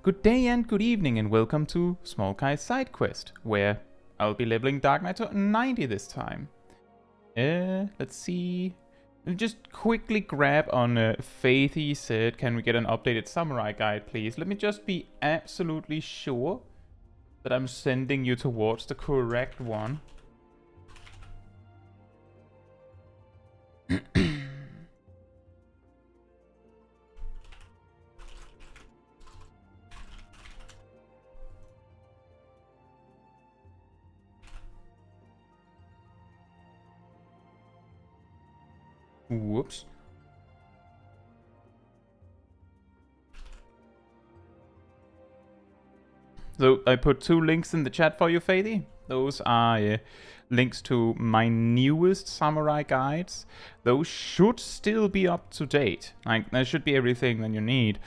Good day and good evening and welcome to Smol Caetsu Sidequest, where I'll be leveling Dark Knight to 90 this time. Let's see. I'll just quickly grab on Faithy said, can we get an updated samurai guide please? Let me just be absolutely sure that I'm sending you towards the correct one. Whoops. So I put 2 links in the chat for you, Faithy. Those are links to my newest samurai guides. Those should still be up to date. Like, there should be everything that you need.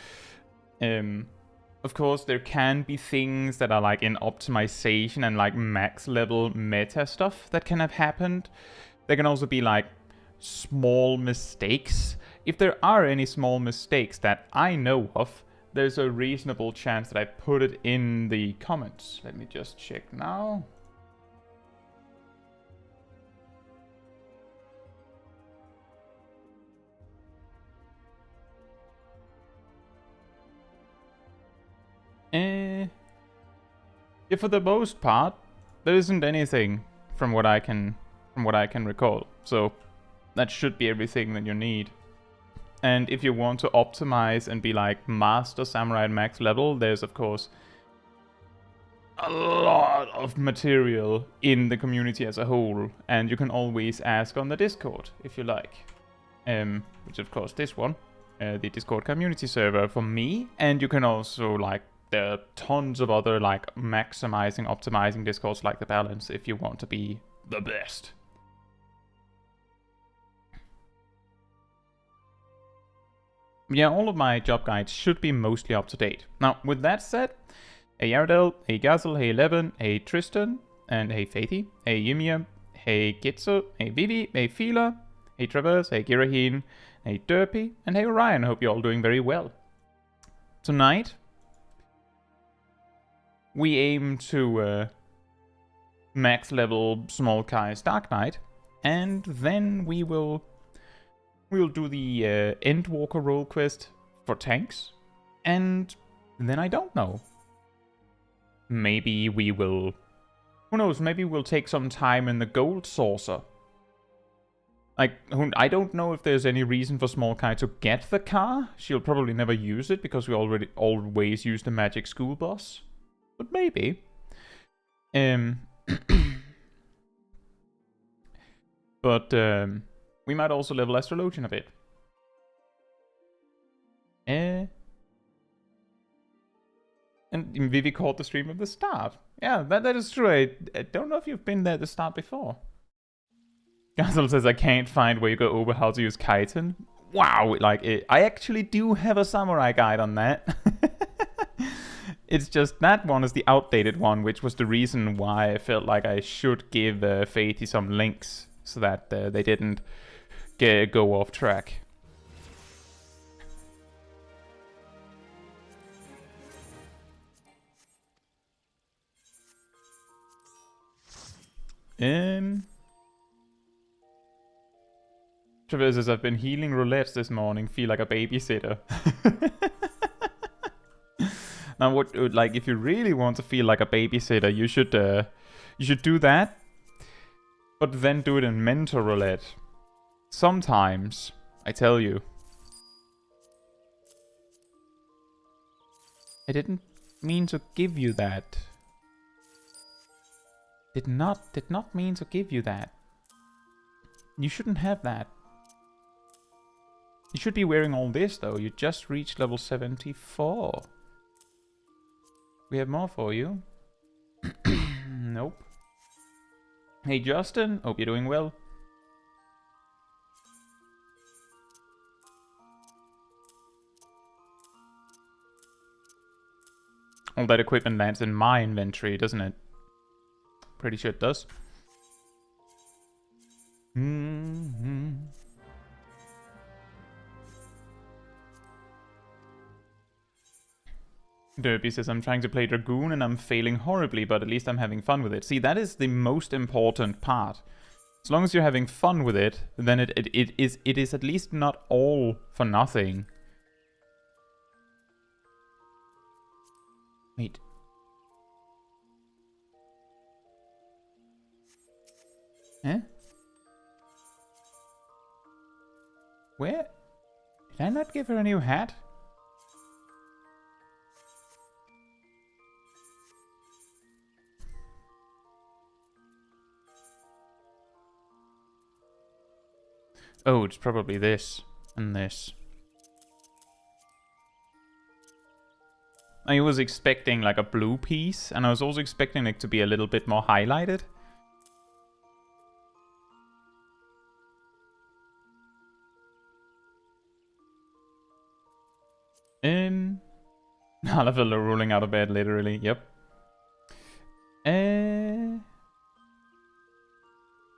Of course, there can be things that are like in optimization and like max level meta stuff that can have happened. There can also be like small mistakes. If there are any small mistakes that I know of, there's a reasonable chance that I put it in the comments. Let me just check now. Yeah, for the most part, there isn't anything from what I can recall. So that should be everything that you need. And if you want to optimize and be like master samurai at max level, there's of course a lot of material in the community as a whole, and you can always ask on the Discord if you like. Which of course this one, the Discord community server for me, and you can also like, there are tons of other like maximizing, optimizing Discords like the balance if you want to be the best. Yeah, all of my job guides should be mostly up to date. Now, with that said, hey Yaradel, hey Gazel, hey Eleven, hey Tristan, and hey Faithy, hey Yumia, hey Gitsu, hey Vivi, hey Fila, hey Traverse, hey Giraheen, hey Derpy, and hey Orion. I hope you're all doing very well. Tonight, we aim to max level Smol Caetsu Dark Knight, and then we'll do the Endwalker role quest for tanks, and then I don't know. Maybe we will... Who knows, maybe we'll take some time in the Gold Saucer. Like, I don't know if there's any reason for Smol Caetsu to get the car. She'll probably never use it, because we always use the magic school bus. But maybe. But, we might also level Astrologian a bit. And Vivi caught the stream at the start. Yeah, that is true. I don't know if you've been there at the start before. Gazel says, I can't find where you go over how to use chitin. Wow, like, I actually do have a samurai guide on that. It's just that one is the outdated one, which was the reason why I felt like I should give Faithy some links so that they didn't go off track. Traverse says, I've been healing roulettes this morning, feel like a babysitter. Now, what, like, if you really want to feel like a babysitter, you should do that, but then do it in mentor roulette. Sometimes, I tell you. I didn't mean to give you that. Did not mean to give you that. You shouldn't have that. You should be wearing all this though. You just reached level 74. We have more for you. Nope. Hey Justin, hope you're doing well. All that equipment lands in my inventory, doesn't it? Pretty sure it does. Derby says, I'm trying to play Dragoon and I'm failing horribly, but at least I'm having fun with it. See, that is the most important part. As long as you're having fun with it, then it is at least not all for nothing. Wait. Eh? Where? Did I not give her a new hat? Oh, it's probably this and this. I was expecting like a blue piece, and I was also expecting it to be a little bit more highlighted. Halafel are rolling out of bed, literally. Yep.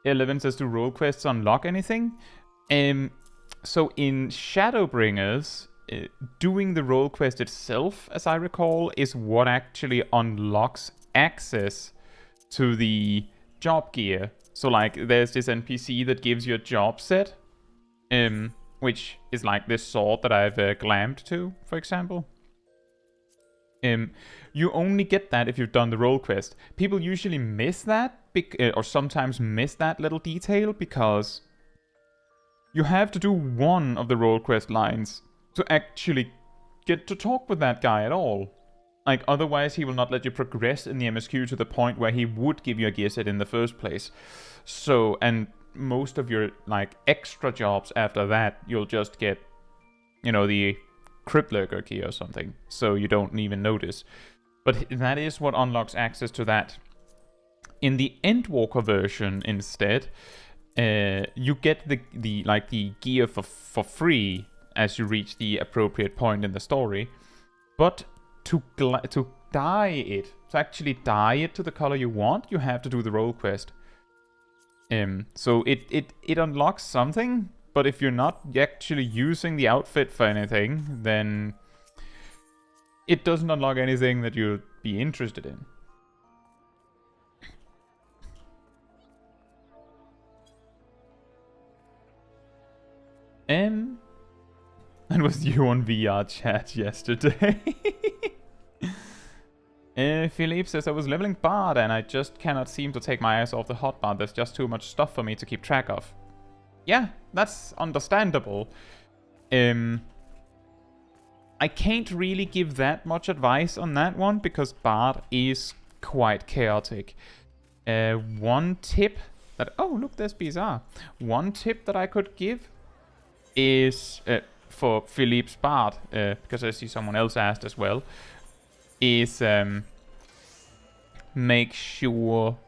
11 says, do role quests unlock anything? So in Shadowbringers, doing the role quest itself, as I recall, is what actually unlocks access to the job gear. So like, there's this NPC that gives you a job set, which is like this sword that I've glammed to, for example. You only get that if you've done the role quest. People usually miss that, or sometimes miss that little detail, because you have to do one of the role quest lines to actually get to talk with that guy at all. Like, otherwise he will not let you progress in the MSQ to the point where he would give you a gear set in the first place. So, and most of your, like, extra jobs after that, you'll just get, you know, the Cryptlurker key or something, so you don't even notice. But that is what unlocks access to that. In the Endwalker version, instead, you get the gear for free as you reach the appropriate point in the story. But to dye it, to actually dye it to the color you want, you have to do the role quest. So it unlocks something. But if you're not actually using the outfit for anything, then it doesn't unlock anything that you'd be interested in. That was you on VR chat yesterday. Philippe says, I was leveling Bard and I just cannot seem to take my eyes off the hotbar. There's just too much stuff for me to keep track of. Yeah, that's understandable. I can't really give that much advice on that one, because Bard is quite chaotic. One tip that... Oh, look, there's Bizarre. One tip that I could give is, for Philippe's Bard, because I see someone else asked as well, is make sure...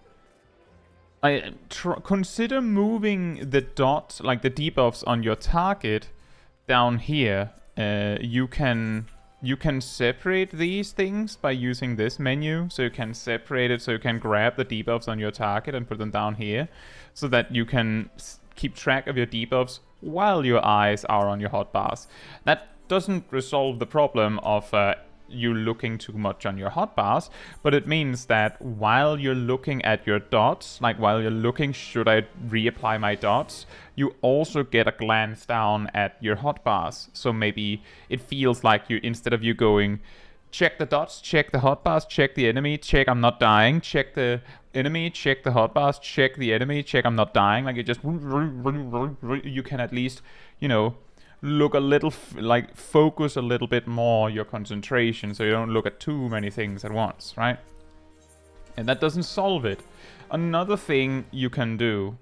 consider moving the dot, like the debuffs on your target down here. You can separate these things by using this menu. So you can separate it, so you can grab the debuffs on your target and put them down here, so that you can keep track of your debuffs while your eyes are on your hotbars. That doesn't resolve the problem of you looking too much on your hotbars, but it means that while you're looking at your dots, like while you're looking, should I reapply my dots, you also get a glance down at your hotbars. So maybe it feels like you, instead of you going, check the dots, check the hotbars, check the enemy, check I'm not dying, check the enemy, check the hotbars, check the enemy, check I'm not dying, like you just, you can at least, you know, look a little, like focus a little bit more your concentration, so you don't look at too many things at once, right? And that doesn't solve it. Another thing you can do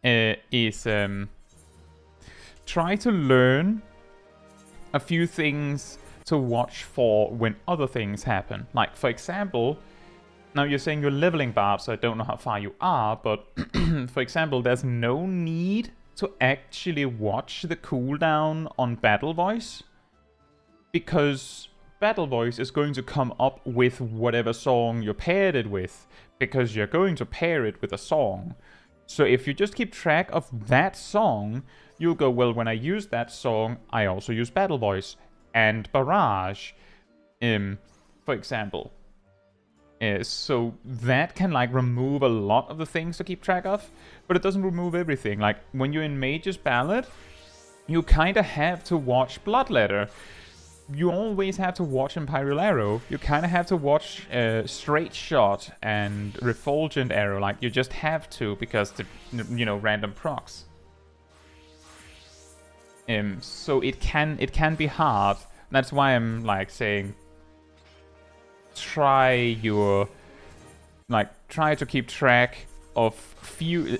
is try to learn a few things to watch for when other things happen. Like, for example, now you're saying you're leveling Barb, so I don't know how far you are, but for example, there's no need to actually watch the cooldown on Battle Voice, because Battle Voice is going to come up with whatever song you paired it with, because you're going to pair it with a song. So if you just keep track of that song, you'll go, well, when I use that song, I also use Battle Voice and Barrage. For example. So that can like remove a lot of the things to keep track of, but it doesn't remove everything. Like when you're in Mage's Ballad, you kind of have to watch Bloodletter. You always have to watch Imperial Arrow. You kind of have to watch Straight Shot and Refulgent Arrow. Like you just have to, because the, you know, random procs. So it can be hard. That's why I'm like saying, try to keep track of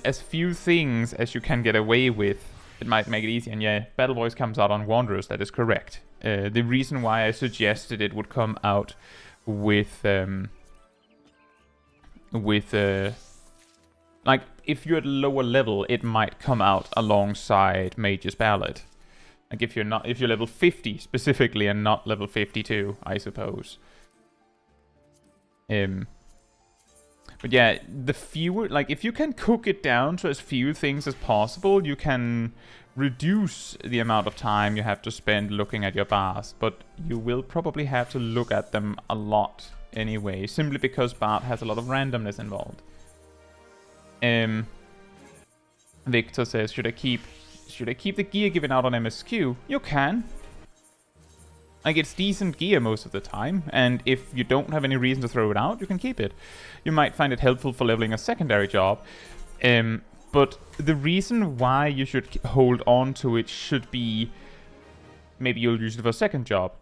as few things as you can get away with. It might make it easy. And yeah, Battle Voice comes out on Wanderers. That is correct. The reason why I suggested it would come out with like if you're at lower level, it might come out alongside Mage's Ballad. Like if you're level 50 specifically and not level 52, I suppose. But yeah, the fewer, like if you can cook it down to as few things as possible, you can reduce the amount of time you have to spend looking at your bars. But you will probably have to look at them a lot anyway, simply because Bard has a lot of randomness involved. Victor says, should I keep the gear given out on MSQ? You can. Like, it's decent gear most of the time, and if you don't have any reason to throw it out, you can keep it. You might find it helpful for leveling a secondary job, but the reason why you should hold on to it should be maybe you'll use it for a second job.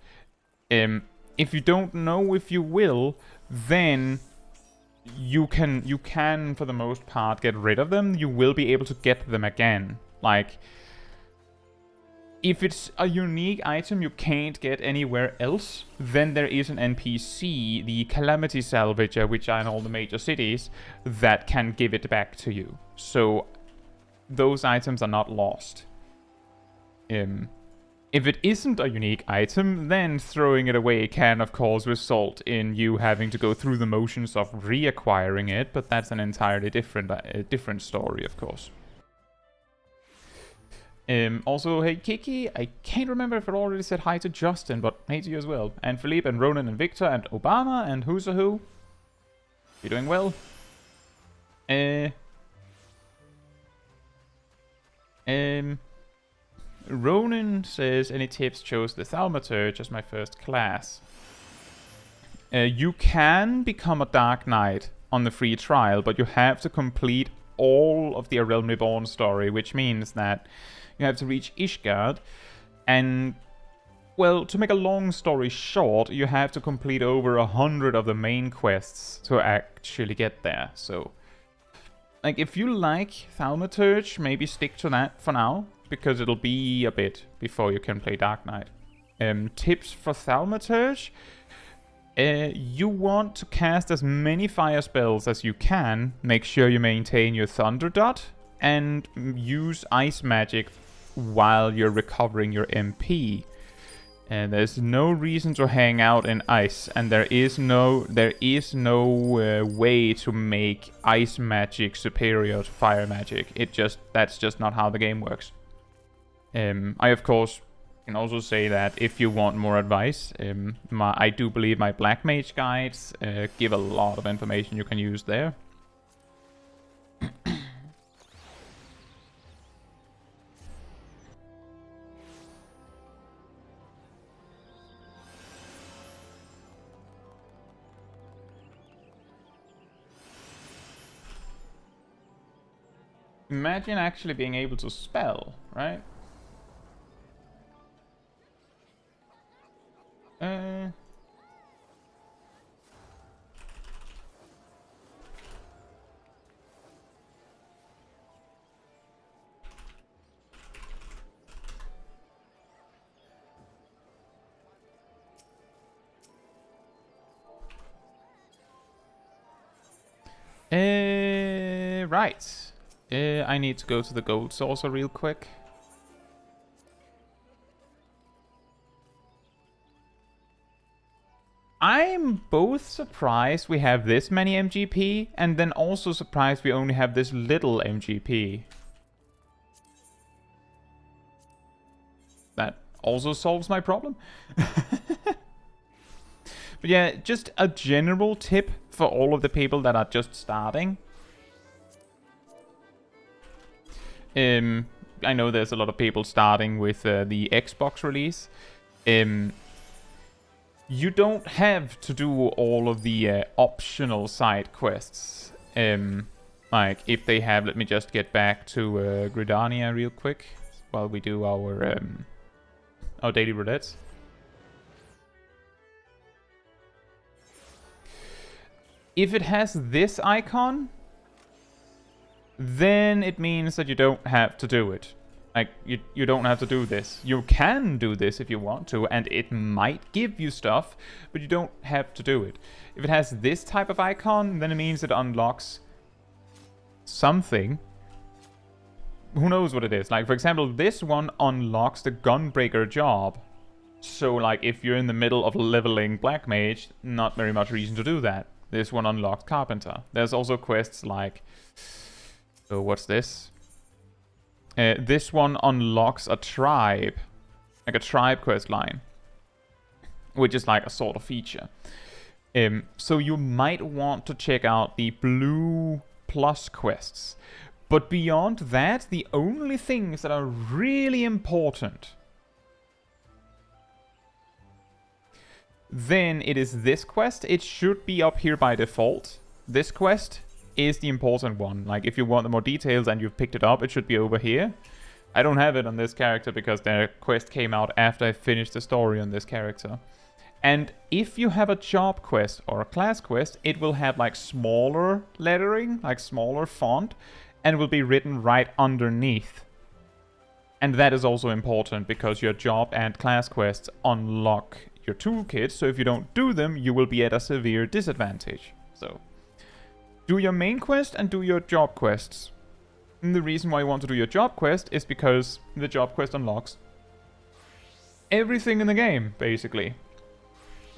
If you don't know if you will, then you can for the most part get rid of them. You will be able to get them again. Like, if it's a unique item you can't get anywhere else, then there is an NPC, the Calamity Salvager, which are in all the major cities, that can give it back to you. So those items are not lost. If it isn't a unique item, then throwing it away can of course result in you having to go through the motions of reacquiring it, but that's an entirely different story, of course. Also, hey Kiki, I can't remember if I already said hi to Justin, but hey to you as well. And Philippe and Ronan and Victor and Obama and who's a who. You doing well? Ronan says, any tips? Chose the Thaumaturge as my first class. You can become a Dark Knight on the free trial, but you have to complete all of the A Realm Reborn story, which means that you have to reach Ishgard, and, well, to make a long story short, you have to complete over 100 of the main quests to actually get there. So, like, if you like Thaumaturge, maybe stick to that for now, because it'll be a bit before you can play Dark Knight. Tips for Thaumaturge? You want to cast as many fire spells as you can. Make sure you maintain your Thunder Dot, and use Ice Magic while you're recovering your MP. And there's no reason to hang out in ice, and there is no way to make Ice Magic superior to Fire Magic. That's just not how the game works. I of course can also say that if you want more advice, I do believe my Black Mage guides give a lot of information you can use there. Imagine actually being able to spell, right? Right. I need to go to the gold saucer real quick. I'm both surprised we have this many MGP, and then also surprised we only have this little MGP. That also solves my problem. But yeah, just a general tip for all of the people that are just starting. I know there's a lot of people starting with the Xbox release. You don't have to do all of the optional side quests. Like, if they have... Let me just get back to Gridania real quick while we do our daily roulettes. If it has this icon, then it means that you don't have to do it. Like, you don't have to do this. You can do this if you want to, and it might give you stuff, but you don't have to do it. If it has this type of icon, then it means it unlocks something. Who knows what it is? Like, for example, this one unlocks the Gunbreaker job. So, like, if you're in the middle of leveling Black Mage, not very much reason to do that. This one unlocks Carpenter. There's also quests like... So, what's this? This one unlocks a tribe. Like a tribe quest line. Which is like a sort of feature. So you might want to check out the blue plus quests. But beyond that, the only things that are really important... Then it is this quest. It should be up here by default. This quest is the important one. Like, if you want the more details and you've picked it up, it should be over here. I don't have it on this character because the quest came out after I finished the story on this character. And if you have a job quest or a class quest, it will have like smaller lettering, like smaller font, and will be written right underneath. And that is also important because your job and class quests unlock your toolkit, so if you don't do them, you will be at a severe disadvantage. So, do your main quest and do your job quests. And the reason why you want to do your job quest is because the job quest unlocks everything in the game, basically.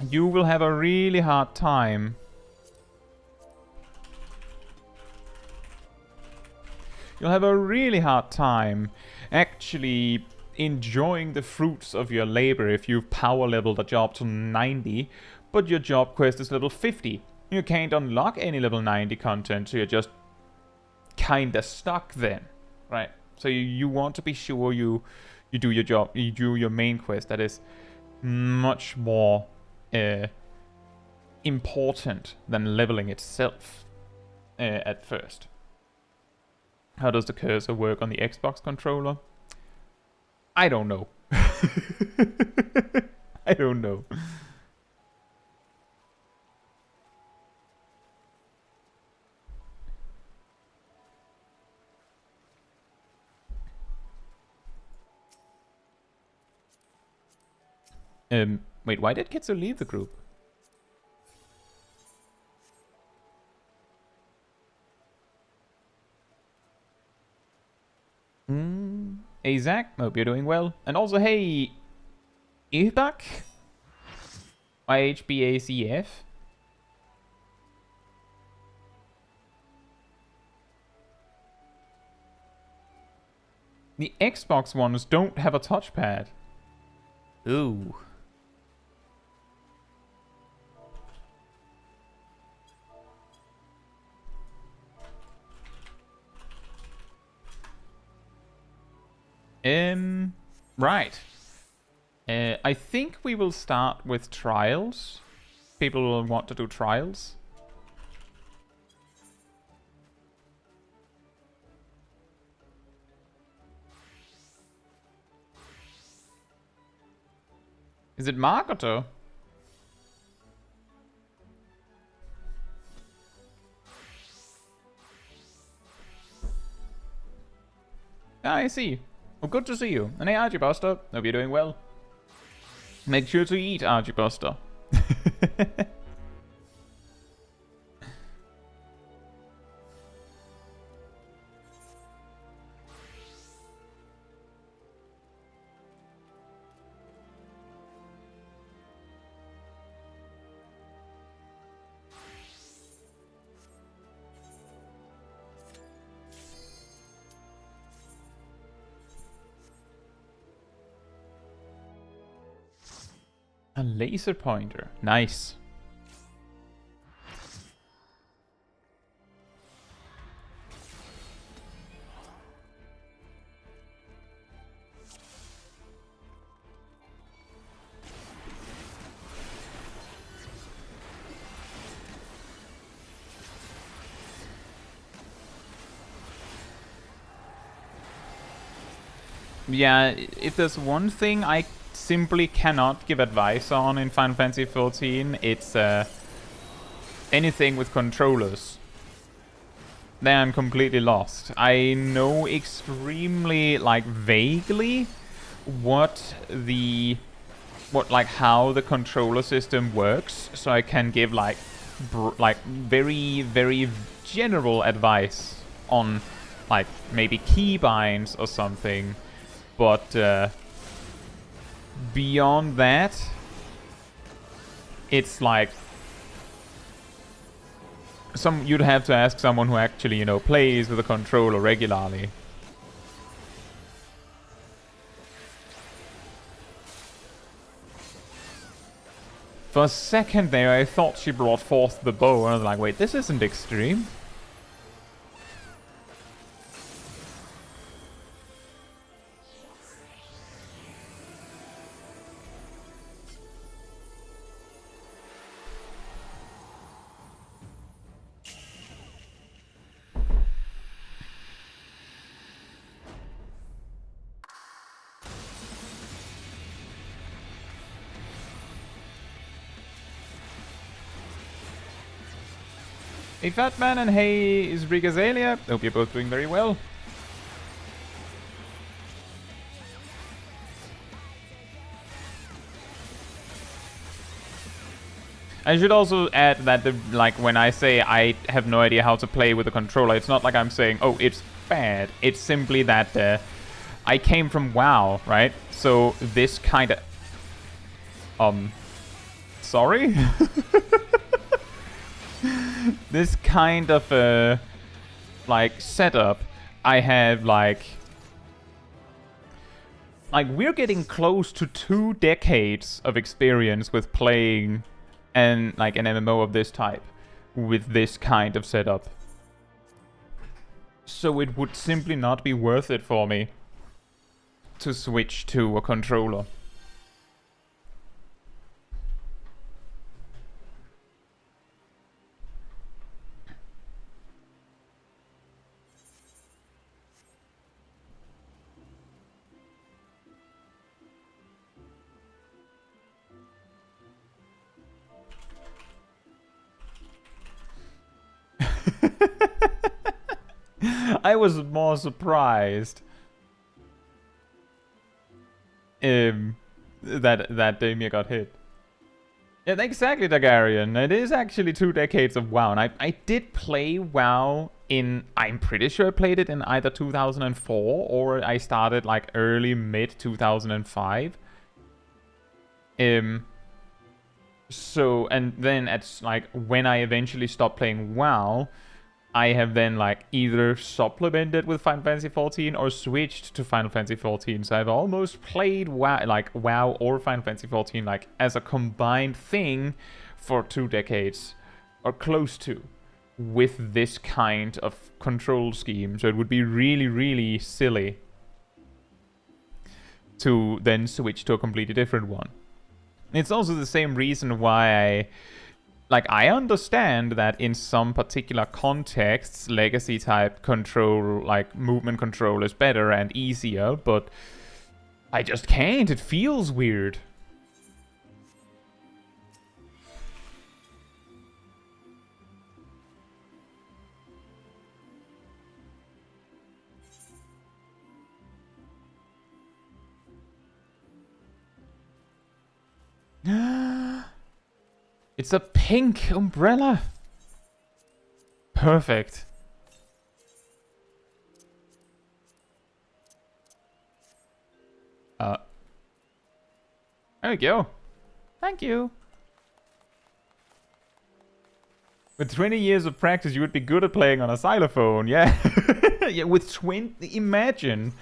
You will have a really hard time actually enjoying the fruits of your labor if you've power leveled a job to 90, but your job quest is level 50. You can't unlock any level 90 content, so you're just kinda stuck then, right? So you want to be sure you do your job, you do your main quest. That is much more important than leveling itself at first. How does the cursor work on the Xbox controller? I don't know. I don't know. Wait, why did Caetsu leave the group? Hey Zach, hope you're doing well. And also, hey, Ihbak? YHBACF? The Xbox ones don't have a touchpad. Ooh. Right. I think we will start with trials. People will want to do trials. Is it Marketer? Ah, I see. Well, good to see you. And hey, Archiebuster. Hope you're doing well. Make sure to eat, Archiebuster. A laser pointer. Nice. Yeah, if there's one thing I simply cannot give advice on in Final Fantasy XIV, it's anything with controllers. Then I'm completely lost. I know extremely, like, vaguely how the controller system works, so I can give like very, very general advice on like maybe keybinds or something, but beyond that, it's like you'd have to ask someone who actually, you know, plays with a controller regularly. For a second there, I thought she brought forth the bow, and I was like, wait, this isn't extreme. Hey Fatman and hey Isbrigazalia, hope you're both doing very well. I should also add that when I say I have no idea how to play with a controller, it's not like I'm saying, oh, it's bad. It's simply that I came from WoW, right? So this kind of... Sorry? This kind of, like, setup, I have, like, we're getting close to 2 decades of experience with playing an MMO of this type with this kind of setup. So it would simply not be worth it for me to switch to a controller. I was more surprised that Damia got hit. Yeah, exactly, Targaryen. It is actually 2 decades of WoW, and I did play WoW in... I'm pretty sure I played it in either 2004 or I started like early mid 2005. So, and then at like when I eventually stopped playing WoW, I have then like either supplemented with Final Fantasy XIV or switched to Final Fantasy XIV. So I've almost played WoW or Final Fantasy XIV like as a combined thing for 2 decades or close to, with this kind of control scheme. So it would be really, really silly to then switch to a completely different one. It's also the same reason why I understand that in some particular contexts, legacy type control, like movement control, is better and easier, but I just can't. It feels weird. It's a pink umbrella. Perfect. There we go. Thank you. With 20 years of practice, you would be good at playing on a xylophone. Yeah. Yeah, with 20... Imagine.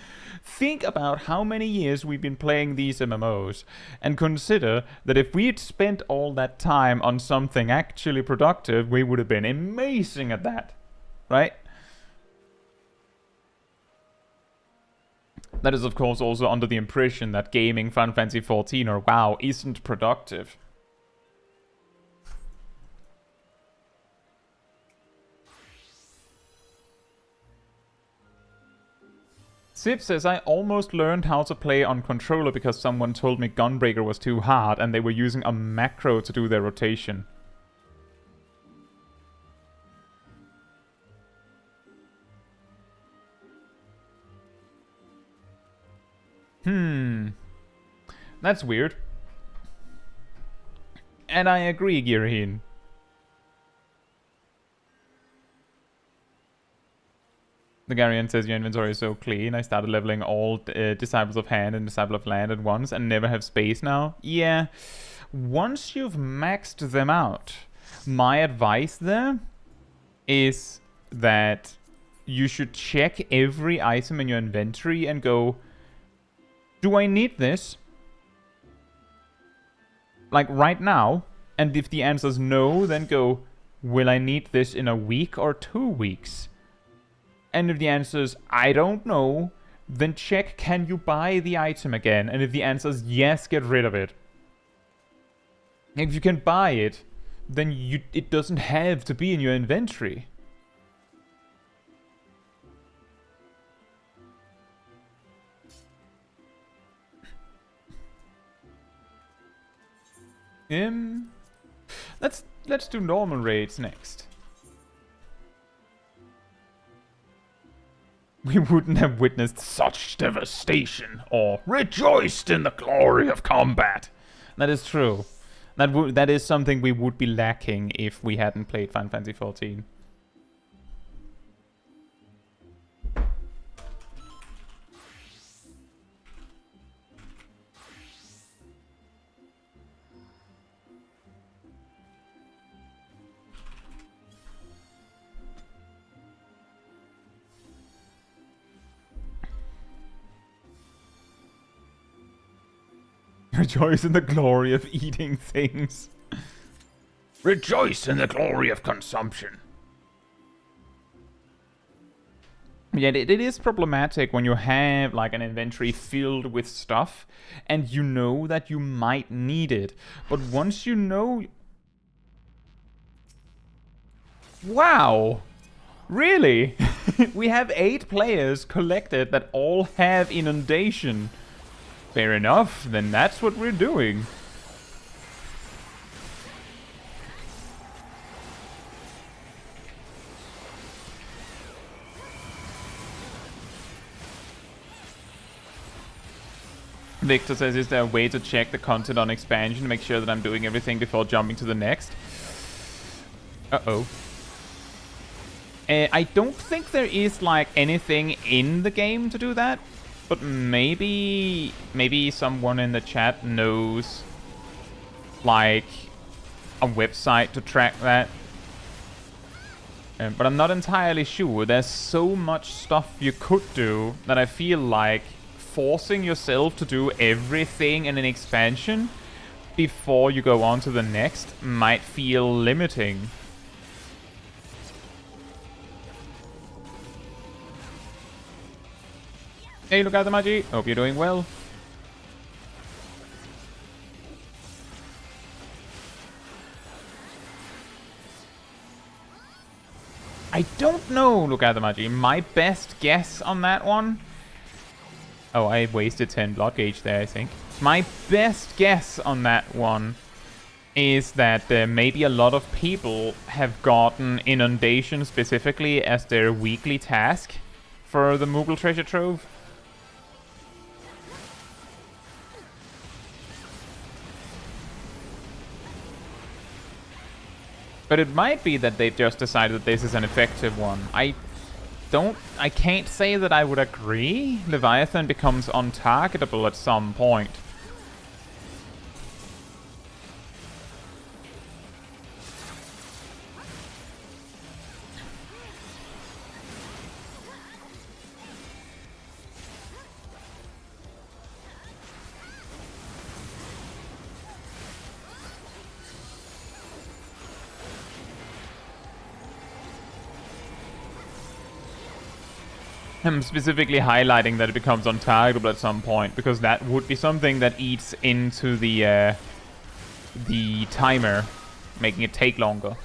Think about how many years we've been playing these MMOs, and consider that if we'd spent all that time on something actually productive, we would have been amazing at that, right? That is, of course, also under the impression that gaming Final Fantasy XIV or WoW isn't productive. Sip says, I almost learned how to play on controller because someone told me Gunbreaker was too hard and they were using a macro to do their rotation. That's weird. And I agree, Girhin. The Garian says your inventory is so clean. I started leveling all Disciples of Hand and Disciple of Land at once and never have space now. Yeah, once you've maxed them out, my advice there is that you should check every item in your inventory and go, do I need this? Like right now? And if the answer is no, then go, will I need this in a week or 2 weeks? And if the answer is, I don't know, then check, can you buy the item again? And if the answer is yes, get rid of it. If you can buy it, then it doesn't have to be in your inventory. Let's do normal raids next. We wouldn't have witnessed such devastation or rejoiced in the glory of combat. That is true. That is something we would be lacking if we hadn't played Final Fantasy XIV. Rejoice in the glory of eating things. Rejoice in the glory of consumption. Yeah, it is problematic when you have like an inventory filled with stuff and you know that you might need it. But once you know... Wow! Really? We have 8 players collected that all have inundation. Fair enough, then that's what we're doing. Victor says, is there a way to check the content on expansion to make sure that I'm doing everything before jumping to the next? Uh-oh. I don't think there is like anything in the game to do that. But maybe someone in the chat knows like a website to track that. But I'm not entirely sure. There's so much stuff you could do that I feel like forcing yourself to do everything in an expansion before you go on to the next might feel limiting. Hey, look at the Mage. Hope you're doing well. I don't know, look at the Mage. My best guess on that one... Oh, I wasted 10 blood gauge there, I think. My best guess on that one is that maybe a lot of people have gotten Inundation specifically as their weekly task for the Moogle Treasure Trove. But it might be that they just decided that this is an effective one. I can't say that I would agree. Leviathan becomes untargetable at some point. I'm specifically highlighting that it becomes untargetable at some point, because that would be something that eats into the timer, making it take longer.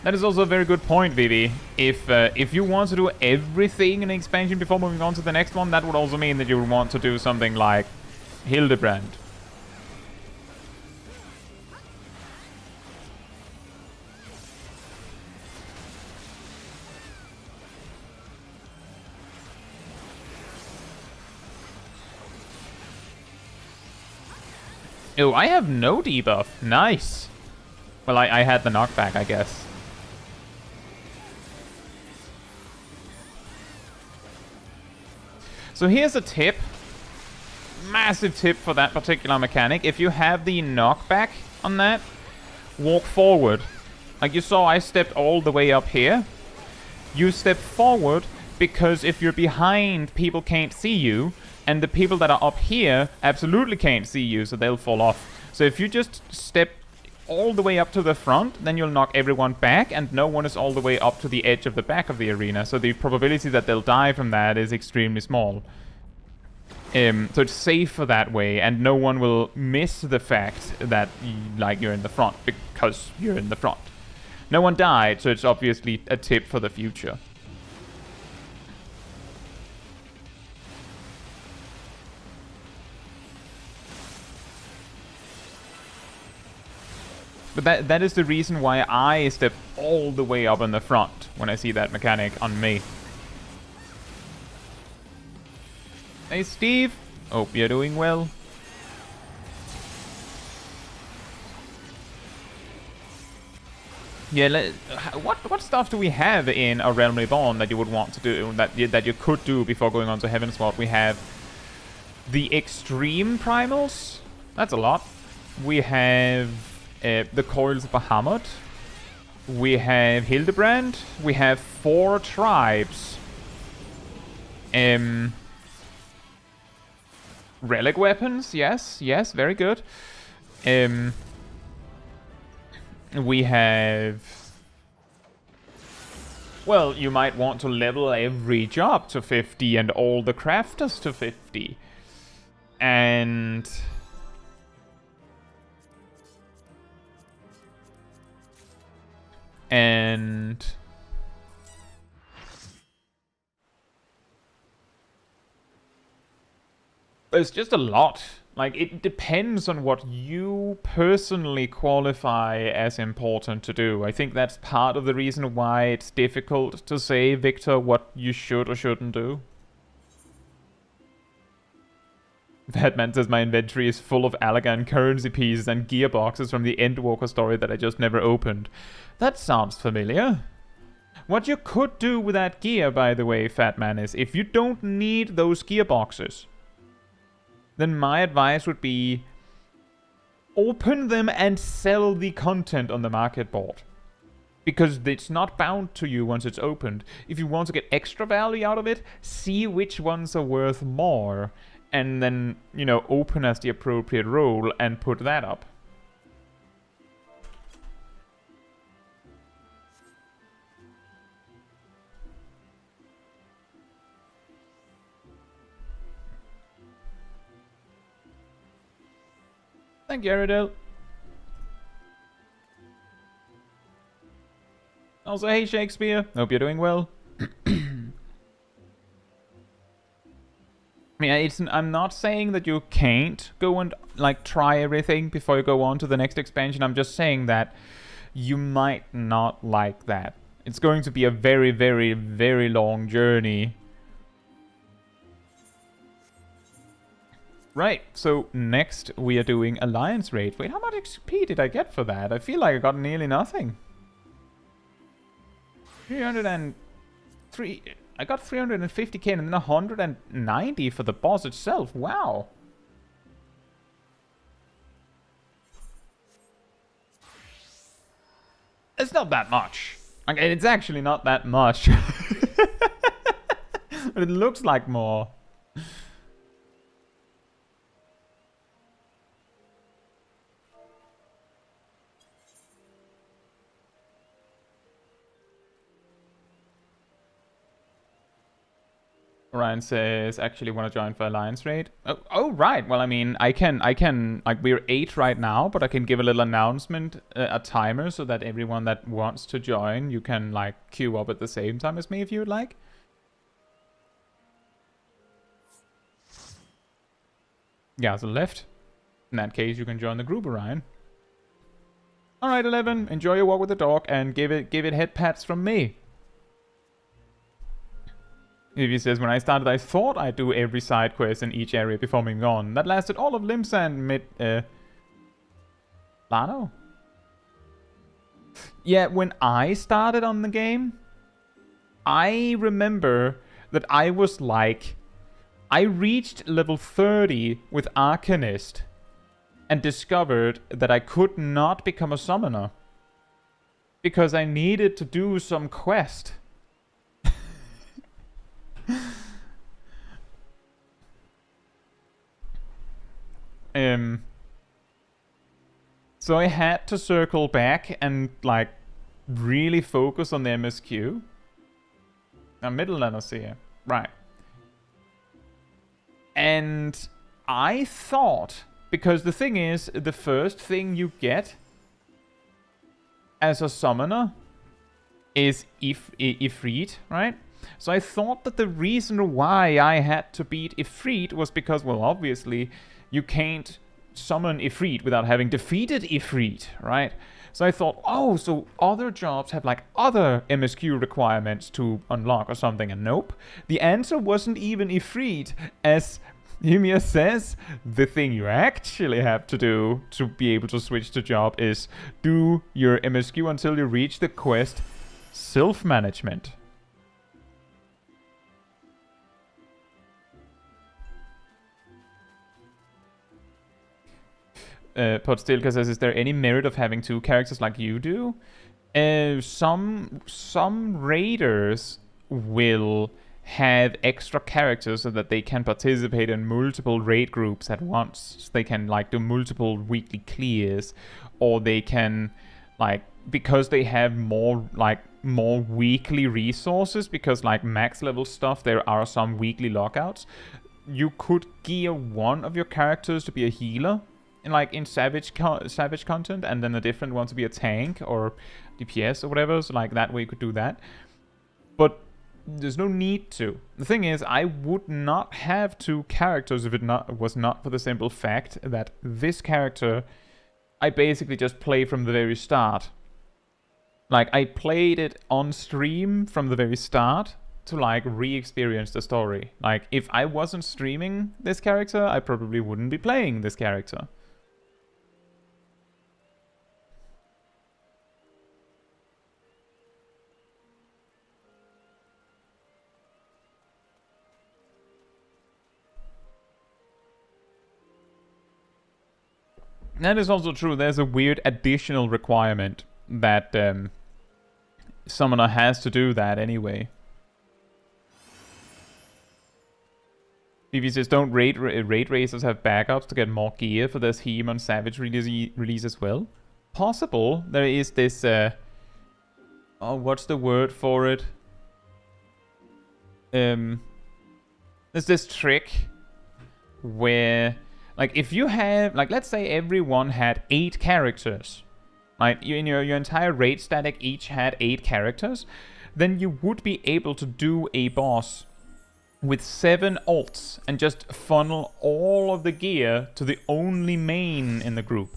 That is also a very good point, Vivi. If you want to do everything in an expansion before moving on to the next one, that would also mean that you would want to do something like Hildebrand. Oh, I have no debuff. Nice. Well, I had the knockback, I guess. So here's a tip. Massive tip for that particular mechanic. If you have the knockback on that, walk forward. Like you saw, I stepped all the way up here. You step forward because if you're behind, people can't see you. And the people that are up here absolutely can't see you, so they'll fall off. So if you just step all the way up to the front, then you'll knock everyone back, and no one is all the way up to the edge of the back of the arena. So the probability that they'll die from that is extremely small. So it's safer that way, and no one will miss the fact that you're in the front, because you're in the front. No one died, so it's obviously a tip for the future. But that is the reason why I step all the way up in the front when I see that mechanic on me. Hey Steve, hope you're doing well. Yeah, what stuff do we have in A Realm Reborn that you would want to do, that you could do before going on to Heaven's Sword? We have the Extreme Primals. That's a lot. We have the Coils of Bahamut. We have Hildebrand. We have 4 tribes. Relic weapons, yes, very good. We have... Well, you might want to level every job to 50 and all the crafters to 50. And... It's just a lot. Like, it depends on what you personally qualify as important to do. I think that's part of the reason why it's difficult to say, Victor, what you should or shouldn't do. Batman says my inventory is full of Allagan currency pieces and gearboxes from the Endwalker story that I just never opened. That sounds familiar. What you could do with that gear, by the way, Fatman, is if you don't need those gearboxes, then my advice would be open them and sell the content on the market board. Because it's not bound to you once it's opened. If you want to get extra value out of it, see which ones are worth more. And then, you know, open as the appropriate role and put that up. Thank you, Aridel. Also, hey Shakespeare, hope you're doing well. I mean, I'm not saying that you can't go and like try everything before you go on to the next expansion. I'm just saying that you might not like that. It's going to be a very, very, very long journey. Right, so next we are doing Alliance Raid. Wait, how much XP did I get for that? I feel like I got nearly nothing. 303... I got 350k and then 190 for the boss itself. Wow. It's not that much. Okay, it's actually not that much. But it looks like more. Orion says, actually want to join for Alliance Raid. Oh, right. Well, I mean, I can, like, we're 8 right now, but I can give a little announcement, a timer, so that everyone that wants to join, you can, like, queue up at the same time as me if you would like. Yeah, to the left. In that case, you can join the group, Orion. Alright, 11, enjoy your walk with the dog, and give it head pats from me. Ivy says, when I started, I thought I'd do every side quest in each area before moving on. That lasted all of Limsand mid... Lano? Yeah, when I started on the game, I remember that I was like... I reached level 30 with Arcanist and discovered that I could not become a summoner because I needed to do some quest. So I had to circle back and, like, really focus on the MSQ. Now, Midlands here. Right. And I thought, because the thing is, the first thing you get as a summoner is Ifrit, right? So I thought that the reason why I had to beat Ifrit was because, well, obviously, you can't summon Ifrit without having defeated Ifrit, right? So I thought, oh, so other jobs have, like, other MSQ requirements to unlock or something, and nope. The answer wasn't even Ifrit, as Ymir says, the thing you actually have to do to be able to switch the job is do your MSQ until you reach the quest Self-Management. Podstilka says, is there any merit of having 2 characters like you do? Some raiders will have extra characters so that they can participate in multiple raid groups at once. So they can, like, do multiple weekly clears, or they can, like, because they have more weekly resources, because, like, max level stuff, there are some weekly lockouts. You could gear one of your characters to be a healer in Savage content, and then a different one to be a tank or DPS or whatever, so, like, that way you could do that. But there's no need to. The thing is, I would not have 2 characters if it was not for the simple fact that this character I basically just play from the very start. Like, I played it on stream from the very start to, like, re-experience the story. Like, if I wasn't streaming this character, I probably wouldn't be playing this character. That is also true. There's a weird additional requirement that summoner has to do that anyway. BB says, don't raid racers have backups to get more gear for this Heme on Savage release as well? Possible. There is this... oh, what's the word for it? There's this trick where... like, if you have, like, let's say everyone had 8 characters, right? In your entire raid static each had 8 characters, then you would be able to do a boss with 7 alts and just funnel all of the gear to the only main in the group.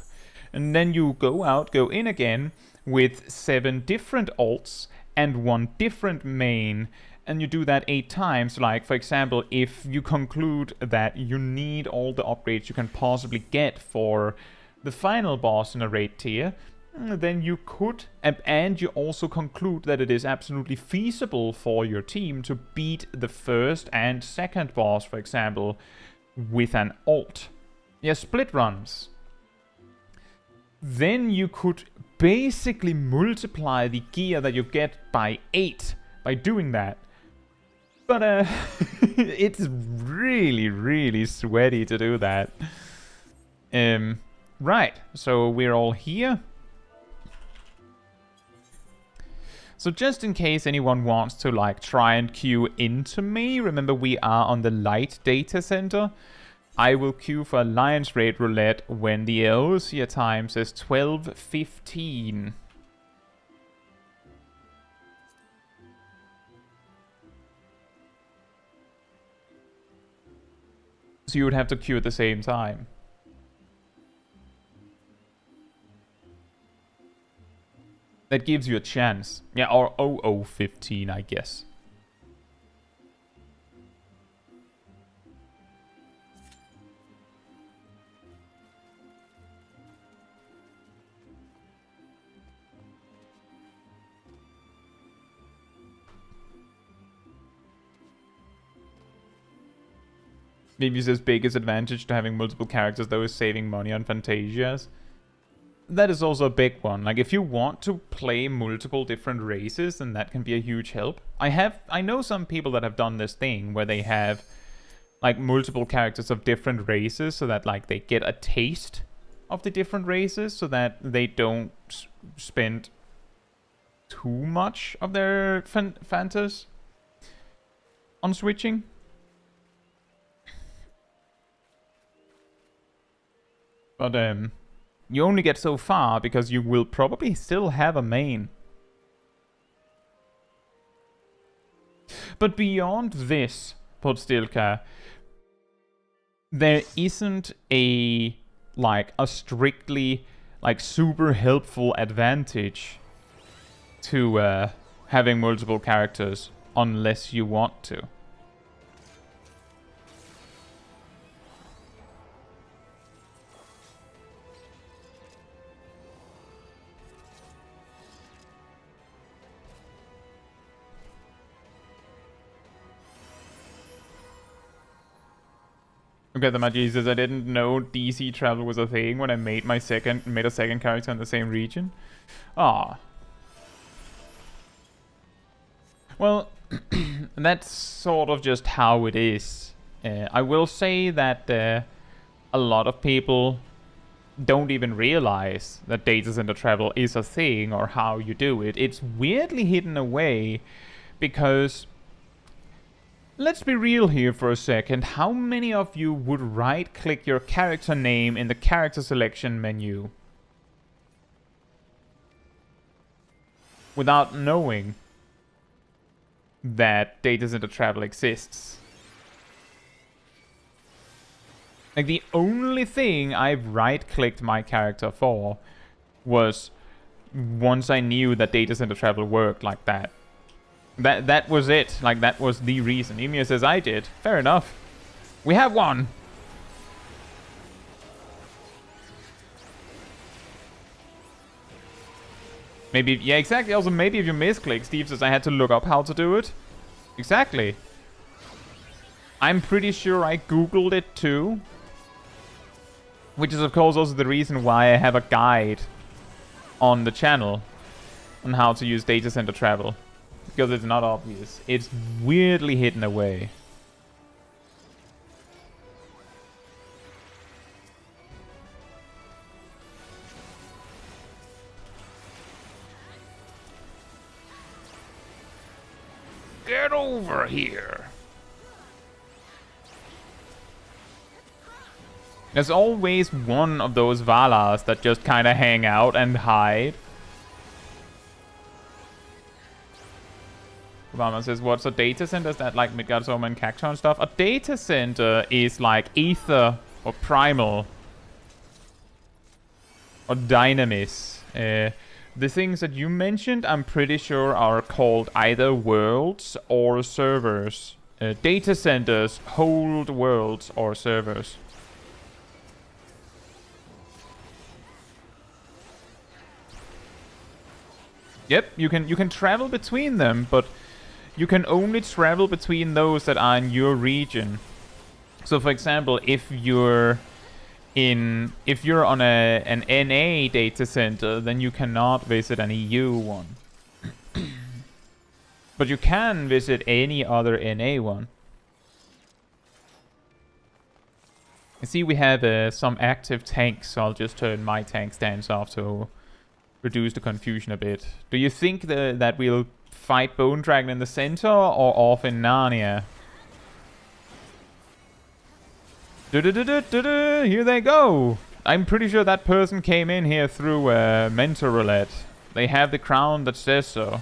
And then you go in again with 7 different alts and 1 different main, and you do that 8 times. Like, for example, if you conclude that you need all the upgrades you can possibly get for the final boss in a raid tier, then you could, and you also conclude that it is absolutely feasible for your team to beat the first and second boss, for example, with an alt. Yeah, split runs. Then you could basically multiply the gear that you get by 8 by doing that. But it's really, really sweaty to do that. Right, so we're all here. So just in case anyone wants to like try and queue into me, remember we are on the light data center. I will queue for Alliance Raid Roulette when the Eosia time says 12:15. So you would have to queue at the same time. That gives you a chance. Yeah, or 00:15, I guess. Maybe his biggest advantage to having multiple characters though is saving money on Fantasias. That is also a big one. Like if you want to play multiple different races, then that can be a huge help. I know some people that have done this thing where they have like multiple characters of different races so that like they get a taste of the different races so that they don't spend too much of their fantas on switching. But you only get so far because you will probably still have a main. But beyond this, Podstilka, there isn't a strictly like super helpful advantage to having multiple characters unless you want to. Okay, the Mage says I didn't know DC travel was a thing when I made a second character in the same region. Ah. Well, that's sort of just how it is. I will say that a lot of people don't even realize that data center travel is a thing or how you do it. It's weirdly hidden away because... Let's be real here for a second. How many of you would right-click your character name in the character selection menu without knowing that data center travel exists? Like, the only thing I've right-clicked my character for was once I knew that data center travel worked like that. That was it. Like, that was the reason. Emir says I did. Fair enough. We have one. Maybe, yeah, exactly. Also, maybe if you misclick, Steve says I had to look up how to do it. Exactly. I'm pretty sure I googled it too. Which is, of course, also the reason why I have a guide on the channel on how to use data center travel. Because it's not obvious. It's weirdly hidden away. Get over here. There's always one of those Valas that just kind of hang out and hide. Obama says, what's a data center? Is that like Midgard, Soma, and Cactuar stuff? A data center is like Ether or Primal or Dynamis. The things that you mentioned, I'm pretty sure are called either worlds or servers. Data centers hold worlds or servers. Yep, you can travel between them, but you can only travel between those that are in your region. So, for example, if you're on an NA data center, then you cannot visit an EU one. But you can visit any other NA one. I see we have some active tanks, so I'll just turn my tank stance off to reduce the confusion a bit. Do you think that we'll fight Bone Dragon in the center or off in Narnia? Here they go! I'm pretty sure that person came in here through Mentor Roulette. They have the crown that says so.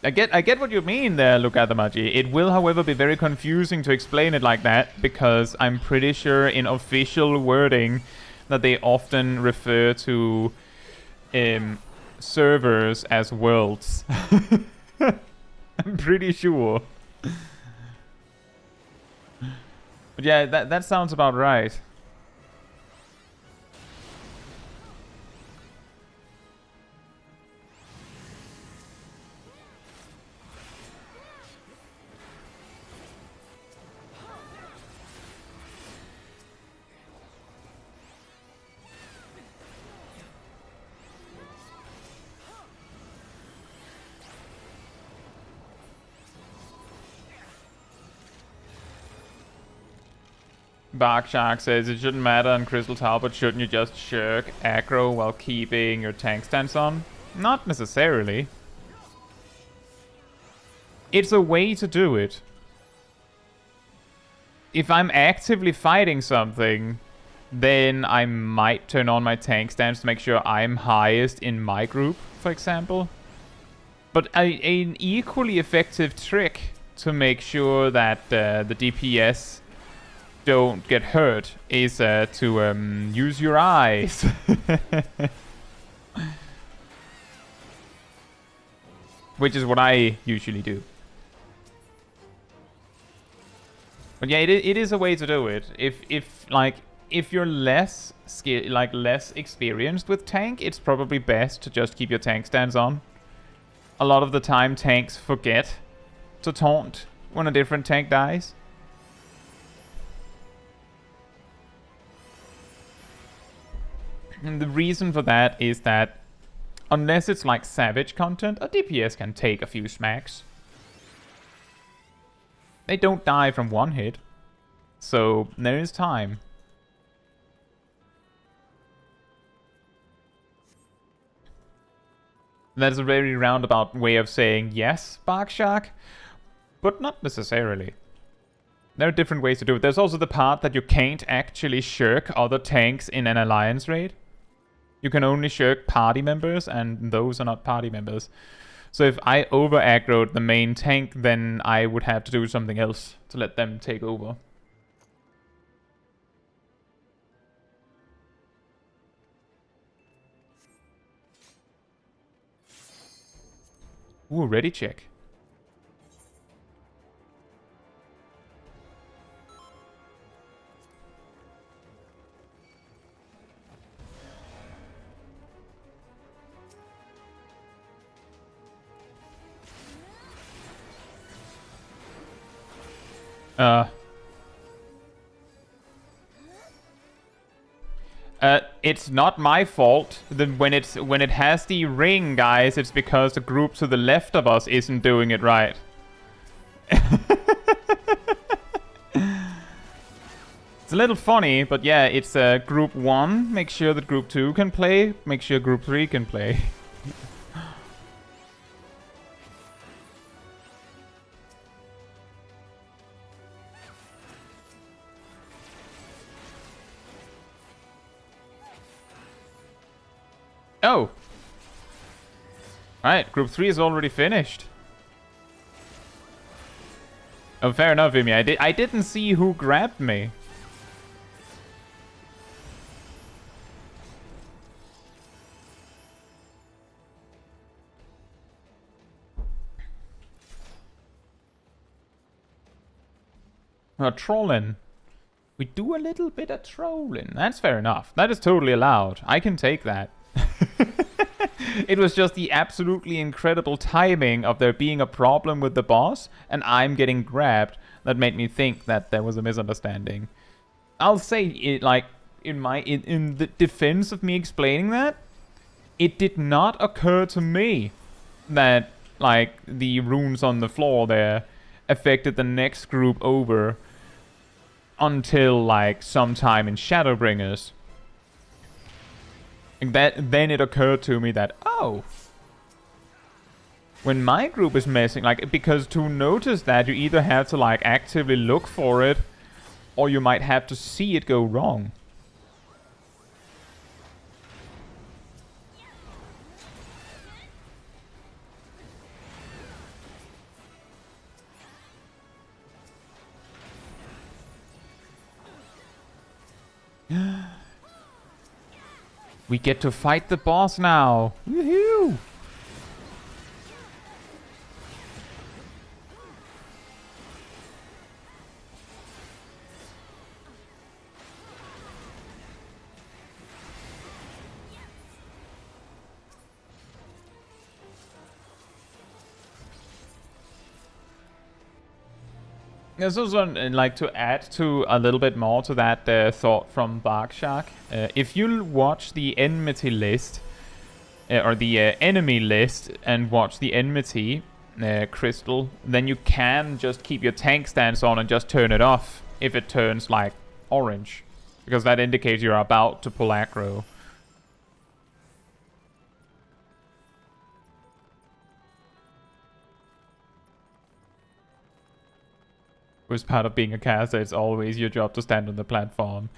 I get what you mean there, Lukatamaji. It will, however, be very confusing to explain it like that, because I'm pretty sure in official wording that they often refer to servers as worlds. I'm pretty sure. But yeah, that sounds about right. Bark Shark says it shouldn't matter on Crystal Tower, but shouldn't you just shirk aggro while keeping your tank stance on? Not necessarily. It's a way to do it. If I'm actively fighting something, then I might turn on my tank stance to make sure I'm highest in my group, for example. But an equally effective trick to make sure that the DPS don't get hurt is to use your eyes. Which is what I usually do. But yeah, it is a way to do it. If you're less less experienced with tank, it's probably best to just keep your tank stance on. A lot of the time tanks forget to taunt when a different tank dies. And the reason for that is that unless it's like savage content, a DPS can take a few smacks. They don't die from one hit, so there is time. That is a very roundabout way of saying yes, Bark Shark, but not necessarily. There are different ways to do it. There's also the part that you can't actually shirk other tanks in an alliance raid. You can only shirk party members, and those are not party members. So if I over-aggroed the main tank, then I would have to do something else to let them take over. Ooh, ready check. It's not my fault. When it has the ring, guys, it's because the group to the left of us isn't doing it right. It's a little funny, but yeah, it's group 1. Make sure that group 2 can play. Make sure group 3 can play. Oh! Alright, group 3 is already finished. Oh, fair enough, Imi. I didn't see who grabbed me. Trolling. We do a little bit of trolling. That's fair enough. That is totally allowed. I can take that. It was just the absolutely incredible timing of there being a problem with the boss and I'm getting grabbed that made me think that there was a misunderstanding. I'll say it, like, in the defense of me explaining that, it did not occur to me that like the runes on the floor there affected the next group over until like sometime in Shadowbringers. And then it occurred to me that, oh, when my group is messing, like, because to notice that you either have to like actively look for it or you might have to see it go wrong. We get to fight the boss now. Woohoo! There's also, like, to add to a little bit more to that thought from Barkshark. If you watch the enmity list, or the enemy list, and watch the enmity crystal, then you can just keep your tank stance on and just turn it off if it turns, like, orange. Because that indicates you're about to pull aggro. Was part of being a caster, it's always your job to stand on the platform.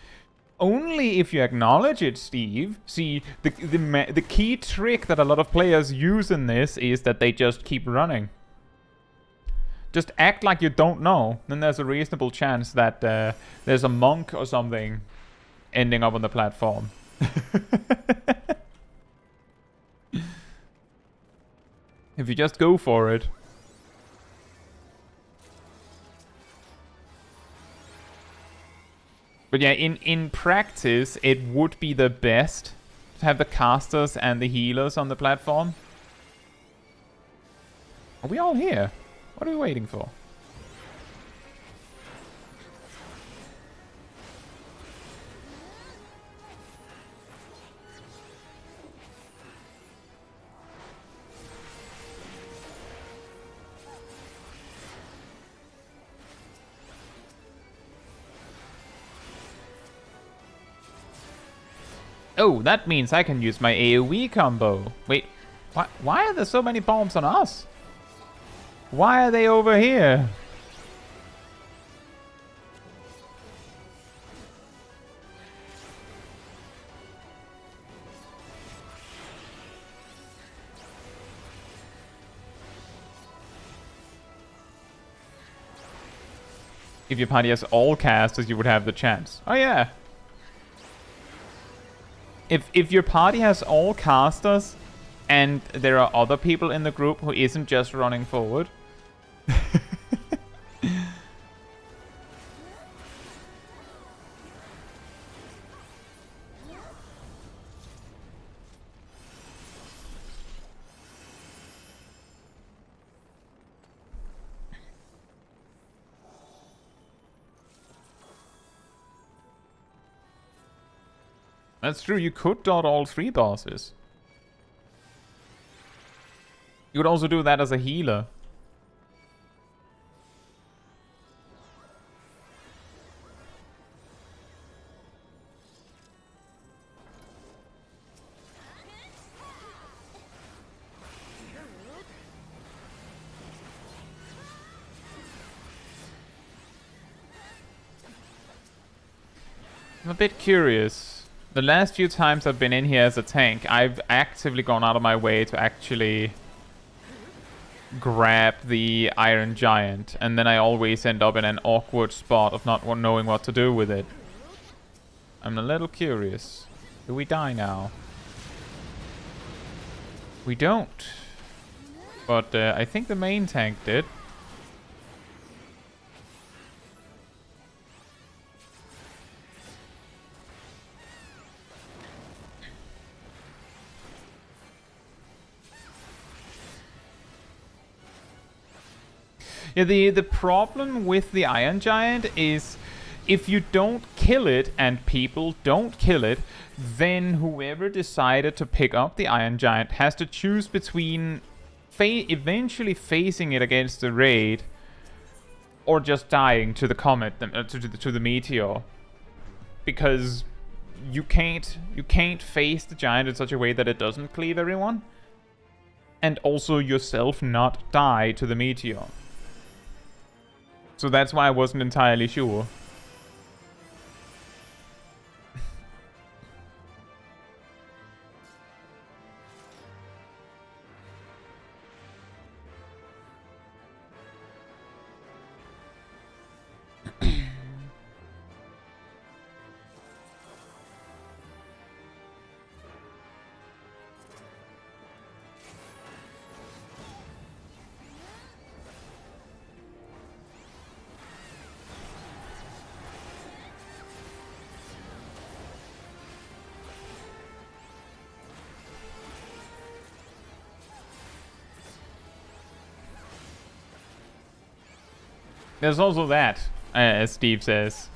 Only if you acknowledge it, Steve. See, the key trick that a lot of players use in this is that they just keep running. Just act like you don't know. Then there's a reasonable chance that there's a monk or something ending up on the platform. If you just go for it. But yeah, in practice, it would be the best to have the casters and the healers on the platform. Are we all here? What are we waiting for? Oh, that means I can use my AoE combo. Wait, why are there so many bombs on us? Why are they over here? If your party has all casters, you would have the chance. Oh yeah. If your party has all casters and there are other people in the group who isn't just running forward. That's true, you could dot all 3 bosses. You could also do that as a healer. I'm a bit curious. The last few times I've been in here as a tank, I've actively gone out of my way to actually grab the Iron Giant, and then I always end up in an awkward spot of not knowing what to do with it. I'm a little curious. Do we die now? We don't. But I think the main tank did. Yeah, the problem with the Iron Giant is if you don't kill it and people don't kill it, then whoever decided to pick up the Iron Giant has to choose between eventually facing it against the raid, or just dying to the comet, to the meteor, because you can't face the giant in such a way that it doesn't cleave everyone, and also yourself not die to the meteor. So that's why I wasn't entirely sure. There's also that, as Steve says,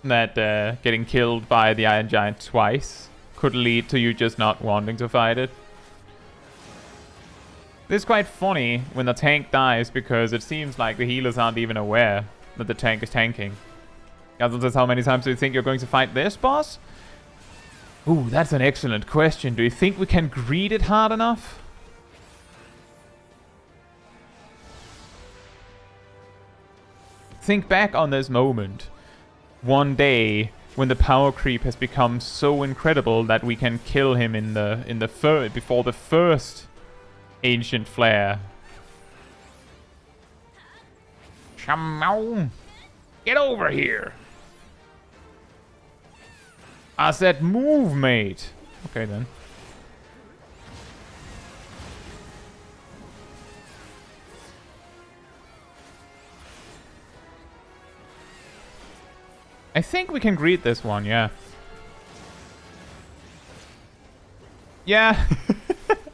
that getting killed by the Iron Giant twice could lead to you just not wanting to fight it. This is quite funny when the tank dies, because it seems like the healers aren't even aware that the tank is tanking. Guys, how many times do you think you're going to fight this boss? Ooh, that's an excellent question. Do you think we can greed it hard enough? Think back on this moment. One day when the power creep has become so incredible that we can kill him before the first ancient flare. Shaman, get over here. I said move, mate. Okay then. I think we can greet this one, yeah. Yeah!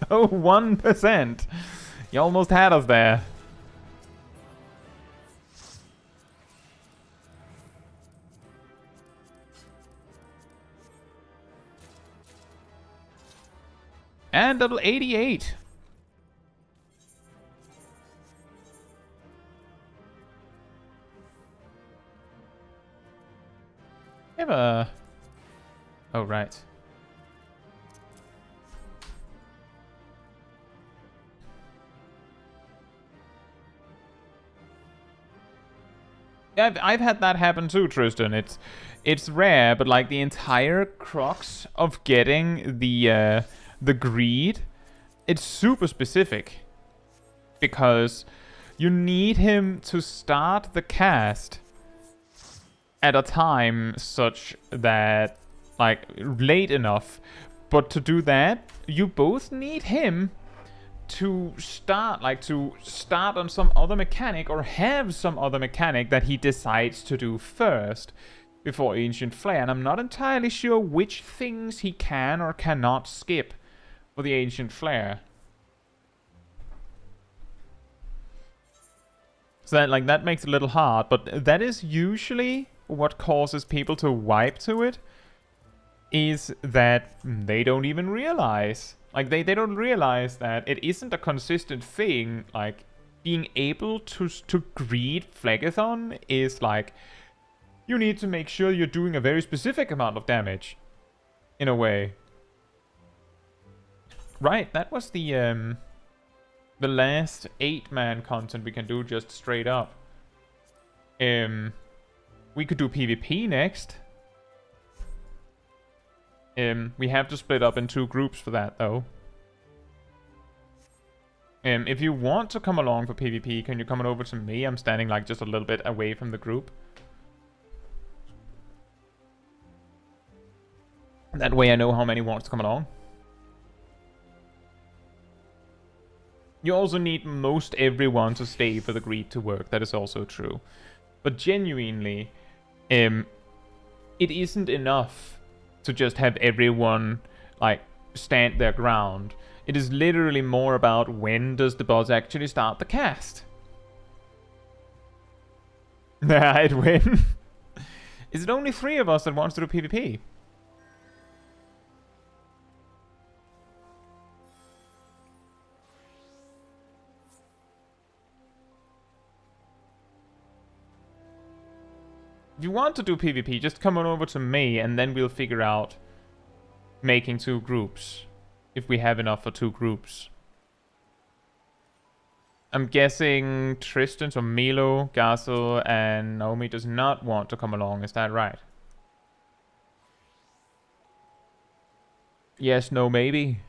Oh, 1%! You almost had us there. And double 88! Have a... Oh, right. Yeah, I've had that happen too, Tristan. It's rare, but like the entire crux of getting the greed, it's super specific. Because you need him to start the cast at a time such that, like, late enough, but to do that, you both need him to start on some other mechanic, or have some other mechanic that he decides to do first before Ancient Flare, and I'm not entirely sure which things he can or cannot skip for the Ancient Flare. So that makes it a little hard, but that is usually what causes people to wipe to it, is that they don't even realize. Like, they don't realize that it isn't a consistent thing. Like, being able to greed Phlegathon is like, you need to make sure you're doing a very specific amount of damage, in a way. Right, that was the last 8-man content we can do just straight up. We could do PvP next. We have to split up in 2 groups for that, though. If you want to come along for PvP, can you come on over to me? I'm standing like just a little bit away from the group. That way I know how many wants to come along. You also need most everyone to stay for the greed to work. That is also true. But genuinely, it isn't enough to just have everyone, like, stand their ground. It is literally more about when does the boss actually start the cast. I'd win. Is it only 3 of us that wants to do PvP? you want to do PvP, just come on over to me, and then we'll figure out making 2 groups. If we have enough for 2 groups. I'm guessing Tristan, so Milo, Gazel, and Naomi does not want to come along, is that right? Yes, no, maybe.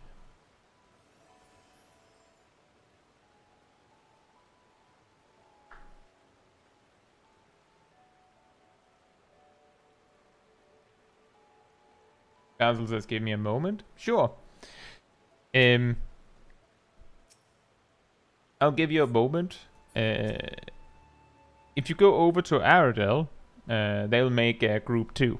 Gazel says, give me a moment. Sure. I'll give you a moment. If you go over to Aradel, they'll make a group 2.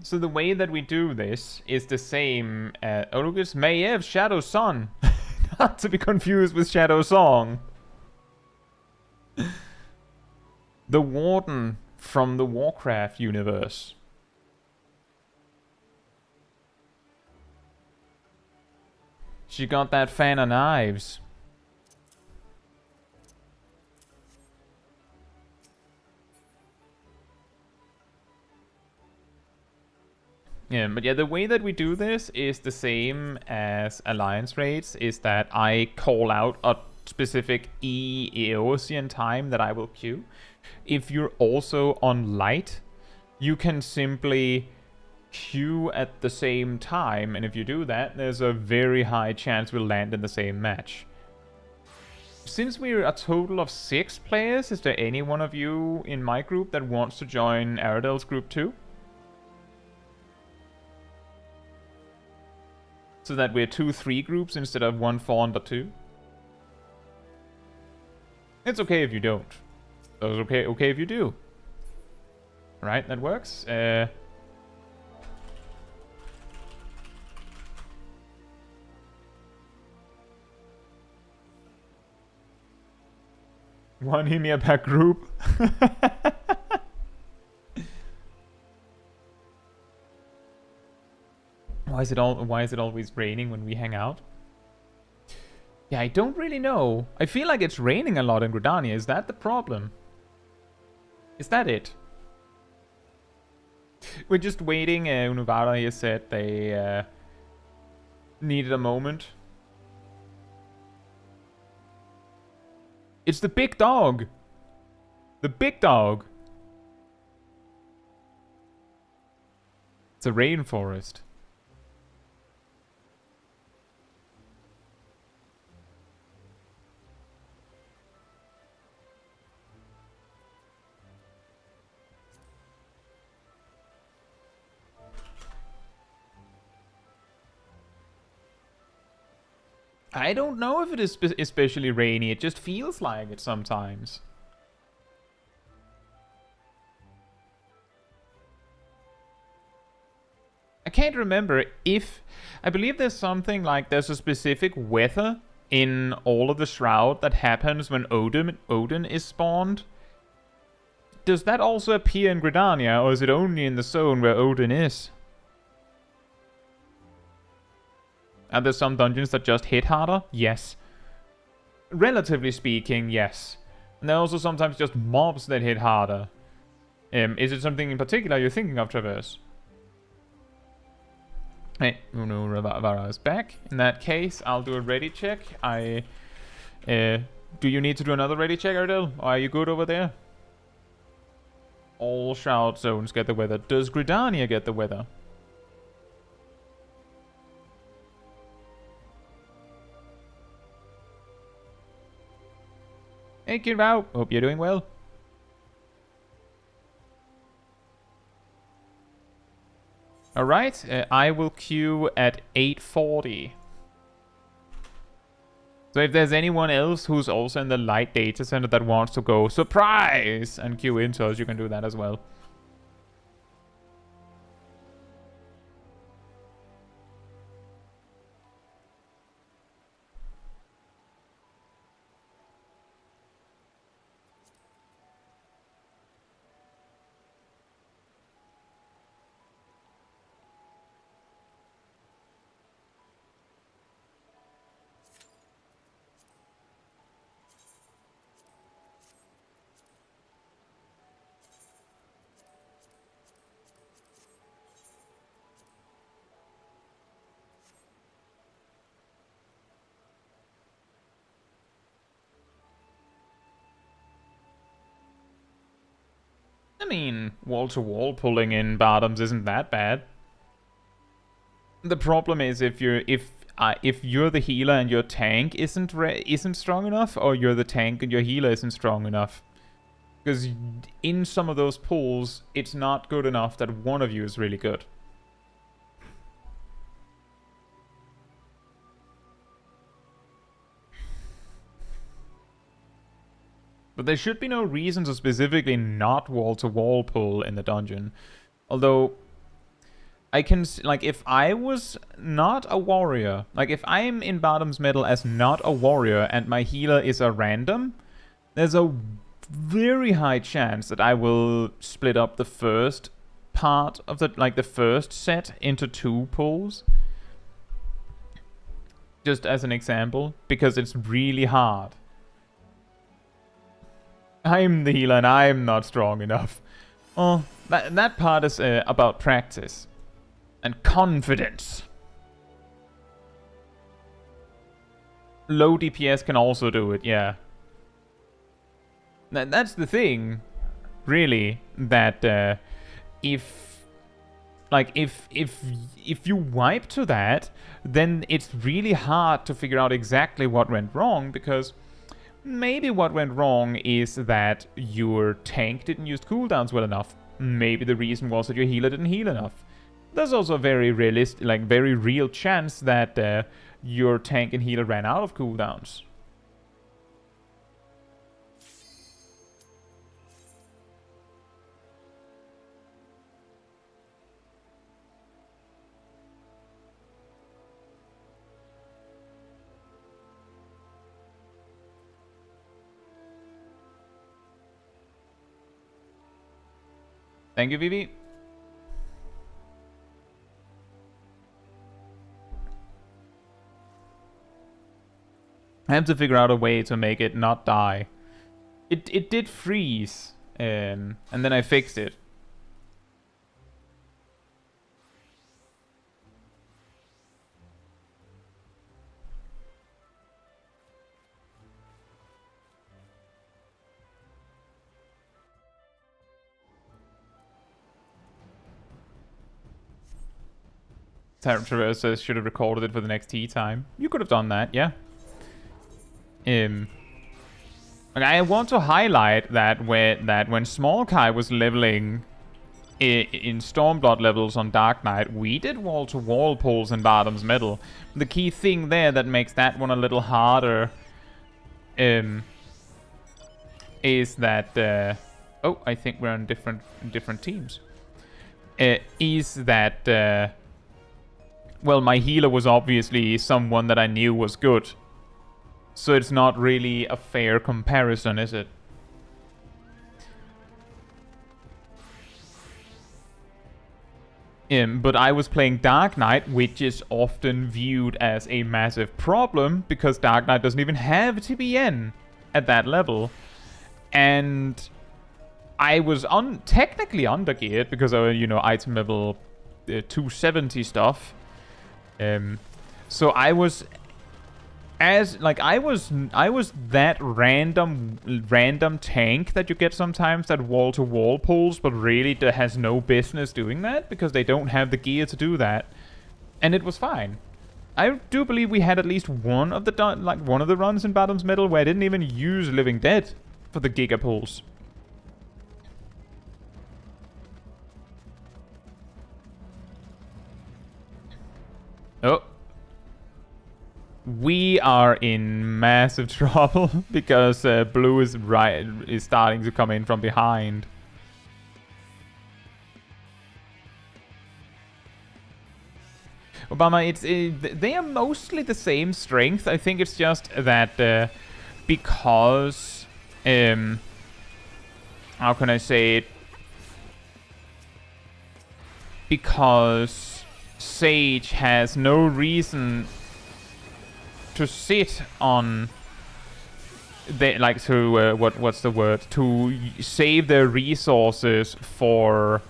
So the way that we do this is the same as Olugus Mayev Shadow Sun. Not to be confused with Shadow Song. The Warden from the Warcraft universe. She got that fan of knives. Yeah, but yeah, the way that we do this is the same as Alliance raids, is that I call out a specific Eosian time that I will queue. If you're also on light, you can simply queue at the same time, and if you do that, there's a very high chance we'll land in the same match. Since we're a total of 6 players, is there any one of you in my group that wants to join Aradel's group too? So that we're 2-3 groups instead of 1-4-2. It's okay if you don't. It's okay if you do. Right, that works. One Himia per group. Why is it always raining when we hang out? Yeah, I don't really know. I feel like it's raining a lot in Gridania. Is that the problem? Is that it? We're just waiting. Unuvara here said they needed a moment. It's the big dog. The big dog. It's a rainforest. I don't know if it is especially rainy. It just feels like it sometimes. I can't remember if... I believe there's something like there's a specific weather in all of the Shroud that happens when Odin is spawned. Does that also appear in Gridania, or is it only in the zone where Odin is? Are there some dungeons that just hit harder? Yes. Relatively speaking, yes. And there are also sometimes just mobs that hit harder. Is it something in particular you're thinking of, Traverse? Hey, Uno Ravara is back. In that case, I'll do a ready check. Do you need to do another ready check, Ardell? Or are you good over there? All Shroud zones get the weather. Does Gridania get the weather? Hey, Kirvao. Hope you're doing well. Alright, I will queue at 8:40. So if there's anyone else who's also in the light data center that wants to go surprise and queue into us, you can do that as well. mean, wall-to-wall pulling in bottoms isn't that bad. The problem is if you're the healer and your tank isn't strong enough, or you're the tank and your healer isn't strong enough. Because in some of those pulls, it's not good enough that one of you is really good. But there should be no reason to specifically not wall-to-wall pull in the dungeon. Although, I can, like, if I was not a warrior, like, if I'm in Bottom's Middle as not a warrior and my healer is a random, there's a very high chance that I will split up the first part of the first set into 2 pulls. Just as an example, because it's really hard. I'm the healer and I'm not strong enough. Oh, that part is about practice. And confidence. Low DPS can also do it, yeah. That's the thing, really, that if you wipe to that, then it's really hard to figure out exactly what went wrong, because maybe what went wrong is that your tank didn't use cooldowns well enough. Maybe the reason was that your healer didn't heal enough. There's also a very realistic, very real chance that your tank and healer ran out of cooldowns. Thank you, Vivi. I have to figure out a way to make it not die. It did freeze, and then I fixed it. Traverse says should have recorded it for the next tea time. You could have done that, yeah. I want to highlight that when Smol Kai was leveling in Stormblood levels on Dark Knight, we did wall-to-wall pulls in Bottom's Middle. The key thing there that makes that one a little harder is that oh, I think we're on different teams. Is that well, my healer was obviously someone that I knew was good. So it's not really a fair comparison, is it? But I was playing Dark Knight, which is often viewed as a massive problem, because Dark Knight doesn't even have TBN at that level. And I was technically undergeared, because of, item level 270 stuff. So I was I was that random tank that you get sometimes, that wall-to-wall pulls, but really has no business doing that because they don't have the gear to do that, and it was fine. I do believe we had at least one of the runs in Bottom's Middle where I didn't even use Living Dead for the giga pulls. Oh. We are in massive trouble because blue is starting to come in from behind. Obama, they are mostly the same strength. I think it's just that because how can I say it? Because Sage has no reason to sit on what's the word, to save their resources for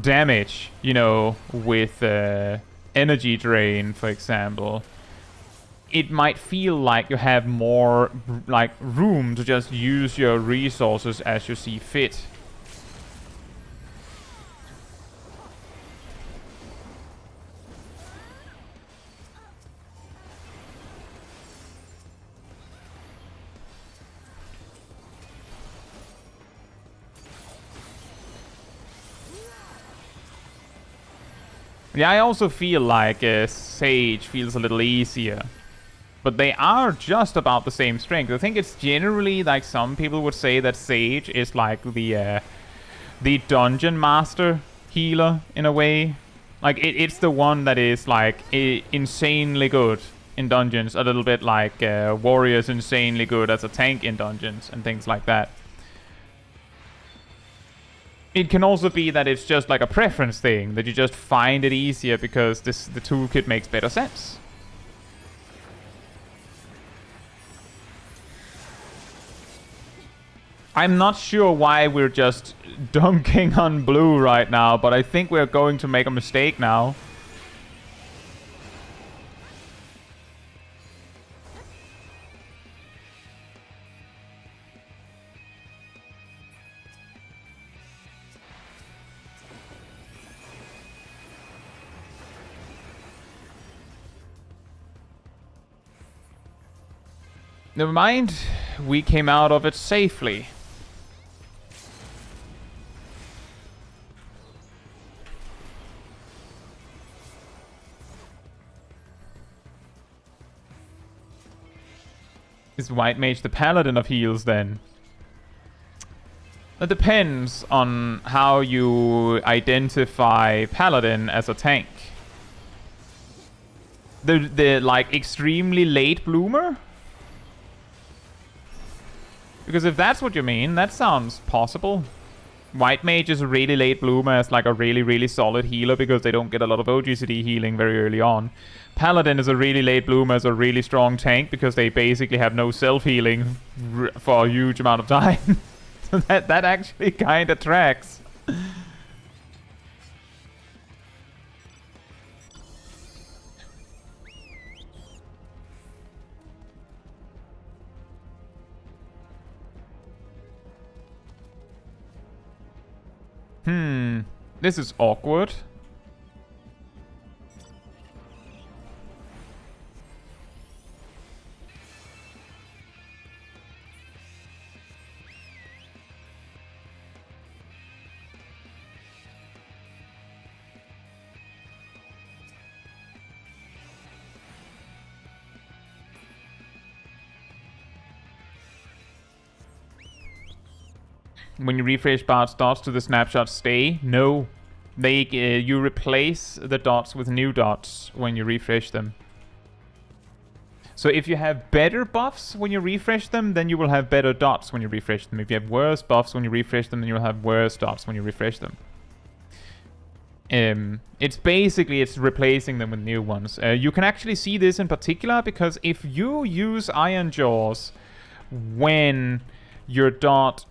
damage, with energy drain, for example. It might feel like you have more room to just use your resources as you see fit. Yeah, I also feel like Sage feels a little easier. But they are just about the same strength. I think it's generally like some people would say that Sage is like the dungeon master healer in a way. Like it's the one that is like insanely good in dungeons, a little bit like Warrior's insanely good as a tank in dungeons and things like that. It can also be that it's just like a preference thing, that you just find it easier because the toolkit makes better sense. I'm not sure why we're just dunking on blue right now, but I think we're going to make a mistake now. Never mind, we came out of it safely. Is White Mage the paladin of heals then? That depends on how you identify paladin as a tank. The like extremely late bloomer? Because if that's what you mean, that sounds possible. White Mage is a really late bloomer as like a really solid healer because they don't get a lot of OGCD healing very early on. Paladin is a really late bloomer as a really strong tank because they basically have no self-healing for a huge amount of time. So that actually kind of tracks. This is awkward. When you refresh Bard's dots, do the snapshots stay? No. You replace the dots with new dots when you refresh them. So if you have better buffs when you refresh them, then you will have better dots when you refresh them. If you have worse buffs when you refresh them, then you'll have worse dots when you refresh them. It's replacing them with new ones. You can actually see this in particular because if you use Iron Jaws when your dot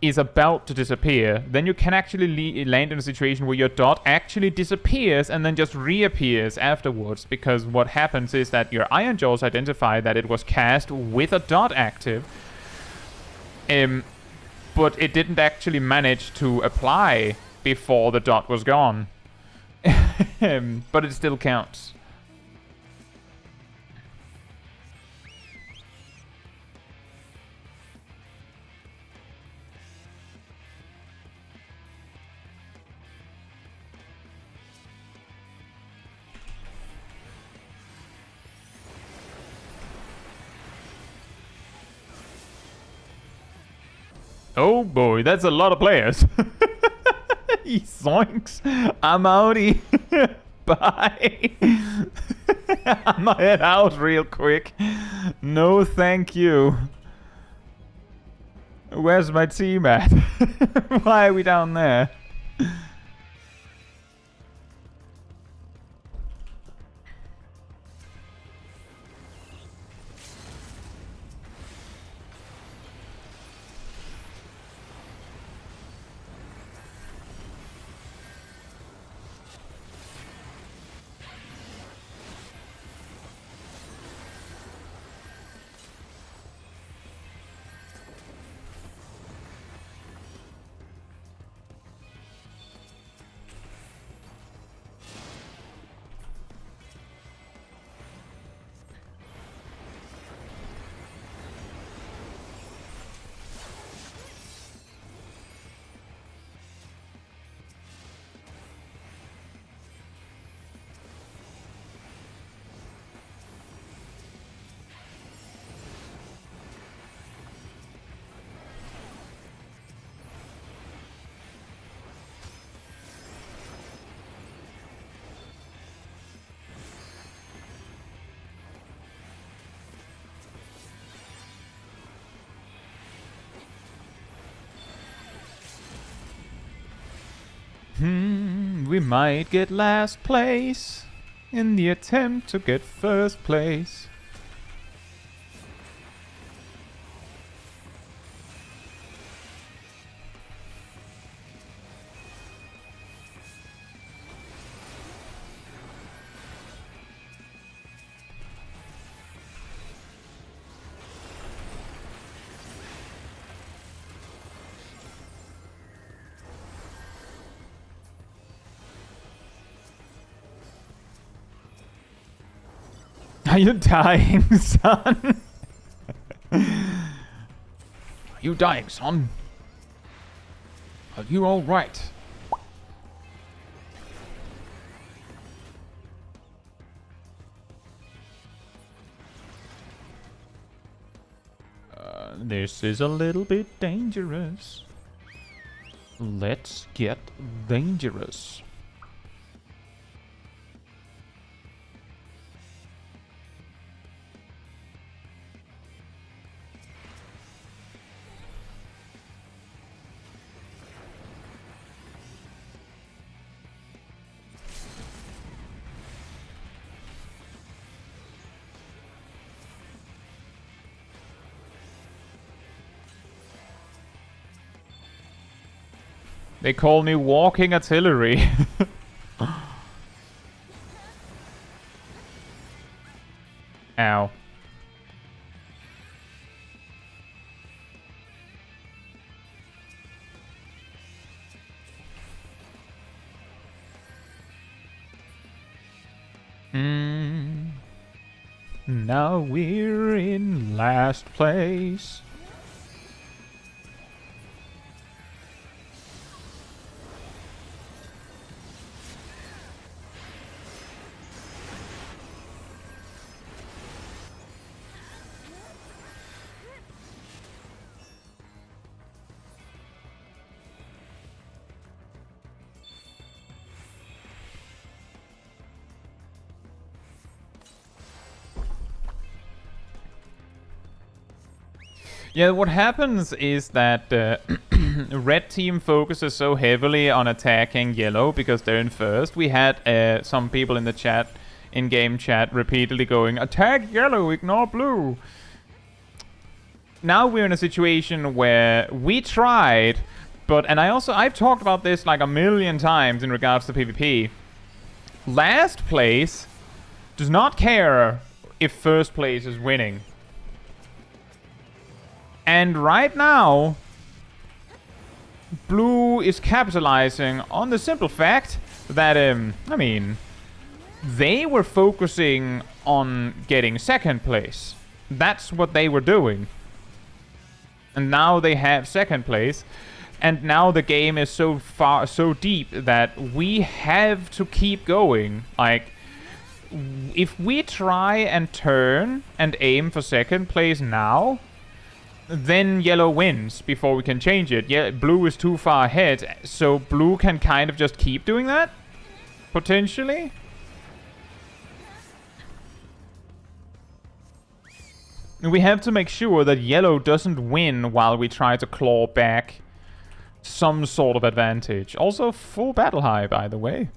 is about to disappear, then you can actually land in a situation where your dot actually disappears and then just reappears afterwards, because what happens is that your Iron Jaws identify that it was cast with a dot active, but it didn't actually manage to apply before the dot was gone. But it still counts. Oh boy, that's a lot of players. Zoinks. I'm outie. Bye. I'ma head out real quick. No thank you. Where's my team at? Why are we down there? We might get last place in the attempt to get first place. Are you dying, son? Are you dying, son? Are you alright? This is a little bit dangerous. Let's get dangerous. They call me walking artillery. Ow. Now we're in last place. Yeah, what happens is that red team focuses so heavily on attacking yellow because they're in first. We had some people in the chat, in-game chat, repeatedly going, attack yellow, ignore blue. Now we're in a situation where we tried, and I've talked about this like a million times in regards to PvP. Last place does not care if first place is winning. And right now, blue is capitalizing on the simple fact that, I mean, they were focusing on getting second place. That's what they were doing. And now they have second place. And now the game is so deep that we have to keep going. Like, if we try and turn and aim for second place now, then yellow wins before we can change it. Yeah, blue is too far ahead, so blue can kind of just keep doing that, potentially. We have to make sure that yellow doesn't win while we try to claw back some sort of advantage. Also, full battle high, by the way.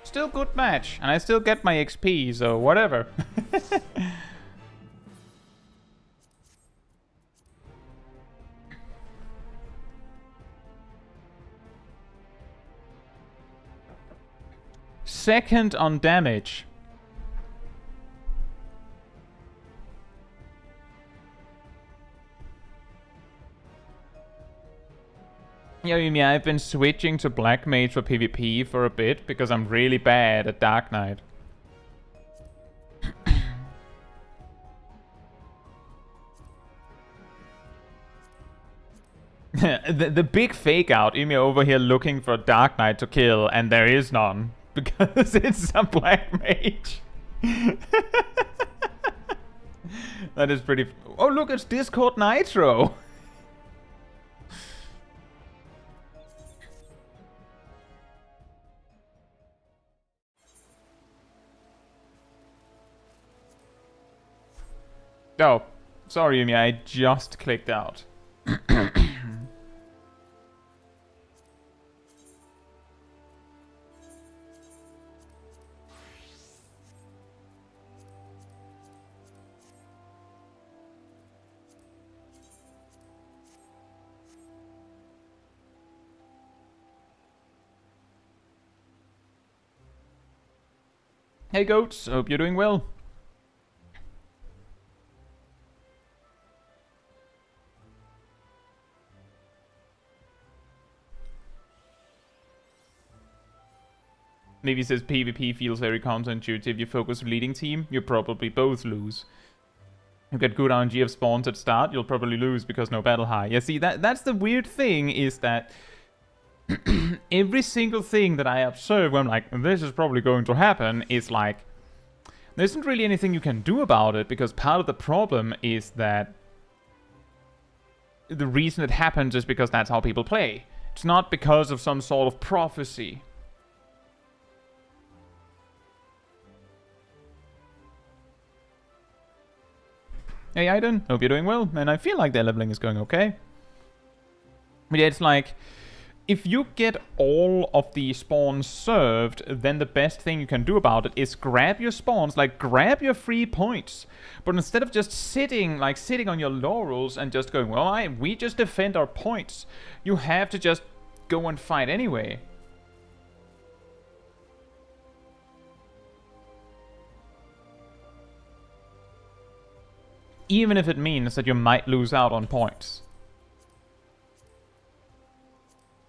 Still good match, and I still get my XP, so whatever. Second on damage. Yeah, I mean, I've been switching to Black Mage for PvP for a bit because I'm really bad at Dark Knight. the big fake out, Ymir over here looking for a Dark Knight to kill, and there is none. Because it's a black mage. That is pretty... Oh, look, it's Discord Nitro. Oh, sorry, Ymir, I just clicked out. Hey goats, hope you're doing well. Maybe says PvP feels very counterintuitive. You focus leading team, you probably both lose. You get good RNG of spawns at start, you'll probably lose because no battle high. Yeah, see, that's the weird thing, is that every single thing that I observe when I'm like, this is probably going to happen, is like, there isn't really anything you can do about it, because part of the problem is that the reason it happens is because that's how people play. It's not because of some sort of prophecy. Hey Aiden, hope you're doing well, and I feel like their leveling is going okay. But yeah, it's like, if you get all of the spawns served, then the best thing you can do about it is grab your spawns, like grab your free points. But instead of just sitting on your laurels and just going, well, we just defend our points, you have to just go and fight anyway. Even if it means that you might lose out on points.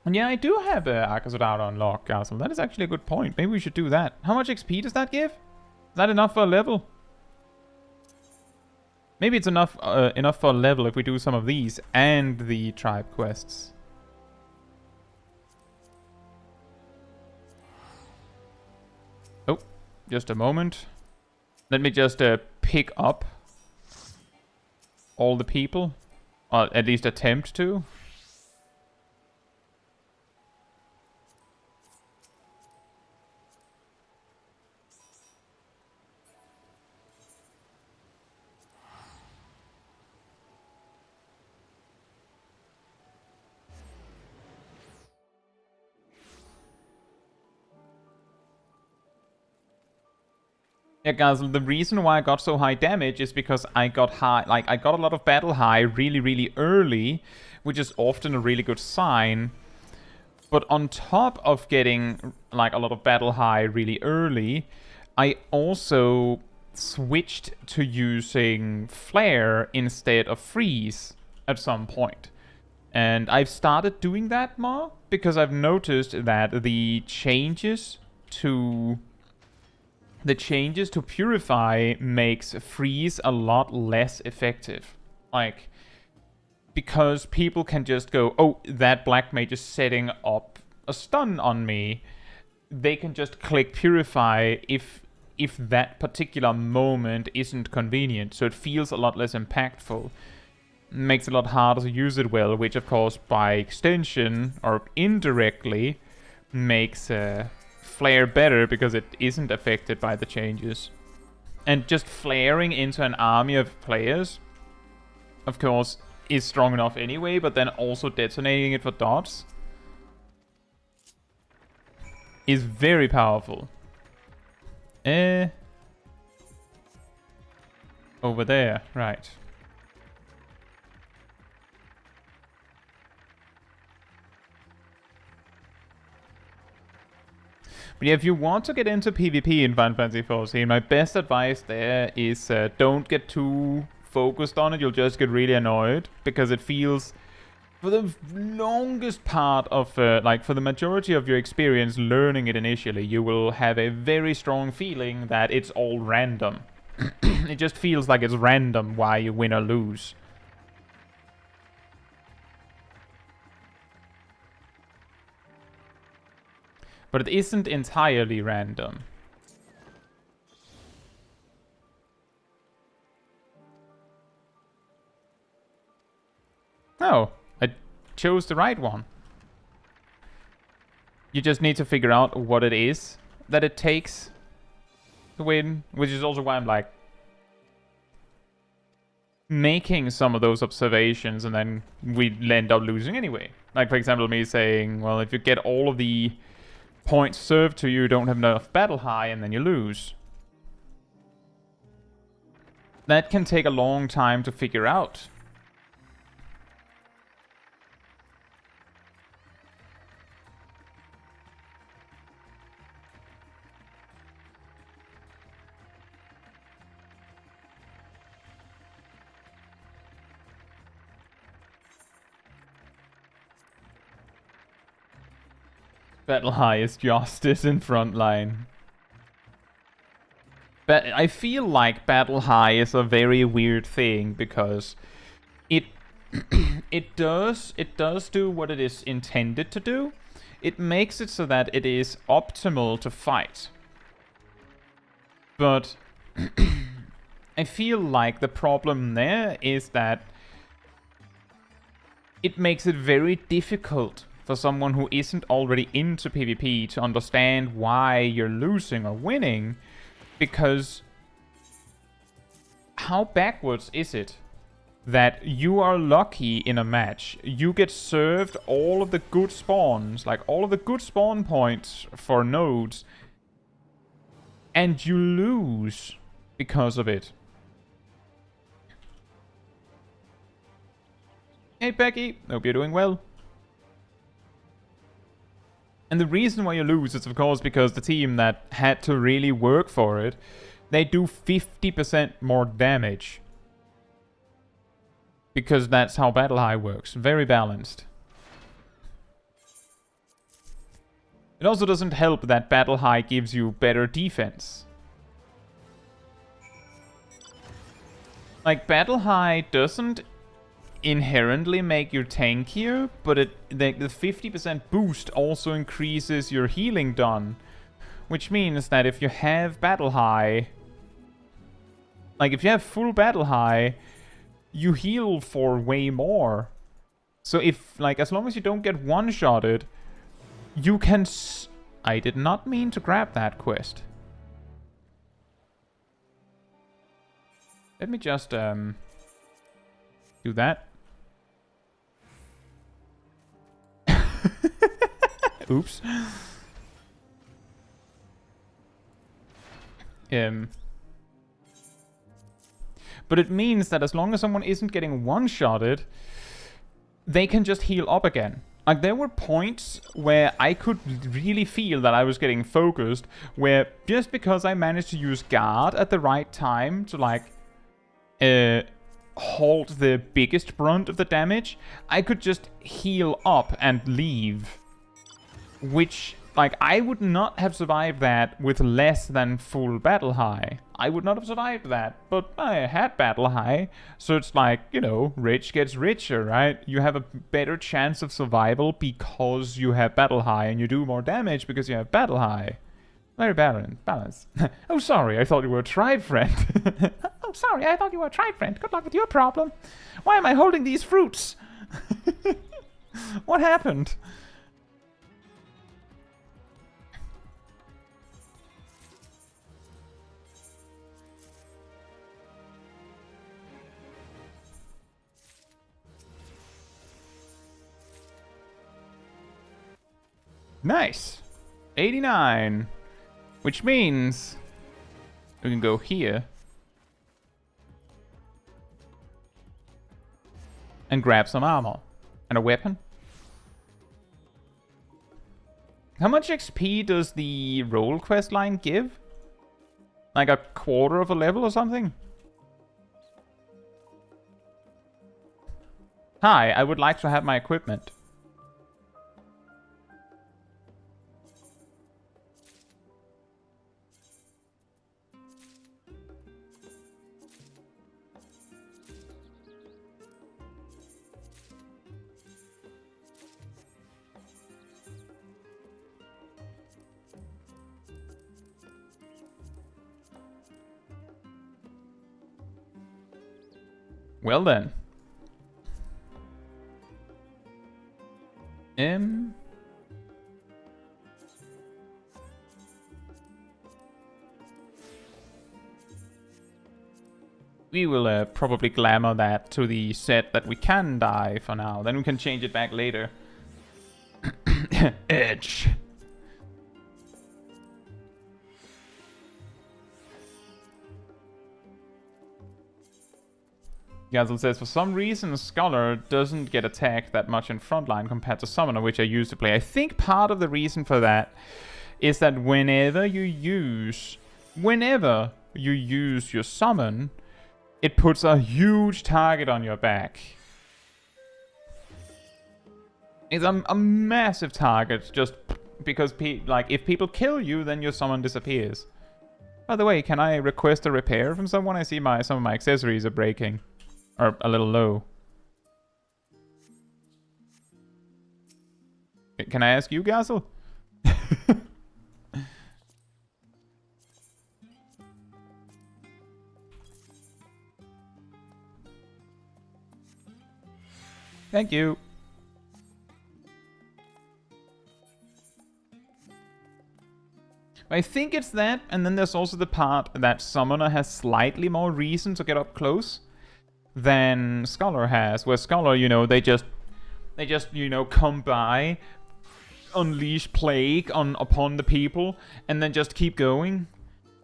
And yeah, I do have Akasudara unlocked, Castle. That is actually a good point. Maybe we should do that. How much XP does that give? Is that enough for a level? Maybe it's enough for a level if we do some of these and the tribe quests. Oh, just a moment. Let me just pick up all the people. Or at least attempt to. Yeah, guys, the reason why I got so high damage is because I got I got a lot of battle high really, really early, which is often a really good sign. But on top of getting, like, a lot of battle high really early, I also switched to using Flare instead of Freeze at some point. And I've started doing that more, because I've noticed that the changes to Purify makes Freeze a lot less effective. Like, because people can just go, oh, that Black Mage is setting up a stun on me. They can just click Purify if that particular moment isn't convenient. So it feels a lot less impactful. Makes it a lot harder to use it well, which of course by extension or indirectly makes Flare better because it isn't affected by the changes. And just flaring into an army of players, of course, is strong enough anyway, but then also detonating it for dots is very powerful. Over there, right. But yeah, if you want to get into PvP in Final Fantasy XIV, my best advice there is don't get too focused on it. You'll just get really annoyed, because it feels, for the longest part of, like for the majority of your experience learning it initially, you will have a very strong feeling that it's all random. It just feels like it's random why you win or lose. But it isn't entirely random. No, I chose the right one. You just need to figure out what it is that it takes to win, which is also why I'm like making some of those observations, and then we end up losing anyway. Like, for example, me saying, well, if you get all of the points served to you, don't have enough battle high, and then you lose. That can take a long time to figure out. Battle high is justice in Frontline. But I feel like battle high is a very weird thing because it it does do what it is intended to do. It makes it so that it is optimal to fight. But I feel like the problem there is that it makes it very difficult for someone who isn't already into PvP to understand why you're losing or winning, because how backwards is it that you are lucky in a match, you get served all of the good spawns, like all of the good spawn points for nodes, and you lose because of it? Hey Becky, hope you're doing well. And the reason why you lose is, of course, because the team that had to really work for it, they do 50% more damage. Because that's how Battle High works. Very balanced. It also doesn't help that Battle High gives you better defense. Like, Battle High doesn't inherently make you tankier, but the 50% boost also increases your healing done, which means that if you have battle high, like if you have full battle high, you heal for way more. So if, like, as long as you don't get one-shotted, you can I did not mean to grab that quest. Let me just do that. Oops. But it means that as long as someone isn't getting one-shotted, they can just heal up again. Like, there were points where I could really feel that I was getting focused, where just because I managed to use guard at the right time to, like, halt the biggest brunt of the damage, I could just heal up and leave. Which, like, I would not have survived that with less than full battle high. I would not have survived that, but I had battle high. So it's like, you know, rich gets richer, right? You have a better chance of survival because you have battle high, and you do more damage because you have battle high. Very balanced. Oh, sorry, I thought you were a tribe friend. Oh, sorry, I thought you were a tribe friend. Good luck with your problem. Why am I holding these fruits? What happened? Nice. 89. Which means we can go here and grab some armor and a weapon. How much XP does the role quest line give? Like a quarter of a level or something? Hi, I would like to have my equipment. Well then. We will probably glamour that to the set that we can die for now. Then we can change it back later. Edge. Gazel says, for some reason, Scholar doesn't get attacked that much in Frontline compared to Summoner, which I used to play. I think part of the reason for that is that whenever you use your summon, it puts a huge target on your back. It's a massive target, just because, like, if people kill you, then your summon disappears. By the way, can I request a repair from someone? I see some of my accessories are breaking. Or a little low. Can I ask you, Gazel? Thank you. I think it's that, and then there's also the part that Summoner has slightly more reason to get up close than Scholar has, where Scholar, you know, they just you know, come by, unleash plague upon the people, and then just keep going.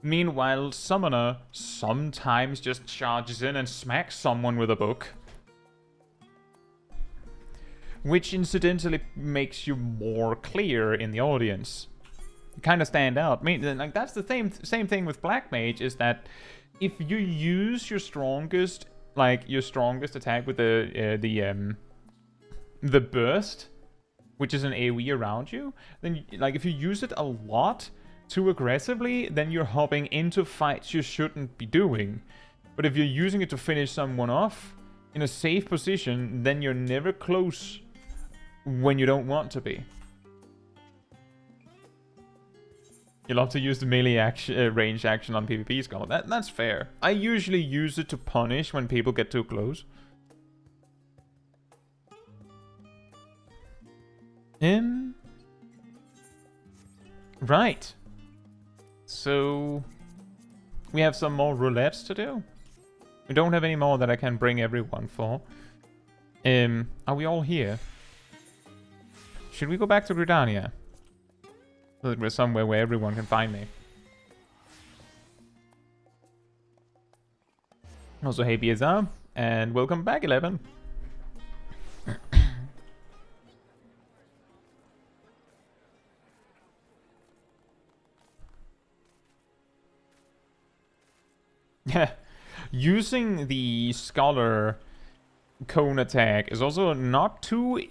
Meanwhile, Summoner sometimes just charges in and smacks someone with a book. Which incidentally makes you more clear in the audience. You kind of stand out. I mean, like, that's the same thing with Black Mage, is that if you use your strongest attack with the burst, which is an AoE around you, then, like, if you use it a lot too aggressively, then you're hopping into fights you shouldn't be doing. But if you're using it to finish someone off in a safe position, then you're never close when you don't want to be. You love to use the melee action, range action on PvP Scholar. That's fair. I usually use it to punish when people get too close. Right. So we have some more roulettes to do. We don't have any more that I can bring everyone for. Are we all here? Should we go back to Gridania? So that we're somewhere where everyone can find me. Also, hey BSR, and welcome back, 11. Yeah, using the Scholar cone attack is also not too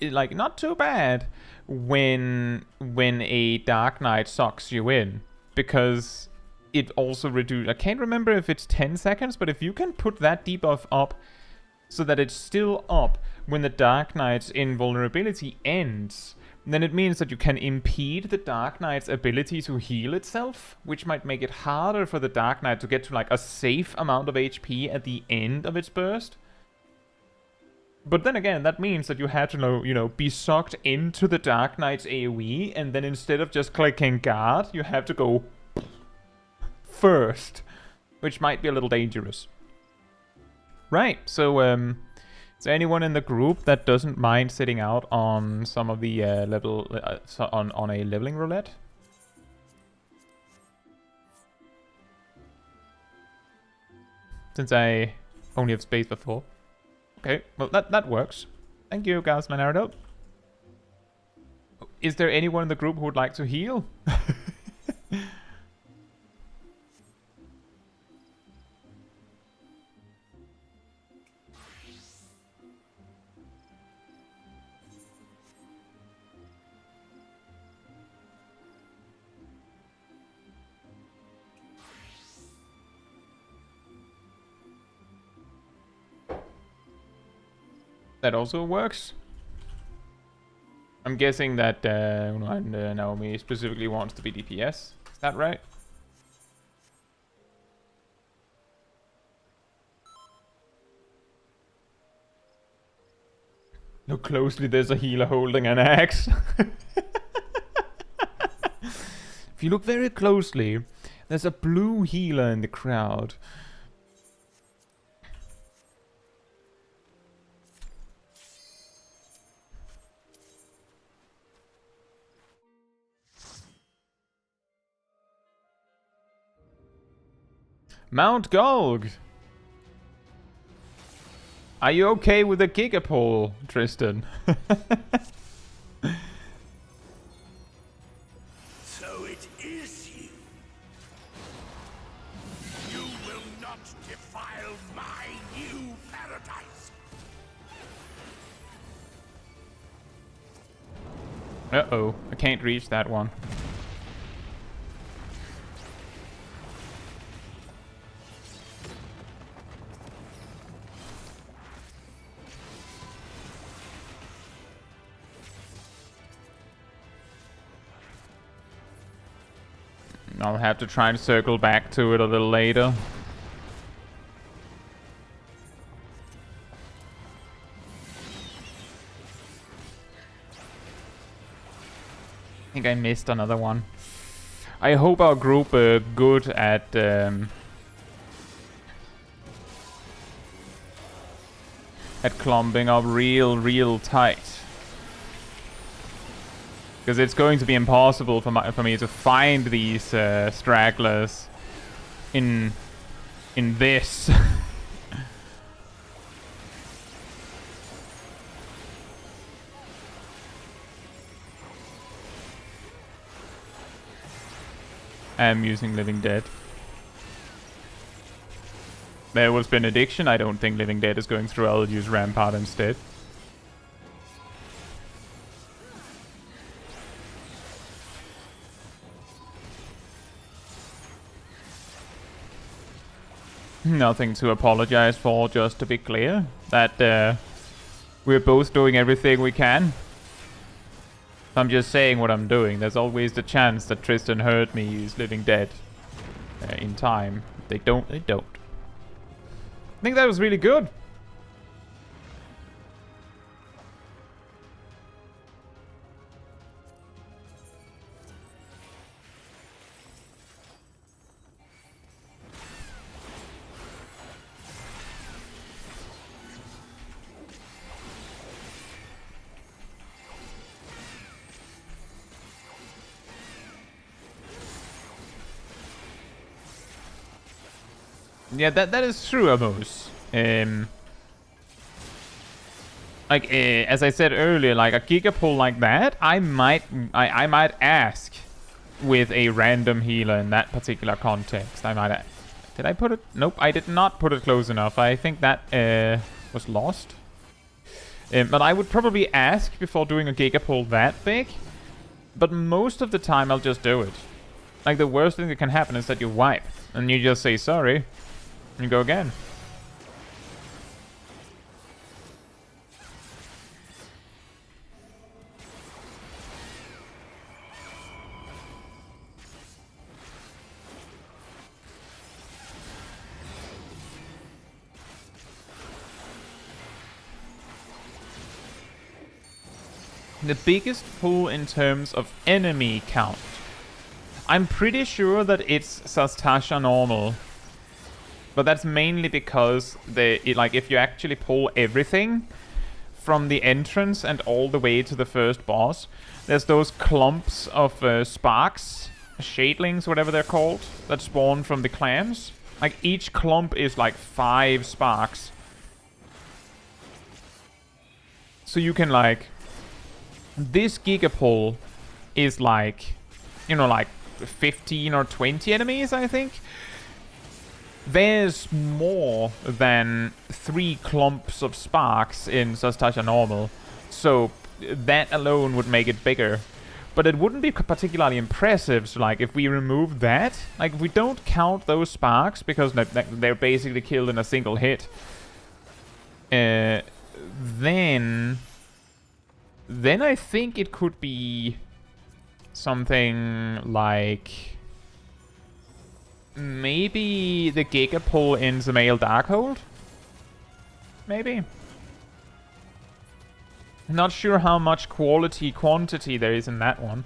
bad when a Dark Knight sucks you in, because it also reduces. I can't remember if it's 10 seconds, but if you can put that debuff up so that it's still up when the Dark Knight's invulnerability ends, then it means that you can impede the Dark Knight's ability to heal itself, which might make it harder for the Dark Knight to get to, like, a safe amount of HP at the end of its burst. But then again, that means that you had to, you know, be sucked into the Dark Knight's AoE, and then instead of just clicking guard, you have to go first, which might be a little dangerous. Right, so, is there anyone in the group that doesn't mind sitting out on some of the on a leveling roulette? Since I only have space for 4. Okay, well, that works. Thank you, guys, my Naruto. Is there anyone in the group who would like to heal? That also works. I'm guessing that Naomi specifically wants to be DPS. Is that right? Look closely, there's a healer holding an axe. If you look very closely, there's a blue healer in the crowd. Mount Golg! Are you okay with the gigapole, Tristan? So it is you. You will not defile my new paradise. Uh-oh, I can't reach that one. I'll have to try and circle back to it a little later. I think I missed another one. I hope our group are good at clumping up real tight. Because it's going to be impossible for me to find these stragglers in this. I'm using Living Dead. There was Benediction. I don't think Living Dead is going through. I'll use Rampart instead. Nothing to apologize for, just to be clear. That we're both doing everything we can. I'm just saying what I'm doing. There's always the chance that Tristan heard me use Living Dead in time. If they don't, they don't. I think that was really good. Yeah, that is true, Amos. Like as I said earlier, like a gigapole like that, I might ask with a random healer in that particular context. I might. Did I put it? Nope, I did not put it close enough. I think that was lost. But I would probably ask before doing a gigapole that big. But most of the time, I'll just do it. Like the worst thing that can happen is that you wipe and you just say sorry. And go again. The biggest pull in terms of enemy count. I'm pretty sure that it's Sastasha normal. But that's mainly because if you actually pull everything from the entrance and all the way to the first boss, there's those clumps of sparks, shadelings, whatever they're called, that spawn from the clams. Like each clump is like 5 sparks. So you can like, this gigapole is like, you know, like 15 or 20 enemies, I think. There's more than 3 clumps of sparks in Sastasha normal, so that alone would make it bigger. But it wouldn't be particularly impressive, so like if we remove that, like if we don't count those sparks because they're basically killed in a single hit, then I think it could be something like maybe the gigapole in the male Darkhold? Maybe. Not sure how much quantity there is in that one.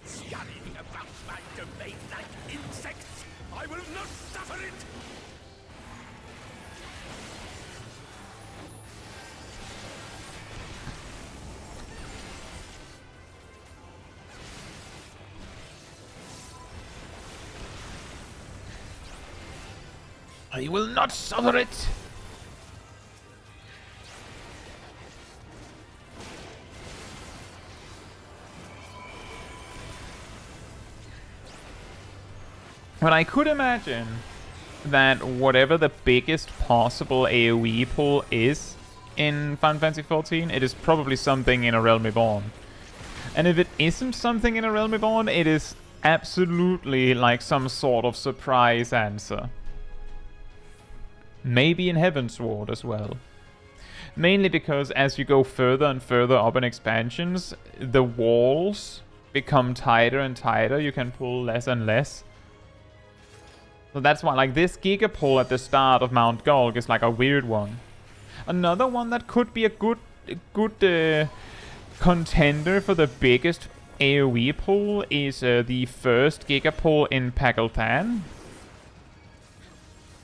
Scurrying about my domain like insects. I will not suffer it. I will not suffer it. But I could imagine that whatever the biggest possible AoE pull is in Final Fantasy XIV, it is probably something in A Realm Reborn. And if it isn't something in A Realm Reborn, it is absolutely like some sort of surprise answer. Maybe in Heavensward as well. Mainly because as you go further and further up in expansions, the walls become tighter and tighter, you can pull less and less. So that's why, like, this Giga pull at the start of Mount Gulg is like a weird one. Another one that could be a good contender for the biggest AoE pull is the first Giga pull in Pagalthan.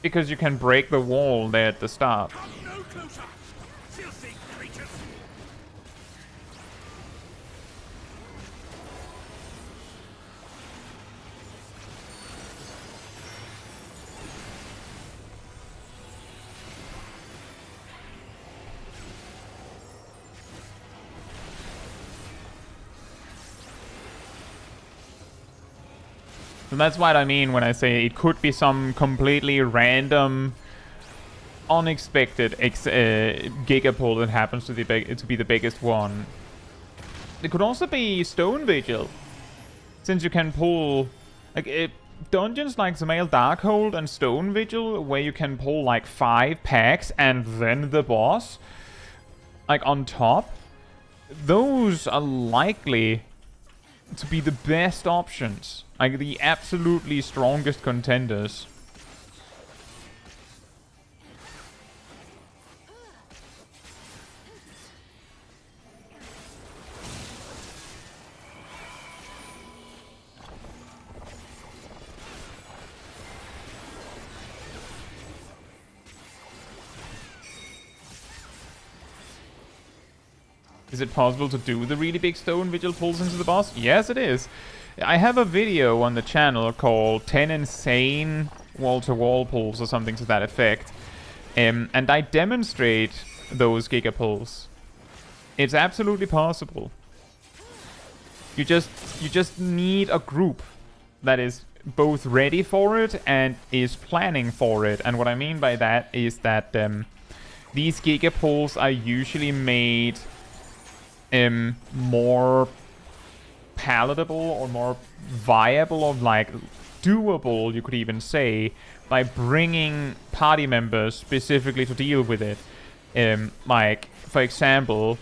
Because you can break the wall there at the start. Come no closer, filthy creatures. So that's what I mean when I say it could be some completely random, unexpected Giga pull that happens to be the biggest one. It could also be Stone Vigil, since you can pull like dungeons like Zemail Darkhold and Stone Vigil, where you can pull like 5 packs and then the boss, like on top. Those are likely to be the best options. Like, the absolutely strongest contenders. Is it possible to do the really big Stone Vigil pulls into the boss? Yes, it is. I have a video on the channel called 10 Insane Wall-to-Wall Pulls or something to that effect. And I demonstrate those Giga pulls. It's absolutely possible. You just need a group that is both ready for it and is planning for it. And what I mean by that is that these Giga pulls are usually made more palatable or more viable or like doable, you could even say, by bringing party members specifically to deal with it. Like, for example,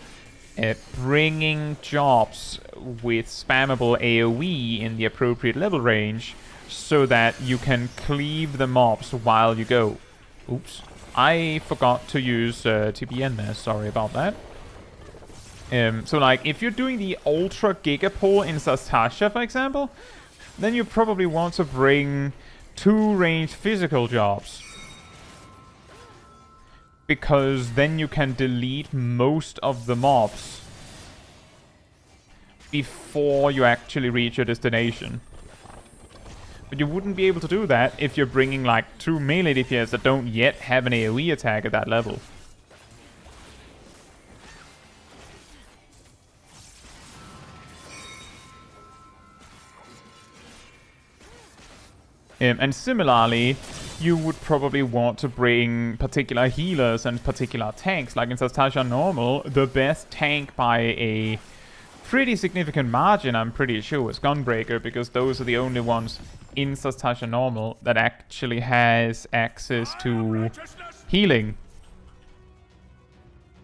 bringing jobs with spammable AoE in the appropriate level range so that you can cleave the mobs while you go. Oops. I forgot to use TPN there, sorry about that. So like, if you're doing the Ultra Giga pull in Sastasha, for example, then you probably want to bring 2 ranged physical jobs. Because then you can delete most of the mobs before you actually reach your destination. But you wouldn't be able to do that if you're bringing like 2 melee DPS that don't yet have an AoE attack at that level. And similarly, you would probably want to bring particular healers and particular tanks. Like in Sastasha Normal, the best tank by a pretty significant margin, I'm pretty sure, is Gunbreaker, because those are the only ones in Sastasha Normal that actually has access to healing.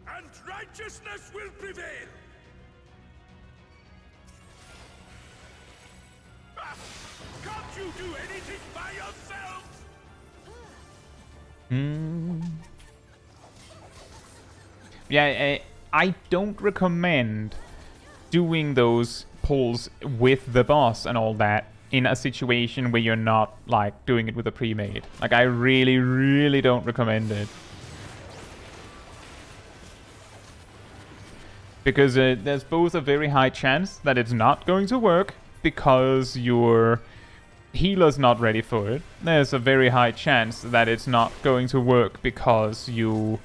And righteousness will prevail. Can't you do anything by yourselves? Yeah, I don't recommend doing those pulls with the boss and all that in a situation where you're not, like, doing it with a pre-made. Like, I really, really don't recommend it. Because there's both a very high chance that it's not going to work because your healer's not ready for it. There's a very high chance that it's not going to work because the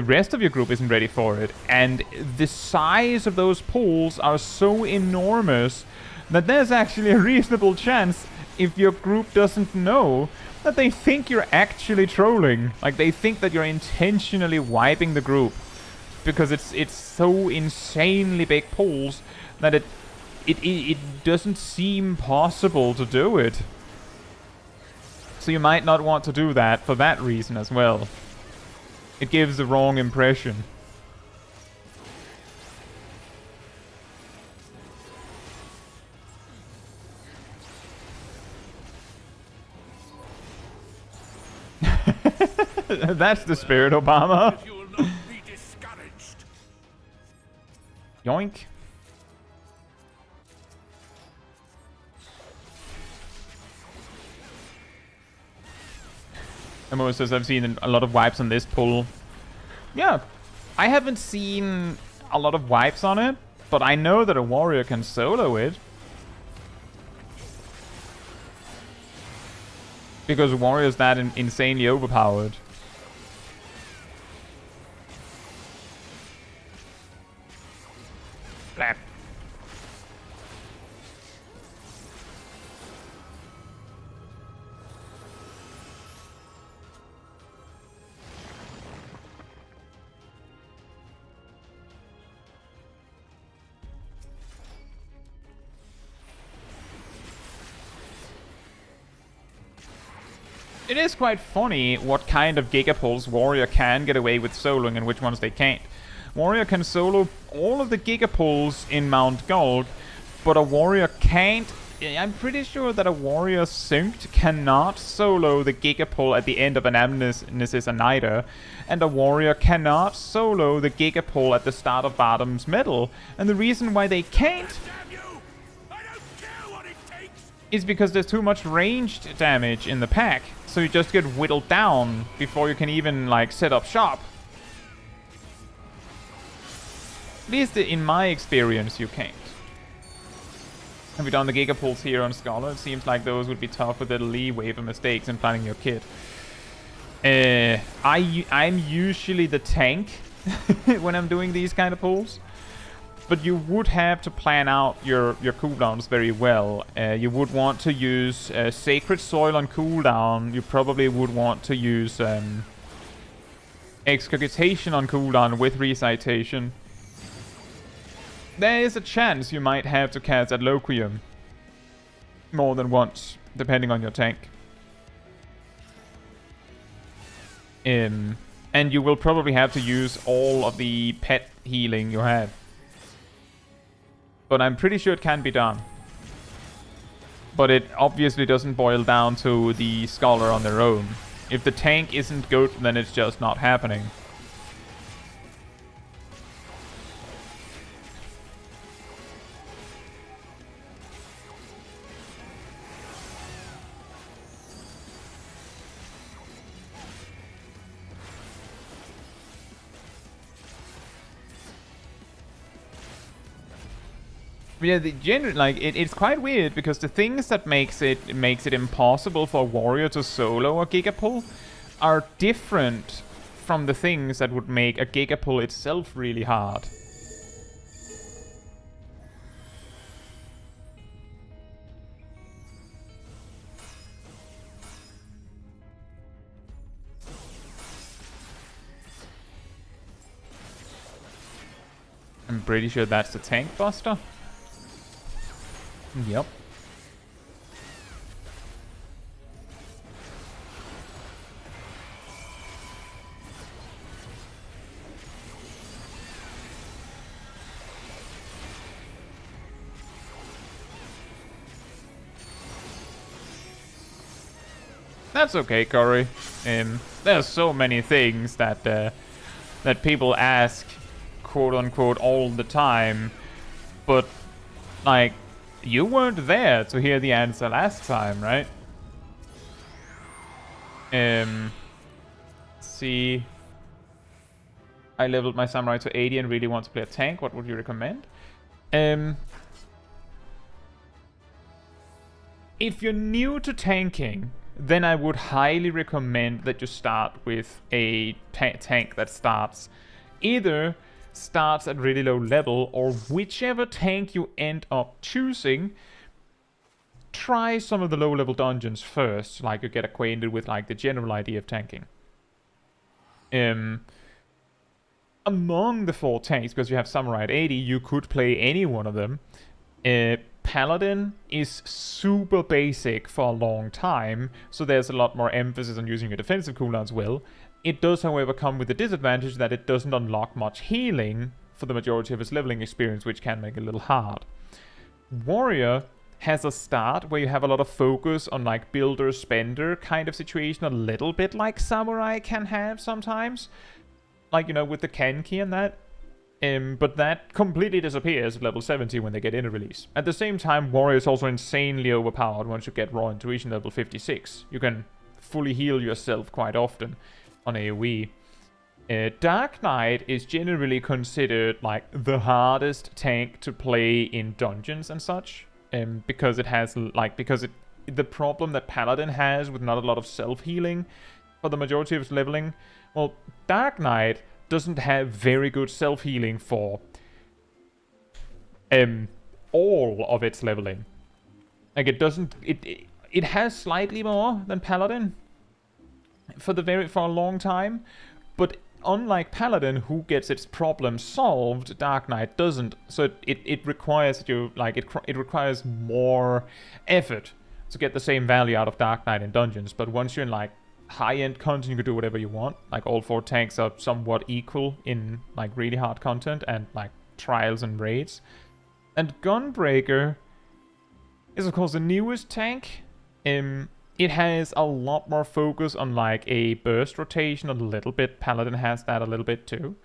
rest of your group isn't ready for it. And the size of those pools are so enormous that there's actually a reasonable chance, if your group doesn't know, that they think you're actually trolling. Like, they think that you're intentionally wiping the group. Because it's so insanely big pools that it doesn't seem possible to do it. So you might not want to do that for that reason as well. It gives the wrong impression. That's the spirit, Obama. Yoink. Emo says, I've seen a lot of wipes on this pull. Yeah, I haven't seen a lot of wipes on it, but I know that a warrior can solo it. Because a warrior is that insanely overpowered. Blap. It is quite funny what kind of Gigapulls Warrior can get away with soloing and which ones they can't. Warrior can solo all of the Gigapulls in Mount Gold, but a Warrior can't. I'm pretty sure that a Warrior synced cannot solo the Gigapull at the end of an Amnesis Anida, and a Warrior cannot solo the Gigapull at the start of Bottom's Middle. And the reason why they can't is because there's too much ranged damage in the pack, so you just get whittled down before you can even, like, set up shop. At least in my experience, you can't. Have you done the Gigapulls here on Scholar? It seems like those would be tough with a leeway for mistakes in planning your kit. I'm usually the tank when I'm doing these kind of pulls. But you would have to plan out your cooldowns very well. You would want to use Sacred Soil on cooldown. You probably would want to use Excogitation on cooldown with Recitation. There is a chance you might have to cast Adloquium more than once, depending on your tank. And you will probably have to use all of the pet healing you have. But I'm pretty sure it can be done. But it obviously doesn't boil down to the Scholar on their own. If the tank isn't good, then it's just not happening. Yeah, it's quite weird because the things that makes it impossible for a warrior to solo a Gigapull are different from the things that would make a Gigapull itself really hard. I'm pretty sure that's the tank buster. Yep. That's okay, Corey. There's so many things that that people ask quote-unquote all the time, but, like, you weren't there to hear the answer last time, right? See... I leveled my samurai to 80 and really want to play a tank. What would you recommend? If you're new to tanking, then I would highly recommend that you start with a tank that starts at really low level, or whichever tank you end up choosing, try some of the low level dungeons first, like you get acquainted with like the general idea of tanking. Among the 4 tanks, because you have samurai at 80, you could play any one of them. Paladin is super basic for a long time, so there's a lot more emphasis on using your defensive cooldowns well. It does, however, come with the disadvantage that it doesn't unlock much healing for the majority of its leveling experience, which can make it a little hard. Warrior has a start where you have a lot of focus on like builder-spender kind of situation, a little bit like Samurai can have sometimes. Like, you know, with the Kenki and that. But that completely disappears at level 70 when they get inner release. At the same time, Warrior is also insanely overpowered once you get Raw Intuition level 56. You can fully heal yourself quite often on AoE. Dark Knight is generally considered like the hardest tank to play in dungeons and such. Because it has, like, the problem that Paladin has with not a lot of self-healing for the majority of its leveling. Well, Dark Knight doesn't have very good self-healing for all of its leveling. Like, it doesn't... It has slightly more than Paladin for a long time, but unlike Paladin, who gets its problem solved, Dark Knight doesn't. So it requires you, like, it requires more effort to get the same value out of Dark Knight in dungeons. But once you're in like high-end content, you can do whatever you want. Like, all 4 tanks are somewhat equal in like really hard content and like trials and raids. And Gunbreaker is of course the newest tank. It has a lot more focus on like a burst rotation a little bit. Paladin has that a little bit too.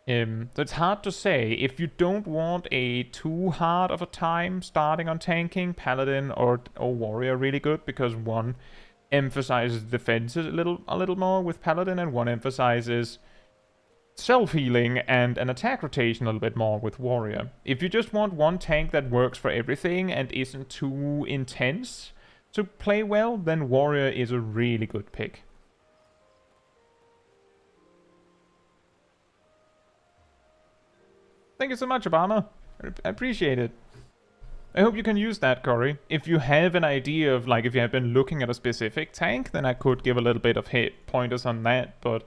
So it's hard to say. If you don't want a too hard of a time starting on tanking, Paladin or Warrior are really good, because one emphasizes defenses a little more with Paladin, and one emphasizes self-healing and an attack rotation a little bit more with Warrior. If you just want one tank that works for everything and isn't too intense to play well, then Warrior is a really good pick. Thank you so much, Obama. I appreciate it. I hope you can use that, Corey. If you have an idea of, like, if you have been looking at a specific tank, then I could give a little bit of pointers on that, but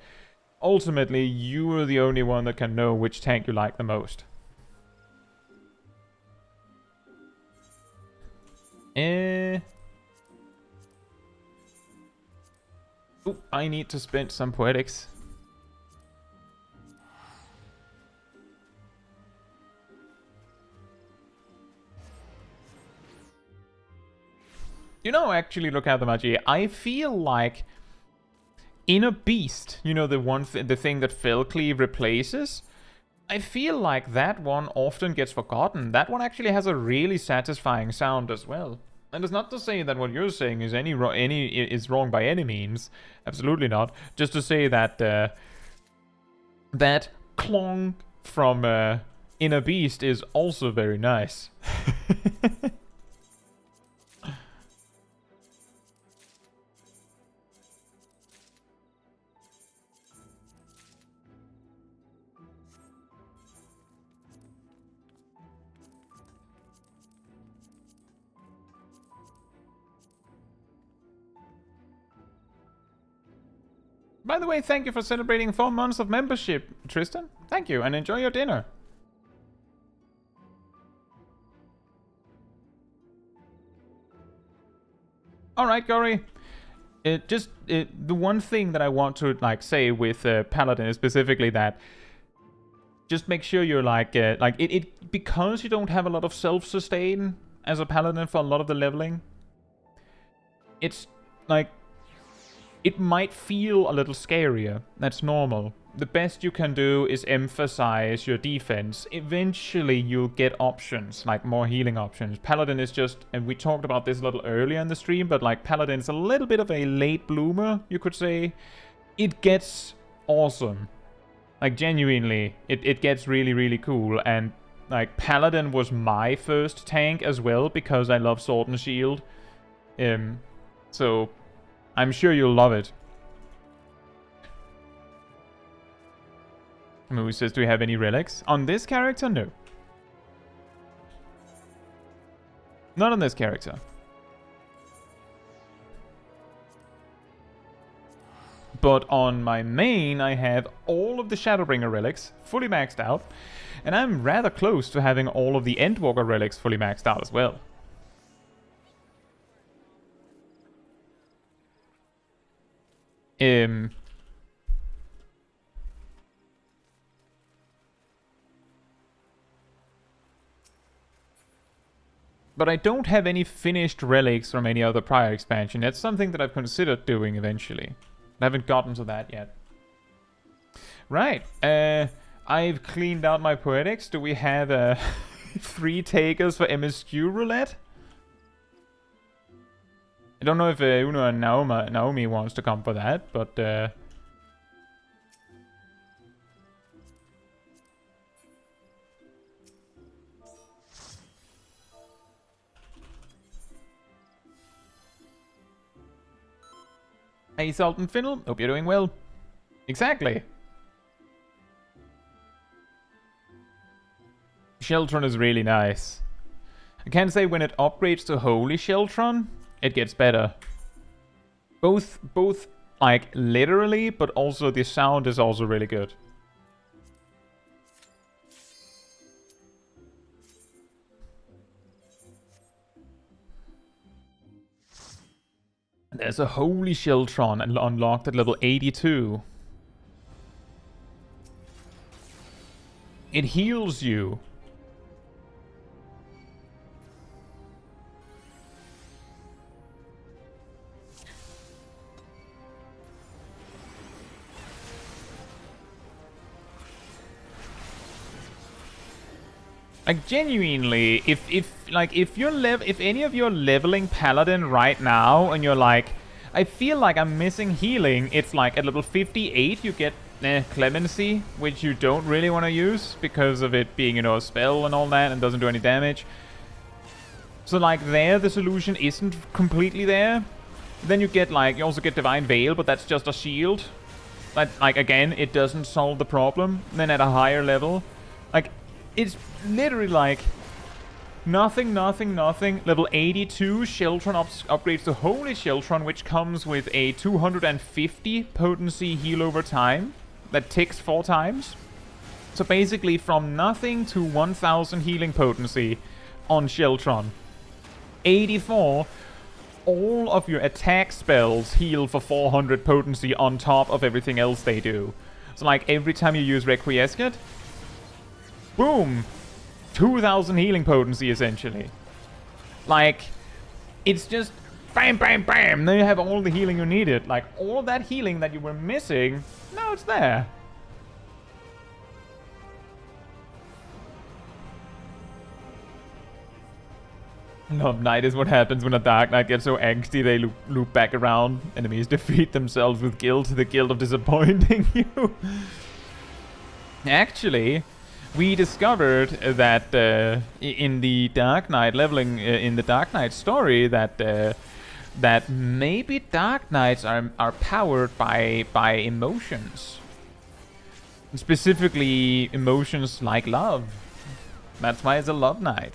ultimately, you are the only one that can know which tank you like the most. Oh, I need to spend some poetics. You know, actually, look at the Mage. I feel like Inner Beast, you know, the thing that Felcleave replaces, I feel like that one often gets forgotten. That one actually has a really satisfying sound as well. And it's not to say that what you're saying is is wrong by any means. Absolutely not. Just to say that that clong from Inner Beast is also very nice. By the way, thank you for celebrating 4 months of membership, Tristan. Thank you, and enjoy your dinner. Alright, Gory. The one thing that I want to, like, say with Paladin is specifically that just make sure you're, because you don't have a lot of self-sustain as a Paladin for a lot of the leveling, it's, like, it might feel a little scarier. That's normal. the best you can do is emphasize your defense. Eventually you'll get options, like more healing options. Paladin is just, and we talked about this a little earlier in the stream, but like Paladin's a little bit of a late bloomer, you could say. It gets awesome. Like genuinely, it gets really, really cool. And like Paladin was my first tank as well, because I love Sword and Shield. So I'm sure you'll love it. Who says, do we have any relics? On this character? No. Not on this character. But on my main, I have all of the Shadowbringer relics fully maxed out. And I'm rather close to having all of the Endwalker relics fully maxed out as well. But I don't have any finished relics from any other prior expansion. That's something that I've considered doing eventually. I haven't gotten to that yet. Right. I've cleaned out my poetics. Do we have 3 takers for MSQ roulette? I don't know if Uno and Naomi wants to come for that, but... Hey, Sultan Finnel. Hope you're doing well. Exactly. Sheltron is really nice. I can say when it upgrades to Holy Sheltron, it gets better. Both like literally, but also the sound is also really good. There's a Holy Sheltron unlocked at level 82. It heals you. Like genuinely, if any of you are leveling Paladin right now and you're like, I feel like I'm missing healing, it's like at level 58 you get Clemency, which you don't really want to use because of it being, you know, a spell and all that and doesn't do any damage. So like there the solution isn't completely there. Then you get like, you also get Divine Veil, but that's just a shield. But like again, it doesn't solve the problem. Then at a higher level, like it's literally like nothing. Level 82 Sheltron upgrades to Holy Sheltron, which comes with a 250 potency heal over time that ticks 4 times. So basically from nothing to 1000 healing potency on Sheltron. 84, all of your attack spells heal for 400 potency on top of everything else they do. So like every time you use Requiescat, boom! 2000 healing potency, essentially. Like, it's just bam, bam, bam! Then you have all the healing you needed. Like, all that healing that you were missing, now it's there. Love Knight is what happens when a Dark Knight gets so angsty they loop back around. Enemies defeat themselves with guilt, the guilt of disappointing you. Actually, we discovered that in the Dark Knight leveling, in the Dark Knight story, that that maybe Dark Knights are powered by emotions, specifically emotions like love. That's why it's a Love Knight.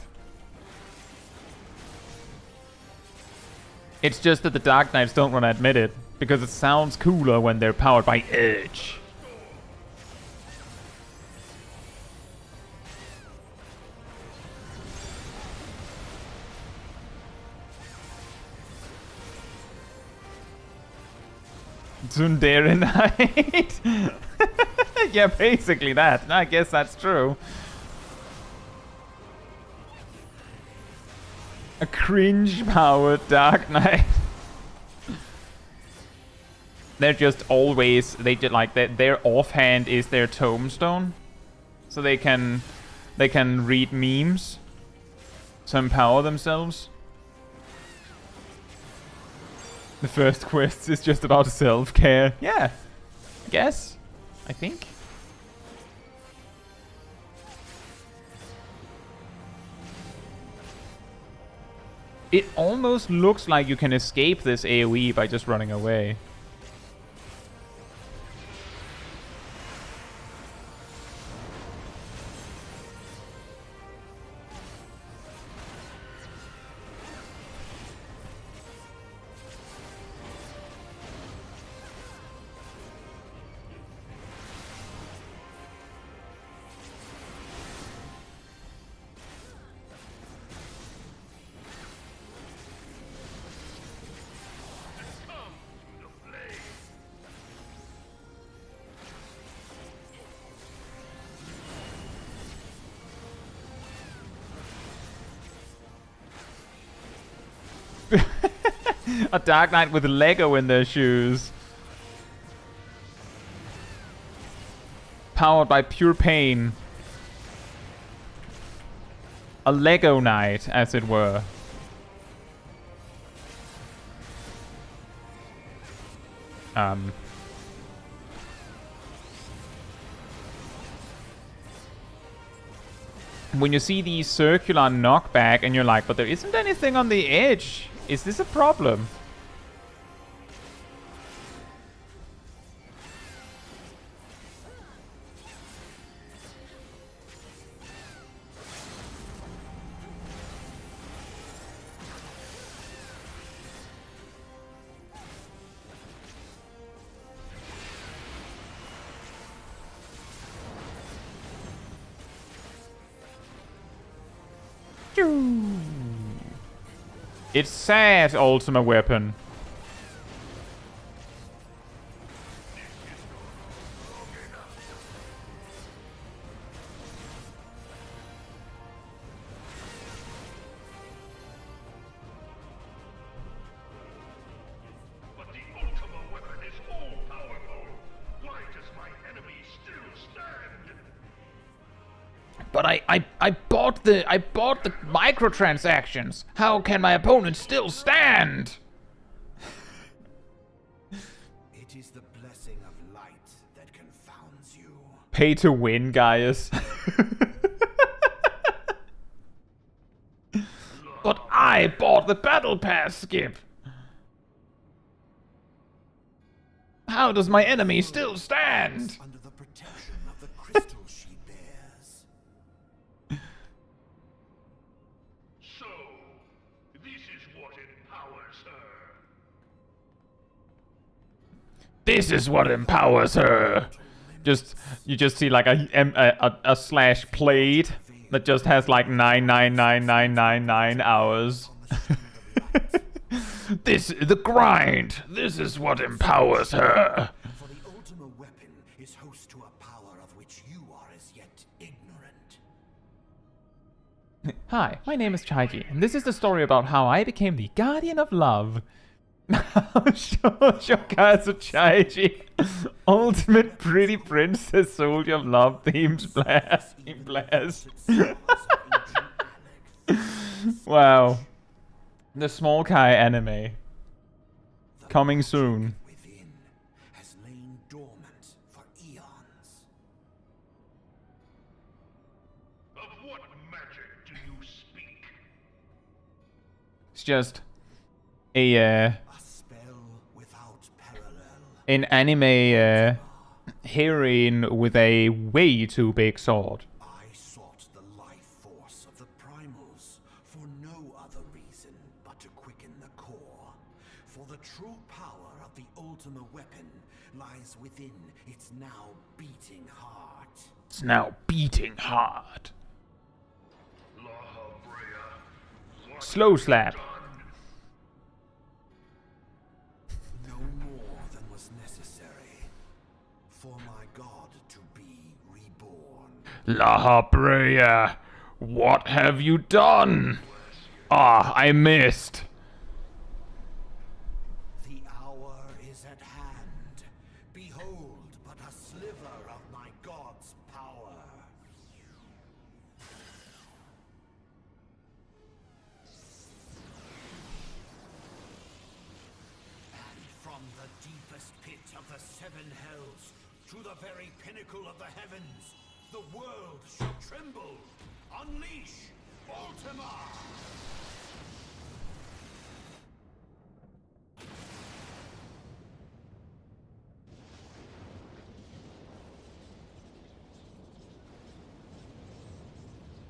It's just that the Dark Knights don't want to admit it because it sounds cooler when they're powered by Edge. Tsundere Knight. Yeah, basically that. I guess that's true. A cringe-powered Dark Knight. they're just always, they just like their offhand is their tombstone, so they can read memes to empower themselves. The first quest is just about self-care. Yeah, I guess. I think. It almost looks like you can escape this AoE by just running away. A Dark Knight with Lego in their shoes. Powered by pure pain. A Lego Knight, as it were. When you see the circular knockback and you're like, but there isn't anything on the edge. Is this a problem? It's sad, Ultimate Weapon. But the Ultimate Weapon is all powerful. Why does my enemy still stand? But I bought the microtransactions. How can my opponent still stand? It is the blessing of light that confounds you. Pay to win, guys. But I bought the battle pass, Skip. How does my enemy still stand? Under the protection of the crystal she bears. So, this is what empowers her. This is what empowers her. You just see like a slash played that just has like 9999999 hours. The grind. This is what empowers her. For the Ultimate Weapon is host to a power of which you are as yet ignorant. Hi, my name is Chaiji, and this is the story about how I became the Guardian of Love. Shoujo Kazu Chaiji, ultimate pretty princess soldier of love themes blast. Wow. The Smol Kai anime. Coming soon. Within has lain dormant for eons. Of what magic do you speak? It's just a Spell without parallel. an anime heroine with a way too big sword. I sought the life force of the primals for no other reason but to quicken the core. For the true power of the Ultimate Weapon lies within its now beating heart. It's now beating hard. Slow slap. No more than was necessary for my god to be reborn. Lahabrea, what have you done? Ah, I missed. The hour hour is at hand. Behold but a sliver of my god's power. And from the deepest pit of the seven hells, to the very pinnacle of the heavens, the world shall tremble. Unleash Ultima!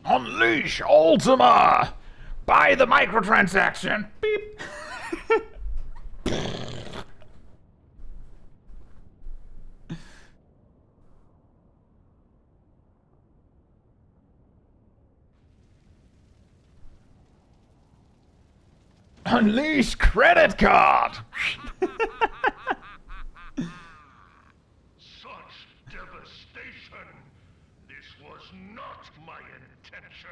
Unleash Ultima! Buy the microtransaction! Beep! Unleash credit card! Such devastation! This was not my intention!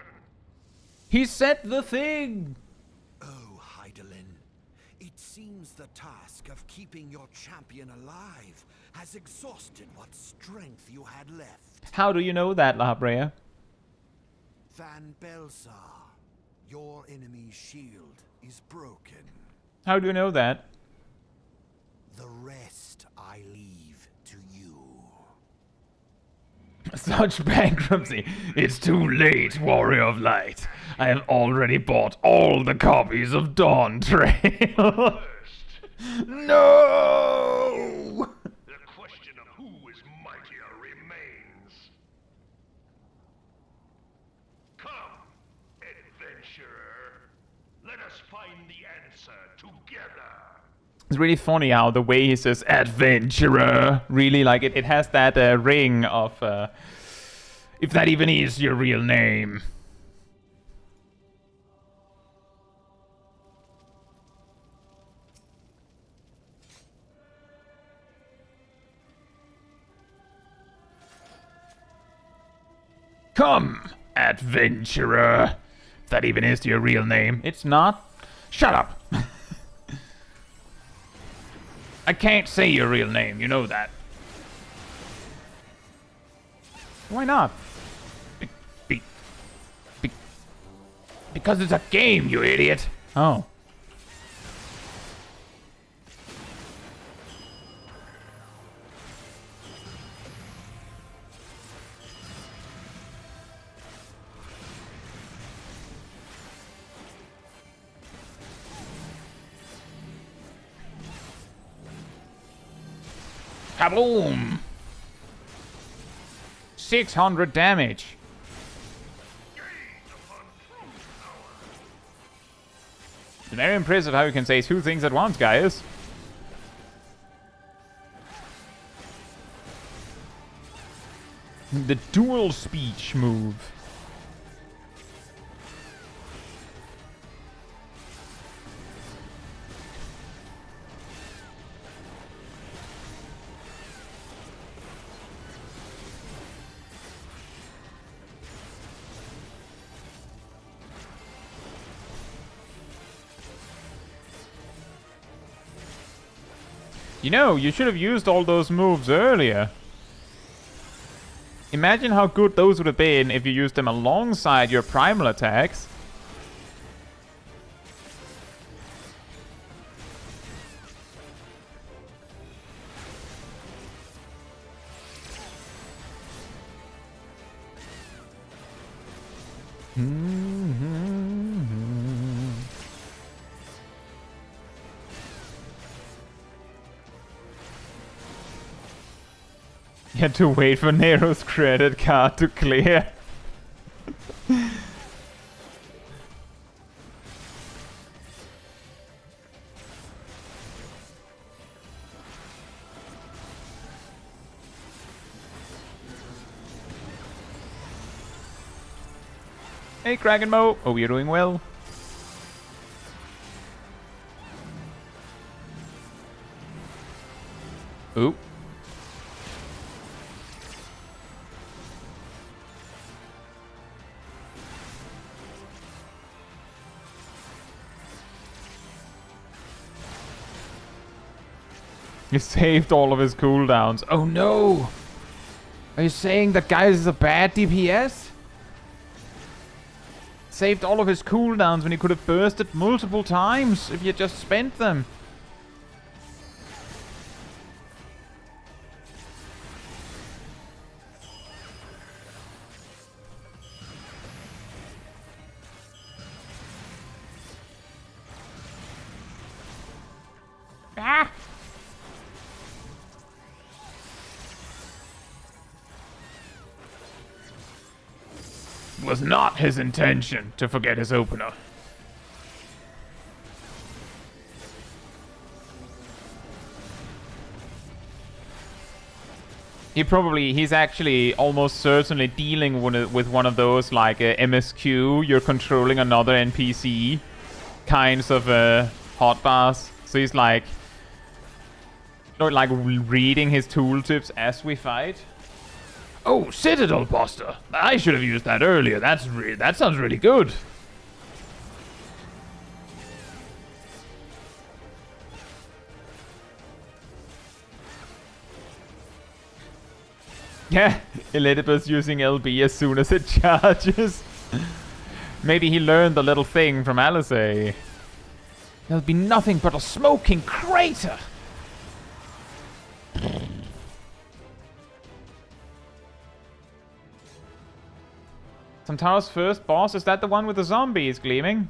He said the thing! Oh, Heidelin, it seems the task of keeping your champion alive has exhausted what strength you had left. How do you know that, La Brea? Van Belsar, your enemy's shield is broken. How do you know that? The rest I leave to you. Such bankruptcy. It's too late, Warrior of Light. I have already bought all the copies of Dawn Trail. No! The question of who is mightier remains. Come, adventurer. Let us find the answer together. It's really funny how the way he says adventurer, really like it has that ring of if that even is your real name. Come, adventurer. If that even is your real name. It's not. Shut up. I can't say your real name, you know that. Why not? Because it's a game, you idiot. Oh. Kaboom! 600 damage. It's very impressive how you can say two things at once, guys. The dual speech move. You know, you should have used all those moves earlier. Imagine how good those would have been if you used them alongside your primal attacks. You had to wait for Nero's credit card to clear. Hey, Kraken Mo. Oh, you're doing well. Oop. He saved all of his cooldowns. Oh no! Are you saying that guy is a bad DPS? Saved all of his cooldowns when he could have bursted multiple times if he had just spent them. Ah! It was not his intention to forget his opener. He's actually almost certainly dealing with one of those like MSQ, you're controlling another NPC kinds of hotbars. So he's like, not like reading his tooltips as we fight. Oh, Citadel Buster! I should have used that earlier. That sounds really good. Yeah, Elizabeth's using LB as soon as it charges. Maybe he learned the little thing from Alizé. There'll be nothing but a smoking crater. Samtara's first boss, is that the one with the zombies gleaming?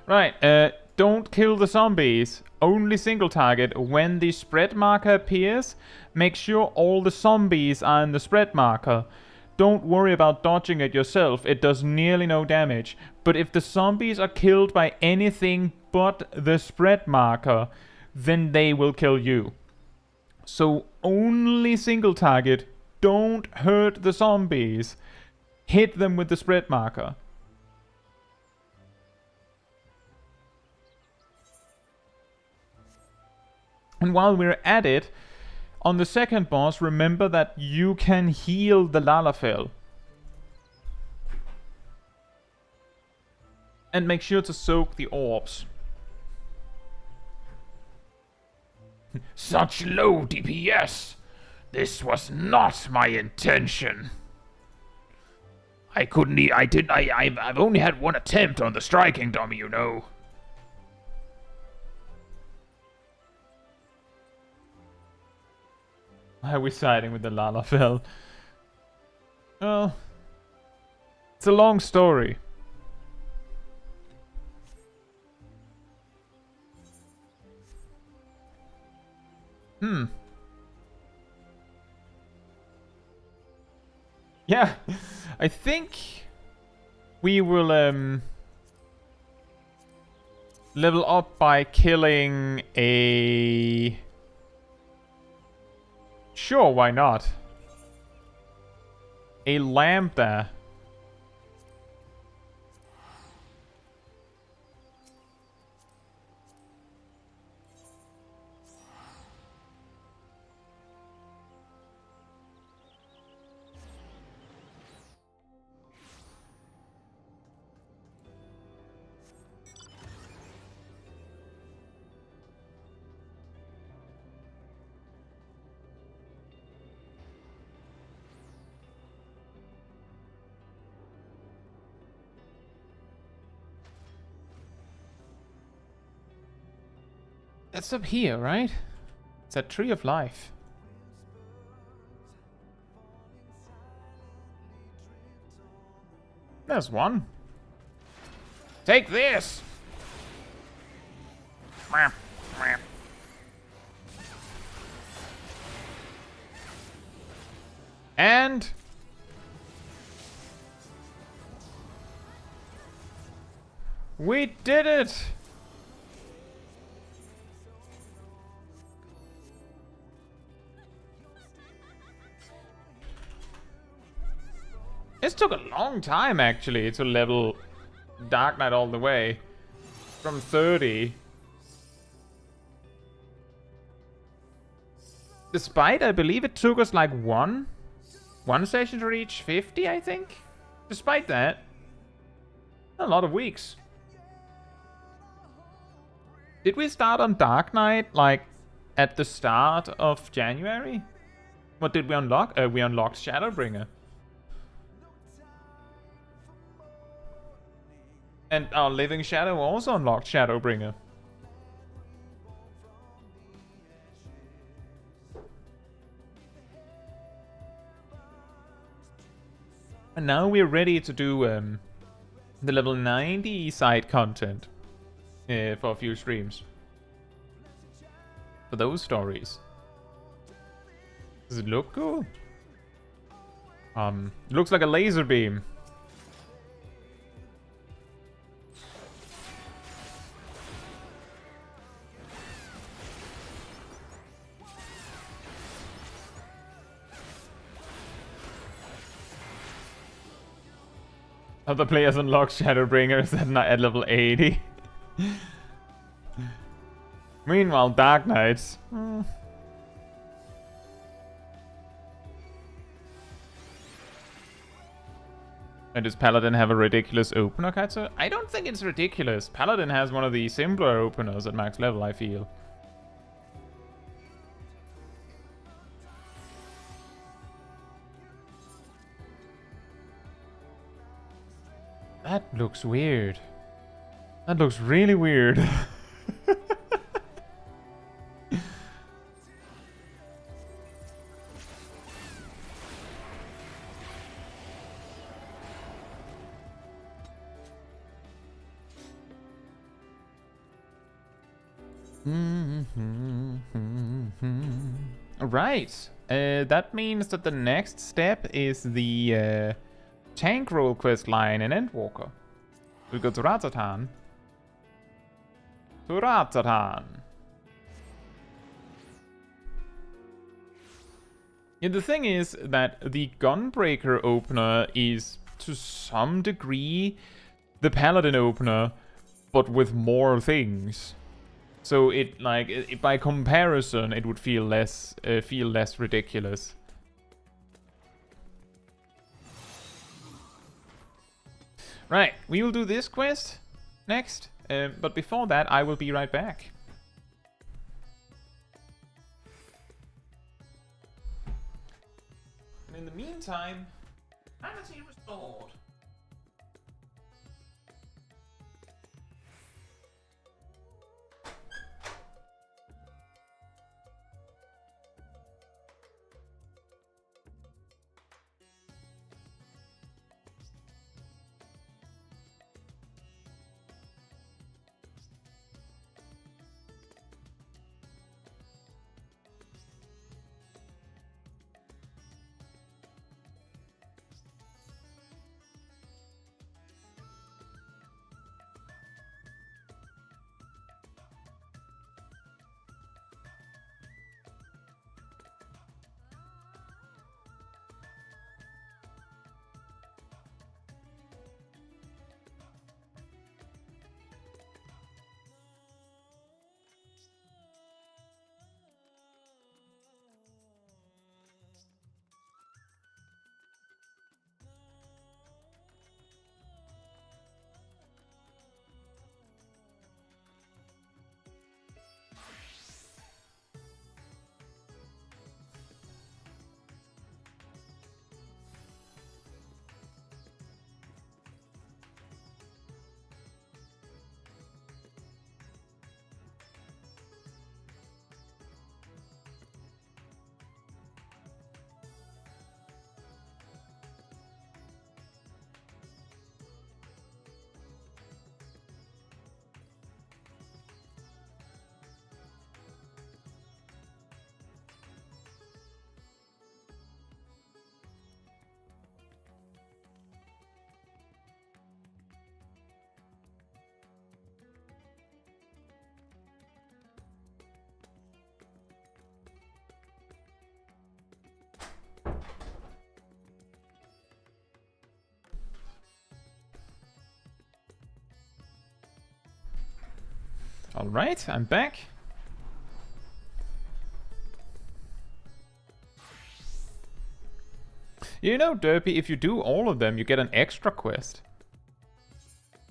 Right, don't kill the zombies. Only single target. When the spread marker appears, make sure all the zombies are in the spread marker. Don't worry about dodging it yourself, it does nearly no damage. But if the zombies are killed by anything but the spread marker, then they will kill you. So only single target, don't hurt the zombies. Hit them with the spread marker. And while we're at it, on the second boss, remember that you can heal the Lalafell. And make sure to soak the orbs. Such low DPS! This was not my intention. I've only had one attempt on the striking dummy, you know. Why are we siding with the Lalafell? Well, it's a long story. Yeah, I think we will level up by killing a... Sure, why not? A lambda. That's up here, right? It's a tree of life. There's one. Take this! And... we did it! This took a long time, actually, to level Dark Knight all the way. From 30. Despite, I believe it took us like one session to reach 50, I think. Despite that, a lot of weeks. Did we start on Dark Knight, like, at the start of January? What did we unlock? We unlocked Shadowbringer. And our Living Shadow also unlocked Shadowbringer. And now we're ready to do the level 90 side content for a few streams. For those stories. Does it look cool? It looks like a laser beam. Other players unlock Shadowbringers at level 80. Meanwhile, Dark Knights. And does Paladin have a ridiculous opener, Caetsu? I don't think it's ridiculous. Paladin has one of the simpler openers at max level, I feel. That looks weird. That looks really weird. Right. That means that the next step is the tank role quest line in Endwalker. We go to Razatan. To Razatan. Yeah, the thing is that the Gunbreaker opener is to some degree the Paladin opener, but with more things. So it like by comparison, it would feel less ridiculous. Right, we will do this quest next, but before that, I will be right back. And in the meantime, sanity restored. Alright, I'm back. You know, Derpy, if you do all of them, you get an extra quest.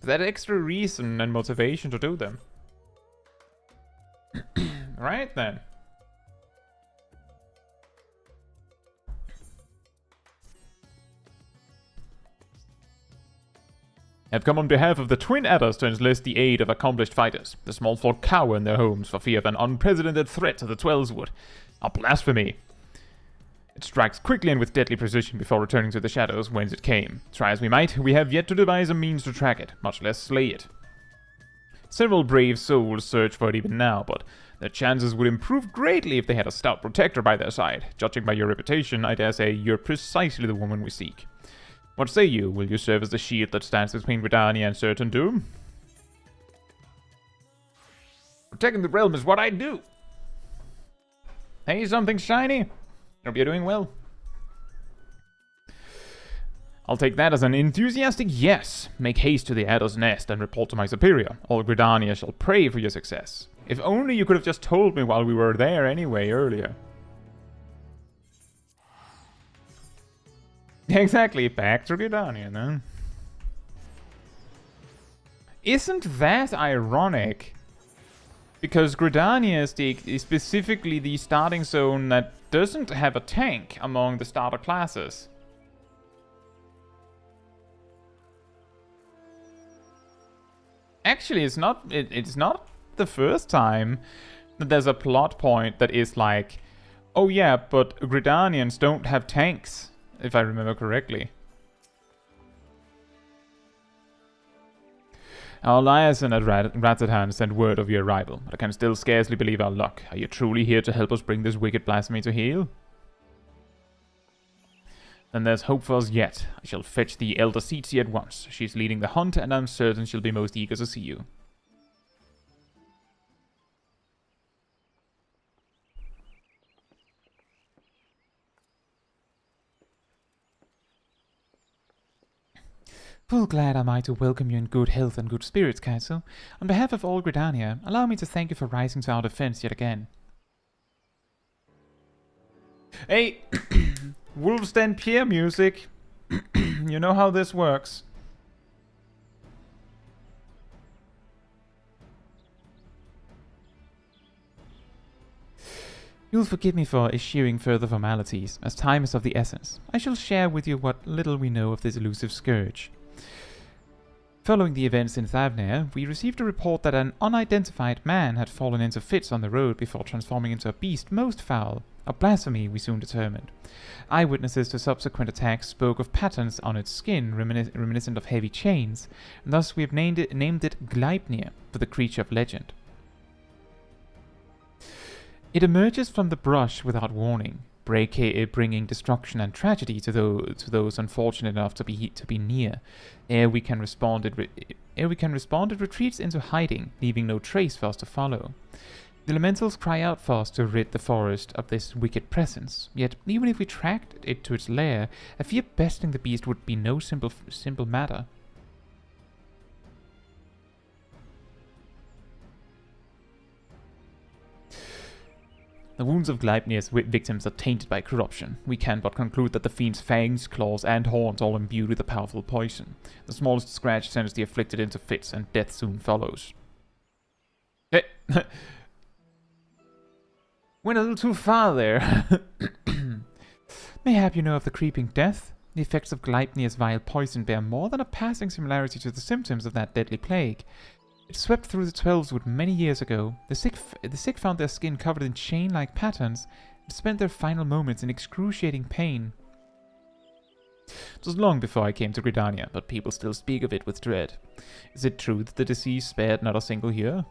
That extra reason and motivation to do them. Right then. I've come on behalf of the Twin Adders to enlist the aid of accomplished fighters. The small folk cower in their homes for fear of an unprecedented threat to the Twellswood. A blasphemy. It strikes quickly and with deadly precision before returning to the shadows whence it came. Try as we might, we have yet to devise a means to track it, much less slay it. Several brave souls search for it even now, but their chances would improve greatly if they had a stout protector by their side. Judging by your reputation, I dare say you're precisely the woman we seek. What say you? Will you serve as the shield that stands between Gridania and certain doom? Protecting the realm is what I do. Hey, something shiny. Hope you're doing well. I'll take that as an enthusiastic yes. Make haste to the Adder's Nest and report to my superior. All Gridania shall pray for your success. If only you could have just told me while we were there anyway earlier. Exactly, back to Gridania, then. Isn't that ironic? Because Gridania is specifically the starting zone that doesn't have a tank among the starter classes. Actually, it's not the first time that there's a plot point that is like, oh yeah, but Gridanians don't have tanks, if I remember correctly. Our liaison at Ratzetan sent word of your arrival, but I can still scarcely believe our luck. Are you truly here to help us bring this wicked blasphemy to heel? Then there's hope for us yet. I shall fetch the Elder Caetsu at once. She's leading the hunt, and I'm certain she'll be most eager to see you. Full glad am I to welcome you in good health and good spirits, Caetsu. On behalf of all Gridania, allow me to thank you for rising to our defense yet again. Hey, Wolves Den Pierre music. You know how this works. You'll forgive me for eschewing further formalities, as time is of the essence. I shall share with you what little we know of this elusive scourge. Following the events in Thavnair, we received a report that an unidentified man had fallen into fits on the road before transforming into a beast most foul. A blasphemy, we soon determined. Eyewitnesses to subsequent attacks spoke of patterns on its skin reminiscent of heavy chains, and thus we have named it Gleipnir, for the creature of legend. It emerges from the brush without warning, bringing destruction and tragedy to those unfortunate enough to be near. Ere we can respond, it retreats into hiding, leaving no trace for us to follow. The elementals cry out for us to rid the forest of this wicked presence. Yet, even if we tracked it to its lair, I fear besting the beast would be no simple matter. The wounds of Gleipnir's victims are tainted by corruption. We can but conclude that the fiend's fangs, claws, and horns all imbued with a powerful poison. The smallest scratch sends the afflicted into fits, and death soon follows. Hey. Went a little too far there. Mayhap you know of the creeping death? The effects of Gleipnir's vile poison bear more than a passing similarity to the symptoms of that deadly plague. It swept through the Twelveswood many years ago. The sick found their skin covered in chain-like patterns and spent their final moments in excruciating pain. It was long before I came to Gridania, but people still speak of it with dread. Is it true that the disease spared not a single year?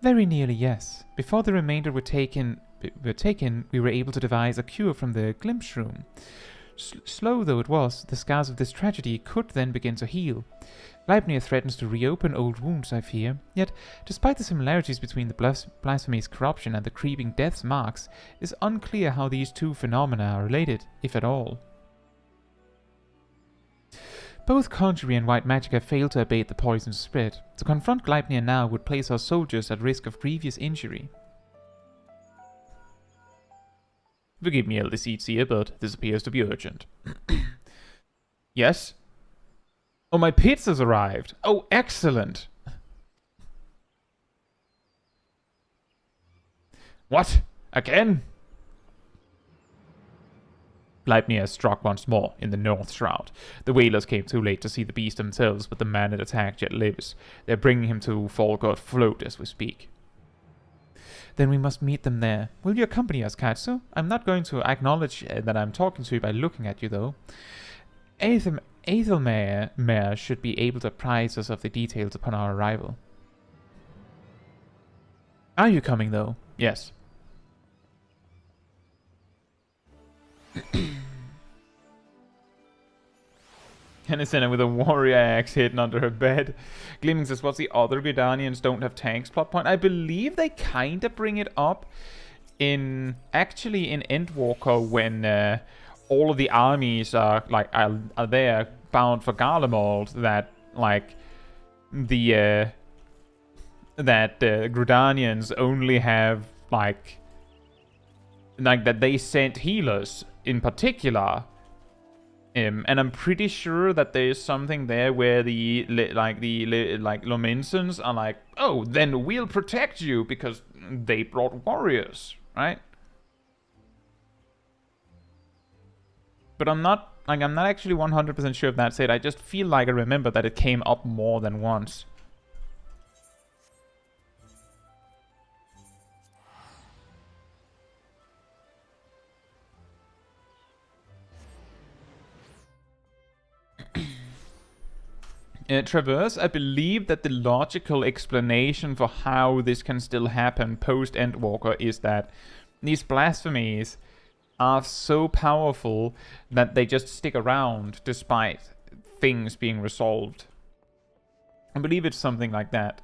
Very nearly, yes. Before the remainder were taken, we were able to devise a cure from the Glimpshroom. Slow though it was, the scars of this tragedy could then begin to heal. Gleipnir threatens to reopen old wounds, I fear. Yet, despite the similarities between the blasphemy's corruption and the creeping death's marks, it is unclear how these two phenomena are related, if at all. Both conjuring and white magic have failed to abate the poison's spread. To confront Gleipnir now would place our soldiers at risk of grievous injury. Forgive me, Elder Seedseer, but this appears to be urgent. Yes? Oh, my pizza's arrived. Oh, excellent. What? Again? Leibniz struck once more in the North Shroud. The whalers came too late to see the beast themselves, but the man it attacked yet lives. They're bringing him to Falgod Float as we speak. Then we must meet them there. Will you accompany us, Caetsu? I'm not going to acknowledge that I'm talking to you by looking at you, though. Aethelmare should be able to apprise us of the details upon our arrival. Are you coming, though? Yes. Hennesena with a warrior axe hidden under her bed. Gleaming says, what's the other Gridanians don't have tanks plot point? I believe they kind of bring it up in Endwalker when all of the armies are there bound for Garlemald, that like the Gridanians only have like that they sent healers in particular. And I'm pretty sure that there's something there where the Lomensons are like, oh, then we'll protect you because they brought warriors, right? But I'm not actually 100% sure if that's it. I just feel like I remember that it came up more than once. Traverse, I believe that the logical explanation for how this can still happen post-Endwalker is that these blasphemies are so powerful that they just stick around despite things being resolved. I believe it's something like that.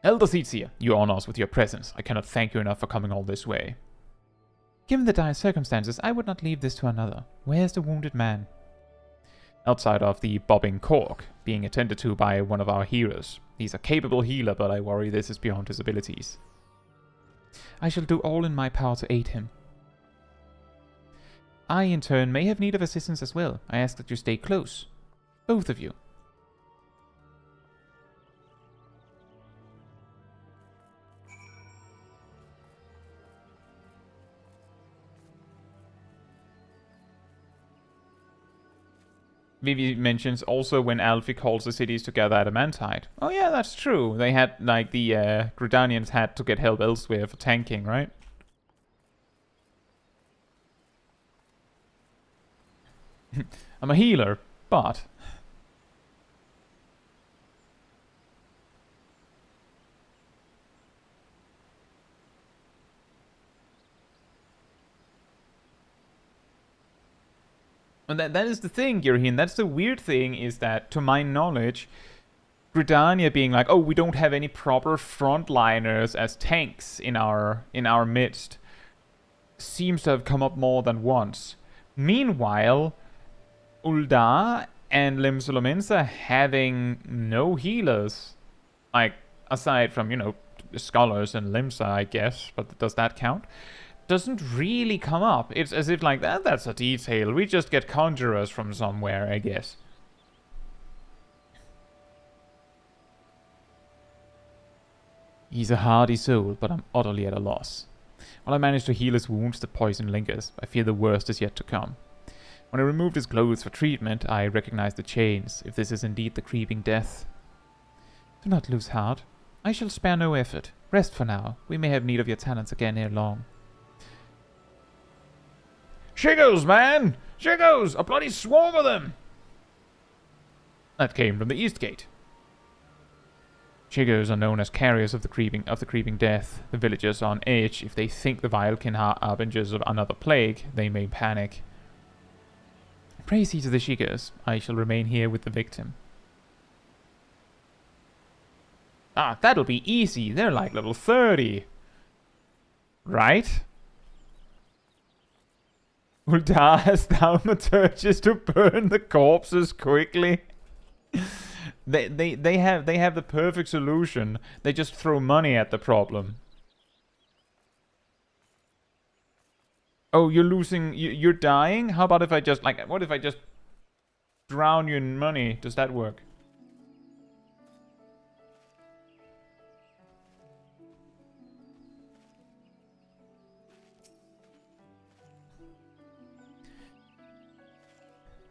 Elder Seedseer, you honor us with your presence. I cannot thank you enough for coming all this way. Given the dire circumstances, I would not leave this to another. Where's the wounded man? Outside of the bobbing cork, being attended to by one of our healers. He's a capable healer, but I worry this is beyond his abilities. I shall do all in my power to aid him. I, in turn, may have need of assistance as well. I ask that you stay close. Both of you. Vivi mentions also when Alfie calls the cities together at Adamantide. Oh yeah, that's true. They had, like, the Gridanians had to get help elsewhere for tanking, right? I'm a healer, but... And that is the thing, Yurhin. That's the weird thing, is that, to my knowledge, Gridania being like, oh, we don't have any proper frontliners as tanks in our midst, seems to have come up more than once. Meanwhile, Ul'dah and Limsa having no healers, like, aside from, you know, scholars and Limsa, I guess, but does that count? Doesn't really come up. It's as if like, that's a detail. We just get conjurers from somewhere, I guess. He's a hardy soul, but I'm utterly at a loss. While I managed to heal his wounds, the poison lingers. I fear the worst is yet to come. When I removed his clothes for treatment, I recognized the chains, if this is indeed the creeping death. Do not lose heart. I shall spare no effort. Rest for now. We may have need of your talents again ere long. Shiggos, man! Shiggos! A bloody swarm of them! That came from the East Gate. Shiggos are known as carriers of the creeping death. The villagers are on edge. If they think the Vilekin are harbingers of another plague, they may panic. Praise ye to the Shiggos. I shall remain here with the victim. Ah, that'll be easy. They're like level 30. Right? Ul'dah has thaumaturges to burn the corpses quickly. They have the perfect solution. They just throw money at the problem. Oh, you're losing. You're dying. How about if I just what if I just drown you in money? Does that work?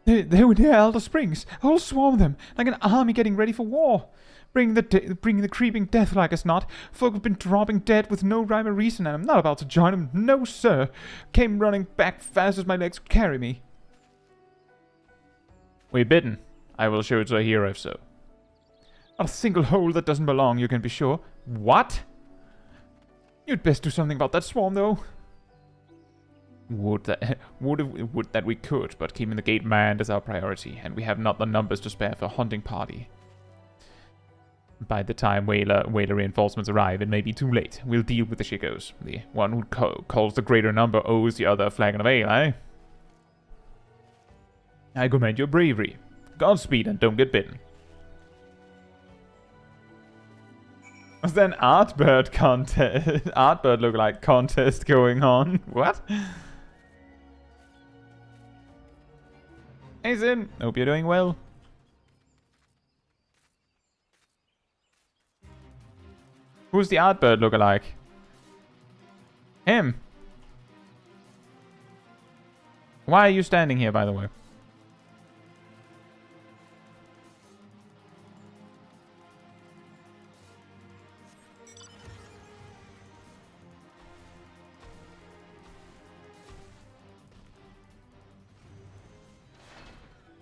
They were near Elder Springs. I'll swarm them like an army getting ready for war. Bring the creeping death like us not. Folk have been dropping dead with no rhyme or reason, and I'm not about to join them. No, sir. Came running back fast as my legs could carry me. We bidden. I will show it to a hero if so. Not a single hole that doesn't belong, you can be sure. What? You'd best do something about that swarm, though. Would that we could, but keeping the gate manned is our priority, and we have not the numbers to spare for a hunting party. By the time whaler reinforcements arrive, it may be too late. We'll deal with the Shikos. The one who calls the greater number owes the other a flagon of ale, eh? I commend your bravery. Godspeed and don't get bitten. Was there an Artbird contest? Artbird look-alike contest going on? What? Hey Zin, hope you're doing well. Who's the Artbird look-alike? Him. Why are you standing here, by the way?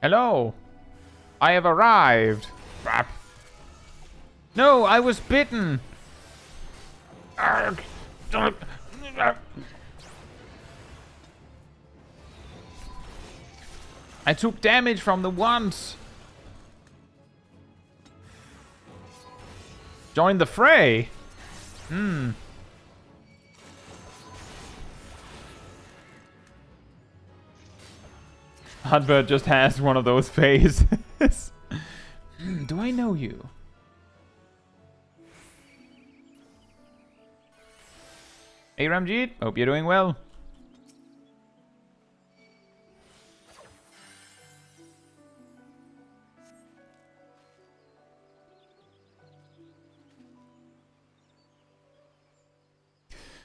Hello. I have arrived. No, I was bitten. I took damage from the once. Join the fray. Hudbird just has one of those phases. Do I know you? Hey Ramjeet, hope you're doing well.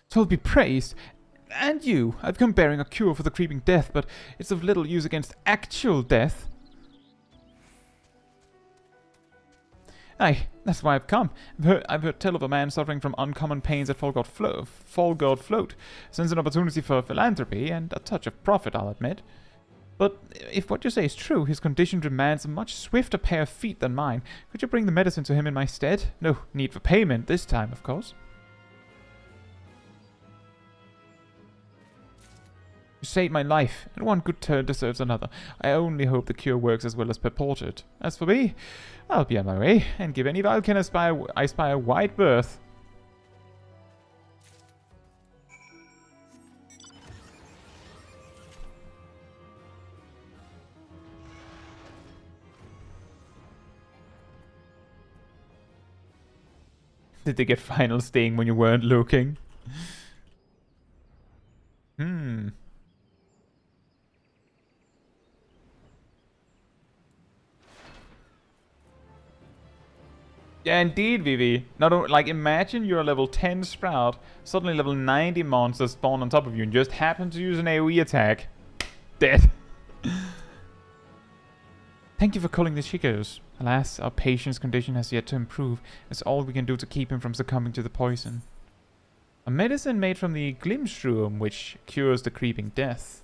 So be praised. And you. I've come bearing a cure for the creeping death, but it's of little use against actual death. Aye, that's why I've come. I've heard tell of a man suffering from uncommon pains at Fall God Float. Since an opportunity for philanthropy and a touch of profit, I'll admit. But if what you say is true, his condition demands a much swifter pair of feet than mine. Could you bring the medicine to him in my stead? No need for payment this time, of course. You saved my life, and one good turn deserves another. I only hope the cure works as well as purported. As for me, I'll be on my way, and give any Valken I spy a wide berth. Did they get final sting when you weren't looking? Yeah, indeed, Vivi. Like, imagine you're a level 10 Sprout, suddenly level 90 monsters spawn on top of you and just happen to use an AoE attack. Dead. Thank you for calling the Shikos. Alas, our patient's condition has yet to improve. It's all we can do to keep him from succumbing to the poison. A medicine made from the Glimstrum, which cures the creeping death.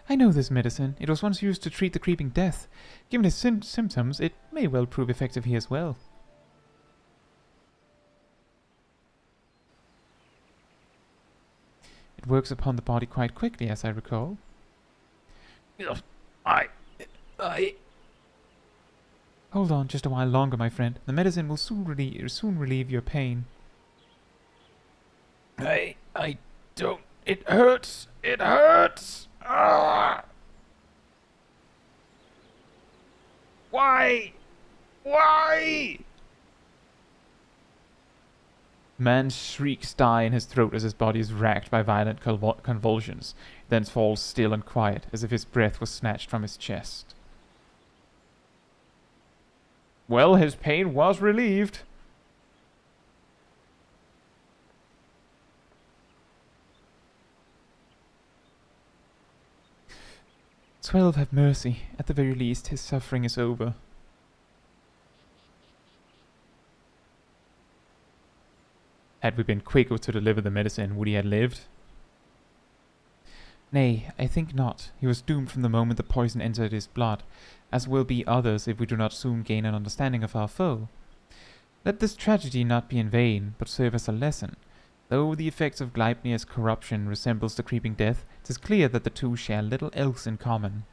I know this medicine. It was once used to treat the creeping death. Given his symptoms, it may well prove effective here as well. It works upon the body quite quickly, as I recall. Hold on just a while longer, my friend. The medicine will soon relieve your pain. I don't. It hurts. It hurts. Ah. Why? Why? Man's shrieks die in his throat as his body is racked by violent convulsions, then falls still and quiet, as if his breath was snatched from his chest. Well, his pain was relieved. "12 have mercy. At the very least, his suffering is over." Had we been quicker to deliver the medicine, would he have lived? "Nay, I think not. He was doomed from the moment the poison entered his blood, as will be others if we do not soon gain an understanding of our foe. Let this tragedy not be in vain, but serve as a lesson. Though the effects of Gleipnir's corruption resembles the creeping death, it is clear that the two share little else in common.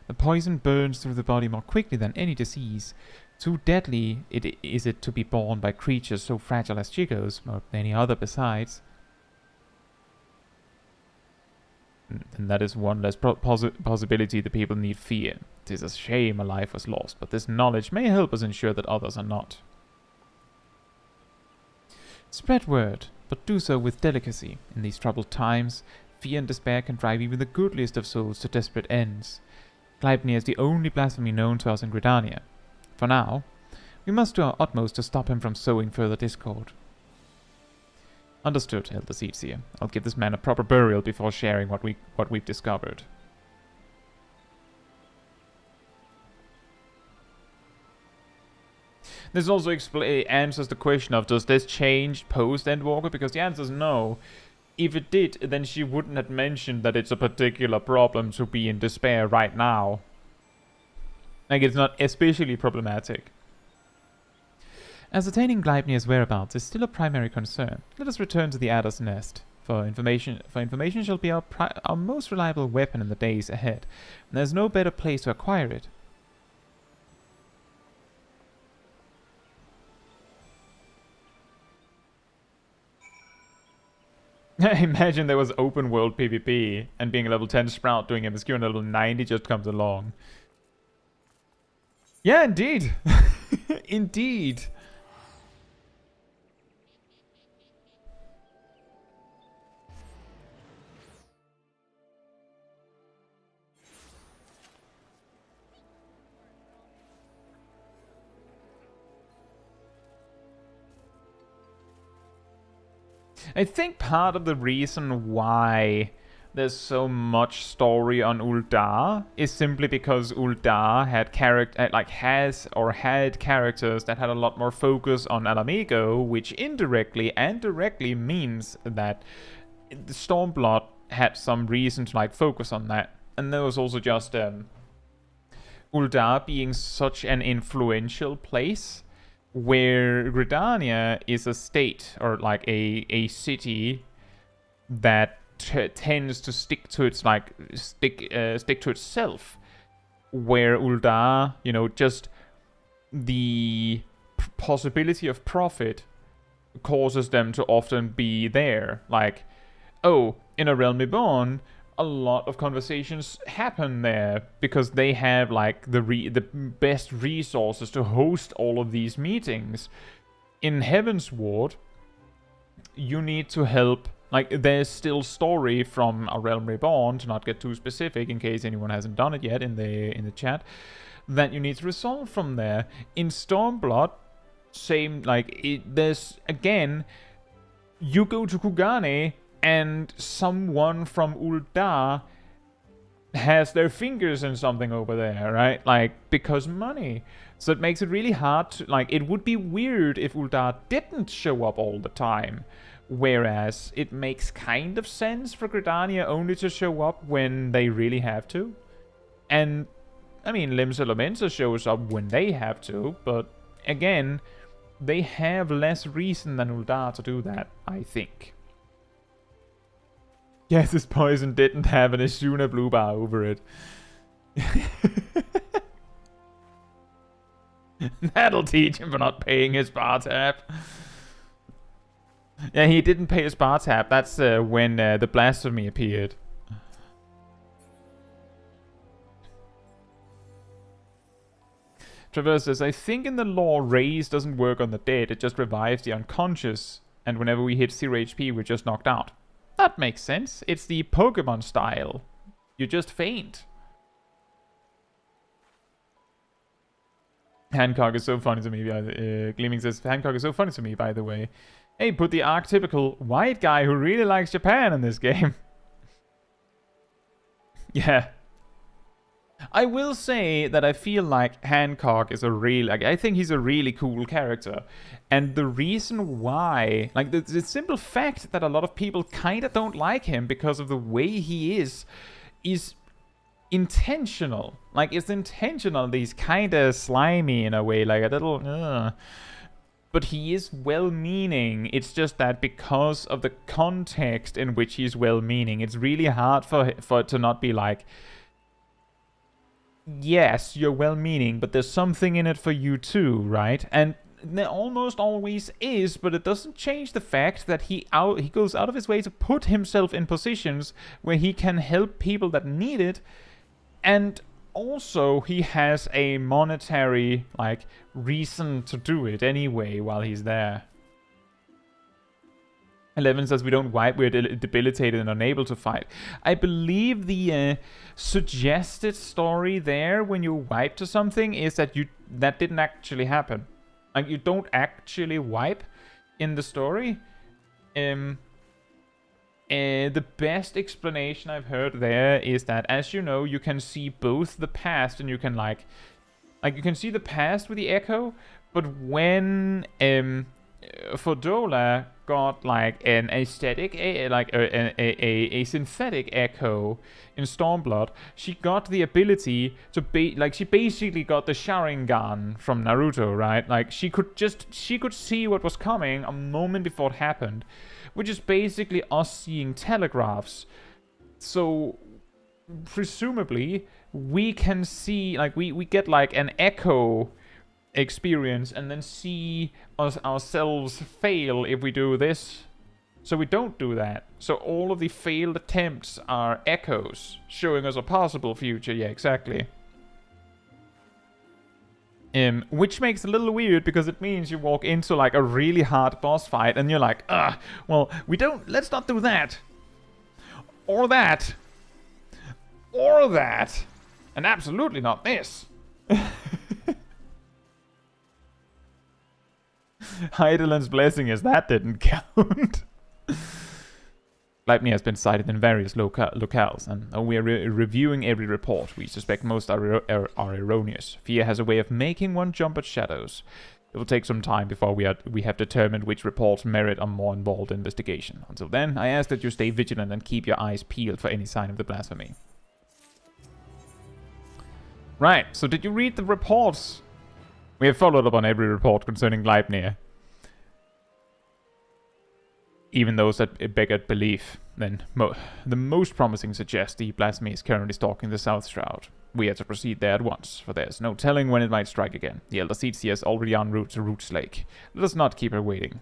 The poison burns through the body more quickly than any disease. Too deadly is it to be borne by creatures so fragile as Chicos, or any other besides." And that is one less possibility the people need fear. It is a shame a life was lost, but this knowledge may help us ensure that others are not. "Spread word, but do so with delicacy. In these troubled times, fear and despair can drive even the goodliest of souls to desperate ends. Gleipnir is the only blasphemy known to us in Gridania. For now, we must do our utmost to stop him from sowing further discord." Understood, Elder Seedseer. I'll give this man a proper burial before sharing what we've discovered. This also answers the question of, does this change post Endwalker? Because the answer is no. If it did, then she wouldn't have mentioned that it's a particular problem to be in despair right now. Like, it's not especially problematic. "Ascertaining Gleipnir's whereabouts is still a primary concern. Let us return to the Adder's Nest. For information shall be our most reliable weapon in the days ahead. And there's no better place to acquire it." Imagine there was open world PvP and being a level 10 Sprout doing MSQ and level 90 just comes along. Yeah, indeed. Indeed. I think part of the reason why there's so much story on Uldar is simply because Uldar had had characters that had a lot more focus on Alamigo, which indirectly and directly means that the Stormblood had some reason to focus on that. And there was also just Uldar being such an influential place, where Gridania is a state or a city that tends to stick to its stick to itself, where Uldar, just the possibility of profit causes them to often be there. In a Realm Reborn, a lot of conversations happen there because they have the best resources to host all of these meetings. In Heaven's Ward, you need to help. There's still story from A Realm Reborn, to not get too specific in case anyone hasn't done it yet in the chat, that you need to resolve from there. In Stormblood, same, there's, again, you go to Kugane, and someone from Uldar has their fingers in something over there, right? Because money. So it makes it really hard to, it would be weird if Uldar didn't show up all the time. Whereas it makes kind of sense for Gridania only to show up when they really have to. And, Limbs Elementa shows up when they have to, but again, they have less reason than Uldar to do that, I think. Yes, this poison didn't have an Ishuna blue bar over it. That'll teach him for not paying his bar tab. Yeah, he didn't pay his bar tab. That's when the blasphemy appeared. Traverse says, I think in the lore, raise doesn't work on the dead. It just revives the unconscious. And whenever we hit 0 HP, we're just knocked out. That makes sense. It's the Pokemon style. You just faint. Hancock is so funny to me. Gleaming says, Hancock is so funny to me, by the way. Hey, put the archetypical white guy who really likes Japan in this game. Yeah. I will say that I feel like Hancock is I think he's a really cool character. And the reason why, like the simple fact that a lot of people kind of don't like him because of the way he is intentional. Like, it's intentional. He's kind of slimy in a way, like a little... But he is well-meaning. It's just that because of the context in which he's well-meaning, it's really hard for it to not be like... Yes, you're well-meaning, but there's something in it for you too, right? And there almost always is, but it doesn't change the fact that he goes out of his way to put himself in positions where he can help people that need it, and also he has a monetary, like, reason to do it anyway while he's there. 11 says we don't wipe, we're debilitated and unable to fight. I believe the suggested story there when you wipe to something is that that didn't actually happen. Like, you don't actually wipe in the story. The best explanation I've heard there is that, as you know, you can see both the past and you can like you can see the past with the echo, but when Fordola got like an aesthetic, a synthetic echo in Stormblood, she got the ability to she basically got the Sharingan from Naruto, right? Like, she could see what was coming a moment before it happened, which is basically us seeing telegraphs. So presumably we can see, like, we get like an echo experience and then see ourselves fail if we do this. So we don't do that. So all of the failed attempts are echoes showing us a possible future. Yeah, exactly. Which makes it a little weird because it means you walk into like a really hard boss fight and you're like, well, let's not do that. Or that. Or that. And absolutely not this. Heideland's blessing is that didn't count. Blasphemy has been cited in various locales, and we are reviewing every report. We suspect most are erroneous. Fear has a way of making one jump at shadows. It will take some time before we have determined which reports merit a more involved investigation. Until then, I ask that you stay vigilant and keep your eyes peeled for any sign of the blasphemy. Right, so did you read the reports? We have followed up on every report concerning Gleipnir. Even those that beg at belief. Then the most promising suggest the blasphemy is currently stalking the South Shroud. We are to proceed there at once, for there's no telling when it might strike again. The Elder Seedseer is already en route to Roots Lake. Let us not keep her waiting.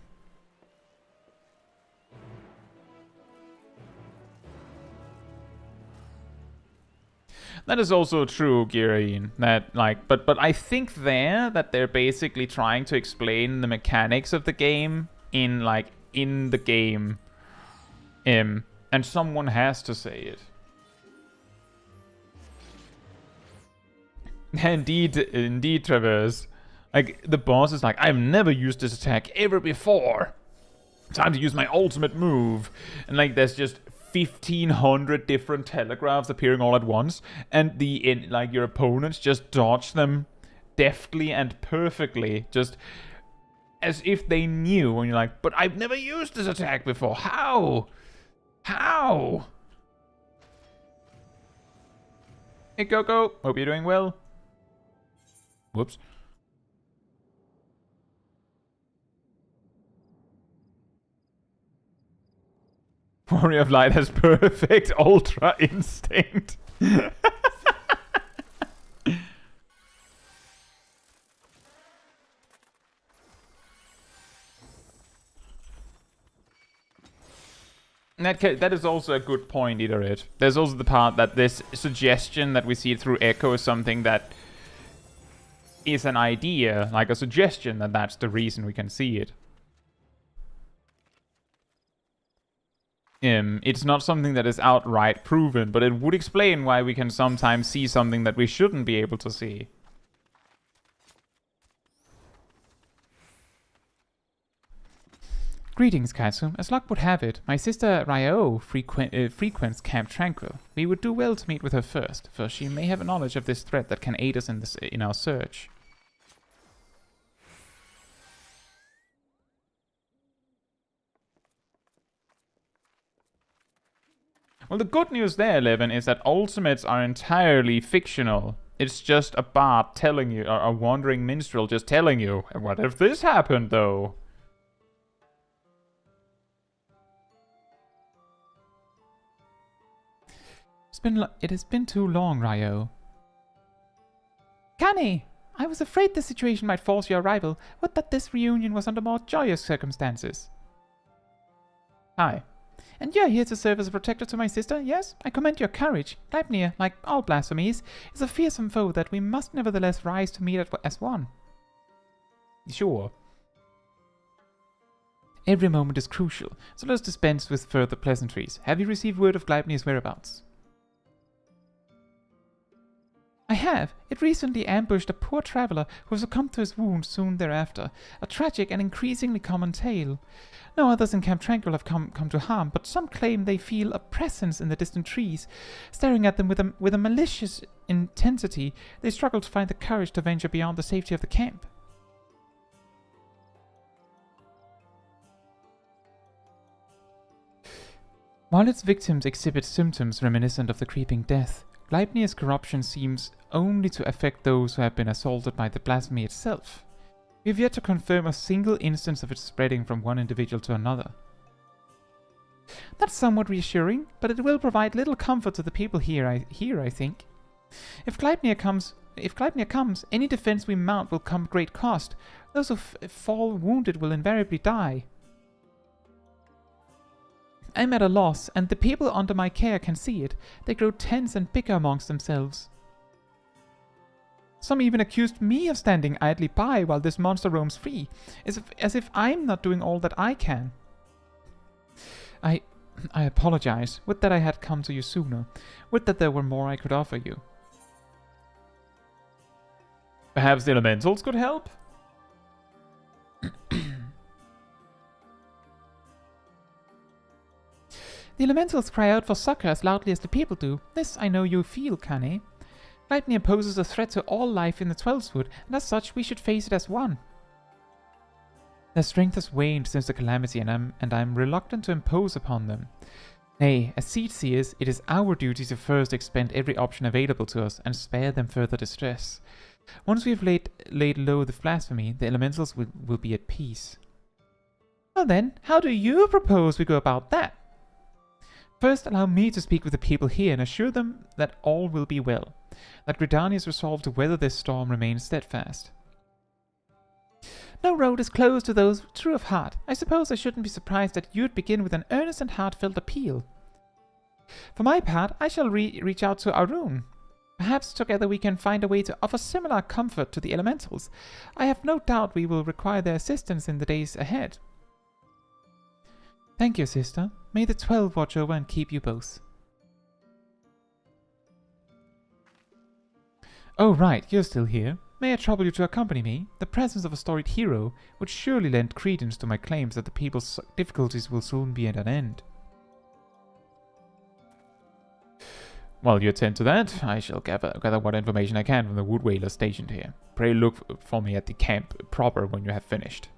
That is also true, Girain. That, like, but I think there that they're basically trying to explain the mechanics of the game in the game. And someone has to say it. Indeed, Traverse. Like, the boss is like, I've never used this attack ever before. Time to use my ultimate move. And like, there's just 1,500 different telegraphs appearing all at once, and your opponents just dodge them deftly and perfectly, just as if they knew. And you're like, but I've never used this attack before. How? Hey, Coco. Hope you're doing well. Whoops. Warrior of Light has perfect ultra instinct. That is also a good point, Iterit. There's also the part that this suggestion that we see through Echo is something that is an idea, like a suggestion that that's the reason we can see it. It's not something that is outright proven, but it would explain why we can sometimes see something that we shouldn't be able to see. Greetings, Caetsu. As luck would have it, my sister Ryo frequents Camp Tranquil. We would do well to meet with her first, for she may have a knowledge of this threat that can aid us in our search. Well, the good news there, Levin, is that ultimates are entirely fictional. It's just a bard telling you, or a wandering minstrel just telling you, what if this happened, though? It has been too long, Ryo. Canny! I was afraid the situation might force your arrival. Would that this reunion was under more joyous circumstances. Hi. And you're here to serve as a protector to my sister, yes? I commend your courage. Gleipnir, like all blasphemies, is a fearsome foe that we must nevertheless rise to meet as one. Sure. Every moment is crucial, so let us dispense with further pleasantries. Have you received word of Gleipnir's whereabouts? I have. It recently ambushed a poor traveler who succumbed to his wounds soon thereafter. A tragic and increasingly common tale. No others in Camp Tranquil have come to harm, but some claim they feel a presence in the distant trees. Staring at them with a malicious intensity, they struggle to find the courage to venture beyond the safety of the camp. While its victims exhibit symptoms reminiscent of the creeping death, Gleipnir's corruption seems only to affect those who have been assaulted by the blasphemy itself. We have yet to confirm a single instance of it spreading from one individual to another. That's somewhat reassuring, but it will provide little comfort to the people here, I think. If Gleipnir comes, any defense we mount will come at great cost. Those who fall wounded will invariably die. I'm at a loss, and the people under my care can see it. They grow tense and bicker amongst themselves. Some even accused me of standing idly by while this monster roams free, as if I'm not doing all that I can. I apologize. Would that I had come to you sooner. Would that there were more I could offer you. Perhaps the elementals could help? The elementals cry out for succor as loudly as the people do. This I know you feel, Kane. Gleipnir poses a threat to all life in the Twelveswood, and as such we should face it as one. Their strength has waned since the calamity, and I'm reluctant to impose upon them. Nay, as Seedseers, it is our duty to first expend every option available to us and spare them further distress. Once we have laid low the blasphemy, the elementals will be at peace. Well then, how do you propose we go about that? First, allow me to speak with the people here and assure them that all will be well, that Gridania's resolve to weather this storm remains steadfast. No road is closed to those true of heart. I suppose I shouldn't be surprised that you'd begin with an earnest and heartfelt appeal. For my part, I shall reach out to Arun. Perhaps together we can find a way to offer similar comfort to the elementals. I have no doubt we will require their assistance in the days ahead. Thank you, sister. May the 12 watch over and keep you both. Oh, right, you're still here. May I trouble you to accompany me? The presence of a storied hero would surely lend credence to my claims that the people's difficulties will soon be at an end. While you attend to that, I shall gather what information I can from the wood whalers stationed here. Pray look for me at the camp proper when you have finished.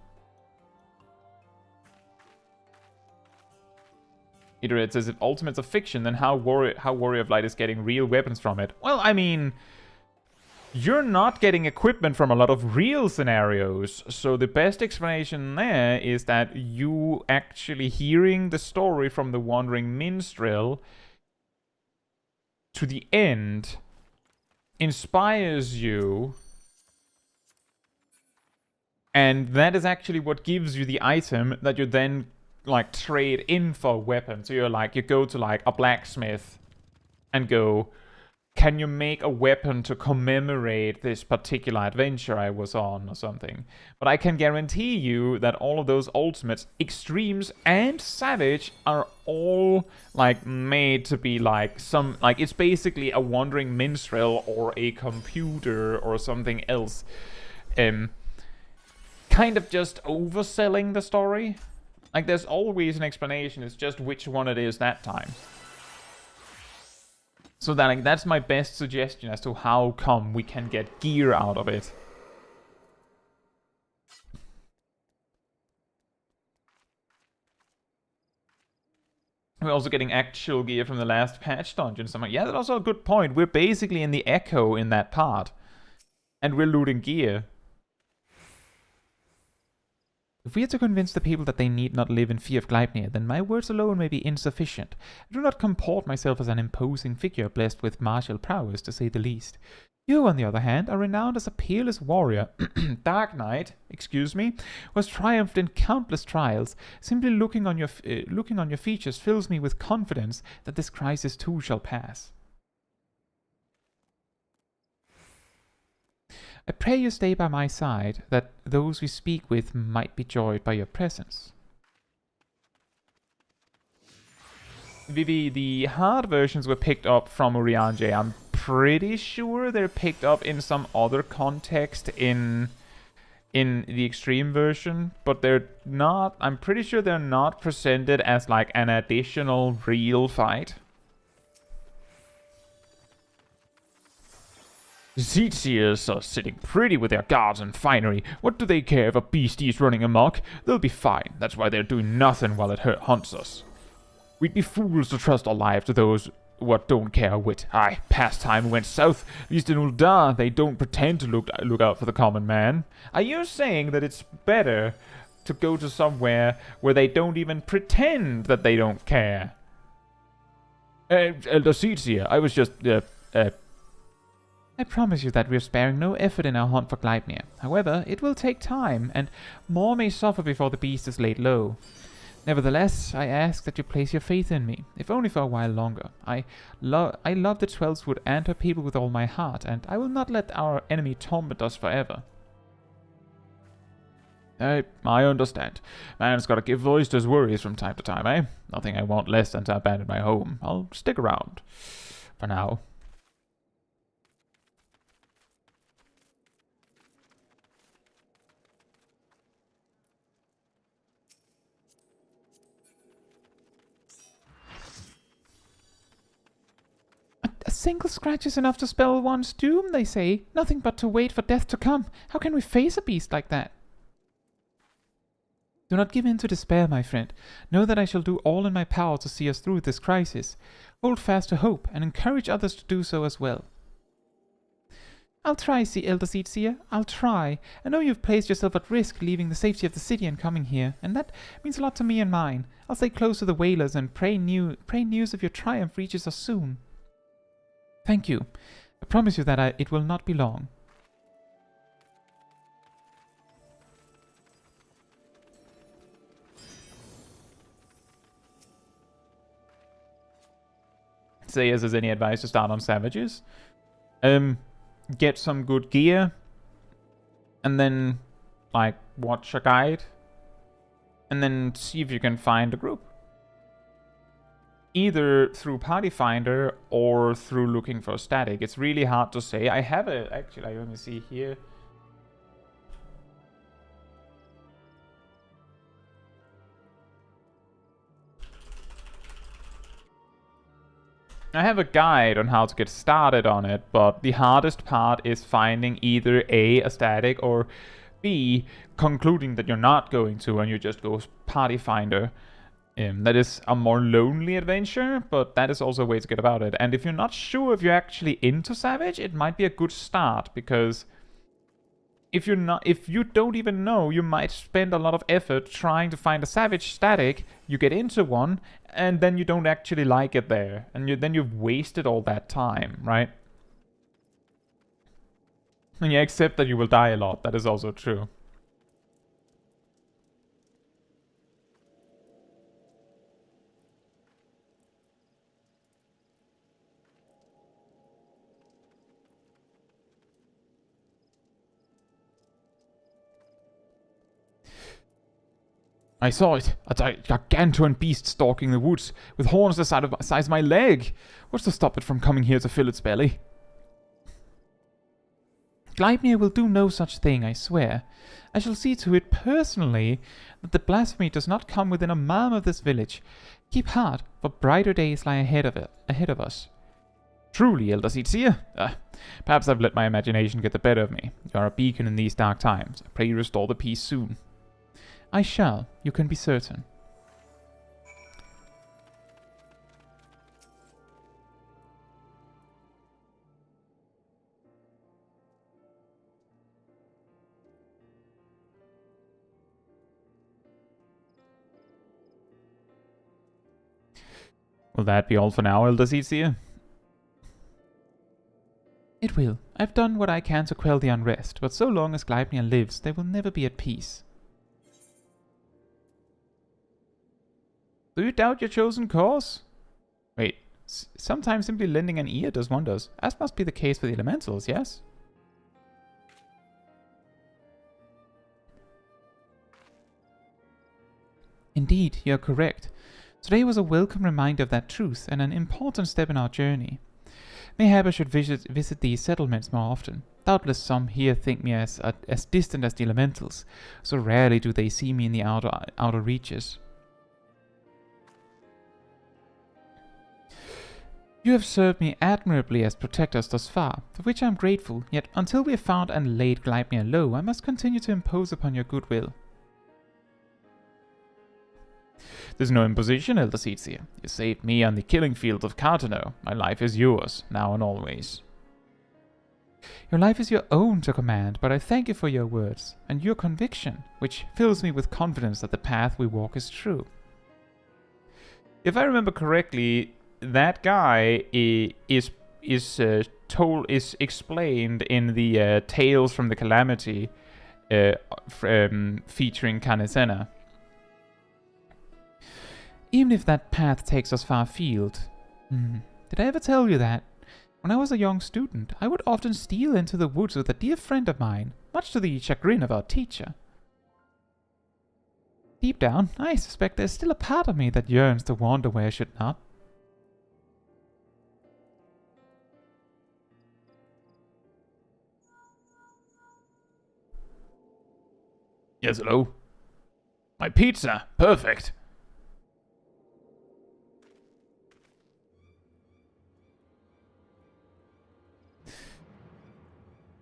Either it says if ultimates are fiction, then how Warrior of Light is getting real weapons from it. Well, I mean, you're not getting equipment from a lot of real scenarios, so the best explanation there is that you actually hearing the story from the Wandering Minstrel to the end inspires you, and that is actually what gives you the item that you then like trade in for a weapon. So you're like, you go to like a blacksmith and go, can you make a weapon to commemorate this particular adventure I was on or something? But I can guarantee you that all of those ultimates, extremes and savage, are all like made to be like some, like it's basically a wandering minstrel or a computer or something else. Kind of just overselling the story. Like there's always an explanation, it's just which one it is that time. So that, like, that's my best suggestion as to how come we can get gear out of it. We're also getting actual gear from the last patch dungeon. So I'm like, yeah, that's also a good point. We're basically in the echo in that part. And we're looting gear. If we are to convince the people that they need not live in fear of Gleipnir, then my words alone may be insufficient. I do not comport myself as an imposing figure blessed with martial prowess, to say the least. You, on the other hand, are renowned as a peerless warrior. Dark Knight, excuse me, was triumphed in countless trials. Simply looking on your features fills me with confidence that this crisis too shall pass. I pray you stay by my side, that those we speak with might be joyed by your presence. Vivi, the hard versions were picked up from Urianger. I'm pretty sure they're picked up in some other context in the extreme version, but they're not, I'm pretty sure they're not presented as like an additional real fight. The Seedseers are sitting pretty with their guards and finery. What do they care if a beastie is running amok? They'll be fine. That's why they're doing nothing while it hunts us. We'd be fools to trust our lives to those what don't care a whit. Aye, past time we went south. At least in Ul'dah, they don't pretend to look out for the common man. Are you saying that it's better to go to somewhere where they don't even pretend that they don't care? Elder Seedseer, I was just, I promise you that we are sparing no effort in our hunt for Gleipnir. However, it will take time, and more may suffer before the beast is laid low. Nevertheless, I ask that you place your faith in me, if only for a while longer. I love the Twelveswood and her people with all my heart, and I will not let our enemy torment us forever. I understand. Man's gotta give voice to his worries from time to time, eh? Nothing I want less than to abandon my home. I'll stick around. For now. A single scratch is enough to spell one's doom, they say. Nothing but to wait for death to come. How can we face a beast like that? Do not give in to despair, my friend. Know that I shall do all in my power to see us through this crisis. Hold fast to hope, and encourage others to do so as well. I'll try, Elder Seedseer. I'll try. I know you've placed yourself at risk leaving the safety of the city and coming here, and that means a lot to me and mine. I'll stay close to the Whalers and pray news of your triumph reaches us soon. Thank you. I promise you that it will not be long. Say, is there any advice to start on savages? Get some good gear, and then, like, watch a guide, and then see if you can find a group. Either through Party Finder or through looking for static. It's really hard to say. I have a... Actually, let me see here. I have a guide on how to get started on it, but the hardest part is finding either A, static, or B, concluding that you're not going to and you just go Party Finder. That is a more lonely adventure, but that is also a way to get about it. And if you're not sure if you're actually into Savage, it might be a good start, because if you don't even know, you might spend a lot of effort trying to find a Savage static, you get into one, and then you don't actually like it there. And then you've wasted all that time, right? And you accept that you will die a lot, that is also true. I saw it. A gargantuan beast stalking the woods, with horns the size of my leg. What's to stop it from coming here to fill its belly? Gleipnir will do no such thing, I swear. I shall see to it personally that the blasphemy does not come within a mile of this village. Keep heart, for brighter days lie ahead of us. Truly, Elder Sietzier. Perhaps I've let my imagination get the better of me. You are a beacon in these dark times. I pray you restore the peace soon. I shall, you can be certain. Will that be all for now, Elder Sietzier? It will. I've done what I can to quell the unrest, but so long as Gleipnir lives, they will never be at peace. Do you doubt your chosen course? Wait, sometimes simply lending an ear does wonders. As must be the case for the elementals, yes? Indeed, you are correct. Today was a welcome reminder of that truth and an important step in our journey. Mayhap I should visit these settlements more often. Doubtless some here think me as distant as the elementals, so rarely do they see me in the outer reaches. You have served me admirably as protectors thus far, for which I am grateful, yet until we have found and laid Gleipnir low, I must continue to impose upon your goodwill. There's no imposition, Elder Sietzier. You saved me on the killing field of Cartano. My life is yours, now and always. Your life is your own to command, but I thank you for your words, and your conviction, which fills me with confidence that the path we walk is true. If I remember correctly, that guy is explained in the Tales from the Calamity featuring Canesena. Even if that path takes us far afield. Did I ever tell you that? When I was a young student, I would often steal into the woods with a dear friend of mine, much to the chagrin of our teacher. Deep down, I suspect there's still a part of me that yearns to wander where I should not. Yes, hello? My pizza! Perfect!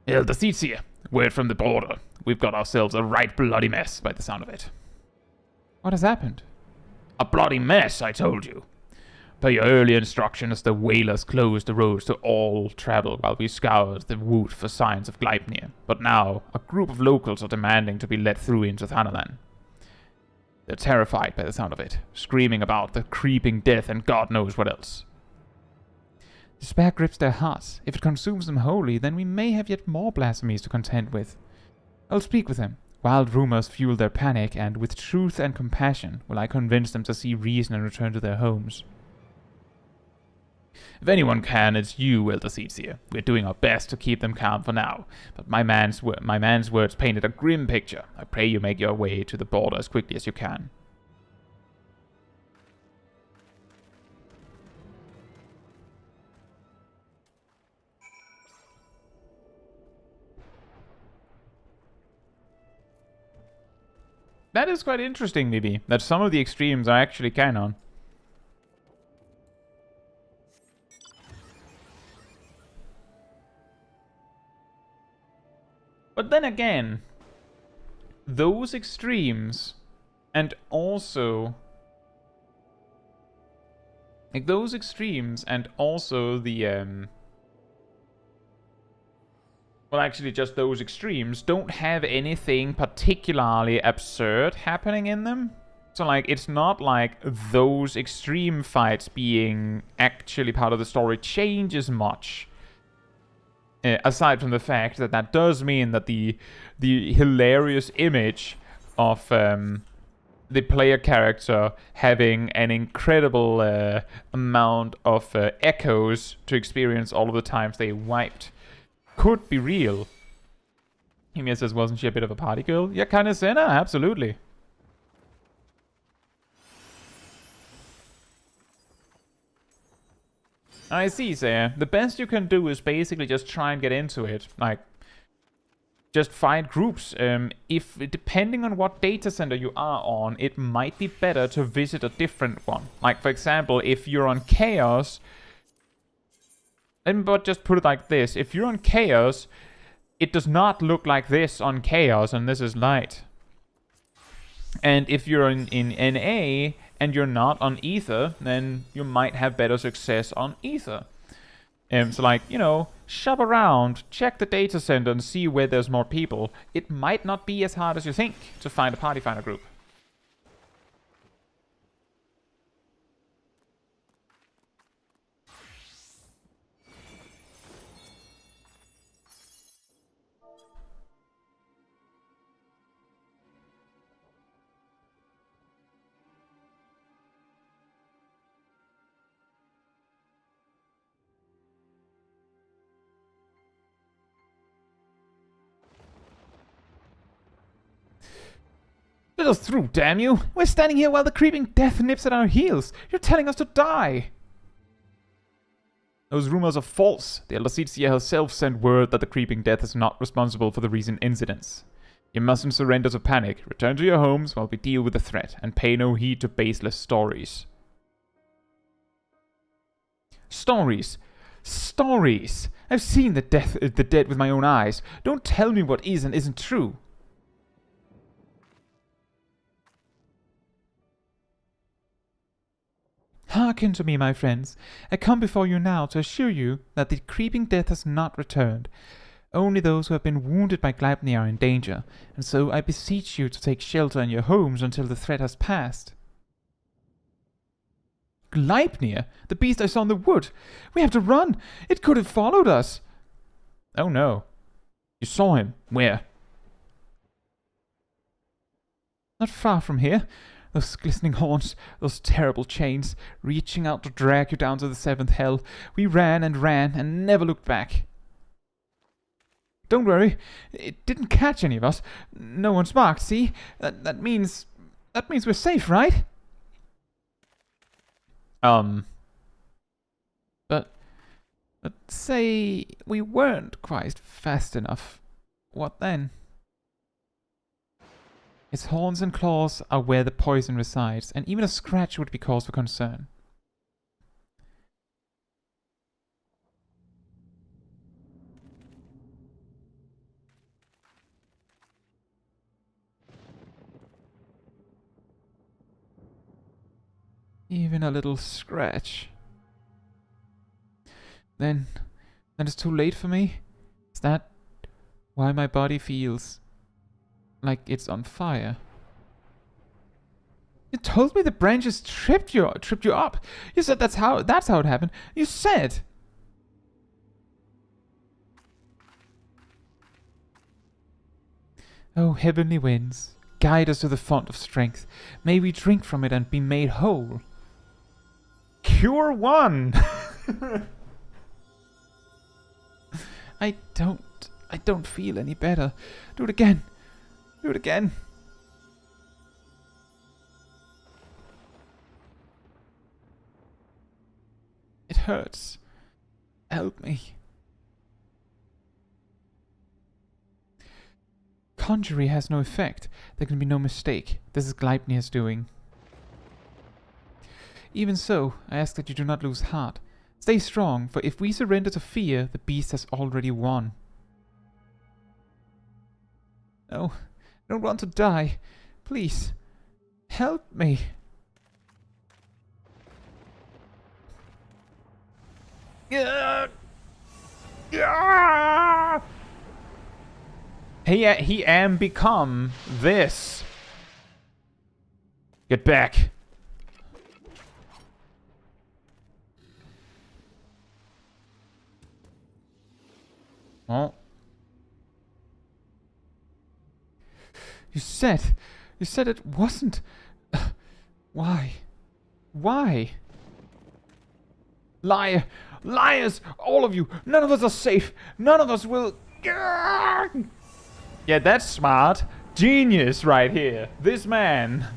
Elder Sietzier, word from the border. We've got ourselves a right bloody mess, by the sound of it. What has happened? A bloody mess, I told you. Per your early instructions, the whalers closed the roads to all travel while we scoured the wood for signs of Gleipnir. But now, a group of locals are demanding to be let through into Thanalan. They're terrified by the sound of it, screaming about the creeping death and God knows what else. Despair grips their hearts. If it consumes them wholly, then we may have yet more blasphemies to contend with. I'll speak with them. Wild rumors fuel their panic, and with truth and compassion will I convince them to see reason and return to their homes. If anyone can, it's you, Elder Sietzier. We're doing our best to keep them calm for now, but my man's words painted a grim picture. I pray you make your way to the border as quickly as you can. That is quite interesting, maybe, that some of the extremes are actually canon. But then again, those extremes and also... like, those extremes and also the, well, actually, just those extremes don't have anything particularly absurd happening in them. So, like, it's not like those extreme fights being actually part of the story changes much. Aside from the fact that that does mean that the hilarious image of the player character having an incredible amount of echoes to experience all of the times they wiped could be real. Himia says, wasn't she a bit of a party girl? Yeah, Canesena, absolutely. I see, Sarah. The best you can do is basically just try and get into it. Like, just find groups. If depending on what data center you are on, it might be better to visit a different one. Like, for example, if you're on Chaos, let me just put it like this. If you're on Chaos, it does not look like this on Chaos, and this is light. And if you're in NA and you're not on Ether, then you might have better success on Ether. So like, you know, shop around, check the data center and see where there's more people. It might not be as hard as you think to find a party finder group. Let us through, damn you! We're standing here while the creeping death nips at our heels. You're telling us to die! Those rumors are false. The Elder Seatsia herself sent word that the creeping death is not responsible for the recent incidents. You mustn't surrender to panic. Return to your homes while we deal with the threat, and pay no heed to baseless stories. Stories! Stories! I've seen the dead with my own eyes. Don't tell me what is and isn't true. Hearken to me, my friends. I come before you now to assure you that the creeping death has not returned. Only those who have been wounded by Gleipnir are in danger, and so I beseech you to take shelter in your homes until the threat has passed. Gleipnir? The beast I saw in the wood! We have to run! It could have followed us! Oh no. You saw him? Where? Not far from here. Those glistening horns, those terrible chains, reaching out to drag you down to the seventh hell. We ran and never looked back. Don't worry, it didn't catch any of us. No one's marked, see? That means we're safe, right? But say we weren't quite fast enough. What then? Its horns and claws are where the poison resides, and even a scratch would be cause for concern. Even a little scratch. Then it's too late for me? Is that why my body feels like it's on fire? You told me the branches tripped you up. You said that's how it happened. You said. Oh, heavenly winds, guide us to the font of strength. May we drink from it and be made whole. Cure one. I don't feel any better. Do it again. Do it again. It hurts. Help me. Conjury has no effect. There can be no mistake. This is Gleipnir's doing. Even so, I ask that you do not lose heart. Stay strong, for if we surrender to fear, the beast has already won. No. I don't want to die. Please, help me. He am become this. Get back. Oh. You said it wasn't. Why? Why? Liar! Liars! All of you! None of us are safe! None of us will. Yeah, that's smart. Genius right here. This man.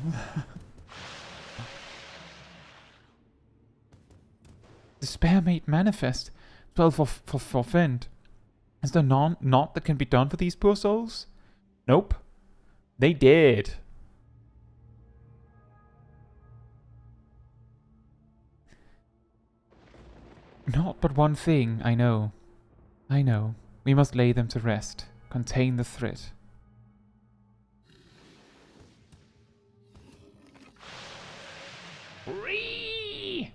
despair made manifest. 12 for Fend. Is there naught that can be done for these poor souls? Nope. They did. Not but one thing, I know. I know. We must lay them to rest. Contain the threat. Free!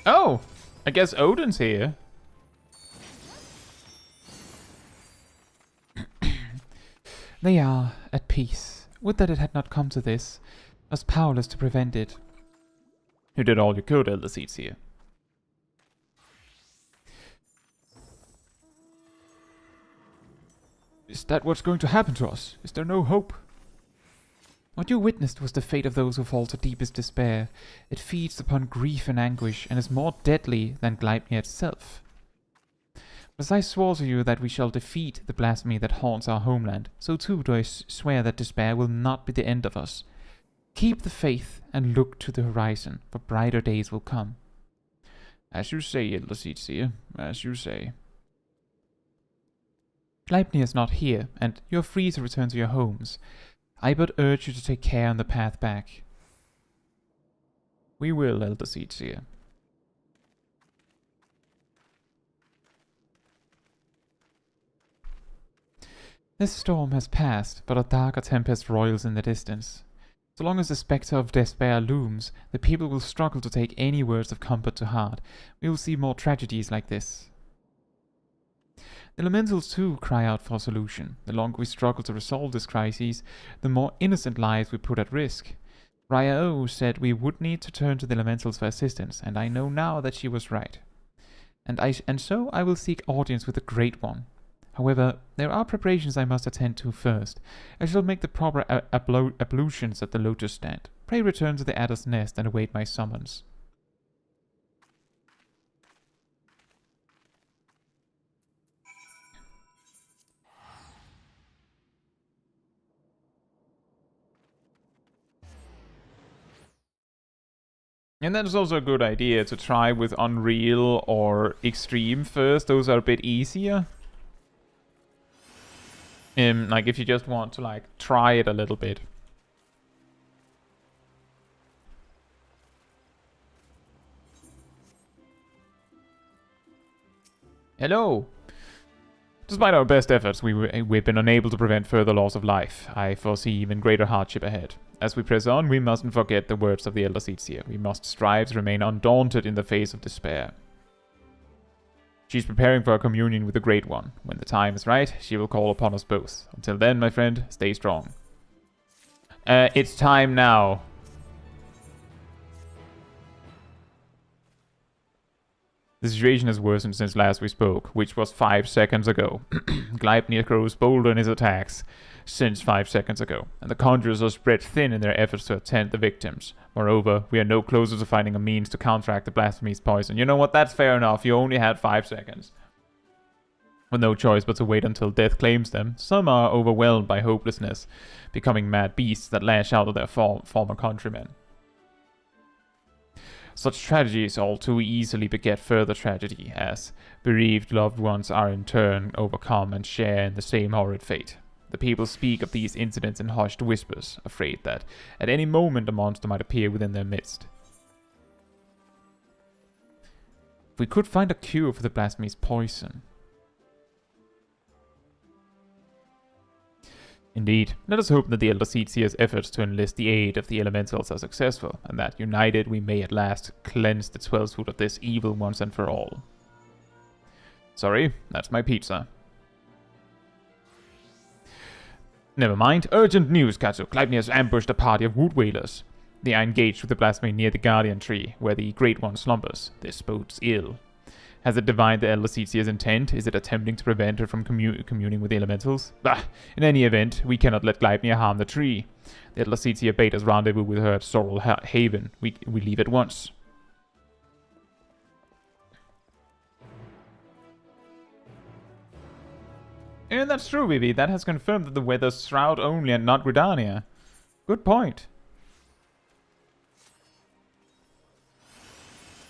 Oh! I guess Odin's here. They are at peace. Would that it had not come to this. I was powerless to prevent it. You did all you could, Elder Seats here. Is that what's going to happen to us? Is there no hope? What you witnessed was the fate of those who fall to deepest despair. It feeds upon grief and anguish, and is more deadly than Gleipnir itself. As I swore to you that we shall defeat the blasphemy that haunts our homeland, so too do I swear that despair will not be the end of us. Keep the faith and look to the horizon, for brighter days will come. As you say, Elder Seats here. As you say. Gleipnir is not here, and you are free to return to your homes. I but urge you to take care on the path back. We will, Elder Seats here. This storm has passed, but a darker tempest roils in the distance. So long as the spectre of despair looms, the people will struggle to take any words of comfort to heart. We will see more tragedies like this. The elementals too cry out for a solution. The longer we struggle to resolve this crisis, the more innocent lives we put at risk. Raya O said we would need to turn to the elementals for assistance, and I know now that she was right. And so I will seek audience with the Great One. However, there are preparations I must attend to first. I shall make the proper ablutions at the lotus stand. Pray return to the Adder's Nest and await my summons. And that is also a good idea to try with Unreal or Extreme first. Those are a bit easier. Like if you just want to like try it a little bit. Hello. Despite our best efforts, we've been unable to prevent further loss of life. I foresee even greater hardship ahead. As we press on, we mustn't forget the words of the Elder Seats here. We must strive to remain undaunted in the face of despair. She's preparing for a communion with the Great One. When the time is right, she will call upon us both. Until then, my friend, stay strong. It's time now. The situation has worsened since last we spoke, which was 5 seconds ago. Gleipnir grows bolder in his attacks since 5 seconds ago, and the conjurers are spread thin in their efforts to attend the victims. Moreover, we are no closer to finding a means to counteract the blasphemy's poison. You know what? That's fair enough. You only had 5 seconds. With no choice but to wait until death claims them, some are overwhelmed by hopelessness, becoming mad beasts that lash out at their former countrymen. Such tragedies all too easily beget further tragedy, as bereaved loved ones are in turn overcome and share in the same horrid fate. The people speak of these incidents in hushed whispers, afraid that at any moment a monster might appear within their midst. If we could find a cure for the blasphemy's poison. Indeed, let us hope that the Elder Seats here's efforts to enlist the aid of the elementals are successful, and that united we may at last cleanse the 12th foot of this evil once and for all. Sorry, that's my pizza. Never mind. Urgent news, Caetsu. Gleipnir has ambushed a party of wood whalers. They are engaged with the blasphemy near the Guardian Tree, where the Great One slumbers. This bodes ill. Has it divined the Elder Seats here's intent? Is it attempting to prevent her from communing with the elementals? Bah! In any event, we cannot let Gleipnir harm the tree. The Elder Seats here bade us rendezvous with her at Sorrel Haven. We leave at once. Yeah, that's true, Vivi. That has confirmed that the weather's Shroud only and not Gridania. Good point.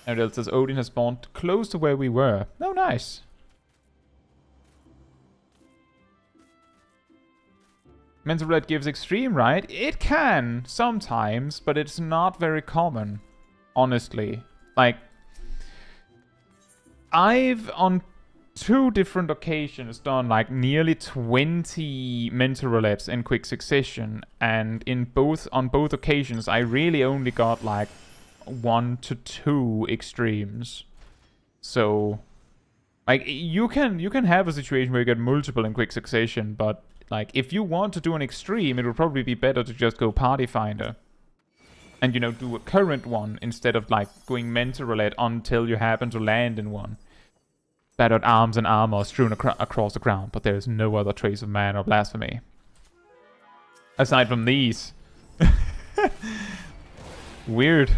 Ariel says Odin has spawned close to where we were. Oh, nice. Mental Red gives extreme, right? It can, sometimes, but it's not very common. Honestly. Like, I've, on 2 different occasions, done like nearly 20 mental roulettes in quick succession. And on both occasions, I really only got like 1 to 2 extremes. So, like, you can have a situation where you get multiple in quick succession, but like, if you want to do an extreme, it would probably be better to just go Party Finder. And, you know, do a current one instead of, like, going mental roulette until you happen to land in one. Battered arms and armor strewn across the ground, but there is no other trace of man or blasphemy. Aside from these. Weird.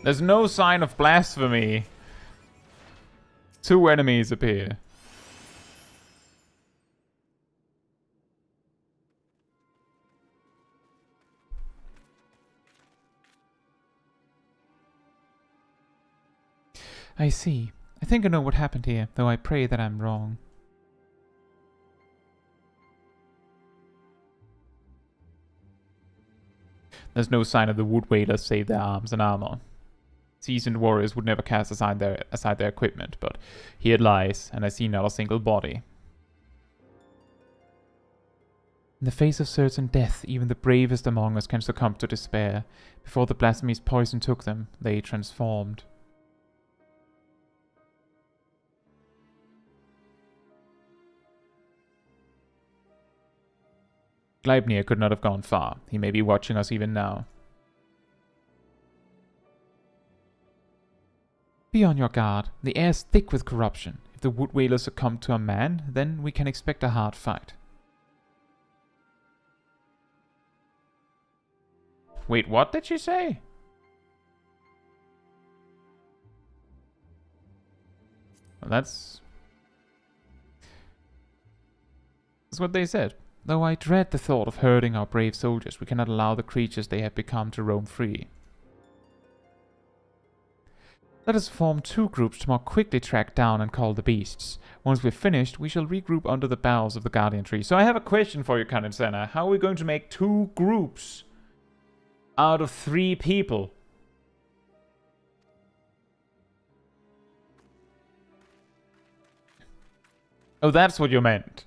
There's no sign of blasphemy. 2 enemies appear. I see. I think I know what happened here, though I pray that I'm wrong. There's no sign of the Wood Whalers save their arms and armor. Seasoned warriors would never cast aside their equipment, but here it lies, and I see not a single body. In the face of certain death, even the bravest among us can succumb to despair. Before the blasphemy's poison took them, they transformed. Gleipnir could not have gone far. He may be watching us even now. Be on your guard. The air's thick with corruption. If the Wood Whalers succumb to a man, then we can expect a hard fight. Wait, what did she say? Well, that's what they said. Though I dread the thought of hurting our brave soldiers, we cannot allow the creatures they have become to roam free. Let us form 2 groups to more quickly track down and call the beasts. Once we're finished, we shall regroup under the boughs of the Guardian Tree. So I have a question for you, Kanensena. How are we going to make 2 groups out of 3 people? Oh, that's what you meant.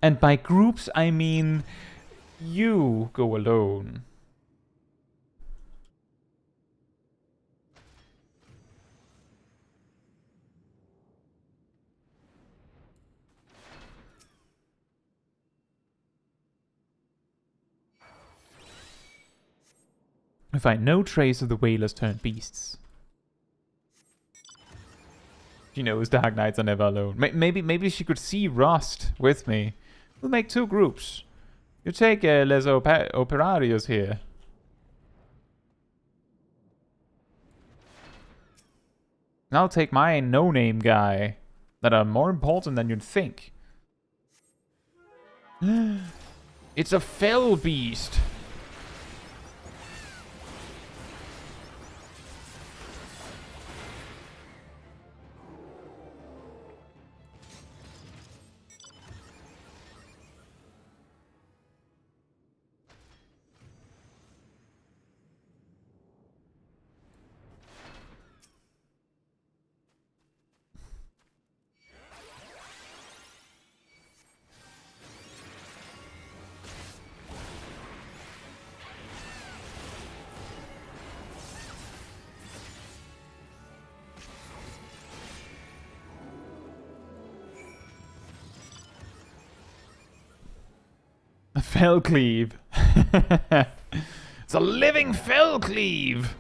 And by groups, I mean you go alone. I find no trace of the whalers turned beasts. She knows Dark Knights are never alone. Maybe she could see Rust with me. We'll make 2 groups. You take Les Operarios here. And I'll take my no-name guy that are more important than you'd think. It's a fell beast. A fell cleave. It's a living fell cleave.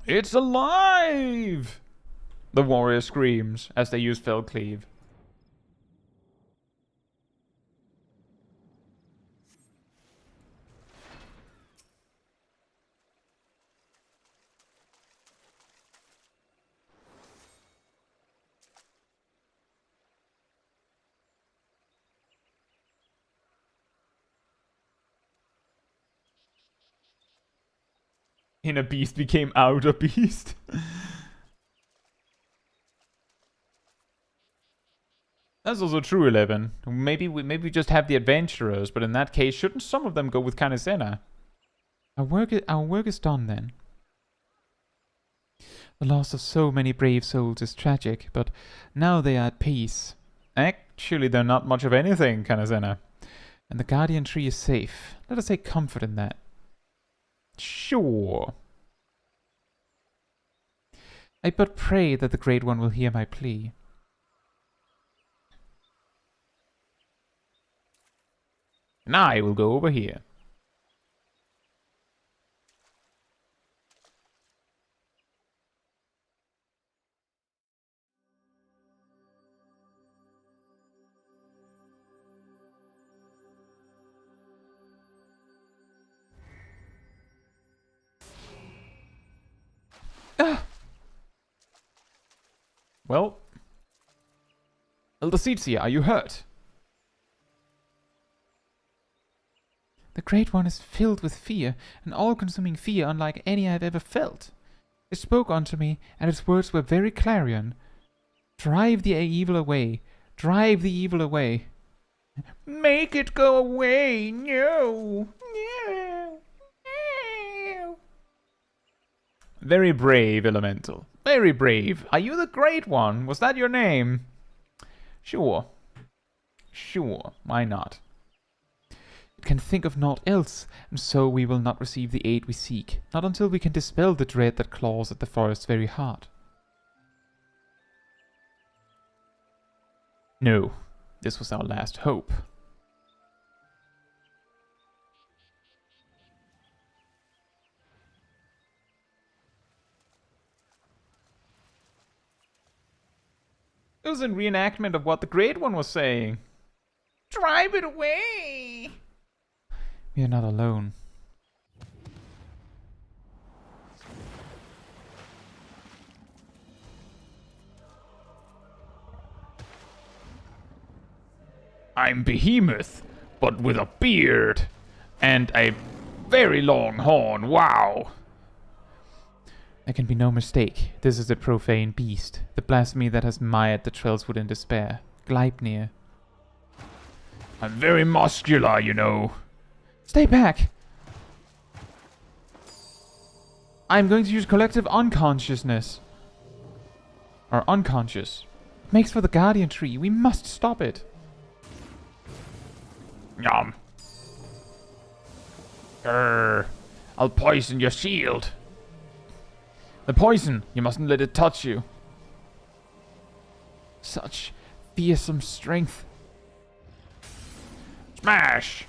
It's alive. The warrior screams as they use Fell Cleave. Inner beast became outer beast. That's also true, 11. Maybe we just have the adventurers, but in that case, shouldn't some of them go with Kanisena? Our work is done then. The loss of so many brave souls is tragic, but now they are at peace. Actually, they're not much of anything, Kanisena. And the guardian tree is safe. Let us take comfort in that. Sure. I but pray that the Great One will hear my plea. And I will go over here. Well, Elder Sietsia, are you hurt? The Great One is filled with fear, an all-consuming fear unlike any I have ever felt. It spoke unto me, and its words were very clarion. Drive the evil away. Drive the evil away. make it go away. No. No. No. Very brave, Elemental. Very brave. Are you the Great One? Was that your name? Sure. Sure. Why not? It can think of naught else, and so we will not receive the aid we seek, not until we can dispel the dread that claws at the forest's very heart. No. This was our last hope. It was a reenactment of what the Great One was saying. Drive it away! We are not alone. I'm Behemoth, but with a beard and a very long horn. Wow! There can be no mistake. This is a profane beast, the blasphemy that has mired the Trellswood in despair. Gleipnir. I'm very muscular, you know. Stay back! I'm going to use collective unconsciousness. Or unconscious. It makes for the Guardian Tree. We must stop it. Yum. Grr. I'll poison your shield. The poison, you mustn't let it touch you. Such fearsome strength. Smash!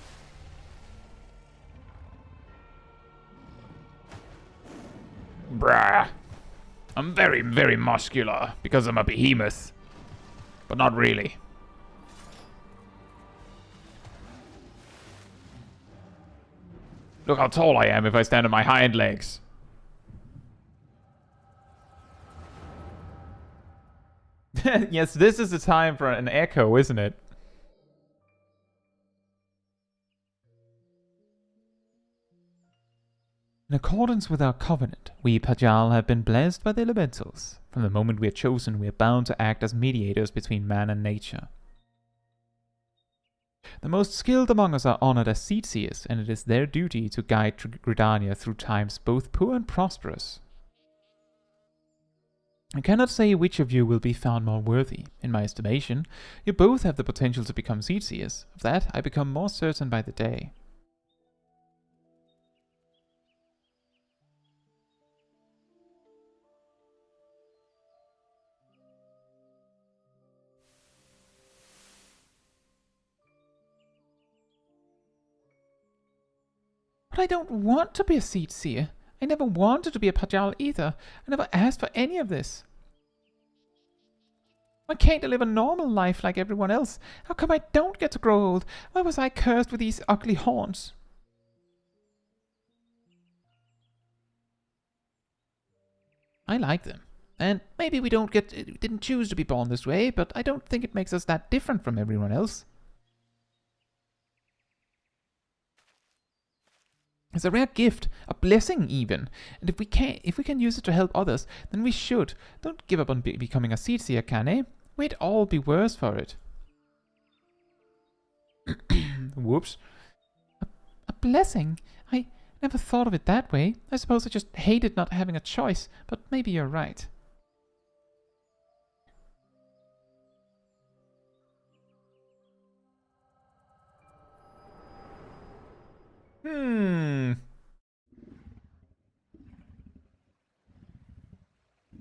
Brah. I'm very, very muscular because I'm a behemoth. But not really. Look how tall I am if I stand on my hind legs. Yes, this is the time for an echo, isn't it? In accordance with our covenant, we Pajal have been blessed by the elementals. From the moment we are chosen, we are bound to act as mediators between man and nature. The most skilled among us are honored as seedseers, and it is their duty to guide Gridania through times both poor and prosperous. I cannot say which of you will be found more worthy. In my estimation, you both have the potential to become seedseers. Of that, I become more certain by the day. But I don't want to be a seed seer. I never wanted to be a Pajal either. I never asked for any of this. Why can't I live a normal life like everyone else? How come I don't get to grow old? Why was I cursed with these ugly horns? I like them. And maybe we didn't choose to be born this way, but I don't think it makes us that different from everyone else. It's a rare gift, a blessing even, and if we can use it to help others, then we should. Don't give up on becoming a seer, Kane. We'd all be worse for it. Whoops. A blessing? I never thought of it that way. I suppose I just hated not having a choice, but maybe you're right.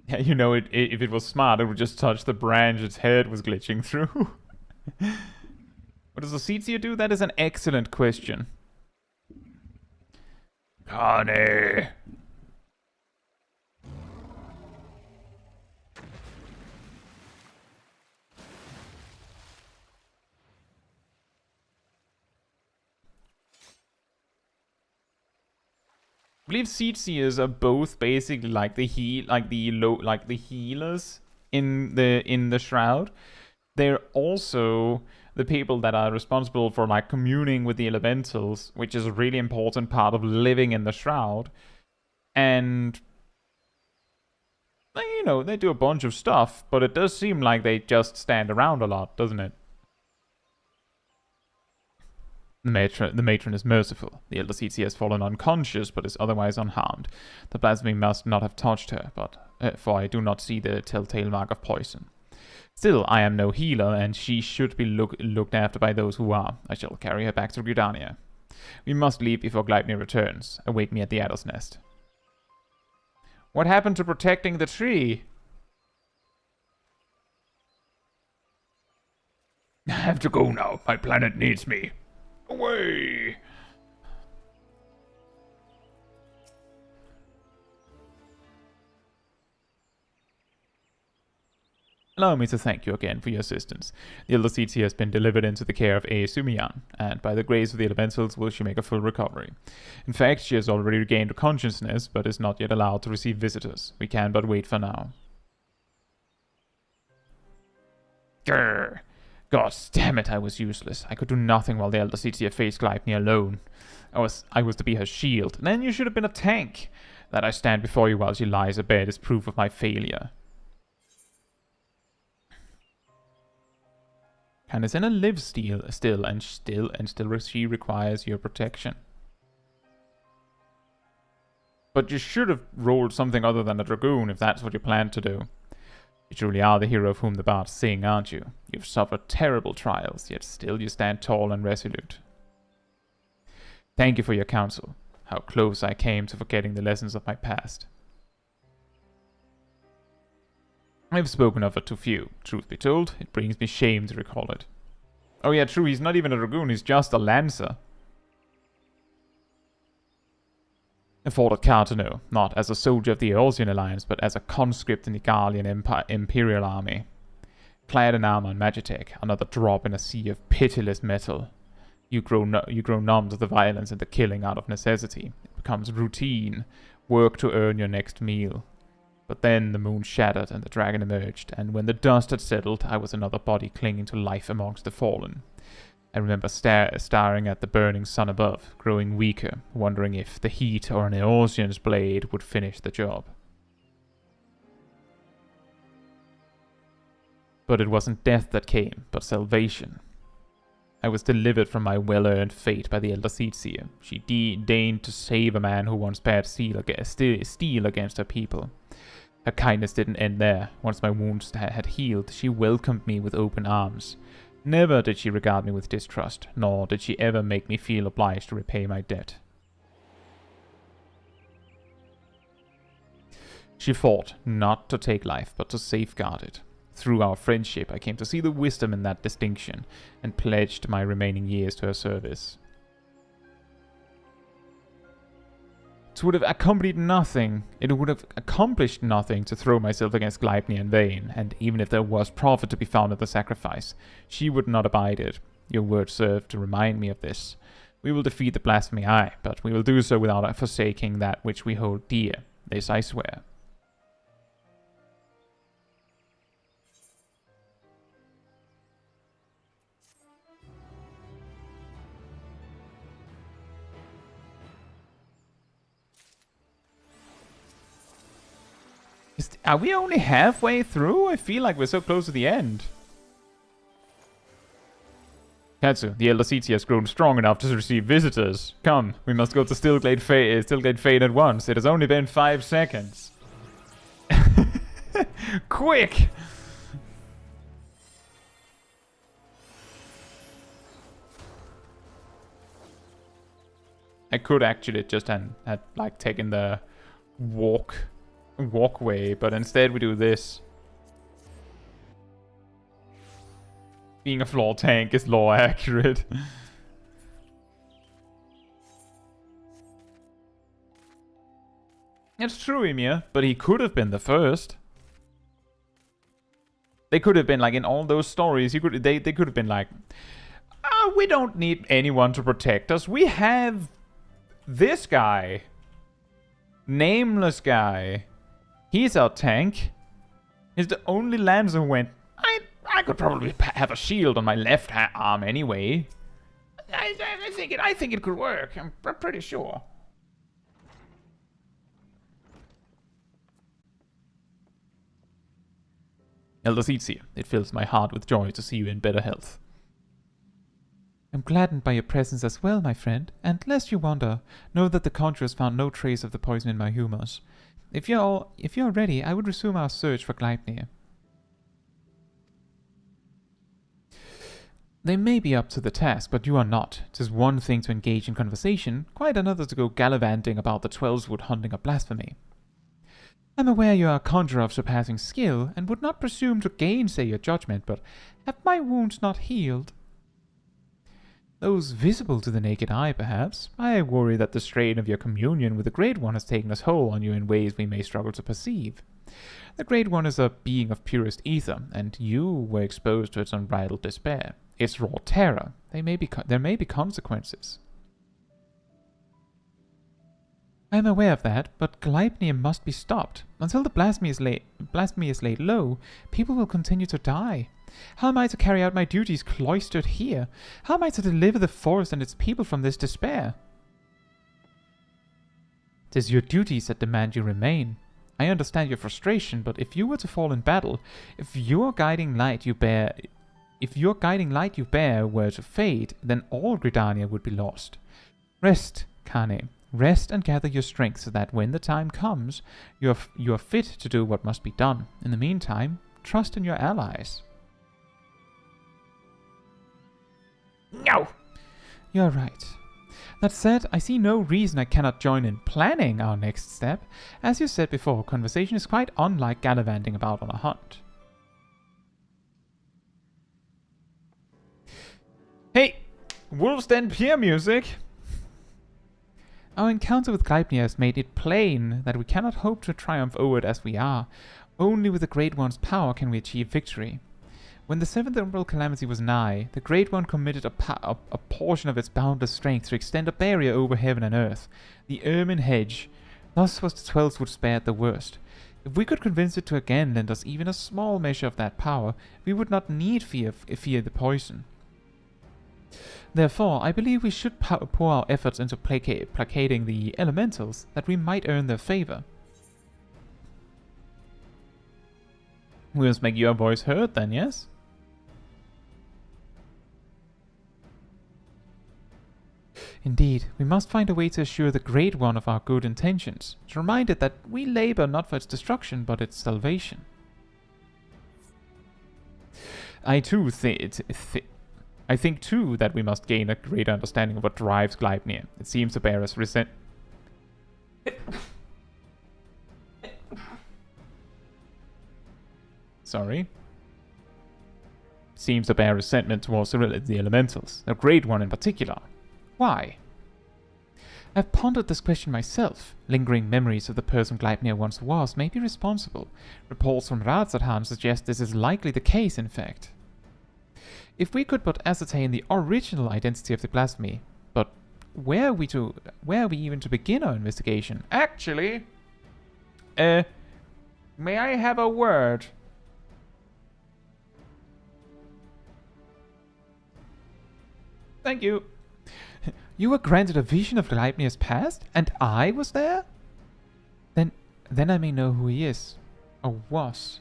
Yeah, you know, if it was smart, it would just touch the branch its head was glitching through. What does the Seedseer do? That is an excellent question. Honey. I believe Seedseers are both basically like the healers in the shroud. They're also the people that are responsible for like communing with the elementals, which is a really important part of living in the shroud. And you know, they do a bunch of stuff, but it does seem like they just stand around a lot, doesn't it? The matron is merciful. The elder Seedseer has fallen unconscious, but is otherwise unharmed. The blasphemy must not have touched her, for I do not see the telltale mark of poison. Still, I am no healer, and she should be looked after by those who are. I shall carry her back to Gridania. We must leave before Gleipnir returns. Await me at the Adder's Nest. What happened to protecting the tree? I have to go now. My planet needs me. Away! Allow me to thank you again for your assistance. The elder Seedseer has been delivered into the care of Sumiyan, and by the grace of the elementals will she make a full recovery. In fact, she has already regained her consciousness, but is not yet allowed to receive visitors. We can but wait for now. Grr! God damn it, I was useless. I could do nothing while the elder Seedseer faced Gleipnir alone. I was to be her shield. Then you should have been a tank. That I stand before you while she lies abed is proof of my failure. Kanisena lives still, and she requires your protection. But you should have rolled something other than a dragoon if that's what you planned to do. You truly are the hero of whom the bards sing, aren't you? You've suffered terrible trials, yet still you stand tall and resolute. Thank you for your counsel. How close I came to forgetting the lessons of my past. I've spoken of it to few. Truth be told, it brings me shame to recall it. Oh yeah, true, he's not even a dragoon, he's just a lancer. I fought at Cartano, not as a soldier of the Eorzean Alliance, but as a conscript in the Garlean Imperial Army. Clad in armor and magitech, another drop in a sea of pitiless metal. You grow numb to the violence and the killing out of necessity. It becomes routine, work to earn your next meal. But then the moon shattered and the dragon emerged, and when the dust had settled, I was another body clinging to life amongst the fallen. I remember staring at the burning sun above, growing weaker, wondering if the heat or an Eorzean's blade would finish the job. But it wasn't death that came, but salvation. I was delivered from my well-earned fate by the elder Seedseer. She deigned to save a man who once bared steel against her people. Her kindness didn't end there. Once my wounds had healed, she welcomed me with open arms. Never did she regard me with distrust, nor did she ever make me feel obliged to repay my debt. She fought, not to take life, but to safeguard it. Through our friendship, I came to see the wisdom in that distinction, and pledged my remaining years to her service. It would have accompanied nothing. It would have accomplished nothing to throw myself against Gleipnir in vain, and even if there was profit to be found in the sacrifice, she would not abide it. Your words serve to remind me of this. We will defeat the blasphemy, aye, but we will do so without forsaking that which we hold dear. This I swear. Are we only halfway through? I feel like we're so close to the end. Caetsu, the Elder Caetsu has grown strong enough to receive visitors. Come, we must go to Stillglade Fane at once. It has only been 5 seconds. Quick! I could actually just had like taken the walkway, but instead we do this. Being a floor tank is lore accurate. It's true, Ymir, but he could have been the first. They could have been like in all those stories. They could have been like, oh, we don't need anyone to protect us. We have this guy, nameless guy. He's our tank. He's the only Lancer who went, I could probably have a shield on my left arm anyway. I think it could work. I'm pretty sure. Elder Caetsu, it fills my heart with joy to see you in better health. I'm gladdened by your presence as well, my friend, and lest you wonder, know that the conjurers found no trace of the poison in my humors. If you're ready, I would resume our search for Gleipnir. They may be up to the task, but you are not. 'Tis one thing to engage in conversation, quite another to go gallivanting about the Twelveswood hunting a blasphemy. I'm aware you are a conjurer of surpassing skill, and would not presume to gainsay your judgment, but have my wounds not healed? Those visible to the naked eye, perhaps. I worry that the strain of your communion with the Great One has taken its toll on you in ways we may struggle to perceive. The Great One is a being of purest ether, and you were exposed to its unbridled despair. Its raw terror. There may be consequences. I am aware of that, but Gleipnir must be stopped. Until the blasphemy is laid low, people will continue to die. How am I to carry out my duties cloistered here? How am I to deliver the forest and its people from this despair? 'Tis your duties that demand you remain. I understand your frustration, but if you were to fall in battle, if your guiding light you bear were to fade, then all Gridania would be lost. Rest, Kane. Rest and gather your strength so that when the time comes, you are fit to do what must be done. In the meantime, trust in your allies. No! You're right. That said, I see no reason I cannot join in planning our next step. As you said before, conversation is quite unlike gallivanting about on a hunt. Hey! Wolves Den Pier music! Our encounter with Gleipnir has made it plain that we cannot hope to triumph over it as we are. Only with the Great One's power can we achieve victory. When the Seventh Umbral Calamity was nigh, the Great One committed a portion of its boundless strength to extend a barrier over heaven and earth, the Ermine Hedge. Thus was the Twelveswood spared the worst. If we could convince it to again lend us even a small measure of that power, we would not need fear the poison. Therefore, I believe we should pour our efforts into placating the elementals, that we might earn their favor. We must make your voice heard then, yes? Indeed, we must find a way to assure the Great One of our good intentions, to remind it that we labor not for its destruction, but its salvation. I think too that we must gain a greater understanding of what drives Gleipnir. It seems to bear us Seems to bear resentment towards the elementals, the Great One in particular. Why? I've pondered this question myself. Lingering memories of the person Gleipnir once was may be responsible. Reports from Ratsathan suggest this is likely the case, in fact. If we could but ascertain the original identity of the blasphemy, but where are we even to begin our investigation? Actually, may I have a word? Thank you. You were granted a vision of Gleipnir's past, and I was there? Then I may know who he is. Or was.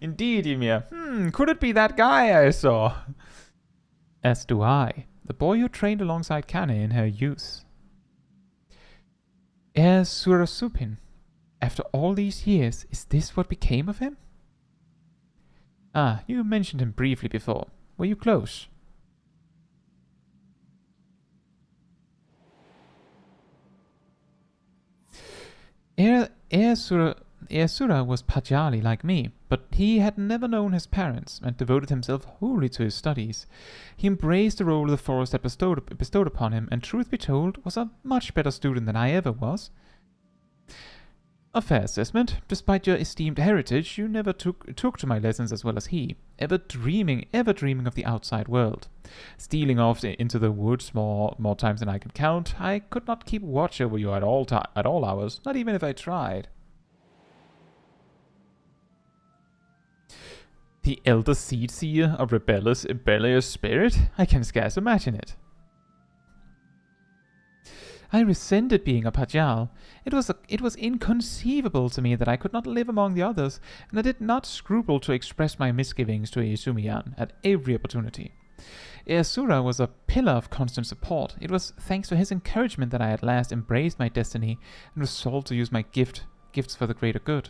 Indeed, Ymir. Could it be that guy I saw? As do I. The boy who trained alongside Kane in her youth. Surasupin. After all these years, is this what became of him? Ah, you mentioned him briefly before. Were you close? Ersura was Pajali like me, but he had never known his parents and devoted himself wholly to his studies. He embraced the role the forest had bestowed upon him, and truth be told, was a much better student than I ever was. A fair assessment. Despite your esteemed heritage, you never took to my lessons as well as he, ever dreaming of the outside world. Stealing off into the woods more times than I can count, I could not keep watch over you at all hours, not even if I tried. The elder seed seer, a rebellious spirit? I can scarce imagine it. I resented being a Pajal. It was inconceivable to me that I could not live among the others, and I did not scruple to express my misgivings to Eisumian at every opportunity. Ersura was a pillar of constant support. It was thanks to his encouragement that I at last embraced my destiny and resolved to use my gifts for the greater good.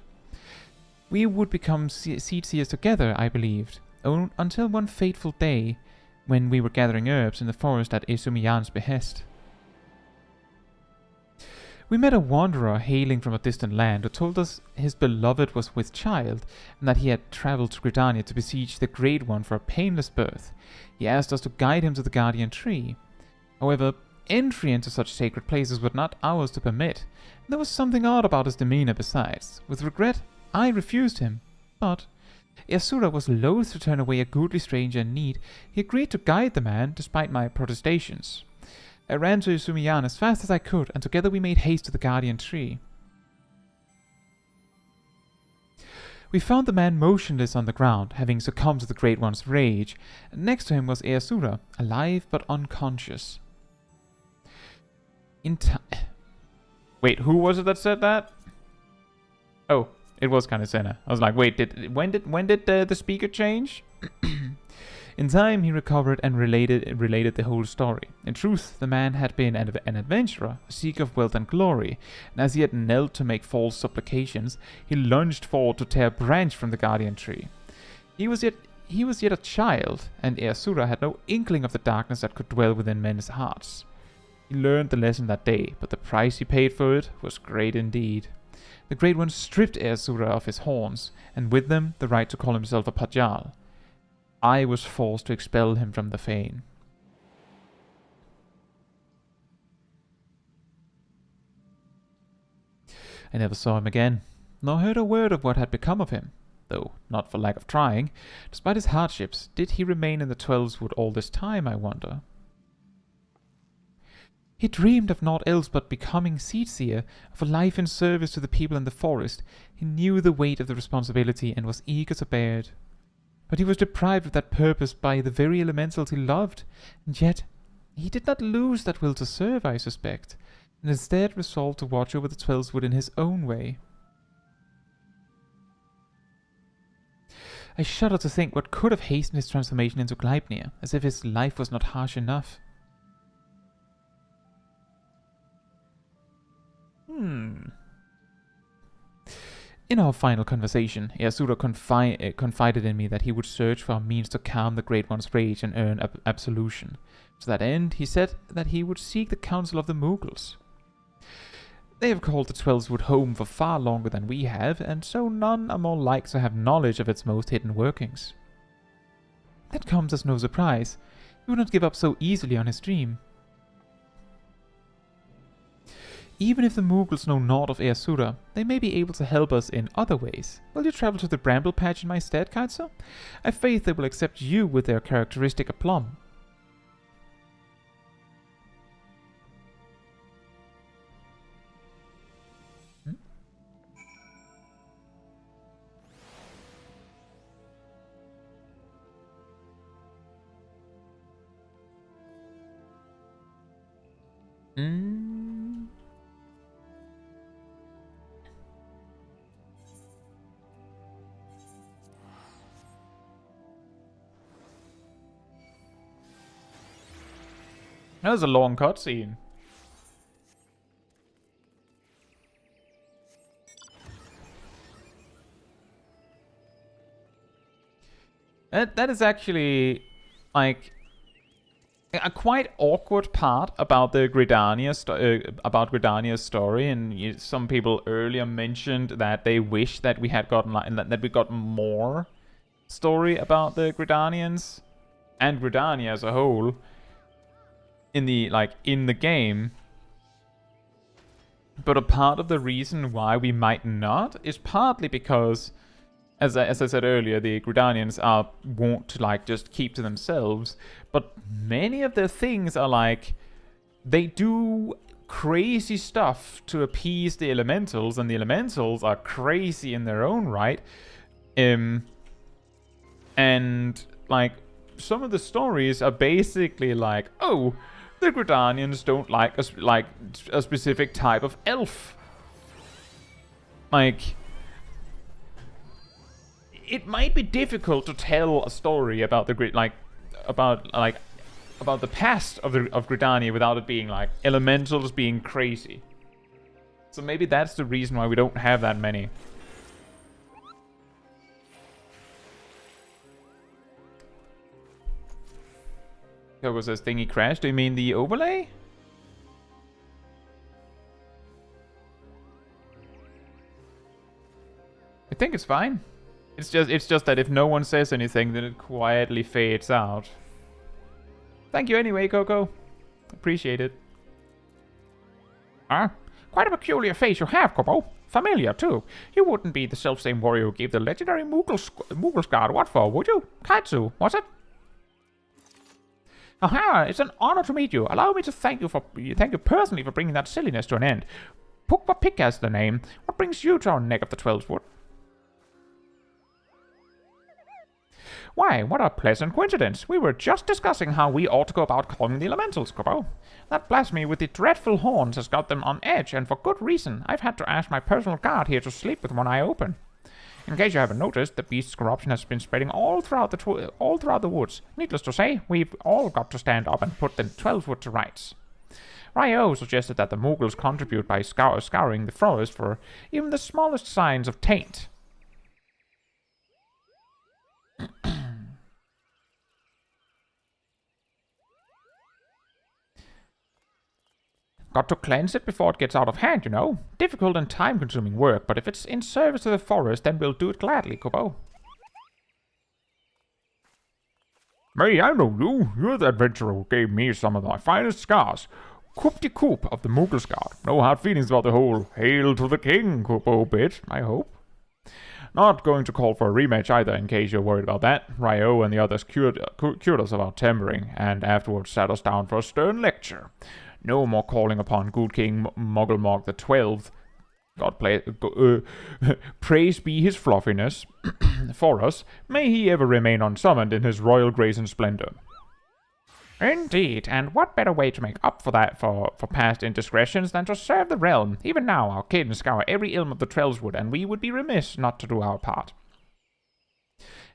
We would become seed seers together, I believed, until one fateful day when we were gathering herbs in the forest at Eisumian's behest. We met a wanderer hailing from a distant land who told us his beloved was with child, and that he had travelled to Gridania to beseech the Great One for a painless birth. He asked us to guide him to the Guardian Tree. However, entry into such sacred places was not ours to permit, and there was something odd about his demeanour besides. With regret, I refused him, but Ersura was loath to turn away a goodly stranger in need. He agreed to guide the man, despite my protestations. I ran to Eisumian as fast as I could, and together we made haste to the Guardian Tree. We found the man motionless on the ground, having succumbed to the Great One's rage, and next to him was Ersura, alive but unconscious. Wait, who was it that said that? Oh, it was Kanisena. I was like, wait, when did the speaker change? In time, he recovered and related the whole story. In truth, the man had been an adventurer, a seeker of wealth and glory, and as he had knelt to make false supplications, he lunged forward to tear a branch from the Guardian Tree. He was yet a child, and Ersura had no inkling of the darkness that could dwell within men's hearts. He learned the lesson that day, but the price he paid for it was great indeed. The Great One stripped Ersura of his horns, and with them the right to call himself a Pajal. I was forced to expel him from the fane. I never saw him again, nor heard a word of what had become of him, though not for lack of trying. Despite his hardships, did he remain in the Twelveswood all this time, I wonder? He dreamed of naught else but becoming seed seer, of a life in service to the people in the forest. He knew the weight of the responsibility and was eager to bear it. But he was deprived of that purpose by the very elementals he loved, and yet he did not lose that will to serve, I suspect, and instead resolved to watch over the Twelveswood in his own way. I shudder to think what could have hastened his transformation into Gleipnir, as if his life was not harsh enough. In our final conversation, Ersura confided in me that he would search for a means to calm the Great One's rage and earn absolution. To that end, he said that he would seek the counsel of the Mughals. They have called the Twelveswood home for far longer than we have, and so none are more like to have knowledge of its most hidden workings. That comes as no surprise. He would not give up so easily on his dream. Even if the Mughals know naught of Easura, they may be able to help us in other ways. Will you travel to the Bramble Patch in my stead, Caetsu? I have faith they will accept you with their characteristic aplomb. That was a long cutscene. That is actually, like, a quite awkward part about the Gridania's story, and some people earlier mentioned that they wish that we had gotten that we got more story about the Gridanians and Gridania as a whole in the game. But a part of the reason why we might not is partly because, as I said earlier, the Gridanians wont to just keep to themselves, but many of their things are they do crazy stuff to appease the elementals, and the elementals are crazy in their own right. And some of the stories are basically oh, the Gridanians don't like a specific type of elf. It might be difficult to tell a story about the about the past of Gridania without it being elementals being crazy. So maybe that's the reason why we don't have that many. Coco says thingy crashed. Do you mean the overlay? I think it's fine. It's just that if no one says anything, then it quietly fades out. Thank you anyway, Coco. Appreciate it. Quite a peculiar face you have, Kobo. Familiar, too. You wouldn't be the self-same warrior who gave the legendary Mughal Guard what for, would you? Caetsu, was it? Aha, it's an honor to meet you. Allow me to thank you personally for bringing that silliness to an end. Pukwa Pika's the name. What brings you to our neck of the 12th wood? Why, what a pleasant coincidence. We were just discussing how we ought to go about calling the elementals, Kobo. That blasphemy with the dreadful horns has got them on edge, and for good reason. I've had to ask my personal guard here to sleep with one eye open. In case you haven't noticed, the beast's corruption has been spreading all throughout the woods. Needless to say, we've all got to stand up and put the 12th wood to rights. Ryo suggested that the Mughals contribute by scouring the forest for even the smallest signs of taint. Got to cleanse it before it gets out of hand, you know. Difficult and time-consuming work, but if it's in service to the forest, then we'll do it gladly, Kobo. Me, I know you. You're the adventurer who gave me some of my finest scars. Coop-de-coop of the Mughal Guard. No hard feelings about the whole Hail to the King Kobo bit, I hope. Not going to call for a rematch either, in case you're worried about that. Ryo and the others cured us of our tempering, and afterwards sat us down for a stern lecture. No more calling upon good King Mogulmog the 12th. Praise be his fluffiness for us. May he ever remain unsummoned in his royal grace and splendor. Indeed, and what better way to make up for that for past indiscretions than to serve the realm? Even now, our kin scour every ilm of the Trellswood, and we would be remiss not to do our part.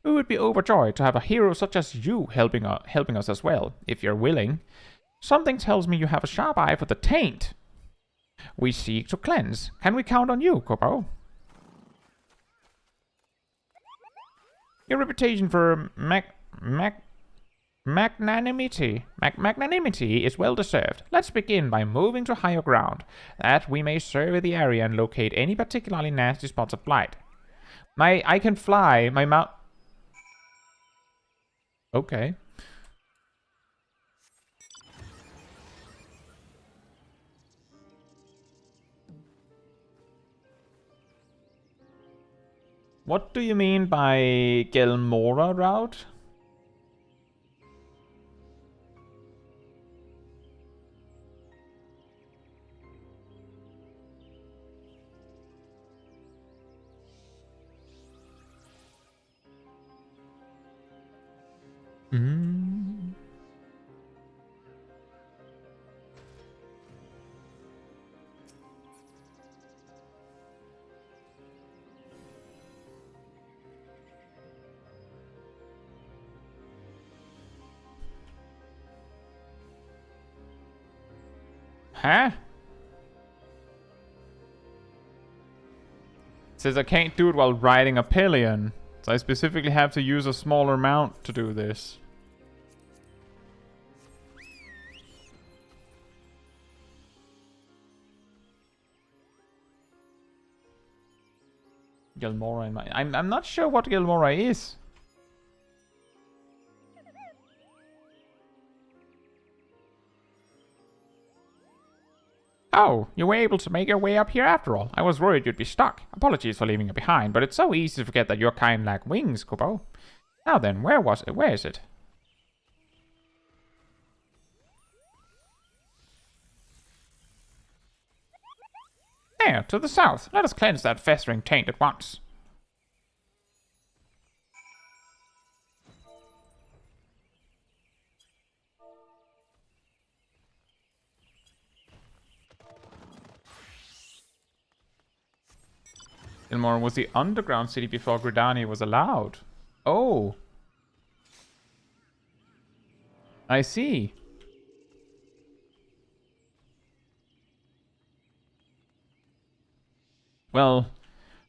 We would be overjoyed to have a hero such as you helping us as well, if you're willing. Something tells me you have a sharp eye for the taint we seek to cleanse. Can we count on you, Kobo? Your reputation for magnanimity is well deserved. Let's begin by moving to higher ground, that we may survey the area and locate any particularly nasty spots of blight. I can fly. My mount. Okay. What do you mean by Gelmora route? Mm. Huh? It says I can't do it while riding a pillion. So I specifically have to use a smaller mount to do this. Gelmora in my... I'm not sure what Gelmora is. Oh, you were able to make your way up here after all. I was worried you'd be stuck. Apologies for leaving you behind, but it's so easy to forget that your kind lack wings, Kubo. Now then, where is it? There, to the south. Let us cleanse that festering taint at once. Gelmora was the underground city before Gridania was allowed. Oh. I see. Well,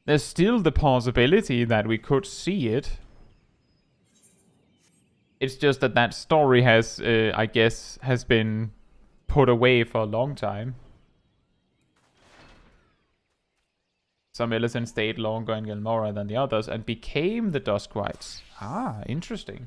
there's still the possibility that we could see it. It's just that that story has, I guess, has been put away for a long time. Some Ellison stayed longer in Gelmora than the others and became the Duskwights. Ah, interesting.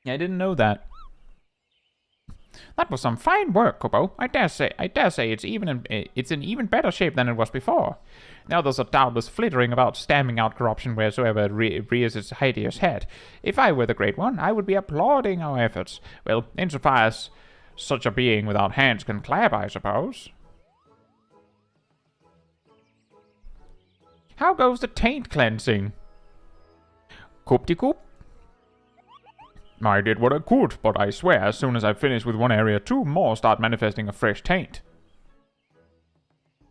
Yeah, I didn't know that. That was some fine work, Kubo. I dare say it's in even better shape than it was before. The others are doubtless flittering about, stamping out corruption wheresoever it rears its hideous head. If I were the Great One, I would be applauding our efforts. Well, insofar as such a being without hands can clap, I suppose. How goes the taint cleansing? Coop-de-coop? I did what I could, but I swear as soon as I finish with one area, 2 more start manifesting a fresh taint.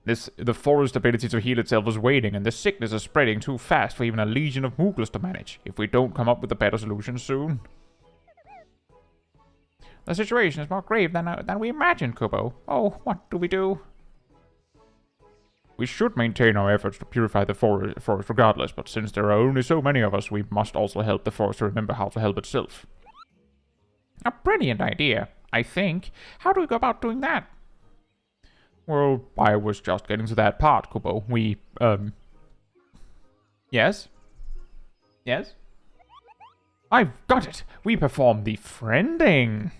The forest's ability to heal itself is waning, and the sickness is spreading too fast for even a legion of Moogles to manage, if we don't come up with a better solution soon. The situation is more grave than we imagined, Kubo. Oh, what do we do? We should maintain our efforts to purify the forest regardless, but since there are only so many of us, we must also help the forest to remember how to help itself. A brilliant idea, I think. How do we go about doing that? Well, I was just getting to that part, Kubo. Yes? Yes? I've got it! We perform the friending!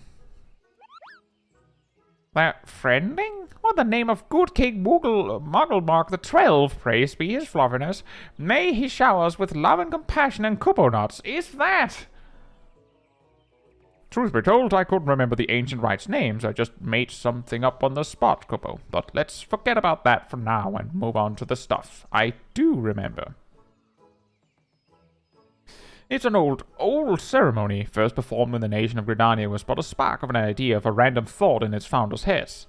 The friending? What the name of good King Mugglemark the 12, praise be his fluffiness, may he shower us with love and compassion and Kubo nuts, is that? Truth be told, I couldn't remember the ancient rites' names. I just made something up on the spot, Kubo. But let's forget about that for now and move on to the stuff I do remember. It's an old ceremony, first performed when the nation of Gridania was but a spark of an idea of a random thought in its founders' heads.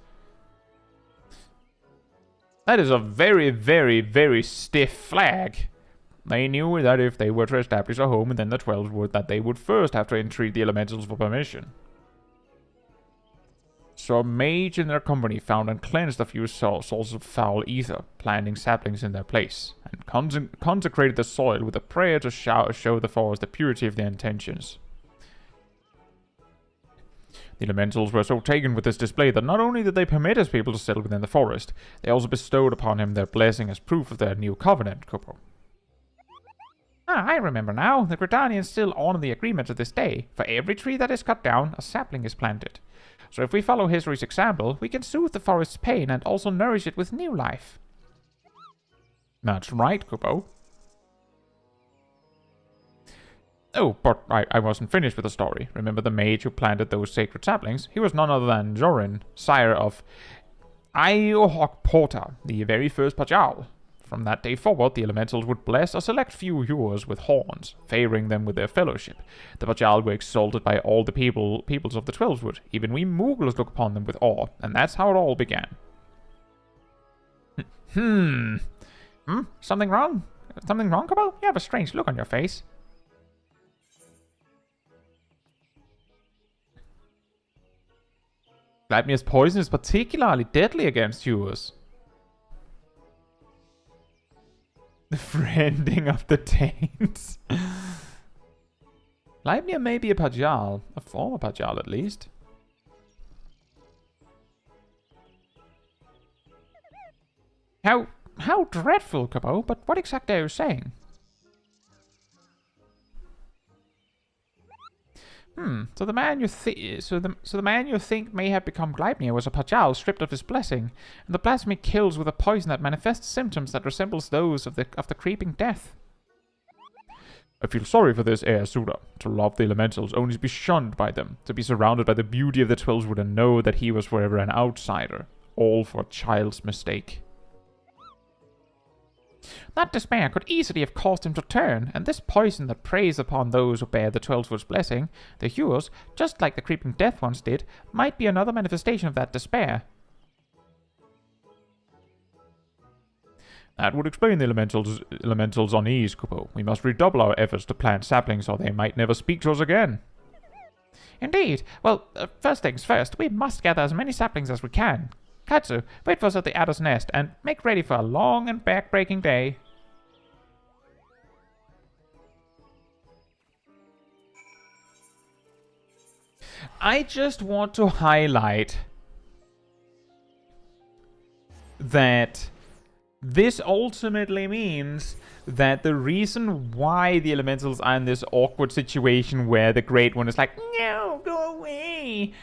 That is a very, very, very stiff flag. They knew that if they were to establish a home within the 12 wood, that they would first have to entreat the elementals for permission. So a mage in their company found and cleansed a few souls of foul ether, planting saplings in their place, and consecrated the soil with a prayer to show the forest the purity of their intentions. The elementals were so taken with this display that not only did they permit his people to settle within the forest, they also bestowed upon him their blessing as proof of their new covenant, Kupo. Ah, I remember now. The Gridanians still honor the agreement to this day. For every tree that is cut down, a sapling is planted. So if we follow history's example, we can soothe the forest's pain and also nourish it with new life. That's right, Kupo. Oh, but I wasn't finished with the story. Remember the mage who planted those sacred saplings? He was none other than Jorin, sire of Iohok Porta, the very first Pajal. From that day forward, the elementals would bless a select few hewers with horns, favoring them with their fellowship. The Pajal were exalted by all the peoples of the Twelveswood. Even we Mughals look upon them with awe, and that's how it all began. Something wrong? Something wrong, Kupo? You have a strange look on your face. Gleipnir's poison is particularly deadly against hewers. The friending of the taints. Gleipnir may be a Pajal, a former Pajal at least. How dreadful, Kupo, but what exactly are you saying? So the man you think may have become Gleipnir was a Pajal stripped of his blessing, and the blasphemy kills with a poison that manifests symptoms that resembles those of the creeping death. I feel sorry for this Heir Suda. To love the elementals, only to be shunned by them, to be surrounded by the beauty of the Twelveswood and know that he was forever an outsider, all for a child's mistake. That despair could easily have caused him to turn, and this poison that preys upon those who bear the Twelveswood's blessing, the hewers, just like the creeping death once did, might be another manifestation of that despair. That would explain the elementals' unease, Kupo. We must redouble our efforts to plant saplings, or they might never speak to us again. Indeed. Well, first things first, we must gather as many saplings as we can. Caetsu, wait for us at the Adder's Nest, and make ready for a long and back-breaking day. I just want to highlight that this ultimately means that the reason why the elementals are in this awkward situation where the Great One is like, no, go away,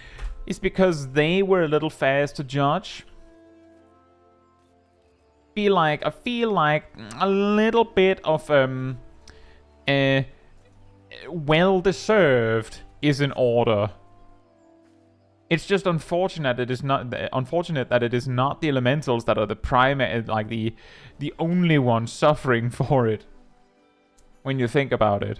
is because they were a little fast to judge. I feel like a little bit of well-deserved is in order. It's just unfortunate that it is not the elementals that are the primary, like the only ones suffering for it. When you think about it.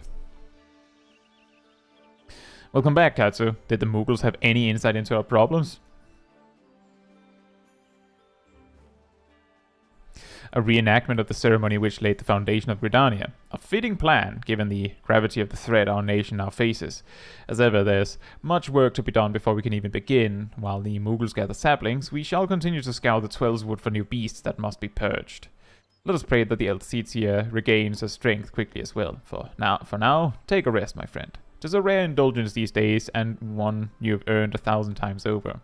Welcome back, Caetsu. Did the Mughals have any insight into our problems? A reenactment of the ceremony which laid the foundation of Gridania. A fitting plan, given the gravity of the threat our nation now faces. As ever, there's much work to be done before we can even begin. While the Mughals gather saplings, we shall continue to scour the Twelveswood for new beasts that must be purged. Let us pray that the Elsetia regains her strength quickly as well. For now, take a rest, my friend. 'Tis a rare indulgence these days, and one you have earned 1,000 times over.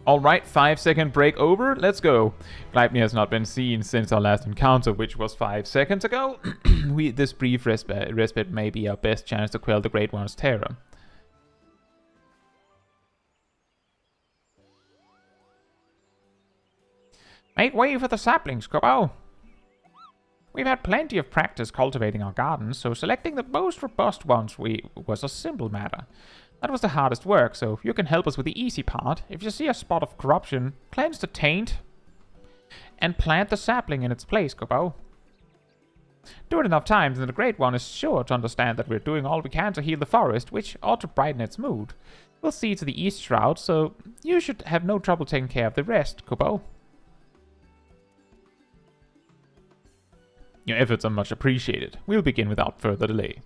Alright, 5-second break over, let's go. Gleipnir has not been seen since our last encounter, which was 5 seconds ago. This brief respite may be our best chance to quell the Great One's terror. Make way for the saplings, Kupo. We've had plenty of practice cultivating our gardens, so selecting the most robust ones was a simple matter. That was the hardest work, so you can help us with the easy part. If you see a spot of corruption, cleanse the taint and plant the sapling in its place, Kupo. Do it enough times and the Great One is sure to understand that we're doing all we can to heal the forest, which ought to brighten its mood. We'll see to the East Shroud, so you should have no trouble taking care of the rest, Kupo. Your efforts are much appreciated. We'll begin without further delay.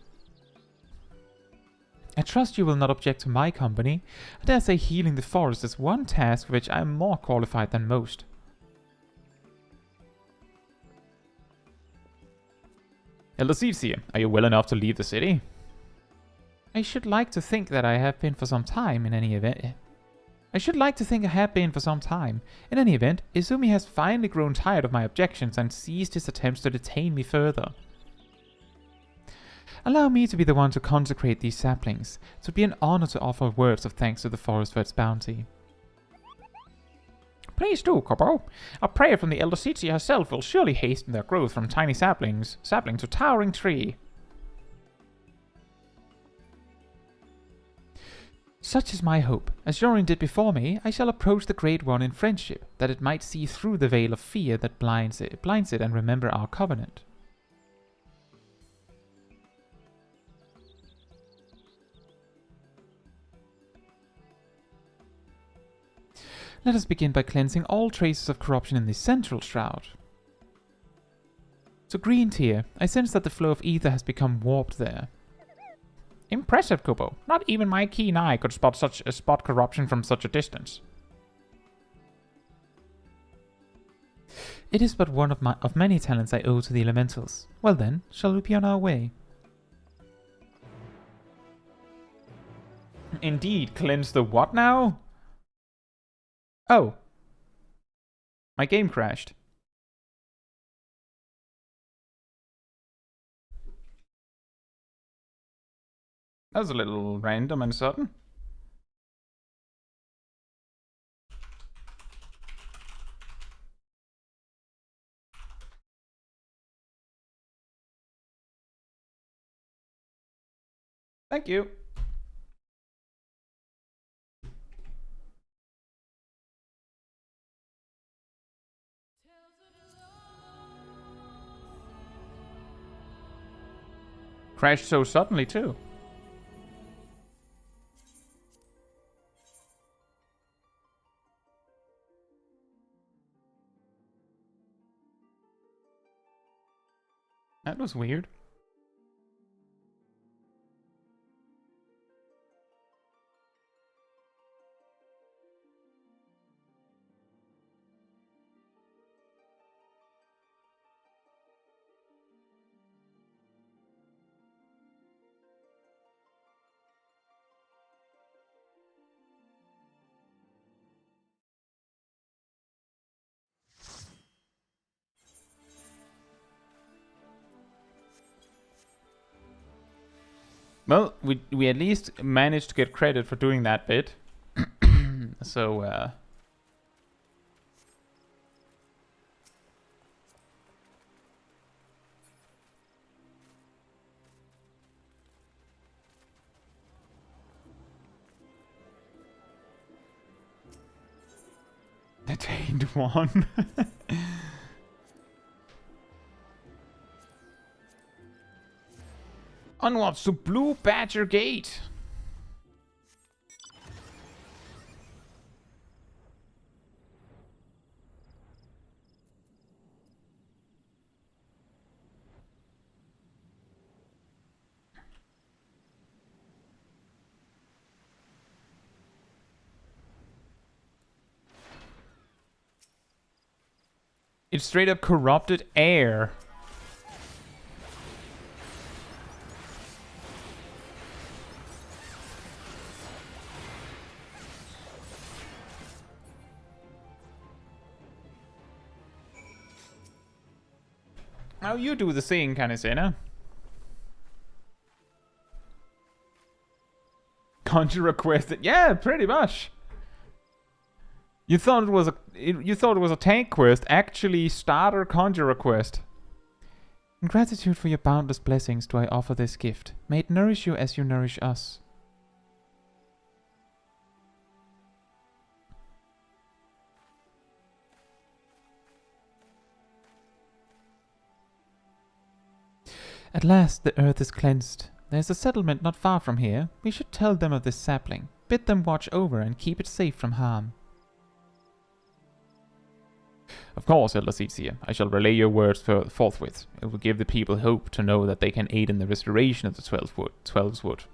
I trust you will not object to my company. I dare say healing the forest is one task for which I am more qualified than most. Elsetia, are you well enough to leave the city? I should like to think that I have been for some time in any event. I should like to think I have been for some time. In any event, Izumi has finally grown tired of my objections and ceased his attempts to detain me further. Allow me to be the one to consecrate these saplings. It would be an honor to offer words of thanks to the forest for its bounty. Please do, Kobo. A prayer from the Elder Setsi herself will surely hasten their growth from tiny sapling to towering tree. Such is my hope. As Yorin did before me, I shall approach the Great One in friendship, that it might see through the veil of fear that blinds it and remember our covenant. Let us begin by cleansing all traces of corruption in the central shroud. So green tier, I sense that the flow of ether has become warped there. Impressive, Kubo. Not even my keen eye could spot corruption from such a distance. It is but one of many talents I owe to the elementals. Well then, shall we be on our way? Indeed, cleanse the what now? Oh. My game crashed. That was a little random and sudden. Thank you. Crashed so suddenly too. That was weird. Well, we at least managed to get credit for doing that bit. So, attained one. Onwards to Blue Badger Gate. It's straight up corrupted air. Now you do the thing, Kanisena. Conjure requested. Yeah, pretty much. You thought it was a tank quest, actually starter conjure request. In gratitude for your boundless blessings do I offer this gift. May it nourish you as you nourish us. At last the earth is cleansed. There's a settlement not far from here. We should tell them of this sapling. Bid them watch over and keep it safe from harm. Of course, Elder Setsi. I shall relay your words forthwith. It will give the people hope to know that they can aid in the restoration of the 12's Wood.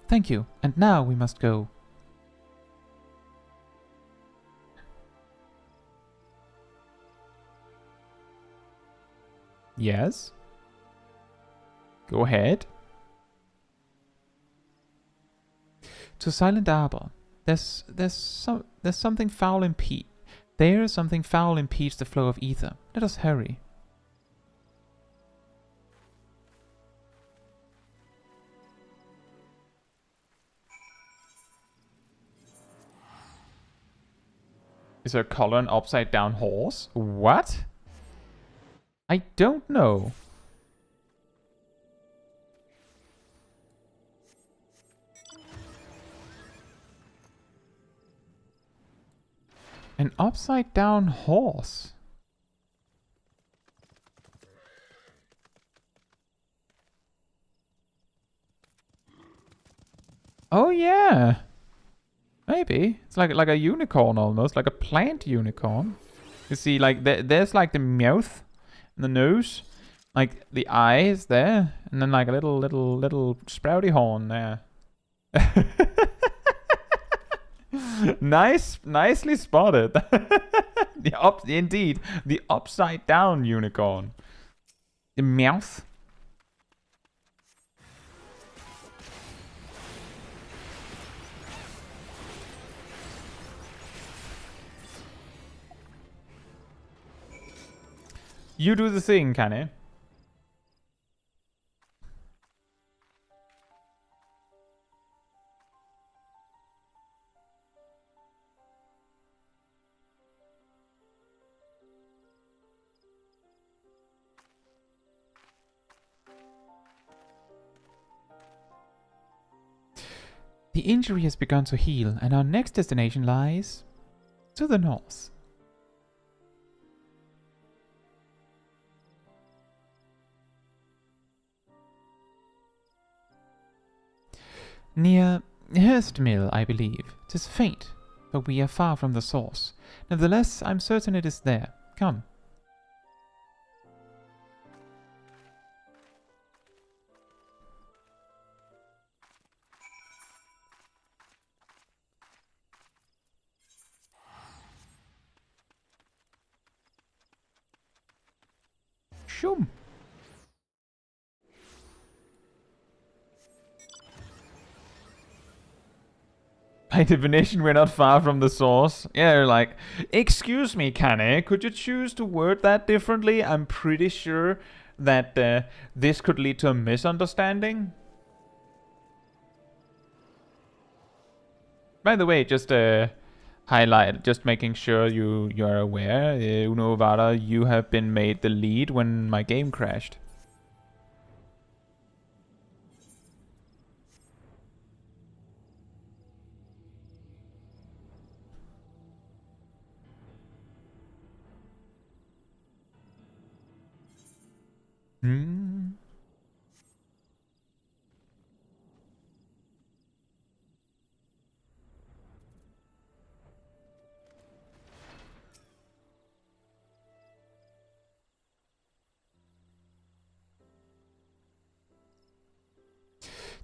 Thank you. And now we must go. Yes? Go ahead. To Silent Arbor. There's something foul something foul impedes the flow of ether. Let us hurry. Is her color an upside down horse? What? I don't know. An upside down horse. Oh yeah. Maybe. It's like a unicorn almost, like a plant unicorn. You see, like, there's like the mouth and the nose, like the eyes there, and then like a little sprouty horn there. Nicely spotted. Indeed, the upside down unicorn. The mouth. You do the thing, Kane. The injury has begun to heal, and our next destination lies to the north. Near Hurstmill, I believe. 'Tis faint, but we are far from the source. Nevertheless, I'm certain it is there. Come. Shum. By definition, we're not far from the source. Yeah, like, excuse me, Kane, could you choose to word that differently? I'm pretty sure that this could lead to a misunderstanding. By the way, just highlight, just making sure you are aware, Uno Vara, you have been made the lead when my game crashed.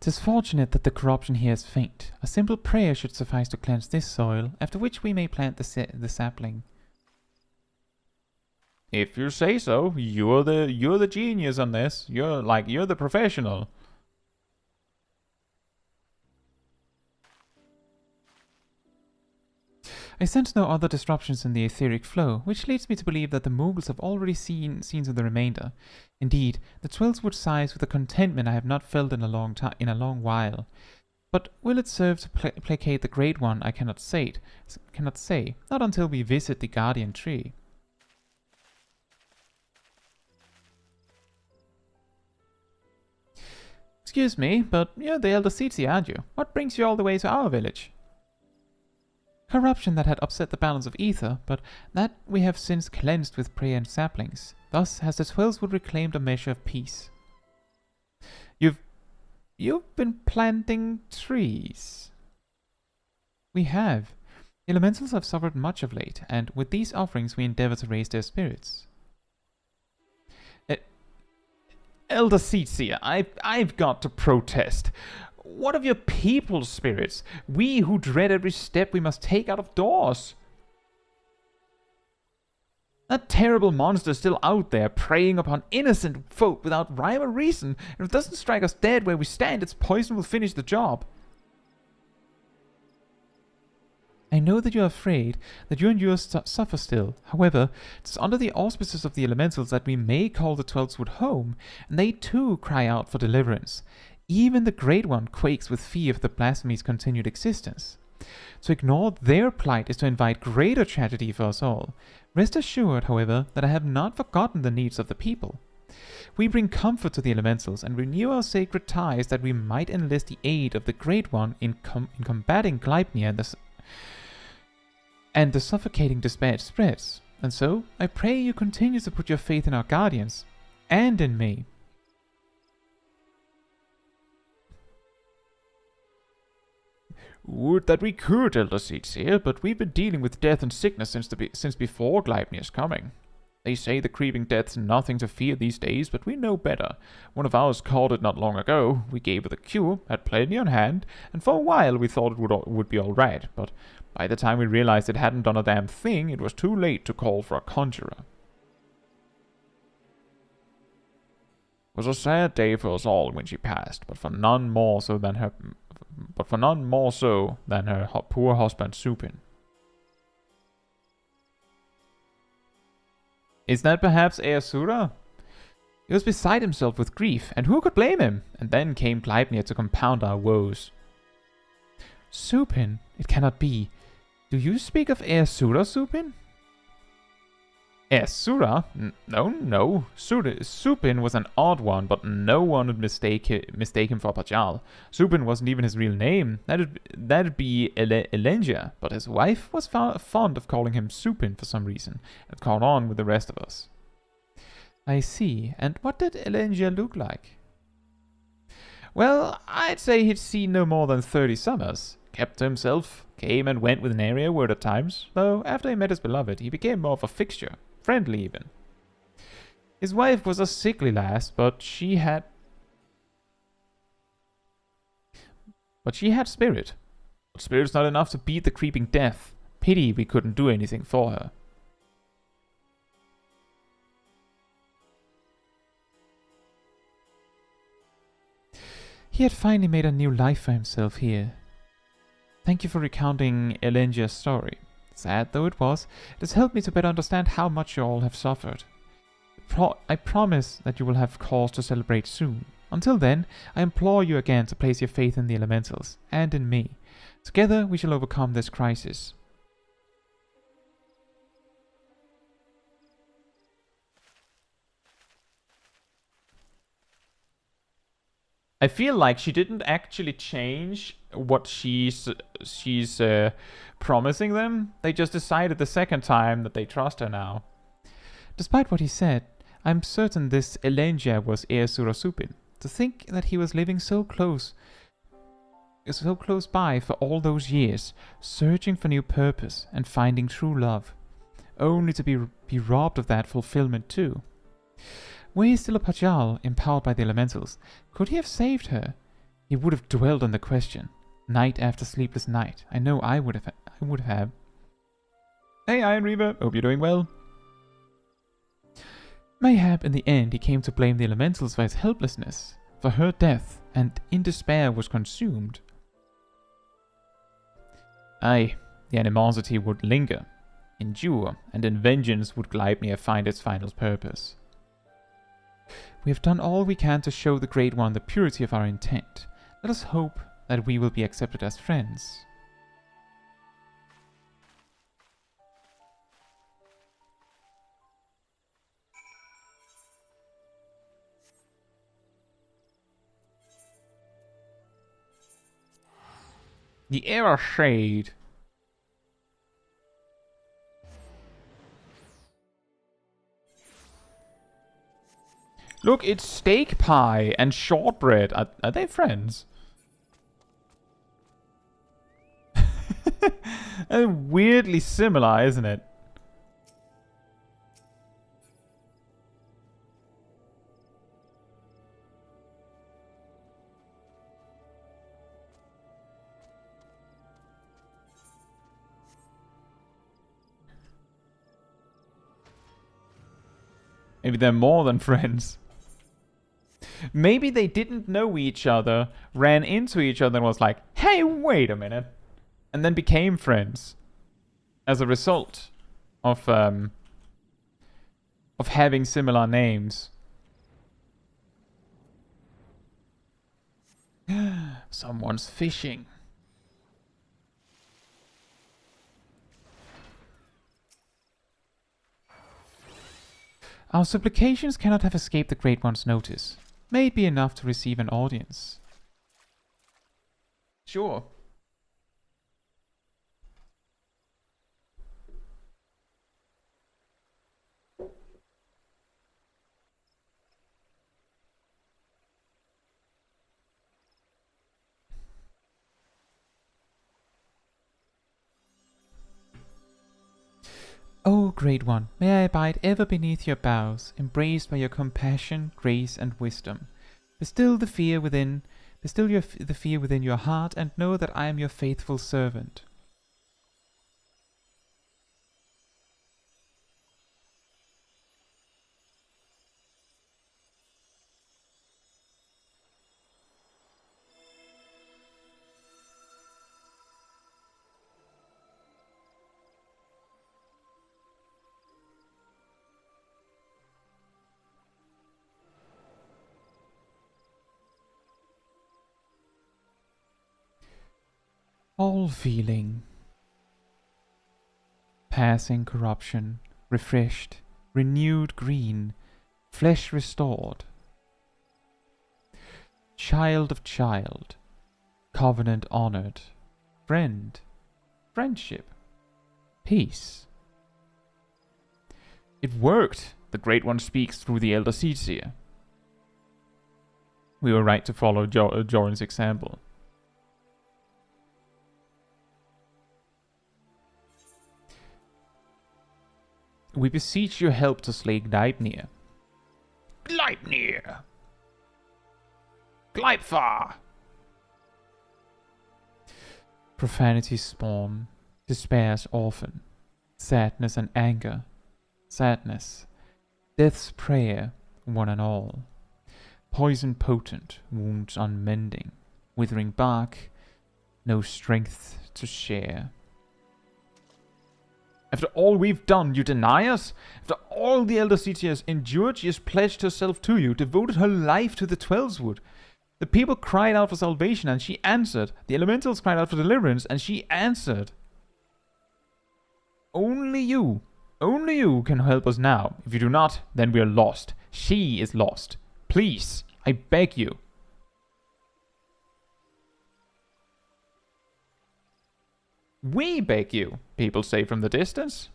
Tis fortunate that the corruption here is faint. A simple prayer should suffice to cleanse this soil, after which we may plant the sapling. If you say so, you're the genius on this. You're the professional. I sense no other disruptions in the etheric flow, which leads me to believe that the Mughals have already seen to the remainder. Indeed, the Twelves would sighs with a contentment I have not felt in a long while. But will it serve to placate the Great One? I cannot say. Not until we visit the Guardian Tree. Excuse me, but you're the Elder Caetsu, aren't you? What brings you all the way to our village? Corruption that had upset the balance of ether, but that we have since cleansed with prayer and saplings. Thus has the Twelveswood reclaimed a measure of peace. You've been planting trees. We have. The elementals have suffered much of late, and with these offerings we endeavor to raise their spirits. Elder Caetsu, I've got to protest. What of your people's spirits? We who dread every step we must take out of doors. That terrible monster is still out there, preying upon innocent folk without rhyme or reason. If it doesn't strike us dead where we stand, its poison will finish the job. I know that you are afraid, that you and yours suffer still. However, it is under the auspices of the elementals that we may call the 12th Wood home, and they too cry out for deliverance. Even the Great One quakes with fear of the blasphemy's continued existence. To ignore their plight is to invite greater tragedy for us all. Rest assured, however, that I have not forgotten the needs of the people. We bring comfort to the elementals and renew our sacred ties that we might enlist the aid of the Great One in combating Gleipnir and the suffocating despair it spreads. And so, I pray you continue to put your faith in our guardians, and in me. Would that we could, Elder Seedseer, but we've been dealing with death and sickness since before Gleipnir's coming. They say the creeping death's nothing to fear these days, but we know better. One of ours caught it not long ago. We gave her the cure, had plenty on hand, and for a while we thought it would be all right, but by the time we realized it hadn't done a damn thing, it was too late to call for a conjurer. It was a sad day for us all when she passed, but for none more so than her poor husband Supin. Is that perhaps Easura? He was beside himself with grief, and who could blame him? And then came Gleipnir to compound our woes. Supin? It cannot be. Do you speak of Easura, Supin? Easura? No. Supin was an odd one, but no one would mistake him for Pajal. Supin wasn't even his real name. That'd be Elengia, but his wife was fond of calling him Supin for some reason, and caught on with the rest of us. I see. And what did Elengia look like? Well, I'd say he'd seen no more than 30 summers. Kept to himself, came and went with an area word at times, though after he met his beloved, he became more of a fixture. Friendly, even. His wife was a sickly lass, but she had spirit. But spirit's not enough to beat the creeping death. Pity we couldn't do anything for her. He had finally made a new life for himself here. Thank you for recounting Elengia's story. Sad though it was, it has helped me to better understand how much you all have suffered. I promise that you will have cause to celebrate soon. Until then, I implore you again to place your faith in the elementals, and in me. Together we shall overcome this crisis. I feel like she didn't actually change what she's promising them. They just decided the second time that they trust her now. Despite what he said, I'm certain this Elengia was Easura Supin. To think that he was living so close by for all those years, searching for new purpose and finding true love, only to be robbed of that fulfillment too. Were he still a Pajal, empowered by the elementals, could he have saved her? He would have dwelled on the question, night after sleepless night. I know I would have. Hey, Iron Reaver, hope you're doing well. Mayhap in the end he came to blame the elementals for his helplessness, for her death, and in despair was consumed. Aye, the animosity would linger, endure, and in vengeance would Gleipnir find its final purpose. We have done all we can to show the Great One the purity of our intent. Let us hope that we will be accepted as friends. The Era Shade. Look, it's steak pie and shortbread. Are they friends? Weirdly similar, isn't it? Maybe they're more than friends. Maybe they didn't know each other, ran into each other and was like, hey, wait a minute. And then became friends. as a result of having similar names. Someone's fishing. Our supplications cannot have escaped the Great One's notice. May it be enough to receive an audience. Sure. O Great One, may I abide ever beneath your boughs, embraced by your compassion, grace, and wisdom. Bestill the fear within your heart, and know that I am your faithful servant. All feeling, passing corruption, refreshed, renewed green, flesh restored. Child of child, covenant honored, friend, friendship, peace. It worked! The Great One speaks through the Elder Seedseer. We were right to follow Joran's example. We beseech your help to slay Gleipnir. Gleipnir! Gleipfar! Profanity's spawn, despair's orphan, sadness and anger, sadness, death's prayer, one and all. Poison potent, wounds unmending, withering bark, no strength to share. After all we've done, you deny us? After all the Elder Seedseer has endured, she has pledged herself to you, devoted her life to the Twelveswood. The people cried out for salvation, and she answered. The elementals cried out for deliverance, and she answered. Only you can help us now. If you do not, then we are lost. She is lost. Please, I beg you. We beg you, people say from the distance.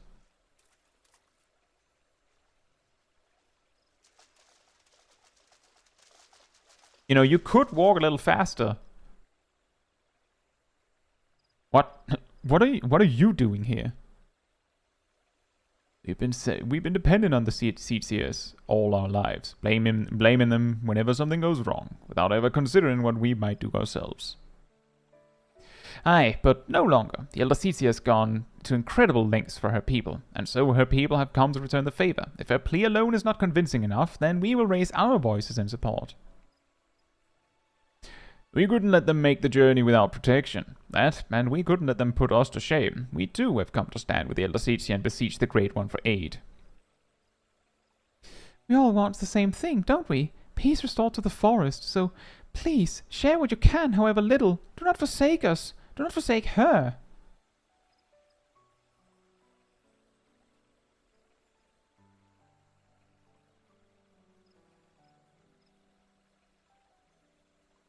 You know, you could walk a little faster. What are you doing here? We've been dependent on the Seedseers all our lives, blaming them whenever something goes wrong, without ever considering what we might do ourselves. Aye, but no longer. The Elder Seedseer has gone to incredible lengths for her people, and so her people have come to return the favor. If her plea alone is not convincing enough, then we will raise our voices in support. We couldn't let them make the journey without protection. And we couldn't let them put us to shame. We too have come to stand with the Elder Seedseer and beseech the Great One for aid. We all want the same thing, don't we? Peace restored to the forest, so please, share what you can, however little. Do not forsake us. Do not forsake her.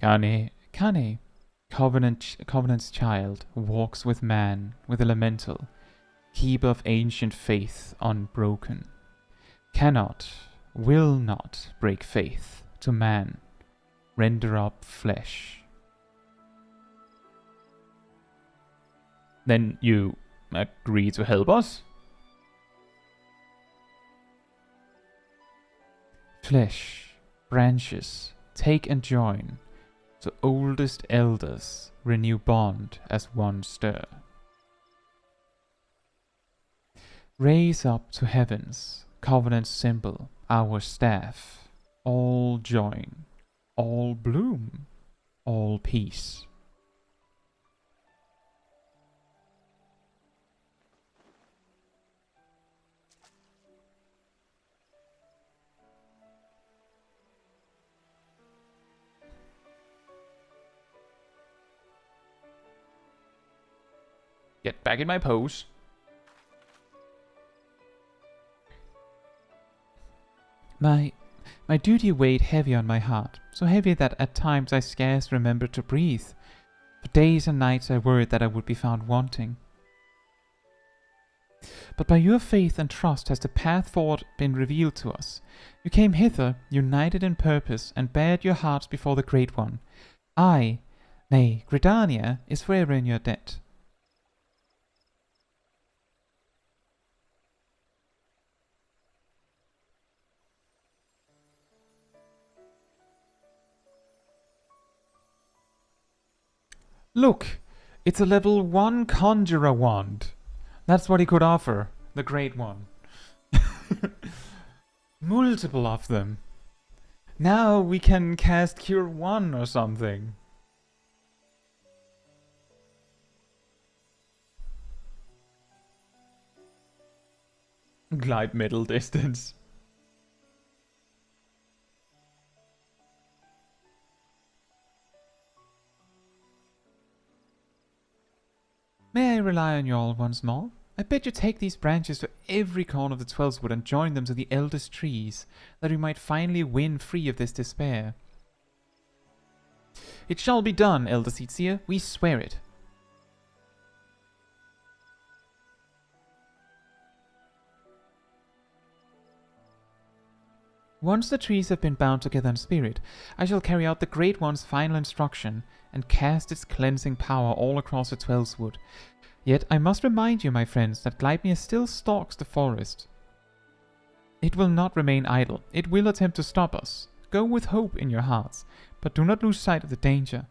Kane, Covenant's child, walks with man, with elemental, keeper of ancient faith unbroken. Cannot, will not break faith to man, render up flesh. Then you agree to help us? Flesh, branches, take and join. The oldest elders renew bond as one stir. Raise up to heavens, covenant's symbol, our staff. All join, all bloom, all peace. Get back in my pose. My duty weighed heavy on my heart, so heavy that at times I scarce remembered to breathe. For days and nights I worried that I would be found wanting. But by your faith and trust has the path forward been revealed to us. You came hither, united in purpose, and bared your hearts before the Great One. Gridania is forever in your debt. Look, it's a level 1 Conjurer wand. That's what he could offer, the Great One. Multiple of them. Now we can cast Cure 1 or something. Glide middle distance. May I rely on you all once more? I bid you take these branches to every corner of the Twelvewood and join them to the eldest trees, that we might finally win free of this despair. It shall be done, Elder Sitzia. We swear it. Once the trees have been bound together in spirit, I shall carry out the Great One's final instruction and cast its cleansing power all across the Twelvewood. Yet I must remind you, my friends, that Gleipnir still stalks the forest. It will not remain idle. It will attempt to stop us. Go with hope in your hearts, but do not lose sight of the danger.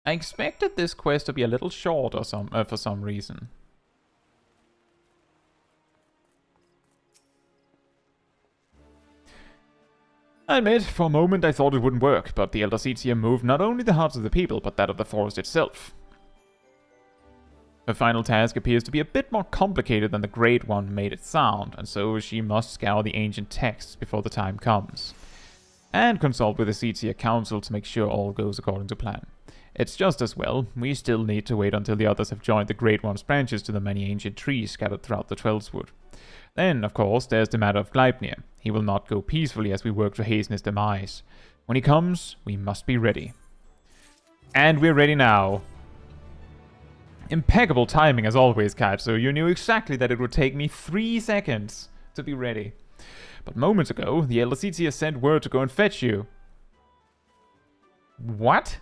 I expected this quest to be a little short or for some reason. I admit, for a moment I thought it wouldn't work, but the Elder Sitzia moved not only the hearts of the people, but that of the forest itself. Her final task appears to be a bit more complicated than the Great One made it sound, and so she must scour the ancient texts before the time comes. And consult with the Sitzia Council to make sure all goes according to plan. It's just as well, we still need to wait until the others have joined the Great One's branches to the many ancient trees scattered throughout the Twelvewood. Then, of course, there's the matter of Gleipnir. He will not go peacefully as we work to hasten his demise. When he comes, we must be ready. And we're ready now. Impeccable timing as always, Caetsu. You knew exactly that it would take me 3 seconds to be ready. But moments ago, the Elder Sitzia sent word to go and fetch you. What?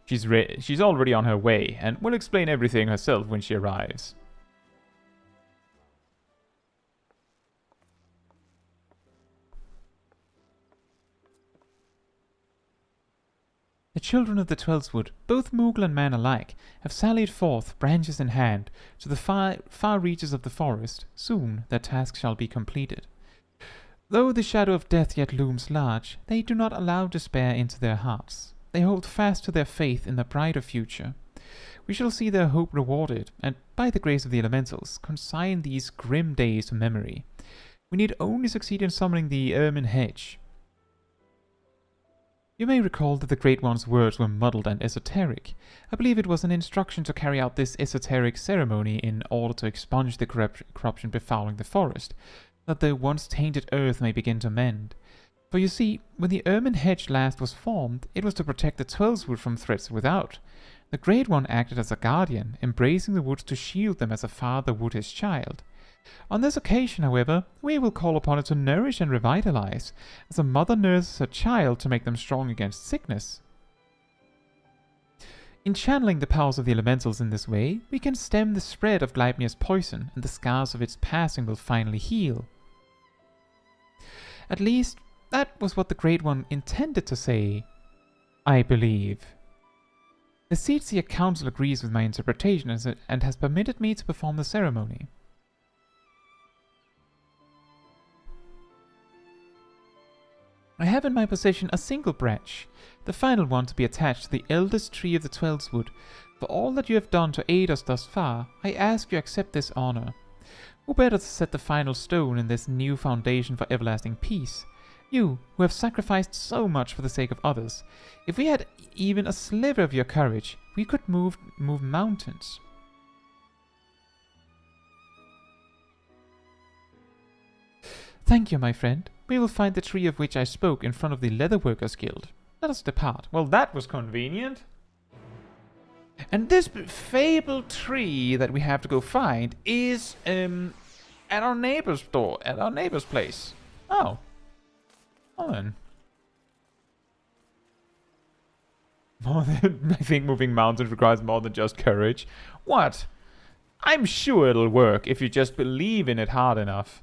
She's already on her way, and will explain everything herself when she arrives. The children of the Twelvewood, both Moogle and man alike, have sallied forth, branches in hand, to the far reaches of the forest. Soon their task shall be completed. Though the shadow of death yet looms large, they do not allow despair into their hearts. They hold fast to their faith in the brighter future. We shall see their hope rewarded, and by the grace of the elementals, consign these grim days to memory. We need only succeed in summoning the ermine hedge. You may recall that the Great One's words were muddled and esoteric. I believe it was an instruction to carry out this esoteric ceremony in order to expunge the corruption befouling the forest, that the once tainted earth may begin to mend. For you see, when the ermine hedge last was formed, it was to protect the Twelvewood from threats without. The Great One acted as a guardian, embracing the woods to shield them as a father would his child. On this occasion, however, we will call upon it to nourish and revitalize, as a mother nurses her child to make them strong against sickness. In channeling the powers of the elementals in this way, we can stem the spread of Gleipnir's poison, and the scars of its passing will finally heal. At least, that was what the Great One intended to say, I believe. The Sitzia Council agrees with my interpretation and has permitted me to perform the ceremony. I have in my possession a single branch, the final one to be attached to the eldest tree of the Twelveswood. For all that you have done to aid us thus far, I ask you accept this honor. Who better to set the final stone in this new foundation for everlasting peace? You, who have sacrificed so much for the sake of others. If we had even a sliver of your courage, we could move mountains. Thank you, my friend. We will find the tree of which I spoke in front of the Leatherworkers Guild. Let us depart. Well, that was convenient. And this fabled tree that we have to go find is at our neighbor's door, at our neighbor's place. Oh. Oh then. More than, I think moving mountains requires more than just courage. What? I'm sure it'll work if you just believe in it hard enough.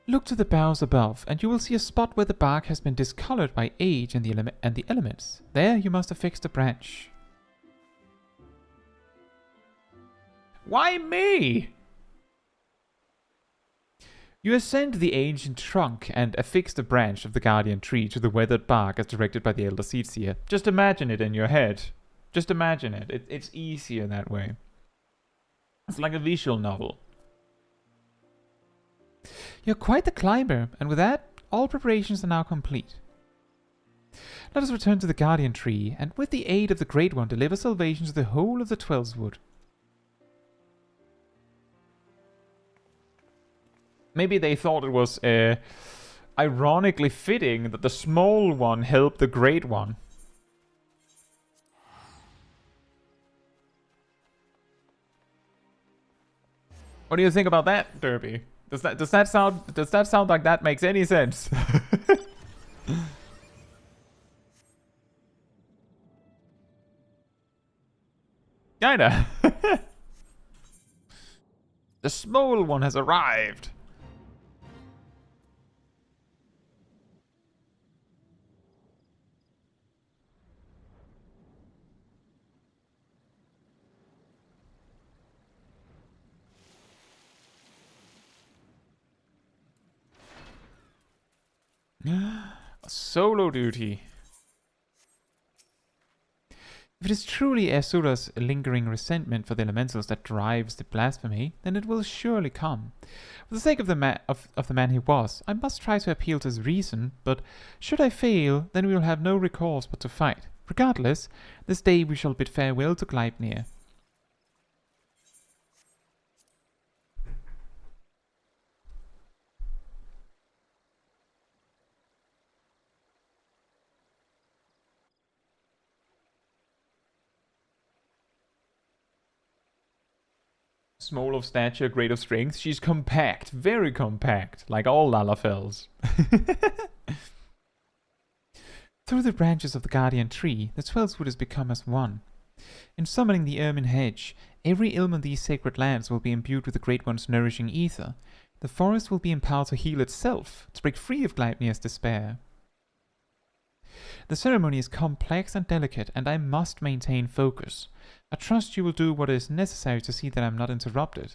Look to the boughs above, and you will see a spot where the bark has been discolored by age and the elements. There you must affix the branch. Why me? You ascend the ancient trunk and affix the branch of the guardian tree to the weathered bark as directed by the elder seedseer. Just imagine it in your head. Just imagine it. It's easier that way. It's like a visual novel. You're quite the climber, and with that, all preparations are now complete. Let us return to the guardian tree, and with the aid of the Great One, deliver salvation to the whole of the Twelveswood. Maybe they thought it was ironically fitting that the small one helped the Great One. What do you think about that, Derby? Does that sound like that makes any sense? Kinda. The small one has arrived. Solo duty. If it is truly Asura's lingering resentment for the elementals that drives the blasphemy, then it will surely come. For the sake of the man he was, I must try to appeal to his reason, but should I fail, then we will have no recourse but to fight. Regardless, this day we shall bid farewell to Gleipnir. Small of stature, great of strength. She's compact, very compact, like all Lalafels. Through the branches of the guardian tree, the Twelveswood has become as one. In summoning the ermine hedge, every ilm in these sacred lands will be imbued with the Great One's nourishing ether. The forest will be empowered to heal itself, to break free of Gleipnir's despair. The ceremony is complex and delicate, and I must maintain focus. I trust you will do what is necessary to see that I am not interrupted.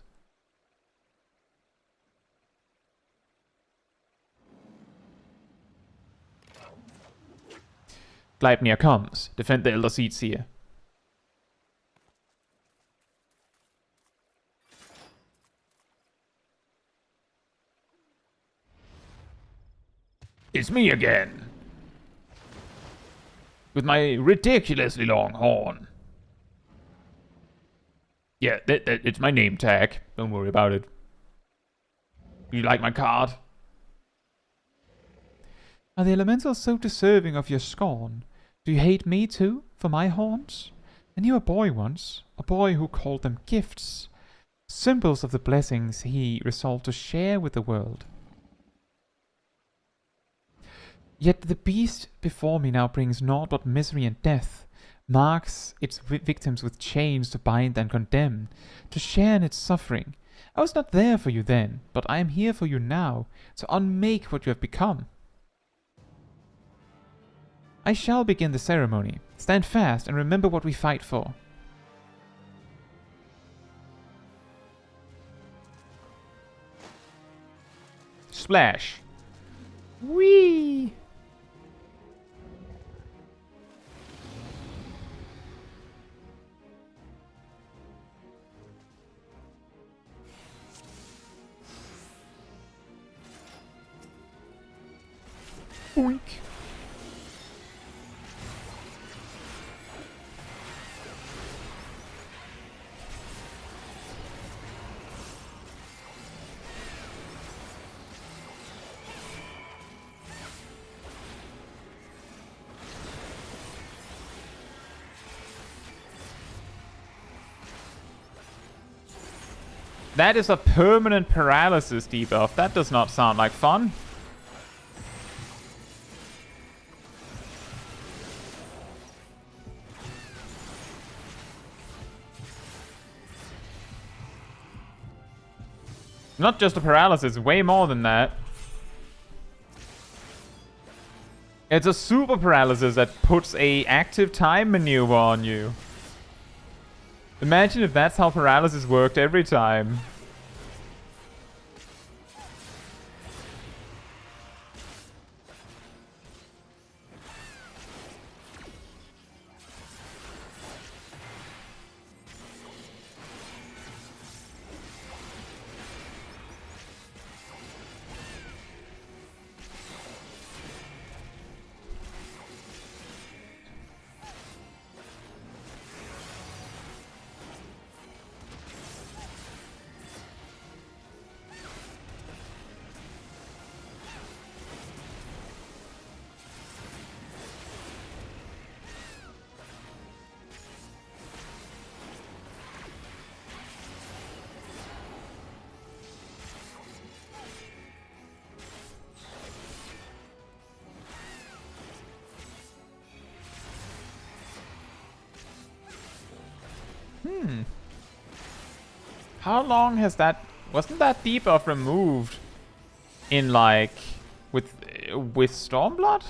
Gleipnir comes. Defend the elder seedseer. It's me again. With my ridiculously long horn. Yeah, it's my name tag. Don't worry about it. You like my card? Are the elementals so deserving of your scorn? Do you hate me too, for my horns? I knew a boy once, a boy who called them gifts, symbols of the blessings he resolved to share with the world. Yet the beast before me now brings naught but misery and death. marks its victims with chains to bind and condemn, to share in its suffering. I was not there for you then, but I am here for you now, to unmake what you have become. I shall begin the ceremony. Stand fast and remember what we fight for. Splash. Whee! Boink. That is a permanent paralysis debuff. That does not sound like fun. Not just a paralysis, way more than that. It's a super paralysis that puts a active time maneuver on you. Imagine if that's how paralysis worked every time. How long has that... Wasn't that debuff removed in, like, with Stormblood?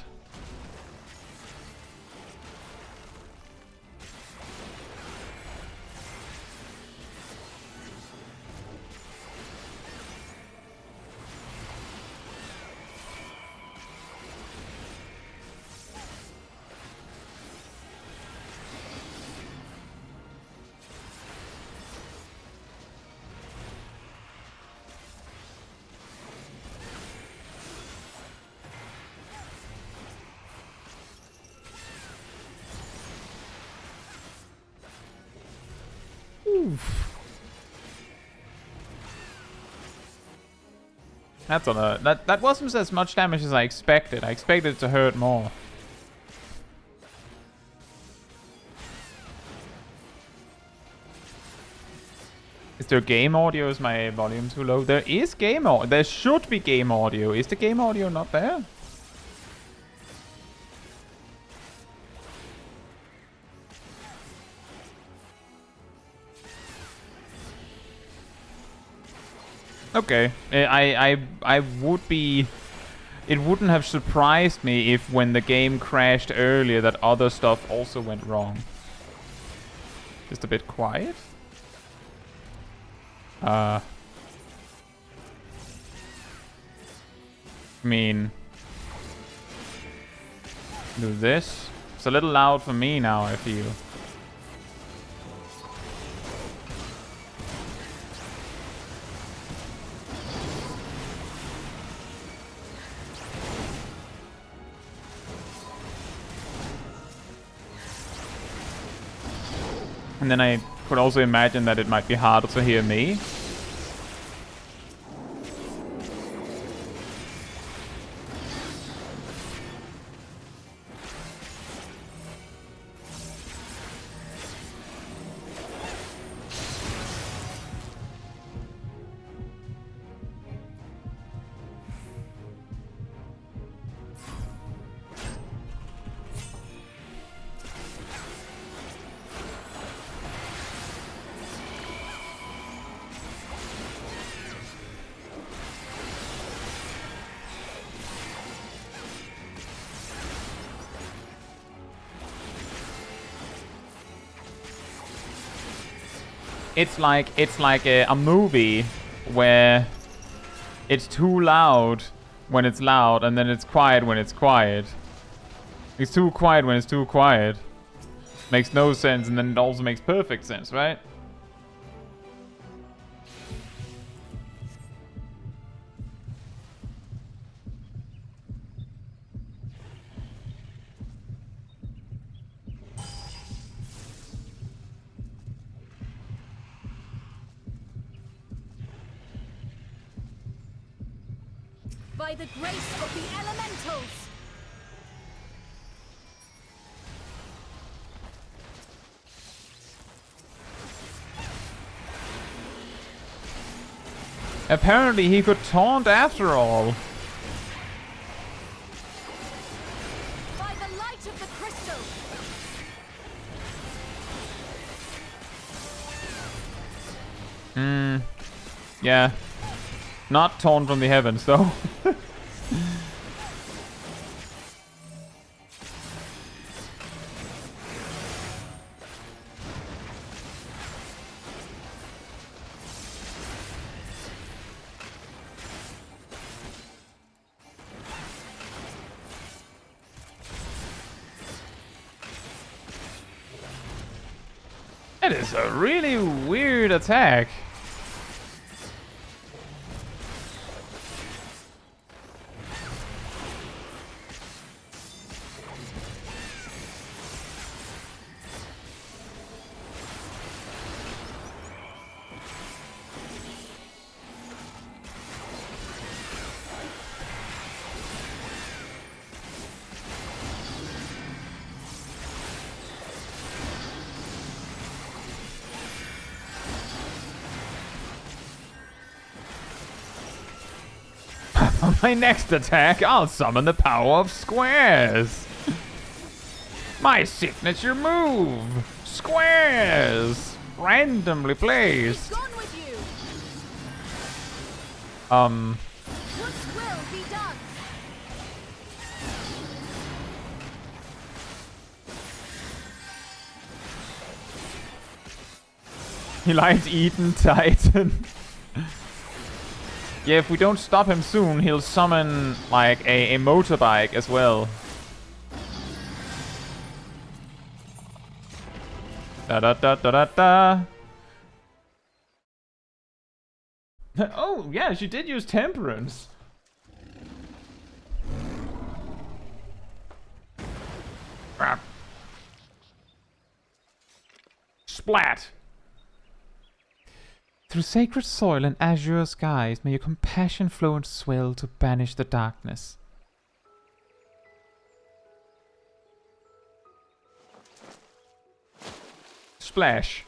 That's on a... That wasn't as much damage as I expected. I expected it to hurt more. Is there game audio? Is my volume too low? There is game audio. There should be game audio. Is the game audio not there? Okay, I would be... It wouldn't have surprised me if when the game crashed earlier that other stuff also went wrong. Just a bit quiet? I mean... Do this. It's a little loud for me now, I feel. And then I could also imagine that it might be harder to hear me. it's like a movie where it's too loud when it's loud, and then it's quiet when it's quiet. It's too quiet when it's too quiet. Makes no sense, and then it also makes perfect sense, right? By the grace of the elementals! Apparently he could taunt after all. By the light of the crystal! Yeah. Not taunt from the heavens, though. That is a really weird attack. On my next attack, I'll summon the power of squares. My signature move, squares, randomly Be placed. gone with you! God's will be done! He likes Eden Titan. Yeah, if we don't stop him soon, he'll summon like a motorbike as well. Da da da da da da. Oh yeah, she did use temperance. Ah. Splat. Through sacred soil and azure skies, may your compassion flow and swell to banish the darkness. Splash.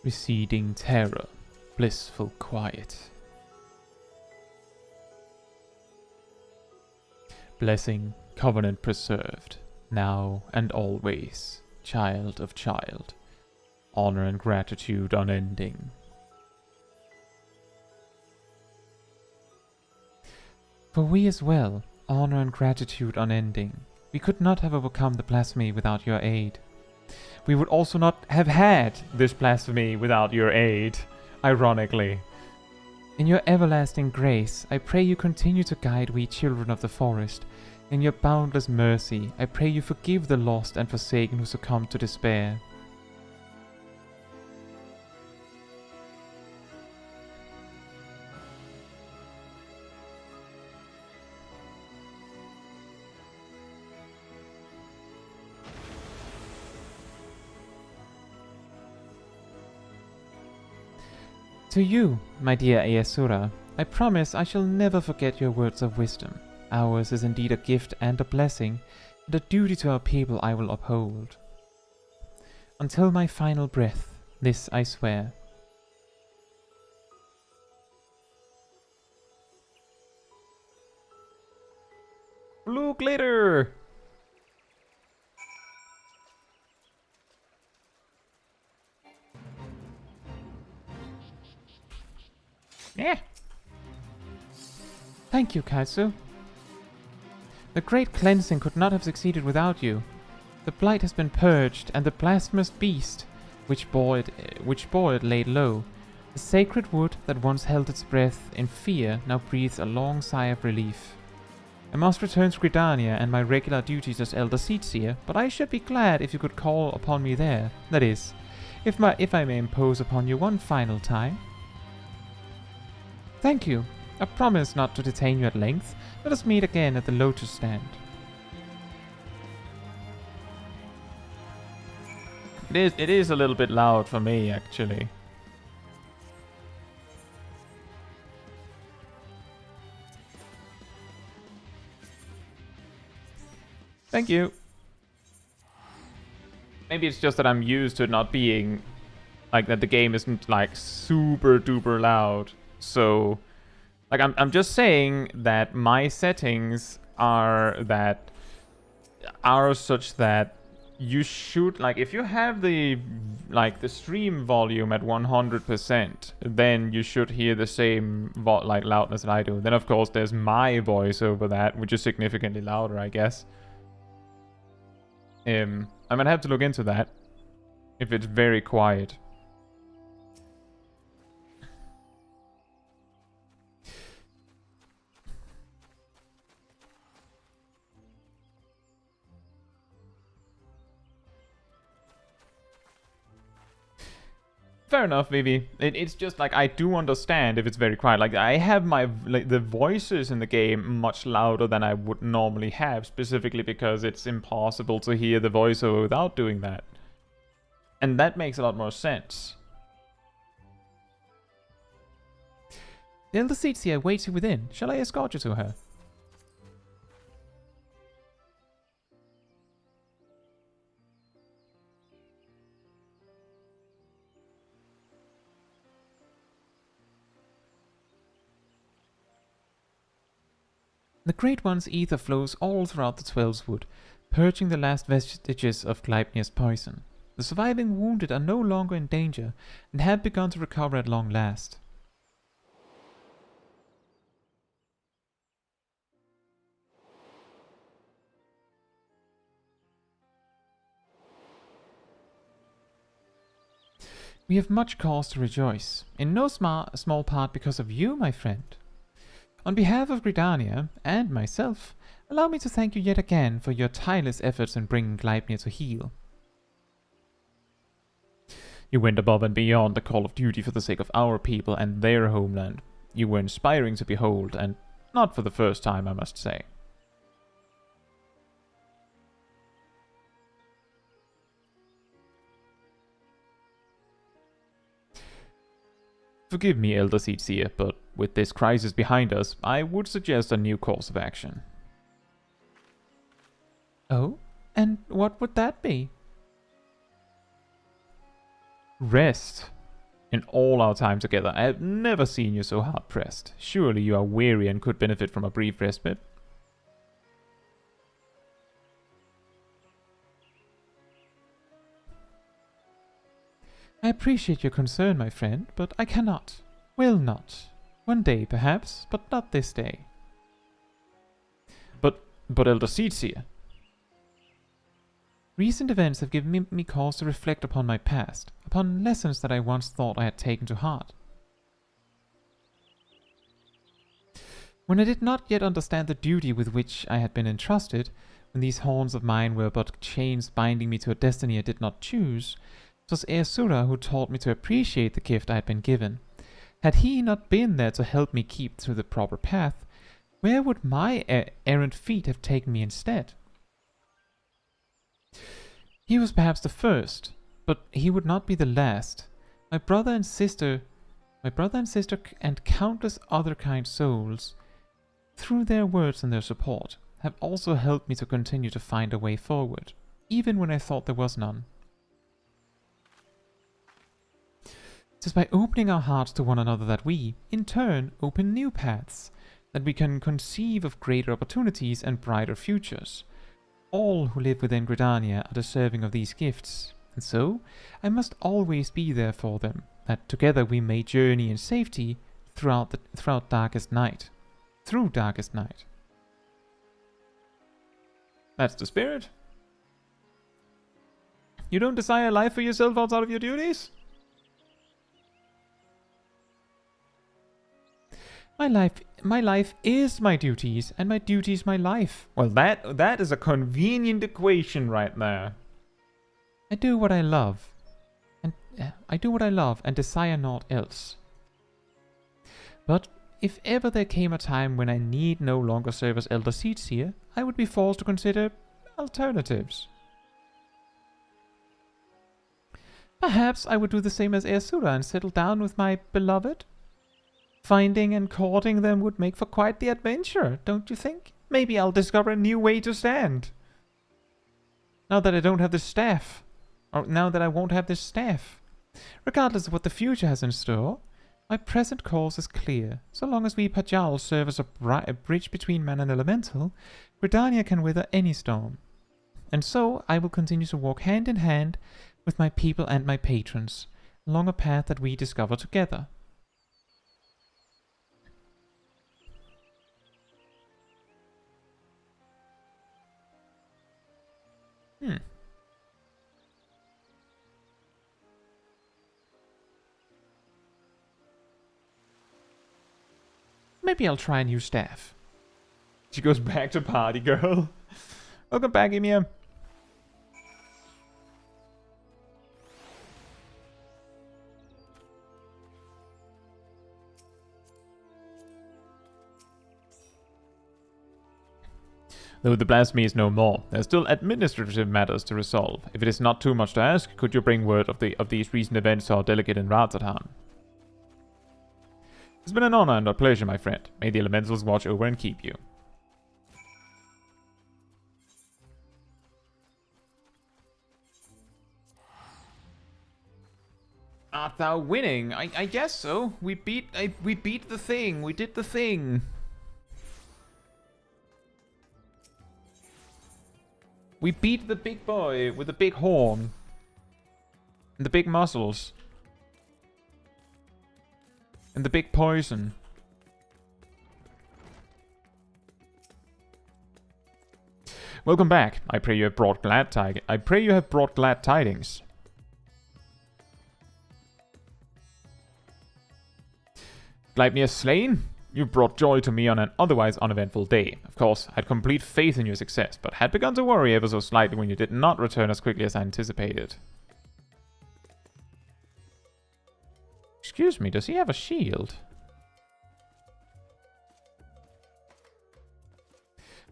Receding terror, blissful quiet. Blessing, covenant preserved, now and always, child of child. Honor and gratitude unending. For we as well, honor and gratitude unending. We could not have overcome the blasphemy without your aid. We would also not have had this blasphemy without your aid, ironically. In your everlasting grace, I pray you continue to guide we children of the forest. In your boundless mercy, I pray you forgive the lost and forsaken who succumb to despair. To you, my dear Ayasura, I promise I shall never forget your words of wisdom. Ours is indeed a gift and a blessing, and a duty to our people I will uphold. Until my final breath, this I swear. Blue glitter! Yeah. Thank you, Caetsu. The great cleansing could not have succeeded without you. The blight has been purged, and the blasphemous beast, which bore it laid low. The sacred wood that once held its breath in fear now breathes a long sigh of relief. I must return to Gridania and my regular duties as Elder Seatseer, but I should be glad if you could call upon me there. That is, if I may impose upon you one final time. Thank you. I promise not to detain you at length. Let us meet again at the Lotus Stand. It is a little bit loud for me, actually. Thank you. Maybe it's just that I'm used to it not being like that. The game isn't like super duper loud. So, like, I'm just saying that my settings are such that you should, like, if you have the stream volume at 100%, then you should hear the same loudness that I do. Then of course there's my voice over that, which is significantly louder, I guess. I'm gonna have to look into that if it's very quiet. Fair enough, Vivi. It's just like I do understand if it's very quiet. Like I have the voices in the game much louder than I would normally have, specifically because it's impossible to hear the voiceover without doing that. And that makes a lot more sense. The Elder Seatseer waits you within. Shall I escort you to her? The Great One's ether flows all throughout the Twelves Wood, purging the last vestiges of Gleipnir's poison. The surviving wounded are no longer in danger, and have begun to recover at long last. We have much cause to rejoice, in no small part because of you, my friend. On behalf of Gridania and myself, allow me to thank you yet again for your tireless efforts in bringing Gleipnir to heel. You went above and beyond the call of duty for the sake of our people and their homeland. You were inspiring to behold, and not for the first time, I must say. Forgive me, Elder Seatseer, but with this crisis behind us, I would suggest a new course of action. Oh? And what would that be? Rest. In all our time together, I have never seen you so hard-pressed. Surely you are weary and could benefit from a brief respite. I appreciate your concern, my friend, but I cannot. Will not. One day, perhaps, but not this day. But Elder Seatseer. Recent events have given me cause to reflect upon my past, upon lessons that I once thought I had taken to heart. When I did not yet understand the duty with which I had been entrusted, when these horns of mine were but chains binding me to a destiny I did not choose, it was Ersura who taught me to appreciate the gift I had been given. Had he not been there to help me keep through the proper path, where would my errant feet have taken me instead? He was perhaps the first, but he would not be the last. My brother and sister and countless other kind souls, through their words and their support, have also helped me to continue to find a way forward, even when I thought there was none. It is by opening our hearts to one another that we, in turn, open new paths. that we can conceive of greater opportunities and brighter futures. All who live within Gridania are deserving of these gifts, and so I must always be there for them, that together we may journey in safety throughout darkest night. Through darkest night. That's the spirit. You don't desire life for yourself outside of your duties? My life is my duties, and my duties my life. Well, that is a convenient equation right there. I do what I love, and desire naught else. But if ever there came a time when I need no longer serve as Elder Seedseer, I would be forced to consider alternatives. Perhaps I would do the same as Ersura and settle down with my beloved. Finding and courting them would make for quite the adventure, don't you think? Maybe I'll discover a new way to stand. Now that I don't have this staff. Or now that I won't have this staff. Regardless of what the future has in store, my present course is clear. So long as we Pajal serve as a bridge between man and elemental, Gridania can weather any storm. And so I will continue to walk hand in hand with my people and my patrons, along a path that we discover together. Maybe I'll try a new staff. She goes back to party girl. Welcome back, Emia. Though the blasphemy is no more, there are still administrative matters to resolve. If it is not too much to ask, could you bring word of these recent events to our delegate in Razatan? It's been an honor and a pleasure, my friend. May the elementals watch over and keep you. Art thou winning? I guess so. We beat the thing. We did the thing. We beat the big boy with the big horn. And the big muscles. And the big poison. Welcome back. I pray you have brought glad tidings. Gleipnir slain? You brought joy to me on an otherwise uneventful day. Of course, I had complete faith in your success, but had begun to worry ever so slightly when you did not return as quickly as I anticipated. Excuse me, does he have a shield?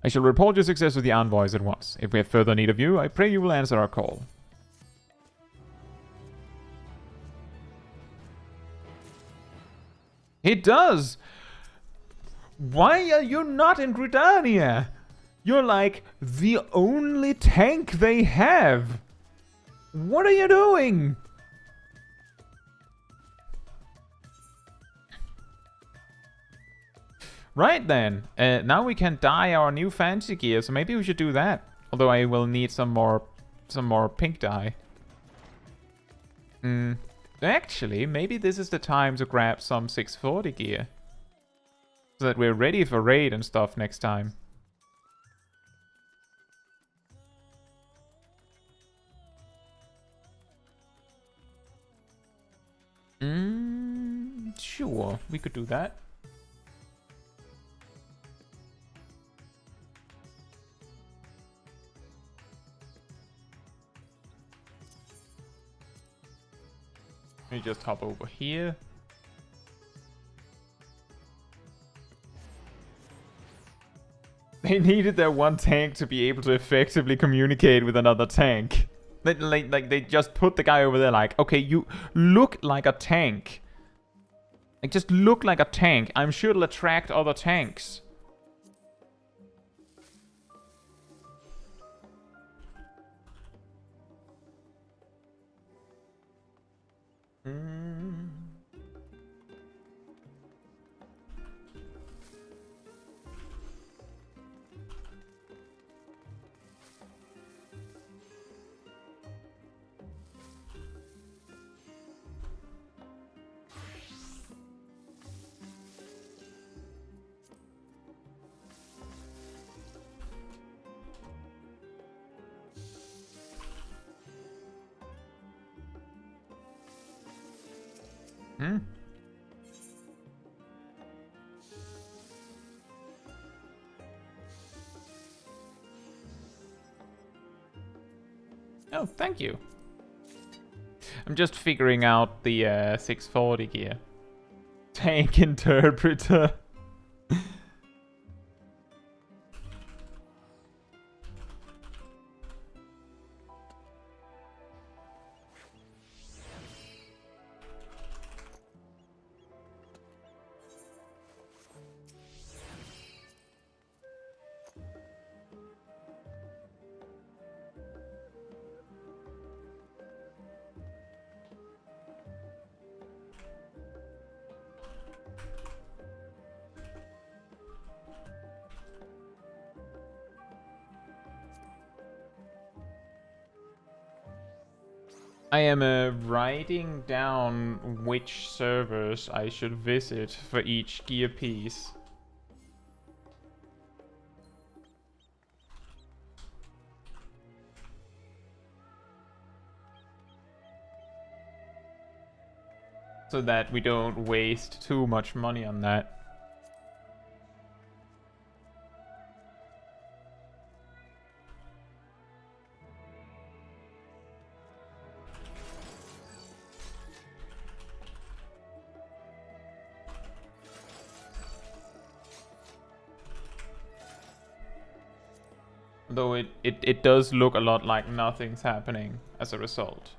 I shall report your success with the envoys at once. If we have further need of you, I pray you will answer our call. It does! Why are you not in Gridania? You're like the only tank they have. What are you doing? Right then, now we can dye our new fancy gear, so maybe we should do that. Although I will need some more pink dye. Actually, maybe this is the time to grab some 640 gear. So that we're ready for raid and stuff next time. Sure, we could do that. Let me just hop over here. They needed their one tank to be able to effectively communicate with another tank. They just put the guy over there like, okay, you look like a tank. Like, just look like a tank. I'm sure it'll attract other tanks. Hmm? Oh, thank you. I'm just figuring out the 640 gear. Tank interpreter. I am writing down which servers I should visit for each gear piece. So that we don't waste too much money on that. Though it does look a lot like nothing's happening as a result.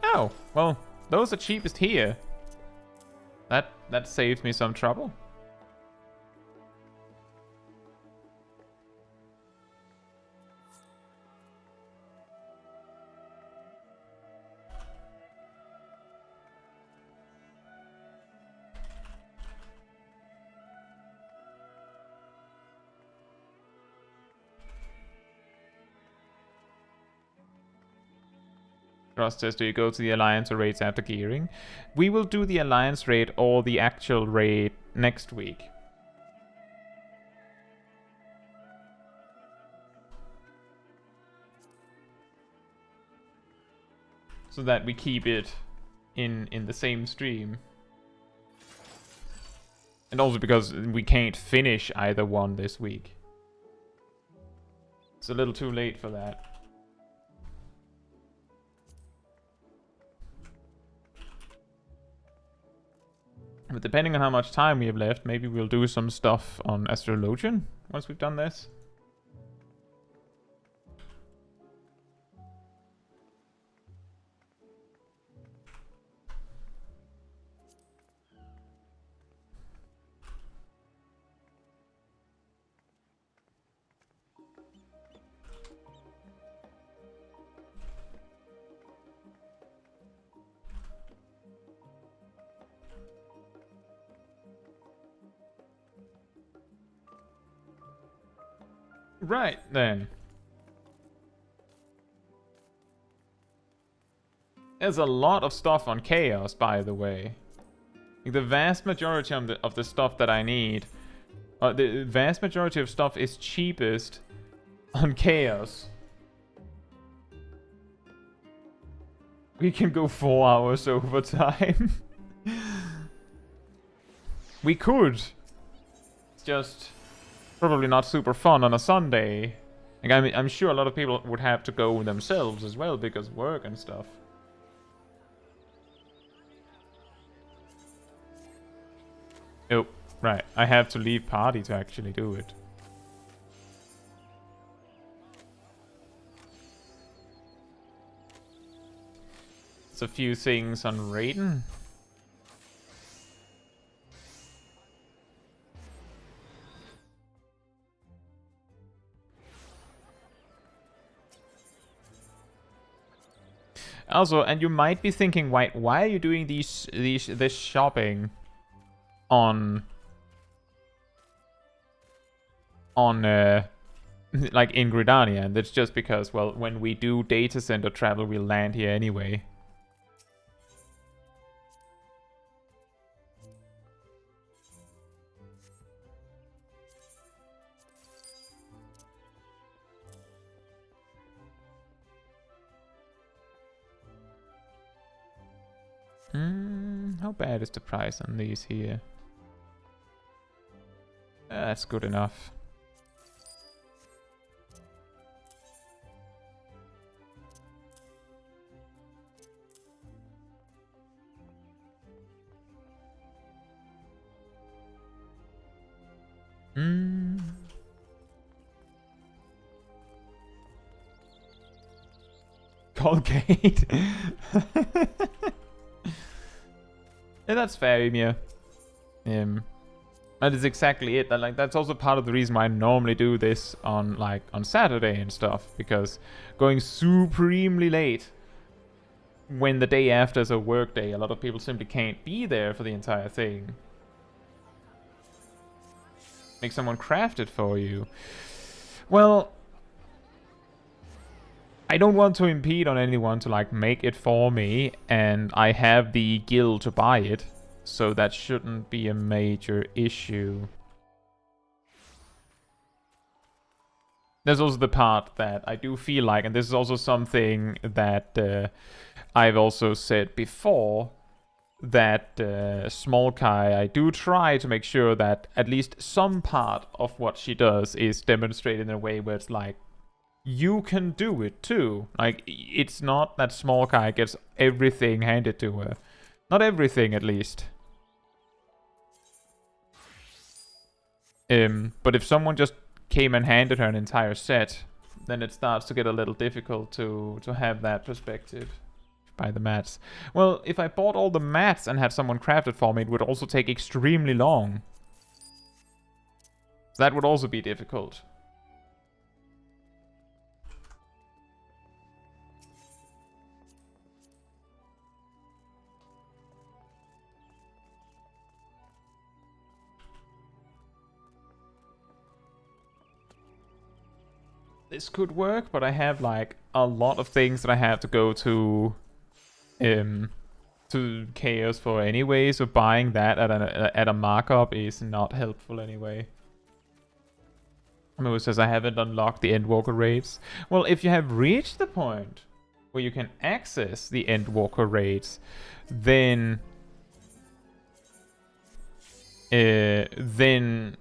Oh, well, those are cheapest here. That saves me some trouble. Cross says, do you go to the Alliance or raids after gearing? We will do the Alliance raid or the actual raid next week. So that we keep it in the same stream. And also because we can't finish either one this week. It's a little too late for that. But depending on how much time we have left, maybe we'll do some stuff on Astrologian once we've done this. Right, then. There's a lot of stuff on Chaos, by the way. Like the vast majority of the stuff that I need, the vast majority of stuff is cheapest on Chaos. We can go 4 hours overtime. We could. It's just probably not super fun on a Sunday. Like, I'm sure a lot of people would have to go themselves as well because of work and stuff. Oh, right. I have to leave party to actually do it. There's a few things on Raiden. Also, and you might be thinking, why are you doing this shopping on like in Gridania? And that's just because, well, when we do data center travel, we'll land here anyway. How bad is the price on these here? That's good enough. Colgate. Yeah, that's fair, Emir. That is exactly it. Like, that's also part of the reason why I normally do this on Saturday and stuff, because going supremely late when the day after is a work day, a lot of people simply can't be there for the entire thing. Make someone craft it for you. Well, I don't want to impede on anyone to like make it for me, and I have the guild to buy it, so that shouldn't be a major issue. There's also the part that I do feel like, and this is also something that I've also said before, that Smol Kai, I do try to make sure that at least some part of what she does is demonstrated in a way where it's like, you can do it too. Like, it's not that Smol Kai gets everything handed to her. Not everything, at least. But if someone just came and handed her an entire set, then it starts to get a little difficult to have that perspective. Buy the mats. Well, if I bought all the mats and had someone craft it for me, it would also take extremely long. So that would also be difficult. This could work, but I have like a lot of things that I have to go to Chaos for anyway, so buying that at a markup is not helpful anyway. Mo says I haven't unlocked the Endwalker raids. Well, if you have reached the point where you can access the Endwalker raids, then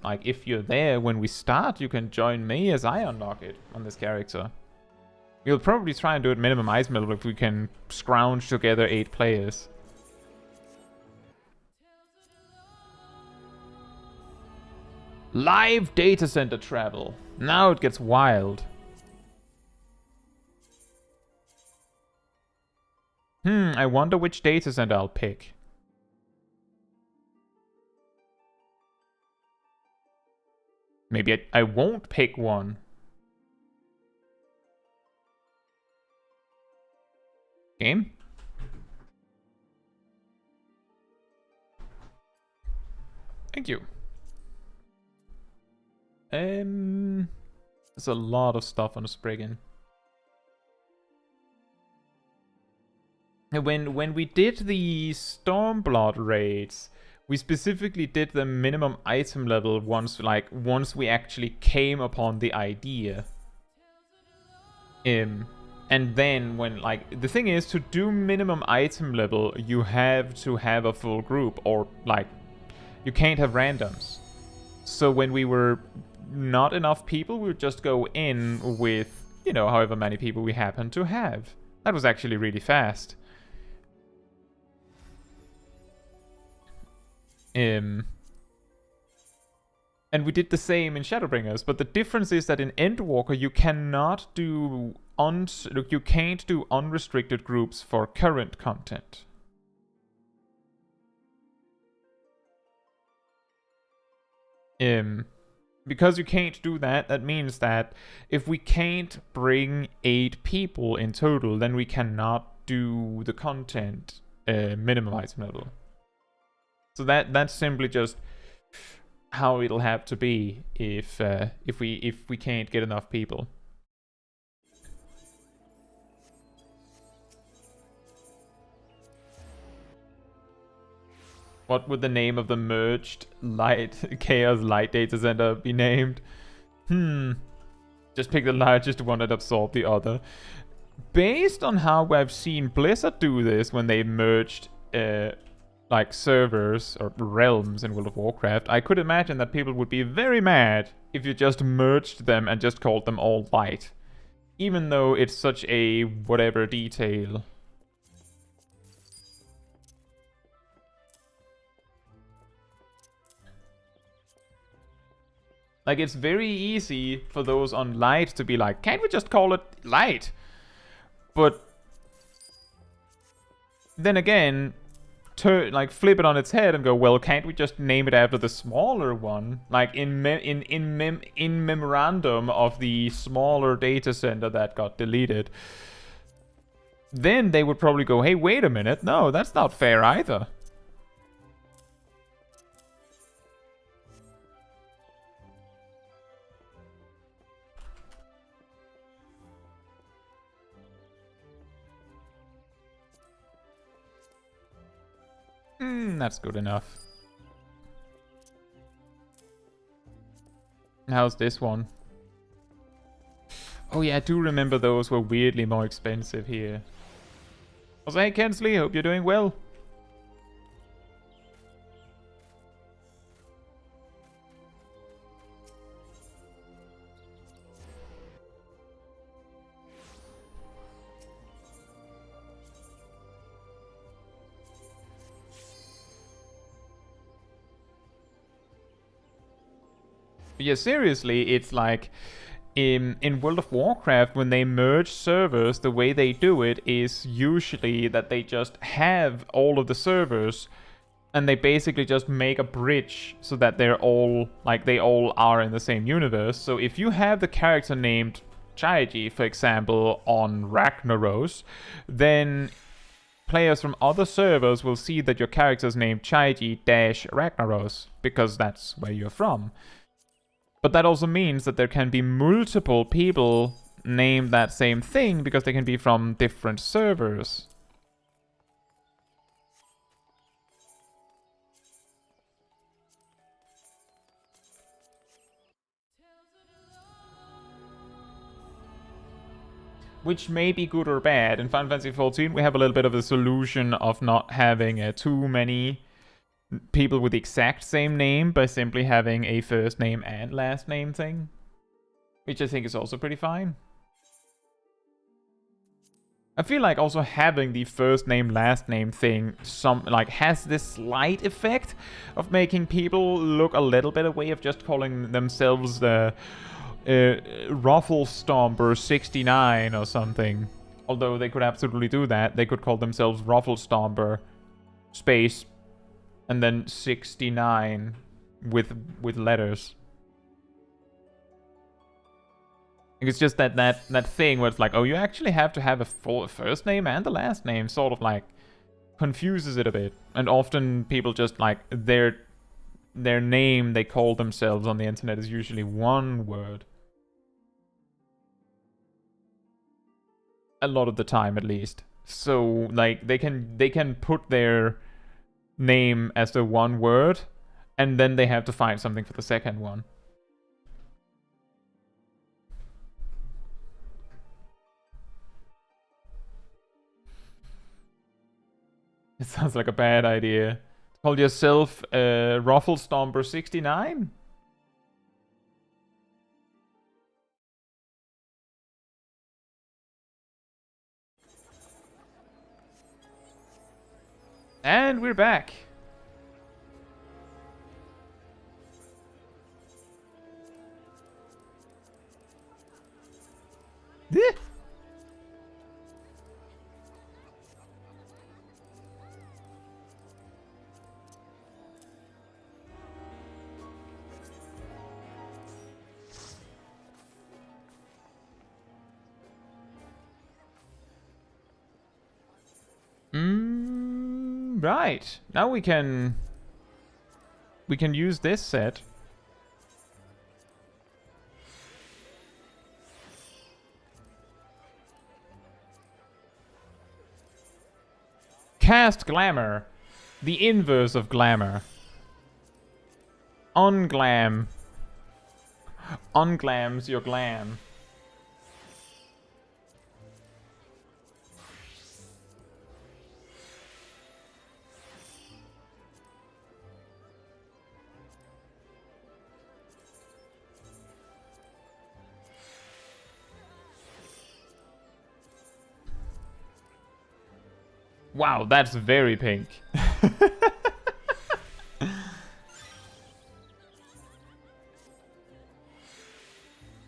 like if you're there when we start, you can join me as I unlock it on this character. We'll probably try and do it minimum ice mill if we can scrounge together 8 players. Live data center travel. Now it gets wild. I wonder which data center I'll pick. Maybe I won't pick one. Game? Thank you. There's a lot of stuff on the Spriggan. When we did the Stormblood raids, we specifically did the minimum item level once we actually came upon the idea. And then when the thing is, to do minimum item level, you have to have a full group, or you can't have randoms. So when we were not enough people, we would just go in with, however many people we happen to have. That was actually really fast. And we did the same in Shadowbringers, but the difference is that in Endwalker you cannot do you can't do unrestricted groups for current content. Because you can't do that, that means that if we can't bring 8 people in total, then we cannot do the content minimum item level. So that's simply just how it'll have to be if we can't get enough people. What would the name of the merged Chaos Light Data Center be named? Just pick the largest one that absorbed the other. Based on how I've seen Blizzard do this when they merged like servers or realms in World of Warcraft, I could imagine that people would be very mad if you just merged them and just called them all light. Even though it's such a whatever detail. Like, it's very easy for those on light to be like, can't we just call it light? But then again, like flip it on its head and go, well, can't we just name it after the smaller one? Like in memorandum of the smaller data center that got deleted. Then they would probably go, hey, wait a minute, no, that's not fair either. That's good enough. How's this one? Oh yeah, I do remember those were weirdly more expensive here. Also, hey Kensley, hope you're doing well. Yeah, seriously, it's like in World of Warcraft, when they merge servers, the way they do it is usually that they just have all of the servers and they basically just make a bridge so that they're all, like, they all are in the same universe. So if you have the character named Chaiji, for example, on Ragnaros, then players from other servers will see that your character's named Chaiji-Ragnaros, because that's where you're from. But that also means that there can be multiple people named that same thing because they can be from different servers. Which may be good or bad. In Final Fantasy XIV, we have a little bit of a solution of not having too many people with the exact same name by simply having a first name and last name thing, which I think is also pretty fine. I feel like also having the first name last name thing has this slight effect of making people look a little bit away of just calling themselves the Ruffle Stomper 69 or something. Although they could absolutely do that. They could call themselves Ruffle Stomper space and then 69 with letters. It's just that thing where it's like, oh, you actually have to have a full first name and the last name, sort of like confuses it a bit. And often people just like their name they call themselves on the internet is usually one word. A lot of the time, at least. So like they can put their name as the one word, and then they have to find something for the second one. It sounds like a bad idea. Call yourself Ruffle Stomper 69? And we're back. Right. Now we can use this set. Cast Glamour. The inverse of glamour. Unglam. Unglams your glam. Wow, that's very pink.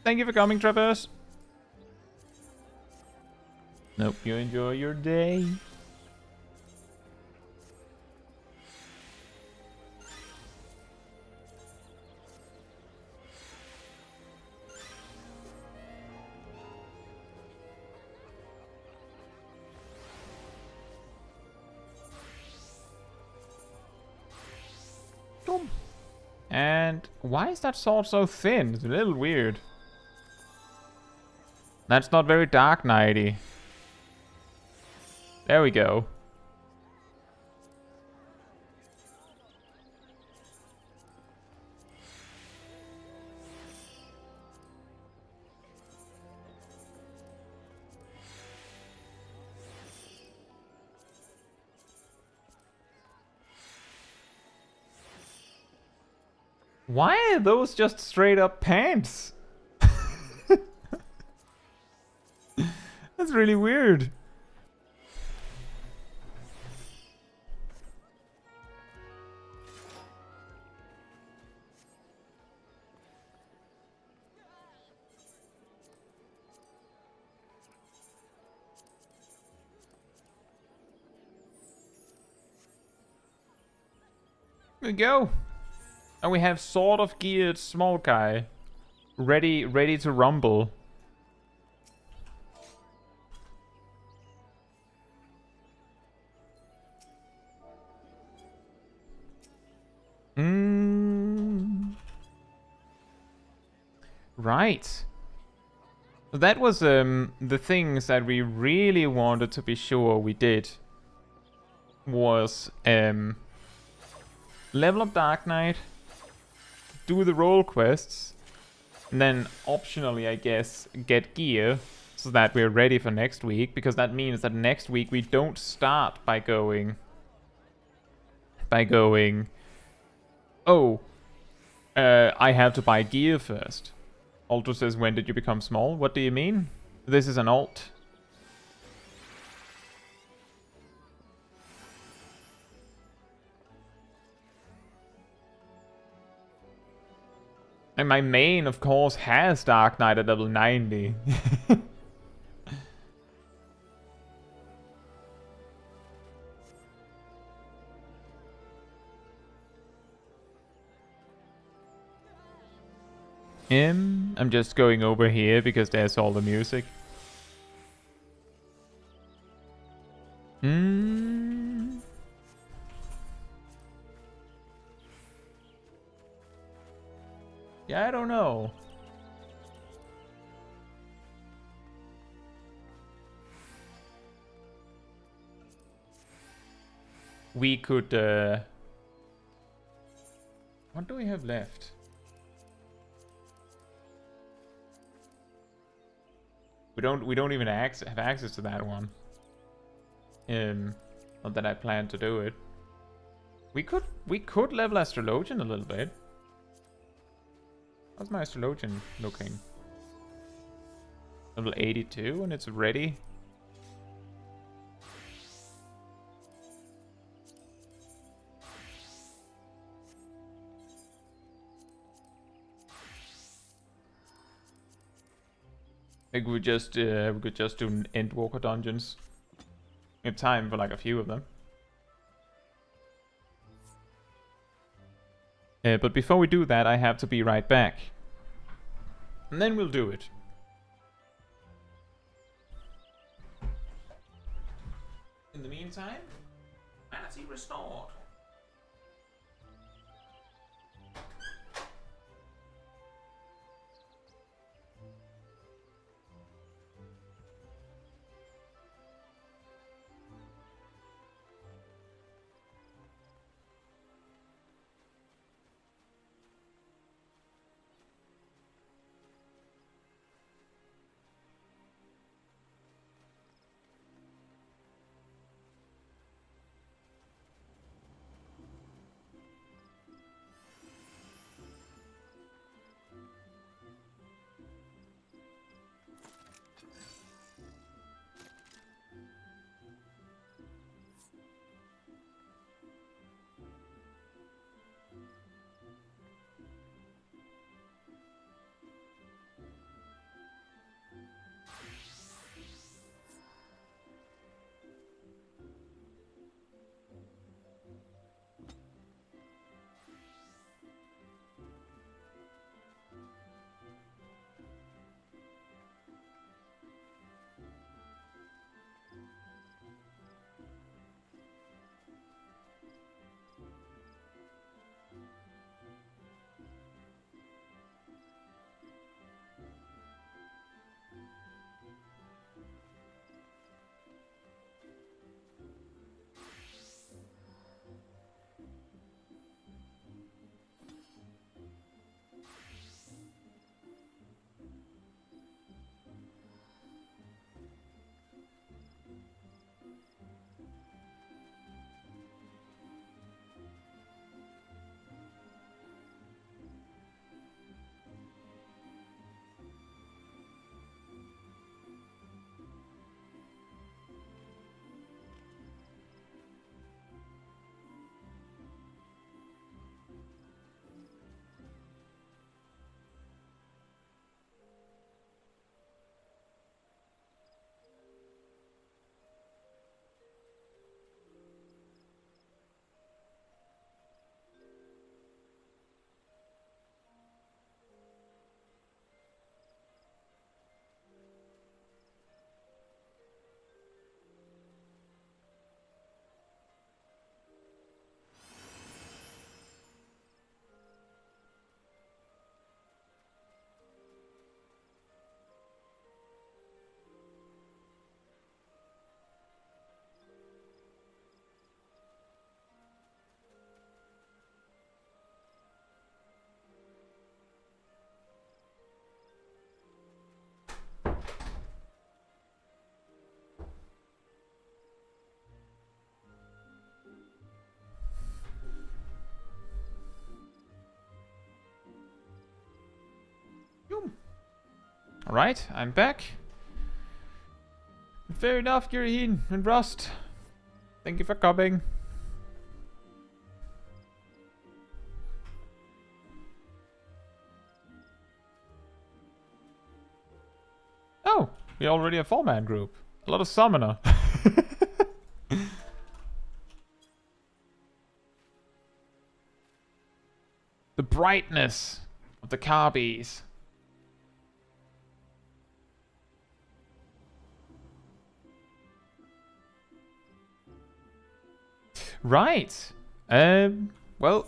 Thank you for coming, Traverse. Nope, you enjoy your day. And why is that sword so thin? It's a little weird. That's not very Dark Knighty. There we go. Why are those just straight up pants? That's really weird. There we go. And we have sort of geared Smol Kai. Ready to rumble. Right. That was the things that we really wanted to be sure we did. Was level up Dark Knight, do the role quests, and then optionally, I guess, get gear so that we're ready for next week, because that means that next week we don't start by going, oh, I have to buy gear first. Alto says, when did you become small? What do you mean? This is an alt. And my main, of course, has Dark Knight at level 90. I'm just going over here because there's all the music. Yeah, I don't know. We could, what do we have left? We don't even have access to that one. Not that I plan to do it. We could level Astrologian a little bit. How's my Astrologian looking? Level 82 and it's ready. I think we could just do Endwalker dungeons. We have time for like a few of them. But before we do that, I have to be right back. And then we'll do it. In the meantime, sanity restored. Alright, I'm back. Fair enough, Guriheen and Rust. Thank you for coming. Oh, we're already a 4-man group. A lot of summoner. The brightness of the carbies. Right. Well,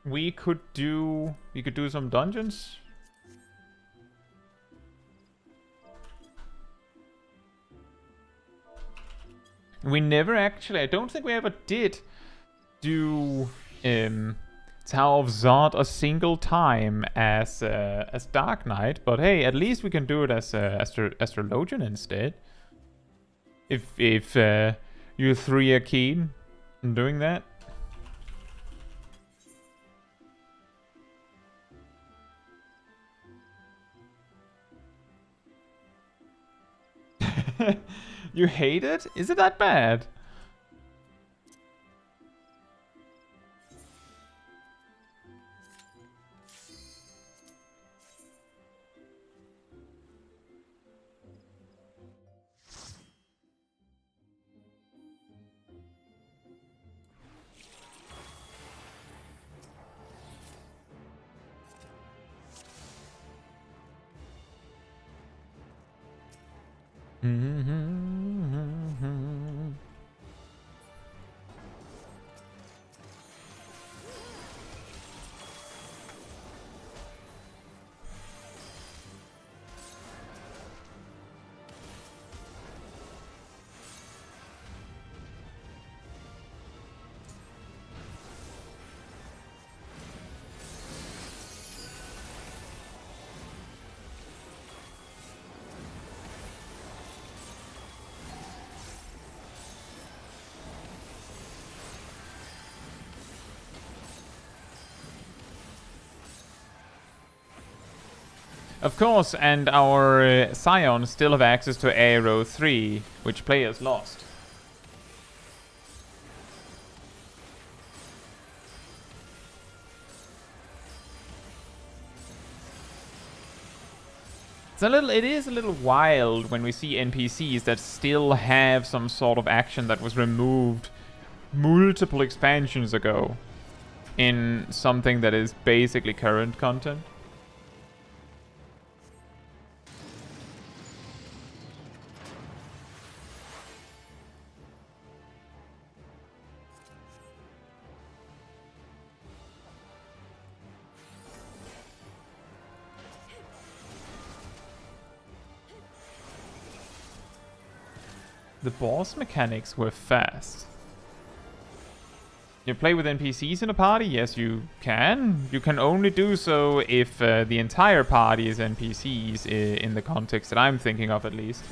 we could do some dungeons. We never actually, I don't think we ever did do Tower of Zod a single time as Dark Knight, but hey, at least we can do it as Astrologian instead. If you three are keen on doing that. You hate it? Is it that bad? Of course, and our Scions still have access to Aero 3, which players lost. It is a little wild when we see NPCs that still have some sort of action that was removed multiple expansions ago in something that is basically current content. The boss mechanics were fast. You play with NPCs in a party? Yes, you can. You can only do so if the entire party is NPCs in the context that I'm thinking of, at least.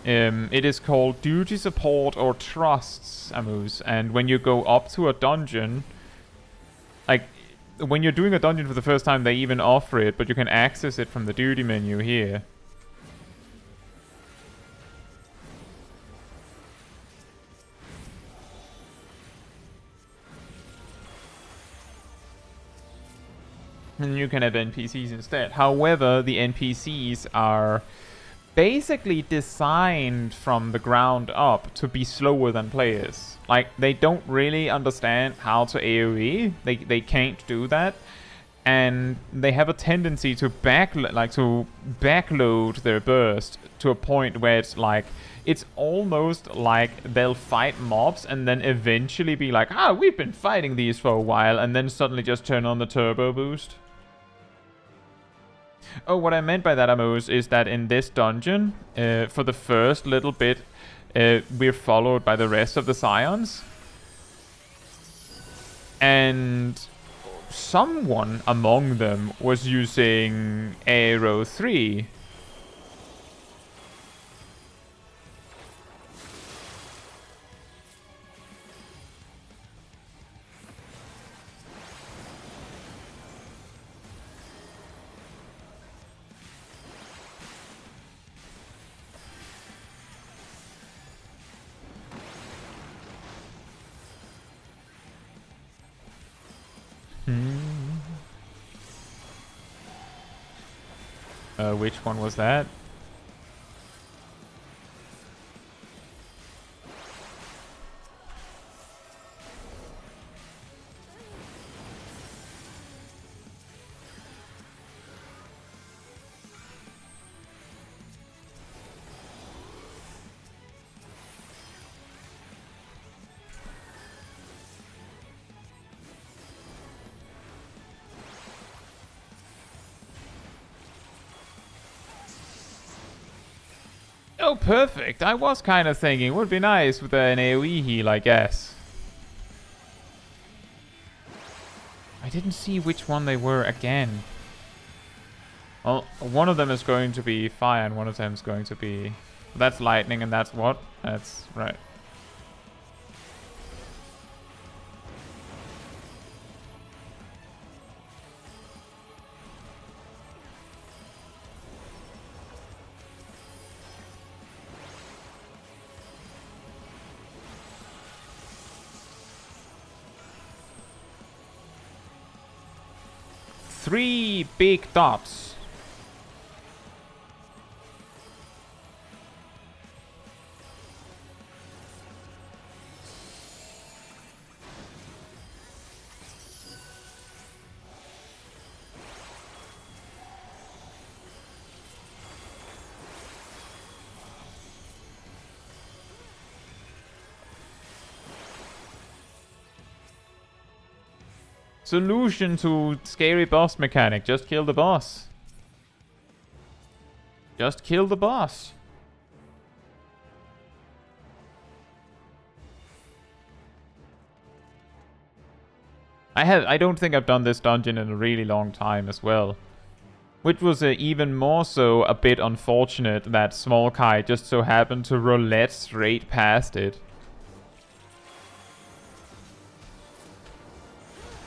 It is called duty support or trusts, Amus, and when you go up to a dungeon, like, when you're doing a dungeon for the first time, they even offer it, but you can access it from the duty menu here. And you can have NPCs instead. However, the NPCs are basically designed from the ground up to be slower than players. Like, they don't really understand how to AoE. They can't do that. And they have a tendency to backload their burst to a point where it's like, it's almost like they'll fight mobs and then eventually be like, we've been fighting these for a while, and then suddenly just turn on the turbo boost. Oh, what I meant by that, Amos, is that in this dungeon, for the first little bit, we're followed by the rest of the Scions. And someone among them was using Aero 3. Which one was that? Oh, perfect. I was kind of thinking it would be nice with an AoE heal, I guess. I didn't see which one they were again. Well, one of them is going to be fire and one of them is going to be... That's lightning and that's what? That's right. Three big dots. Solution to scary boss mechanic. Just kill the boss. Just kill the boss. I don't think I've done this dungeon in a really long time as well. Which was even more so a bit unfortunate that Smol Caetsu just so happened to roulette straight past it.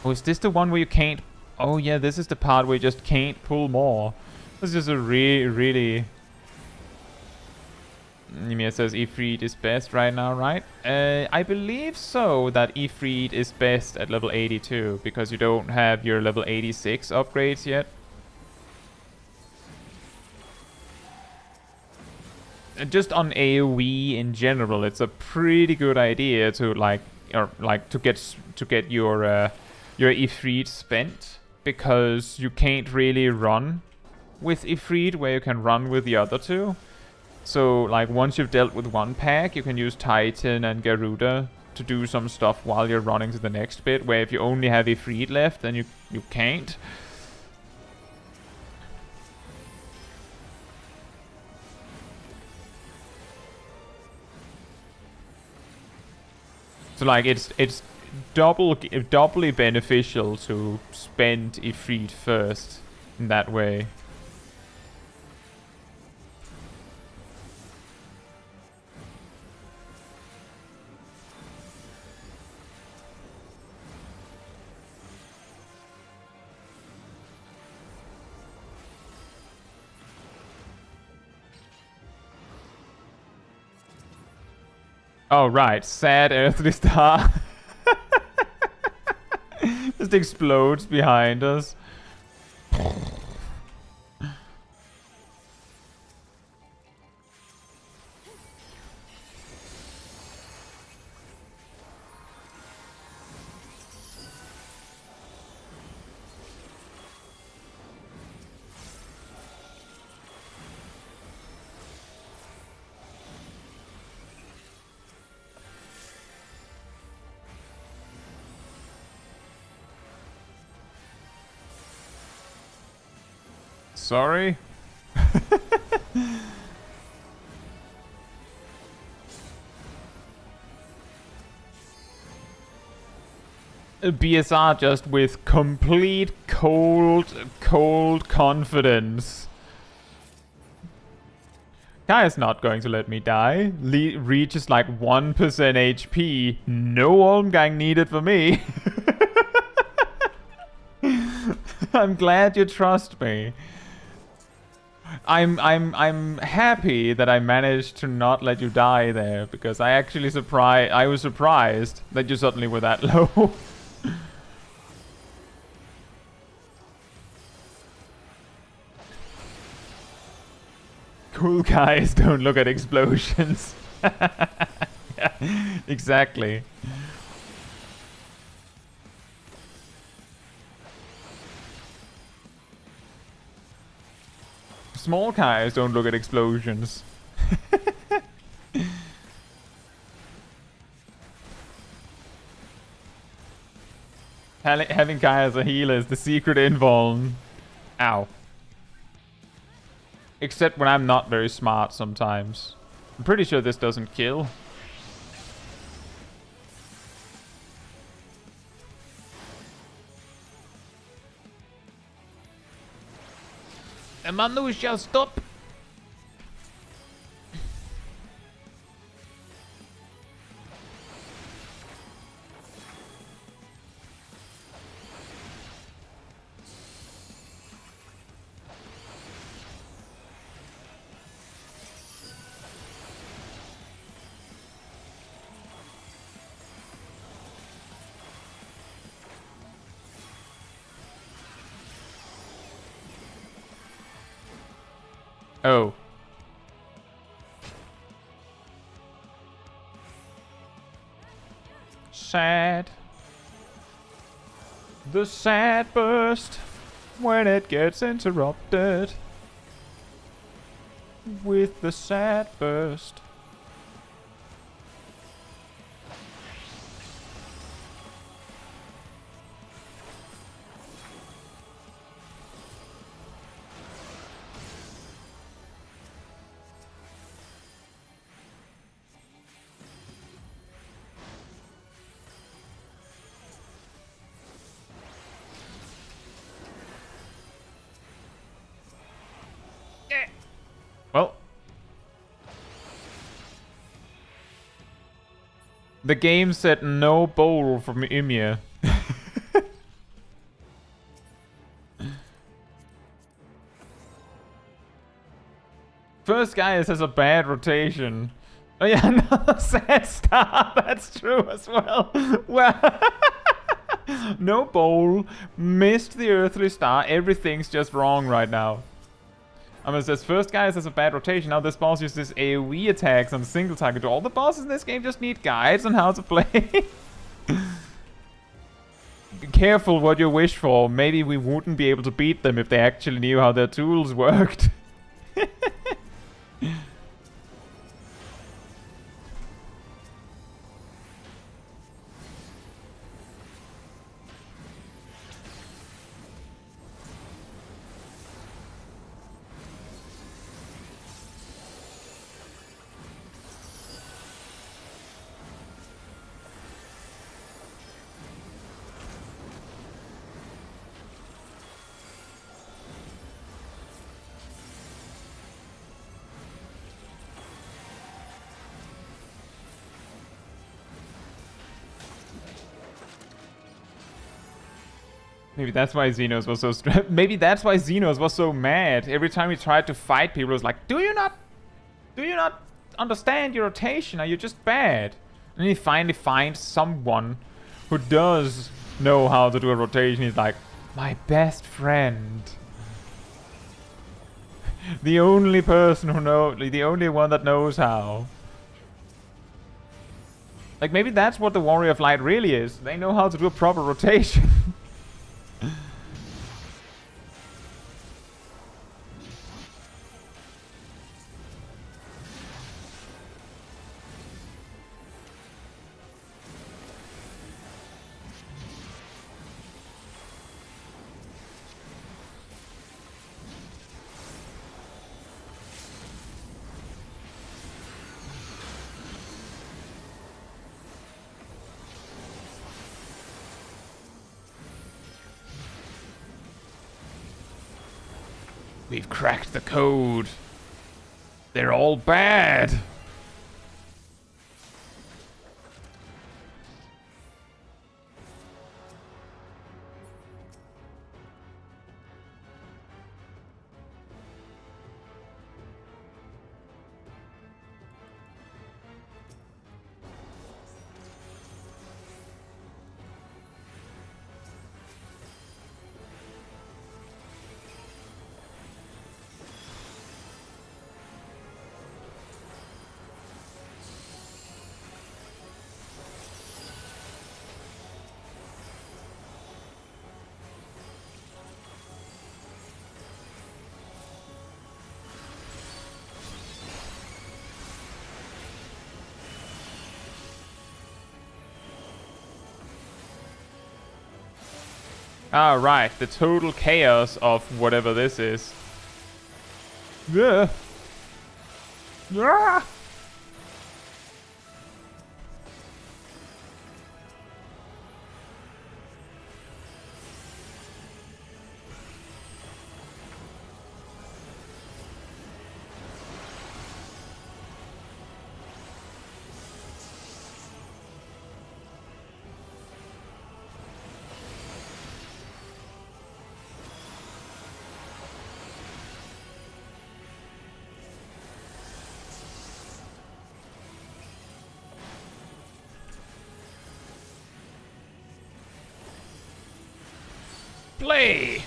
Oh, is this the one where you can't... Oh yeah, this is the part where you just can't pull more. This is a really... Ymir says Ifrit is best right now, right? I believe so, that Ifrit is best at level 82, because you don't have your level 86 upgrades yet. Just on AoE in general, it's a pretty good idea to to get your Ifrit spent, because you can't really run with Ifrit where you can run with the other two. So like once you've dealt with one pack, you can use Titan and Garuda to do some stuff while you're running to the next bit, where if you only have Ifrit left, then you can't. So like it's doubly beneficial to spend Ifrit first in that way. Oh right, sad earthly star. Just explodes behind us. Sorry? BSR just with complete cold confidence. Guy is not going to let me die. Reaches like 1% HP. No Olmgang needed for me. I'm glad you trust me. I'm happy that I managed to not let you die there, because I was surprised that you suddenly were that low. Cool guys don't look at explosions. Yeah, exactly. Small guys don't look at explosions. Having Kai as a healer is the secret invuln. Ow. Except when I'm not very smart sometimes. I'm pretty sure this doesn't kill. The Manu shall stop. Oh. Sad. The sad burst when it gets interrupted with the sad burst. Well, the game said no bowl from Ymir. First guy has a bad rotation. Oh yeah, another sad star. That's true as well. Well, no bowl, missed the earthly star. Everything's just wrong right now. I mean, it says first guy has a bad rotation. Now this boss uses AoE attacks on single target. All the bosses in this game just need guides on how to play. Be careful what you wish for. Maybe we wouldn't be able to beat them if they actually knew how their tools worked. Maybe that's why Xenos was so maybe that's why Xenos was so mad. Every time he tried to fight people, it was like, do you not understand your rotation? Are you just bad? And he finally finds someone who does know how to do a rotation. He's like, my best friend. The only person who knows, the only one that knows how. Like, maybe that's what the Warrior of Light really is. They know how to do a proper rotation. We've cracked the code. They're all bad. Ah, right. The total chaos of whatever this is. Yeah. Yeah. Play!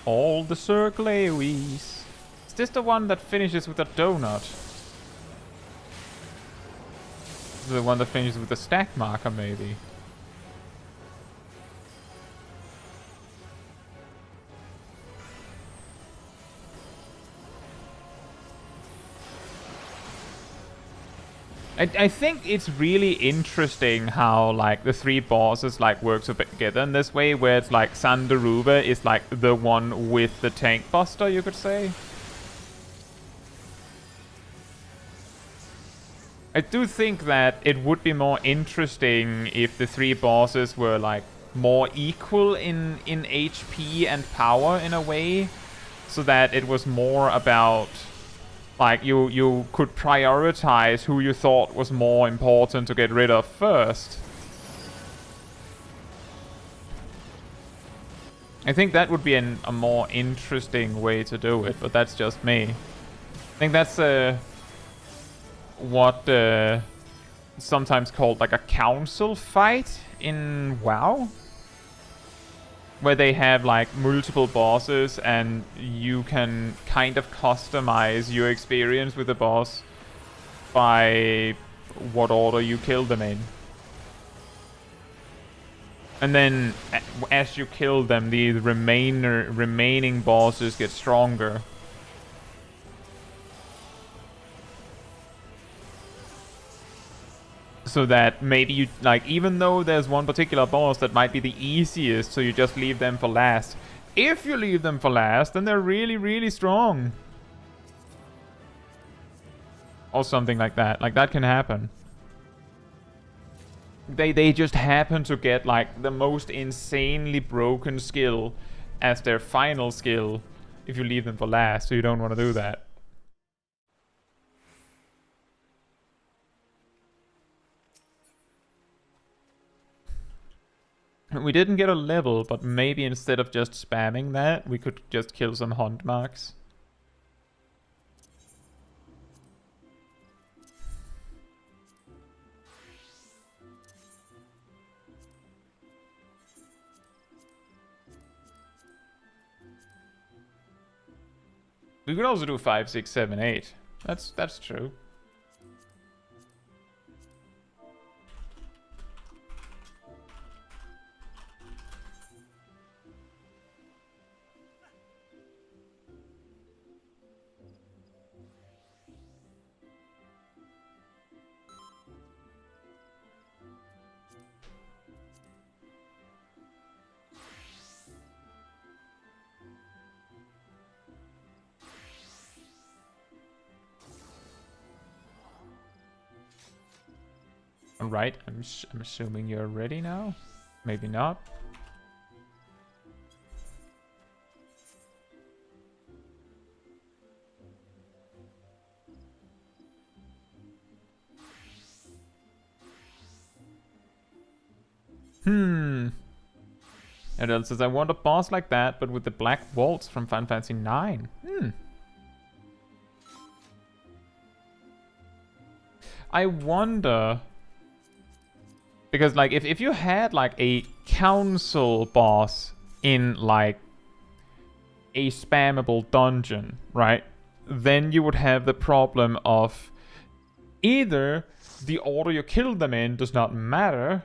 All the circle AoEs. Is this the one that finishes with a donut? This is the one that finishes with a stack marker, maybe? I think it's really interesting how like the three bosses like work together in this way, where it's like Sandaruba is like the one with the tank buster, you could say. I do think that it would be more interesting if the three bosses were like more equal in HP and power in a way, so that it was more about like you could prioritize who you thought was more important to get rid of first. I think that would be a more interesting way to do it, but that's just me. I think that's what sometimes called like a council fight in WoW, where they have like multiple bosses and you can kind of customize your experience with the boss by what order you kill them in. And then as you kill them, the remaining bosses get stronger. So that maybe you, like, even though there's one particular boss that might be the easiest, so you just leave them for last. If you leave them for last, then they're really, really strong. Or something like that. Like, that can happen. They just happen to get, like, the most insanely broken skill as their final skill if you leave them for last, so you don't want to do that. We didn't get a level, but maybe instead of just spamming that, we could just kill some hunt marks. We could also do 5, 6, 7, 8. That's true. Alright, I'm assuming you're ready now. Maybe not. And it says, I want a boss like that, but with the black waltz from Final Fantasy IX. I wonder... Because, like, if you had, like, a council boss in, like, a spammable dungeon, right? Then you would have the problem of either the order you kill them in does not matter.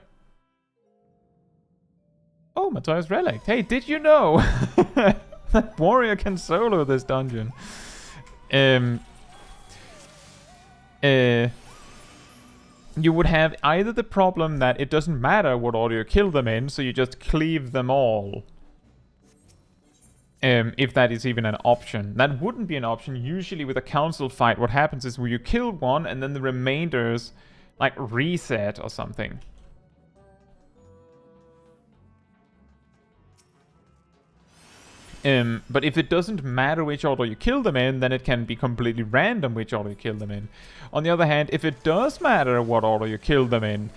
Oh, Matthias Relic. Hey, did you know that warrior can solo this dungeon? you would have either the problem that it doesn't matter what order you kill them in, so you just cleave them all. If that is even an option. That wouldn't be an option. Usually with a council fight, what happens is where you kill one and then the remainders like reset or something. But if it doesn't matter which order you kill them in, then it can be completely random which order you kill them in. On the other hand, if it does matter what order you kill them in,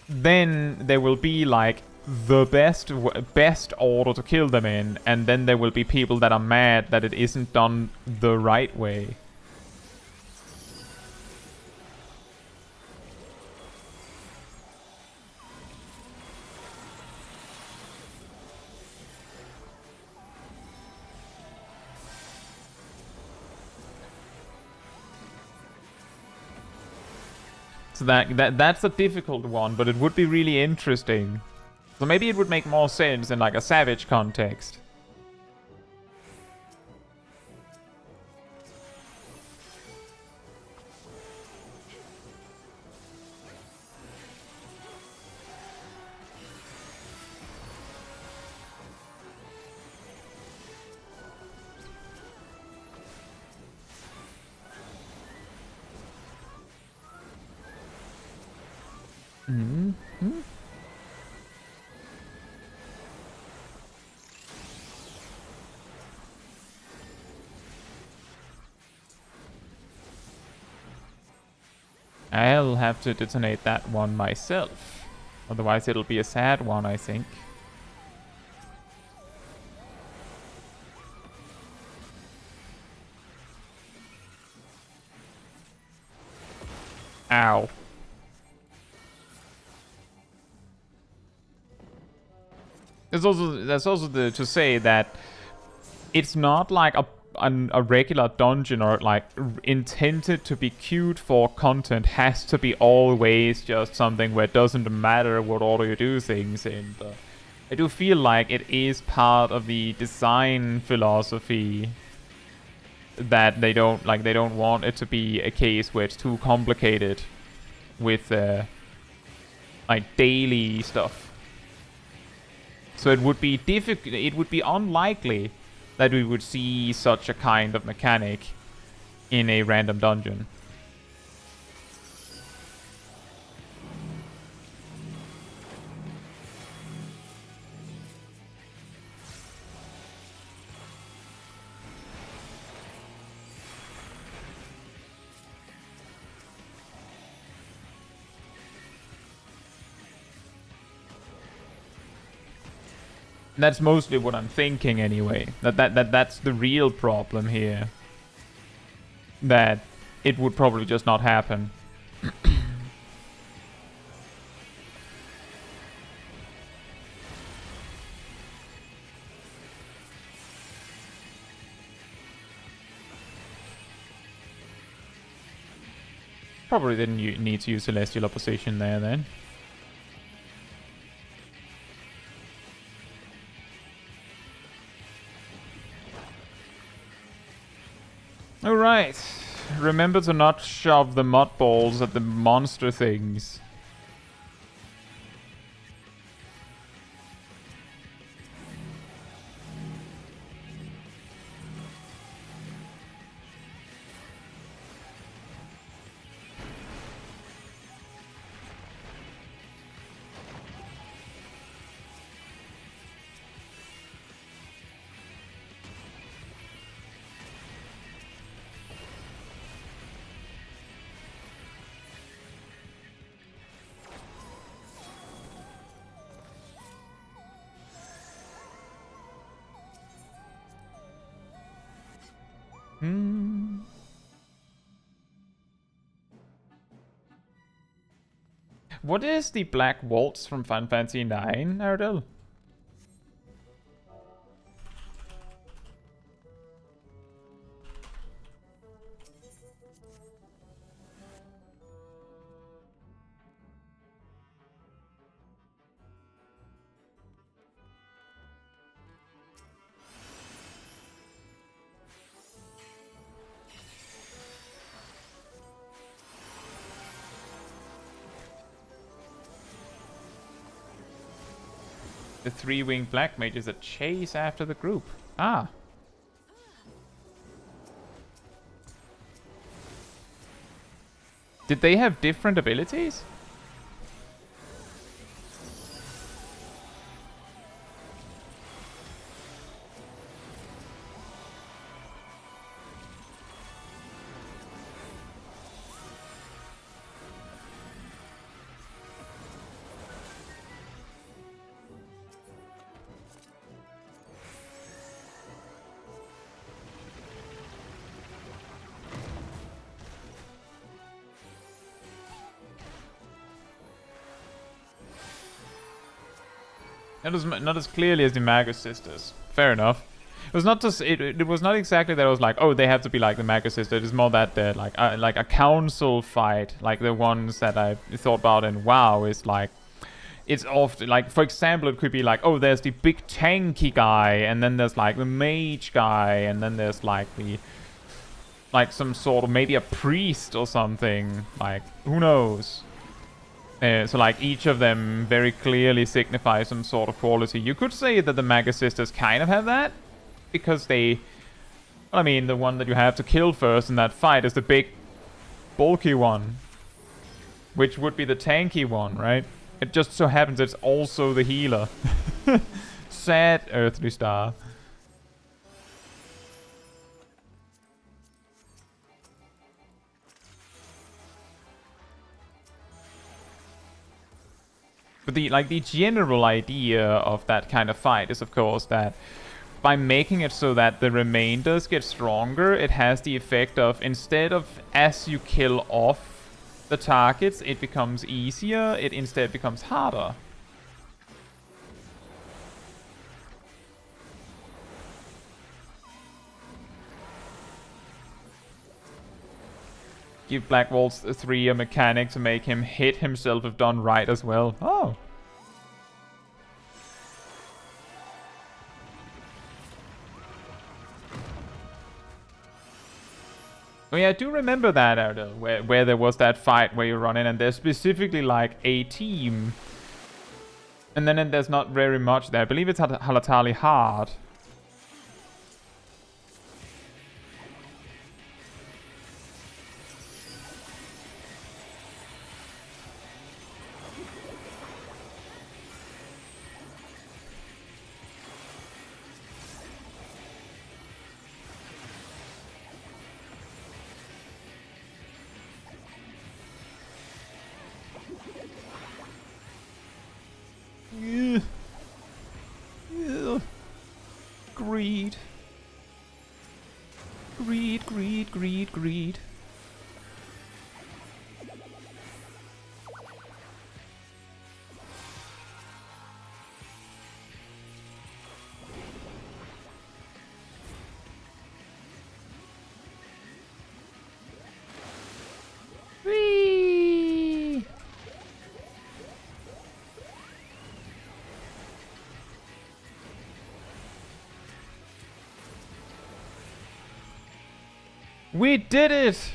then there will be like the best order to kill them in, and then there will be people that are mad that it isn't done the right way. So that's a difficult one, but it would be really interesting. So maybe it would make more sense in like a Savage context. Mm-hmm. I'll have to detonate that one myself. Otherwise it'll be a sad one, I think. Ow. There's also to say that it's not like a regular dungeon or like intended to be queued for content has to be always just something where it doesn't matter what order you do things in. But I do feel like it is part of the design philosophy that they don't want it to be a case where it's too complicated with like daily stuff. So it would be difficult. It would be unlikely that we would see such a kind of mechanic in a random dungeon. That's mostly what I'm thinking anyway. That's the real problem here. That it would probably just not happen. Probably didn't need to use Celestial Opposition there then. Alright. Remember to not shove the mud balls at the monster things. What is the Black Waltz from Final Fantasy IX, Ardell? The 3-winged black mages that chase after the group. Ah. Did they have different abilities? It was not as clearly as the Magus sisters. Fair enough. It was not just it was not exactly that I was like, oh, they have to be like the Magus sisters. It's more that they're like a council fight, like the ones that I thought about in WoW is like, it's often like, for example, it could be like, oh, there's the big tanky guy, and then there's like the mage guy, and then there's like the some sort of maybe a priest or something. Like, who knows? So like each of them very clearly signifies some sort of quality. You could say that the Magus sisters kind of have that, because they, I mean, the one that you have to kill first in that fight is the big bulky one, which would be the tanky one, right? It just so happens it's also the healer. Sad Earthly Star. But the general idea of that kind of fight is, of course, that by making it so that the remainders get stronger, it has the effect of, instead of as you kill off the targets, it becomes easier, it instead becomes harder. Give Black Waltz 3 a mechanic to make him hit himself if done right as well. Oh. Oh yeah, I do remember that, Erdel, where there was that fight where you run in and there's specifically like a team. And then there's not very much there. I believe it's Halatali hard. Greed. Greed, greed, greed, greed. Whee! We did it!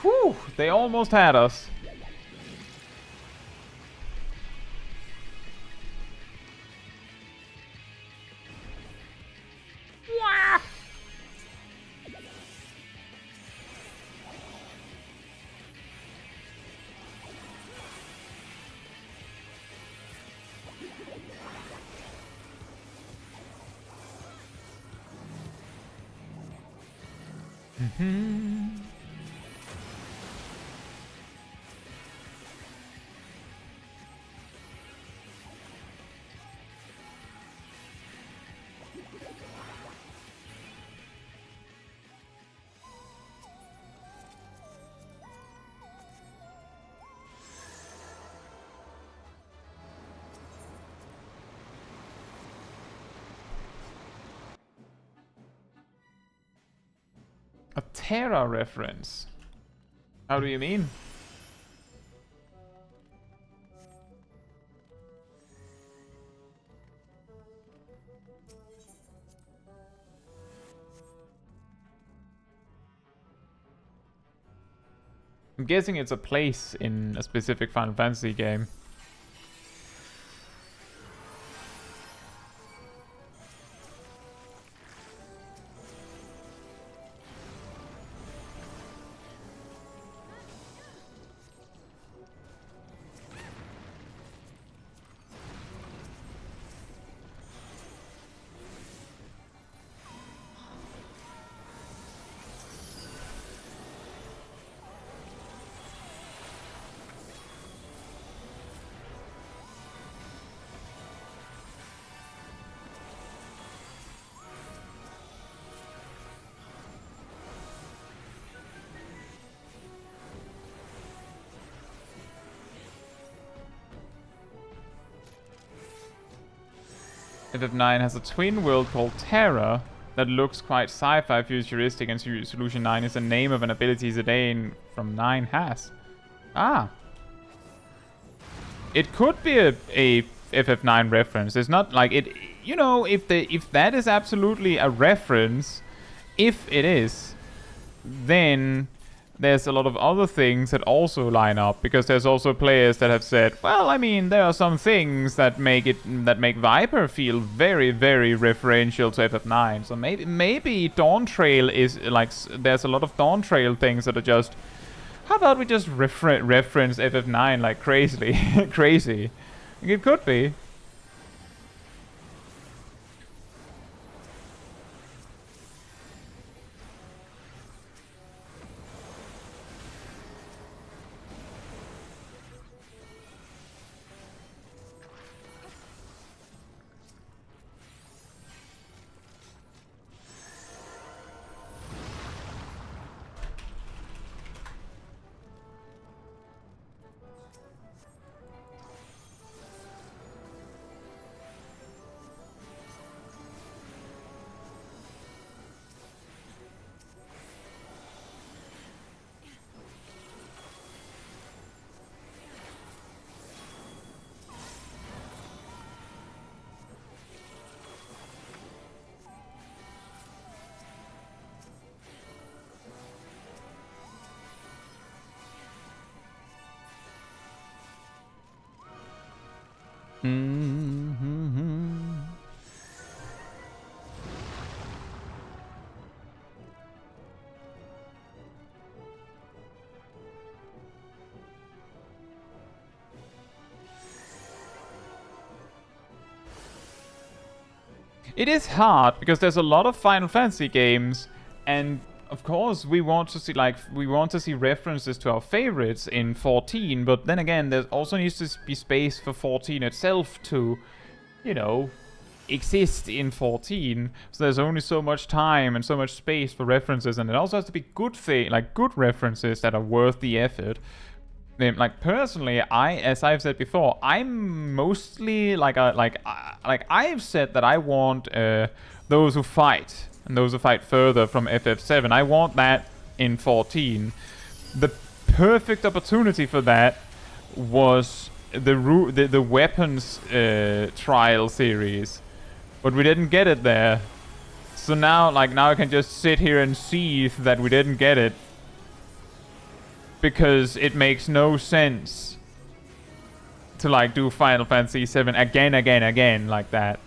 Whew, they almost had us. Wah! A Terra reference? How do you mean? I'm guessing it's a place in a specific Final Fantasy game. FF9 has a twin world called Terra that looks quite sci-fi futuristic, and Solution 9 is the name of an ability Zidane from 9 has. Ah. It could be a FF9 reference. It's not like it, you know, if that is absolutely a reference, if it is, then there's a lot of other things that also line up, because there's also players that have said, well, I mean, there are some things that make Viper feel very, very referential to FF9. So maybe Dawn Trail is like, there's a lot of Dawn Trail things that are just, how about we just reference FF9 like crazily, crazy? It could be. It is hard because there's a lot of Final Fantasy games, and of course we want to see references to our favorites in 14, but then again there also needs to be space for 14 itself to, you know, exist in 14. So there's only so much time and so much space for references, and it also has to be good references that are worth the effort. Like personally, as I've said before, I'm mostly I've said that I want those who fight and those who fight further from FF7. I want that in 14. The perfect opportunity for that was the weapons trial series, but we didn't get it there. So now I can just sit here and see that we didn't get it, because it makes no sense to do Final Fantasy VII again like that.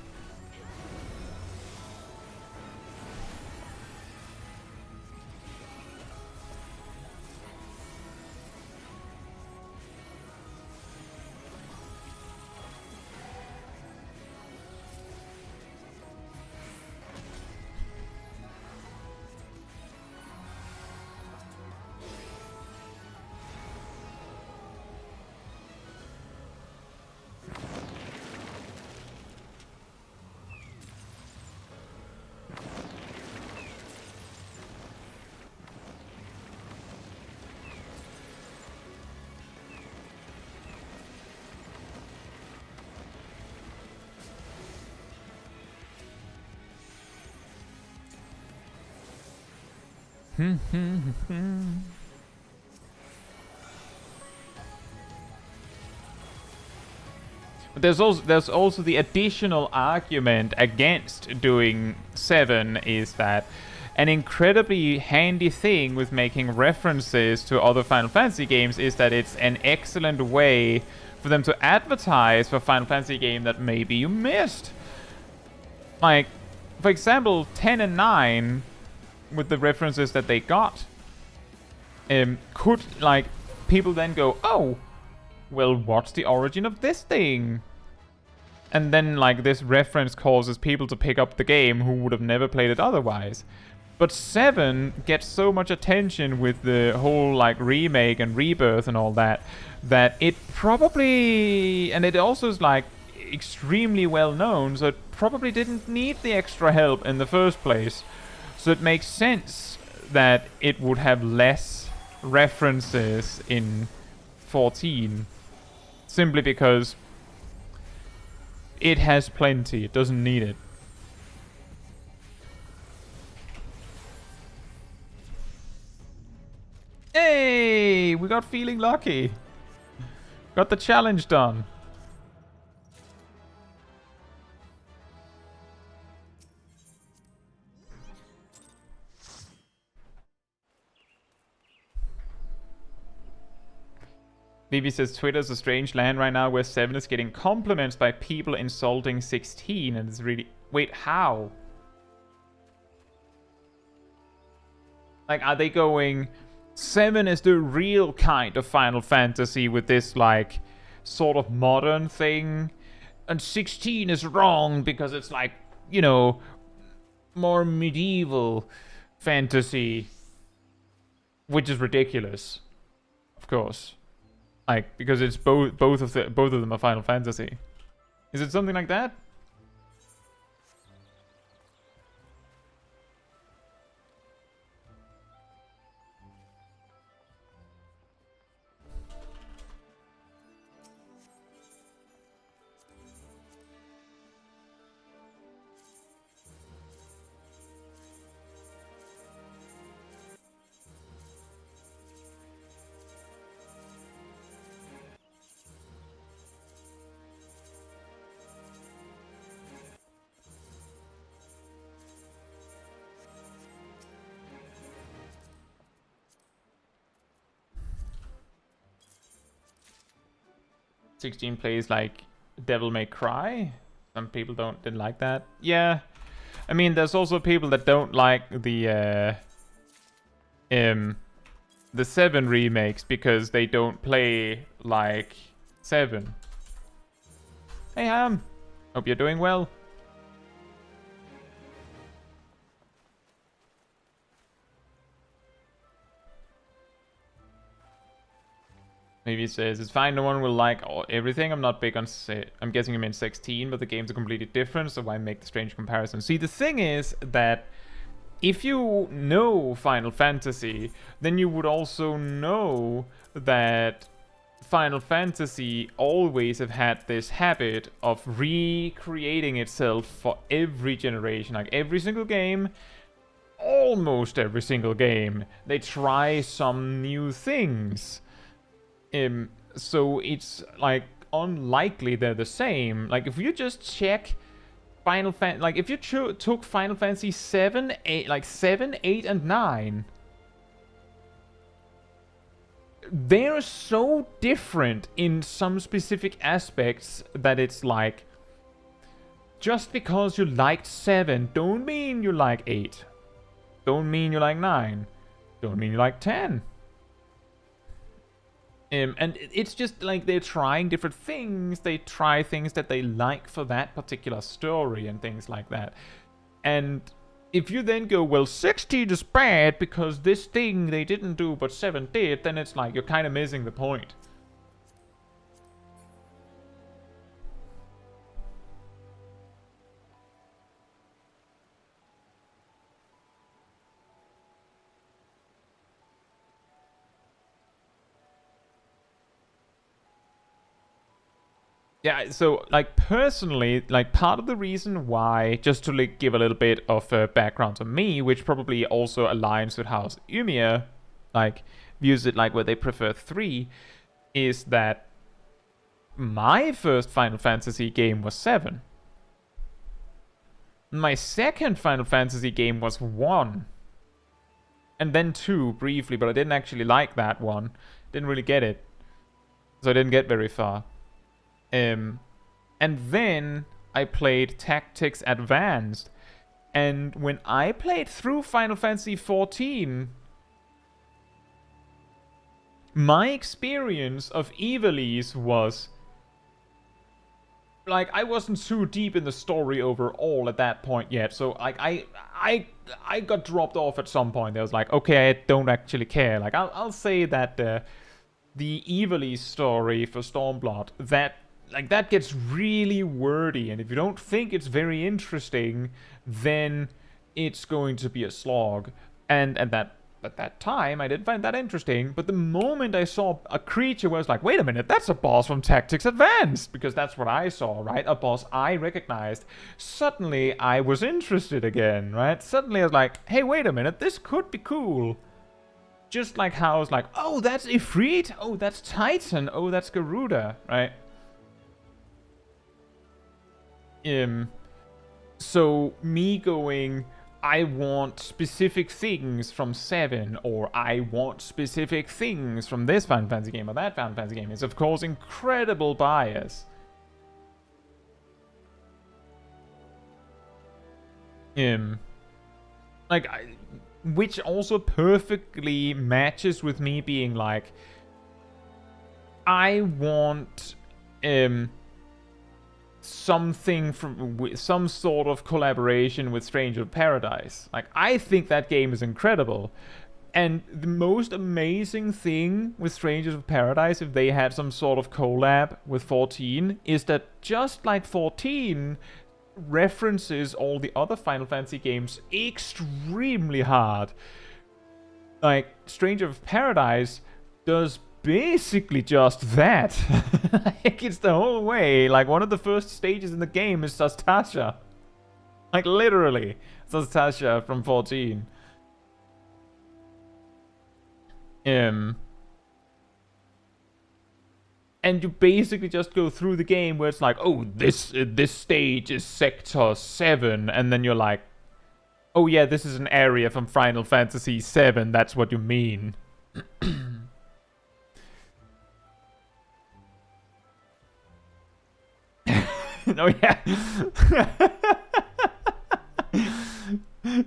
But there's also the additional argument against doing 7 is that an incredibly handy thing with making references to other Final Fantasy games is that it's an excellent way for them to advertise for Final Fantasy game that maybe you missed. Like, for example, 10 and 9, with the references that they got, could, people then go, oh, well, what's the origin of this thing? And then, this reference causes people to pick up the game who would have never played it otherwise. But 7 gets so much attention with the whole, remake and rebirth and all that, that it probably... And it also is, extremely well known, so it probably didn't need the extra help in the first place. So it makes sense that it would have less references in 14, simply because It has plenty. It doesn't need it. Hey! We got feeling lucky. Got the challenge done. Vivi says Twitter's a strange land right now where 7 is getting compliments by people insulting 16 and it's really... Wait, how? Like, are they going... 7 is the real kind of Final Fantasy with this, like, sort of modern thing. And 16 is wrong because it's, like, you know, more medieval fantasy. Which is ridiculous. Of course. Like, because it's both of them are Final Fantasy. Is it something like that? 16 plays like Devil May Cry. Some people didn't like that. Yeah, I mean, there's also people that don't like the 7 remakes because they don't play like 7. Hey Ham, hope you're doing well. Maybe it says, it's fine, no one will like everything. I'm not big on... I'm guessing you mean 16, but the games are completely different, so why make the strange comparison? See, the thing is that if you know Final Fantasy, then you would also know that Final Fantasy always have had this habit of recreating itself for every generation. Like every single game, almost every single game, they try some new things. So it's like unlikely they're the same. Like if you just check Final Fantasy, like if you took Final Fantasy 7, 8, like 7, 8, and 9, they're so different in some specific aspects that it's like, just because you liked 7 don't mean you like 8, don't mean you like 9, don't mean you like 10. And it's just like they're trying different things. They try things that they like for that particular story and things like that. And if you then go, well, 16 is bad because this thing they didn't do but 7 did, then it's like you're kind of missing the point. Yeah, so, like, personally, like, part of the reason why, just to, like, give a little bit of background to me, which probably also aligns with how Umiya, like, views it, like, where they prefer 3, is that my first Final Fantasy game was 7. My second Final Fantasy game was 1. And then 2, briefly, but I didn't actually like that one. Didn't really get it. So I didn't get very far. And then I played Tactics Advanced, and when I played through Final Fantasy XIV, my experience of Ivalice was like, I wasn't too deep in the story overall at that point yet, so like I got dropped off at some point. I was like, okay, I don't actually care. Like I'll say that the Ivalice story for Stormblood, that gets really wordy, and if you don't think it's very interesting, then it's going to be a slog. And that at that time, I didn't find that interesting. But the moment I saw a creature where I was like, wait a minute, that's a boss from Tactics Advanced. Because that's what I saw, right? A boss I recognized. Suddenly, I was interested again, right? Suddenly, I was like, hey, wait a minute, this could be cool. Just like how I was like, oh, that's Ifrit. Oh, that's Titan. Oh, that's Garuda, right? So me going, I want specific things from 7, or I want specific things from this Final Fantasy game or that Final Fantasy game is of course incredible bias. Which also perfectly matches with me being like, I want something from some sort of collaboration with Stranger of Paradise. Like, I think that game is incredible. And the most amazing thing with Strangers of Paradise, if they had some sort of collab with 14, is that just like 14 references all the other Final Fantasy games extremely hard. Like, Stranger of Paradise does basically just that. Like, it's the whole way. Like, one of the first stages in the game is Sastasha. Like, literally. Sastasha from 14. And you basically just go through the game where it's like, oh, this stage is Sector 7. And then you're like, oh yeah, this is an area from Final Fantasy 7. That's what you mean. Oh yeah.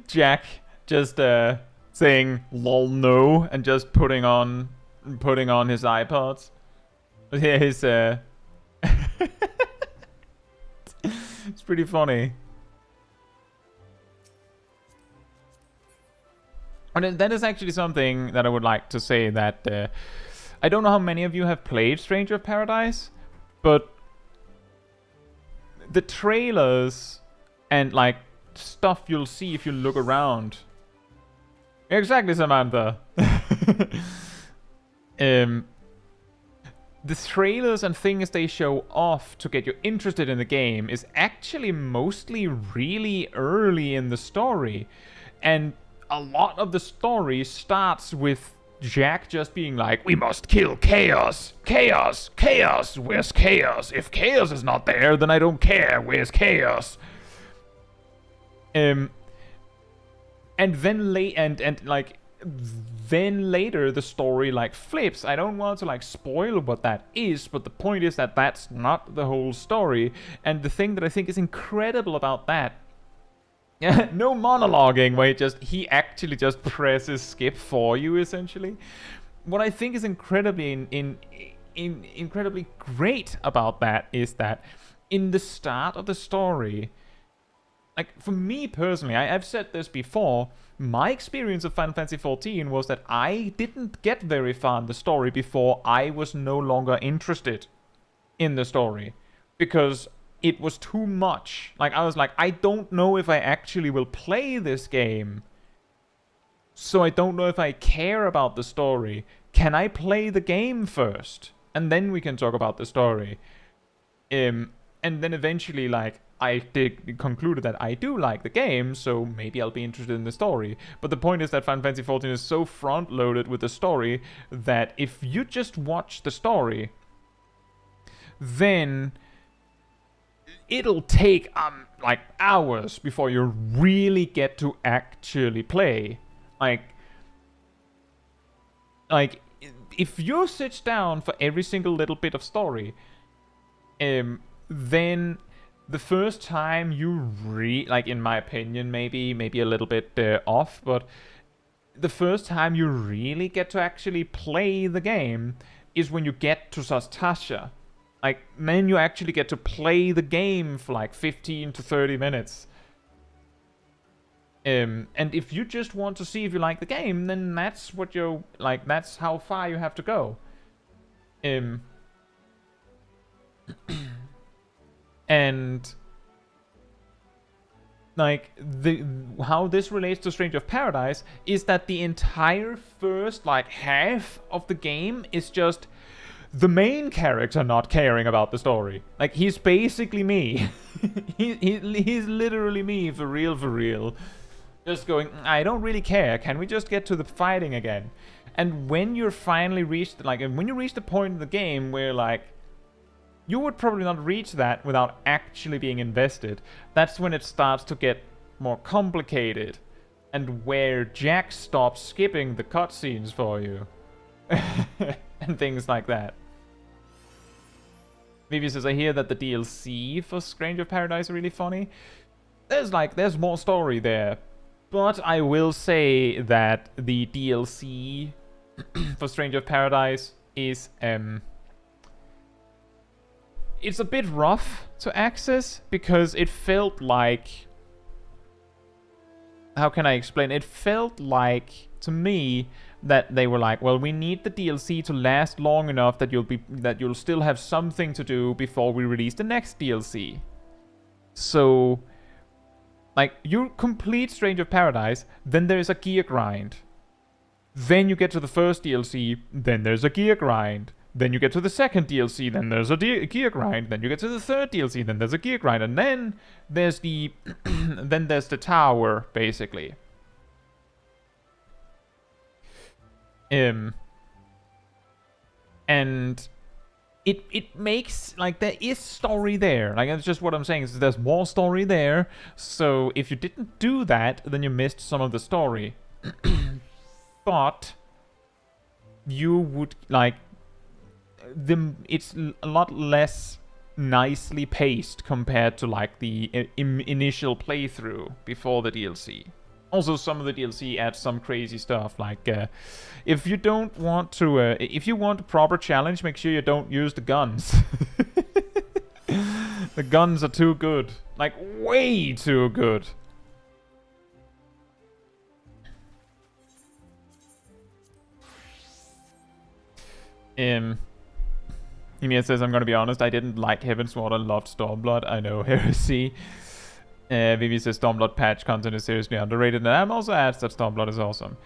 Jack just saying lol no and just putting on his iPods. His it's pretty funny. And that is actually something that I would like to say, that I don't know how many of you have played Stranger of Paradise, but the trailers and like stuff you'll see if you look around. Exactly, Samantha. The trailers and things they show off to get you interested in the game is actually mostly really early in the story. And a lot of the story starts with Jack just being like, we must kill Chaos! Chaos! Chaos! Where's Chaos? If Chaos is not there, then I don't care. Where's Chaos? And then then later the story like flips. I don't want to like spoil what that is, but the point is that that's not the whole story. And the thing that I think is incredible about that, no monologuing where he actually just presses skip for you, essentially. What I think is incredibly incredibly great about that is that in the start of the story, like, for me personally, I've said this before, my experience of Final Fantasy XIV was that I didn't get very far in the story before I was no longer interested in the story. Because it was too much. Like, I was like, I don't know if I actually will play this game. So I don't know if I care about the story. Can I play the game first? And then we can talk about the story. And then eventually, like, I concluded that I do like the game, so maybe I'll be interested in the story. But the point is that Final Fantasy XIV is so front-loaded with the story that if you just watch the story, then it'll take like hours before you really get to actually play. Like if you sit down for every single little bit of story, then the first time you like, in my opinion, maybe a little bit off, but the first time you really get to actually play the game is when you get to Sastasha. Like, then you actually get to play the game for like 15 to 30 minutes. And if you just want to see if you like the game, then that's what you're like, that's how far you have to go. And like, how this relates to Stranger of Paradise is that the entire first, like, half of the game is just the main character not caring about the story. Like, he's basically me. He's literally me, for real, for real. Just going, I don't really care. Can we just get to the fighting again? And when you're finally reached, like, when you reach the point in the game where, like, you would probably not reach that without actually being invested, that's when it starts to get more complicated. And where Jack stops skipping the cutscenes for you. And things like that. Vivi says, I hear that the DLC for Stranger of Paradise are really funny. There's more story there. But I will say that the DLC for Stranger of Paradise is, it's a bit rough to access because it felt like, how can I explain? It felt like, to me, that they were like, well, we need the DLC to last long enough that you'll still have something to do before we release the next DLC. So, like, you complete Stranger of Paradise, then there's a gear grind. Then you get to the first DLC, then there's a gear grind. Then you get to the second DLC, then there's a gear grind. Then you get to the third DLC, then there's a gear grind. And then there's the then there's the tower, basically. And it makes, like, there is story there. Like, that's just what I'm saying, is there's more story there. So if you didn't do that, then you missed some of the story. But you would, like, it's a lot less nicely paced compared to, like, the initial playthrough before the DLC. Also, some of the DLC adds some crazy stuff, like, if you don't want to, if you want a proper challenge, make sure you don't use the guns. The guns are too good. Like, way too good. Emia says, I'm gonna be honest, I didn't like Heavensward, I loved Stormblood. I know, heresy. Vivi says Stormblood patch content is seriously underrated, and I'm also asked that Stormblood is awesome.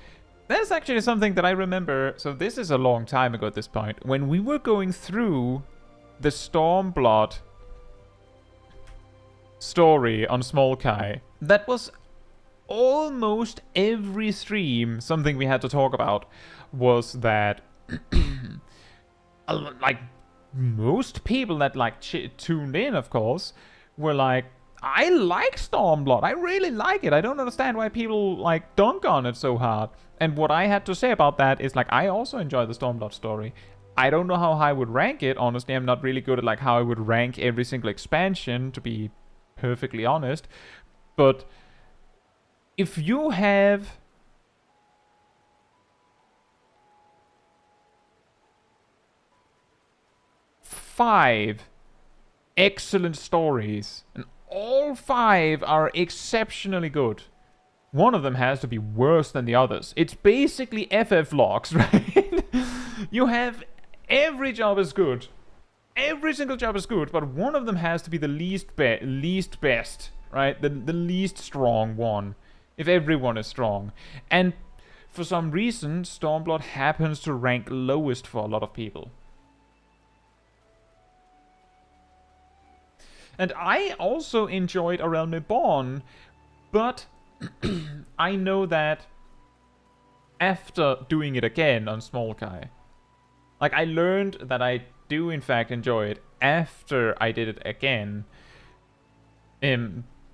That's actually something that I remember, so this is a long time ago at this point, when we were going through the Stormblood story on Smol Kai. That was almost every stream. Something we had to talk about was that like, most people that, like, tuned in, of course, were like, I like Stormblood. I really like it. I don't understand why people, like, dunk on it so hard. And what I had to say about that is, like, I also enjoy the Stormblood story. I don't know how I would rank it. Honestly, I'm not really good at, like, how I would rank every single expansion, to be perfectly honest. But if you have 5 excellent stories, and all 5 are exceptionally good, one of them has to be worse than the others. It's basically FF logs, right? You have every job is good. Every single job is good, but one of them has to be the least best, right? The least strong one, if everyone is strong. And for some reason, Stormblood happens to rank lowest for a lot of people. And I also enjoyed A Realm Reborn, but I know that after doing it again on Smol Kai, like, I learned that I do in fact enjoy it after I did it again.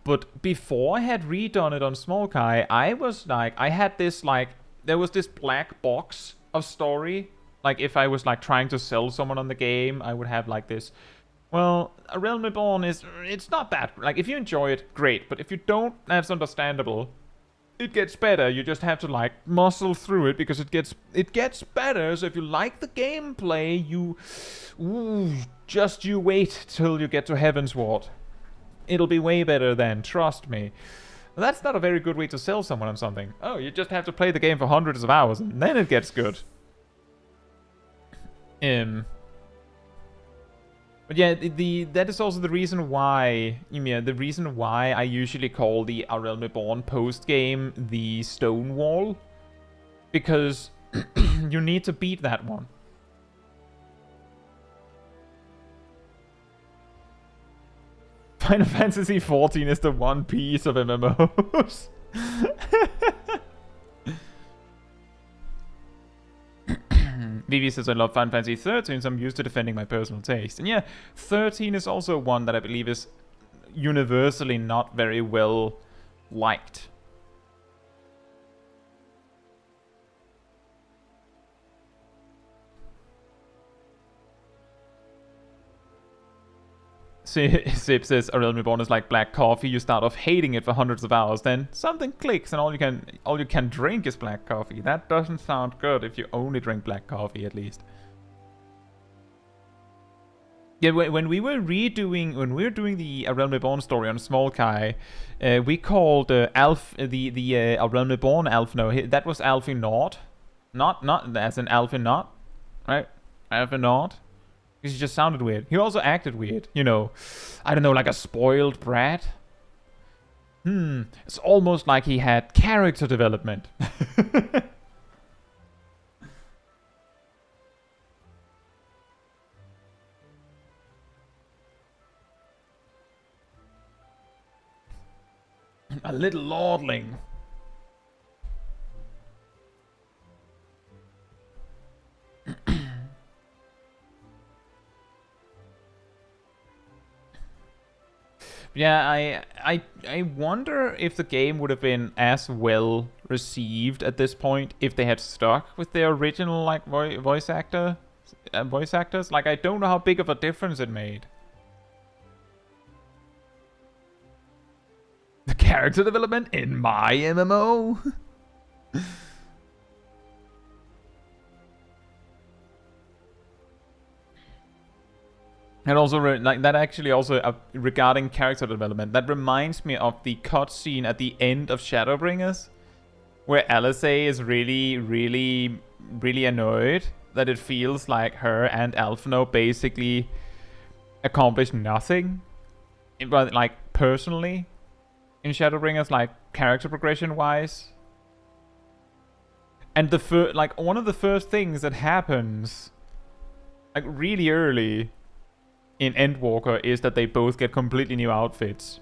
But before I had redone it on Smol Kai, I was like, I had this, like, there was this black box of story. Like, if I was, like, trying to sell someone on the game, I would have, like, this, well, A Realm Reborn it's not that, like, if you enjoy it, great, but if you don't, that's understandable. It gets better, you just have to, like, muscle through it, because it gets better, so if you like the gameplay, you wait till you get to Heavensward. It'll be way better then, trust me. That's not a very good way to sell someone on something. Oh, you just have to play the game for hundreds of hours, and then it gets good. But yeah, that is also the reason why, the reason why I usually call the A Realm Reborn post game the Stone Wall, because you need to beat that one. Final Fantasy XIV is the One Piece of MMOs. Vivi says, I love Final Fantasy 13, so I'm used to defending my personal taste. And yeah, 13 is also one that I believe is universally not very well liked. Sip says, A Realm Reborn is like black coffee. You start off hating it for hundreds of hours, then something clicks and all you can drink is black coffee. That doesn't sound good if you only drink black coffee, at least. Yeah, when we were doing the A Realm Reborn story on Smol Kai, we called the A Realm Reborn Alf. No, that was Alfie Nord, not as in Alfie Not, right? Alfie Nord. He just sounded weird. He also acted weird, you know. I don't know, like a spoiled brat. It's almost like he had character development. A little lordling. Yeah, I wonder if the game would have been as well received at this point if they had stuck with their original like voice actors. Like, I don't know how big of a difference it made. The character development in my MMO. And also, like, that actually also, regarding character development, that reminds me of the cutscene at the end of Shadowbringers, where Alizé is really annoyed that it feels like her and Alphino basically accomplished nothing, but like personally, in Shadowbringers, like character progression-wise. And like one of the first things that happens, like really early in Endwalker, is that they both get completely new outfits.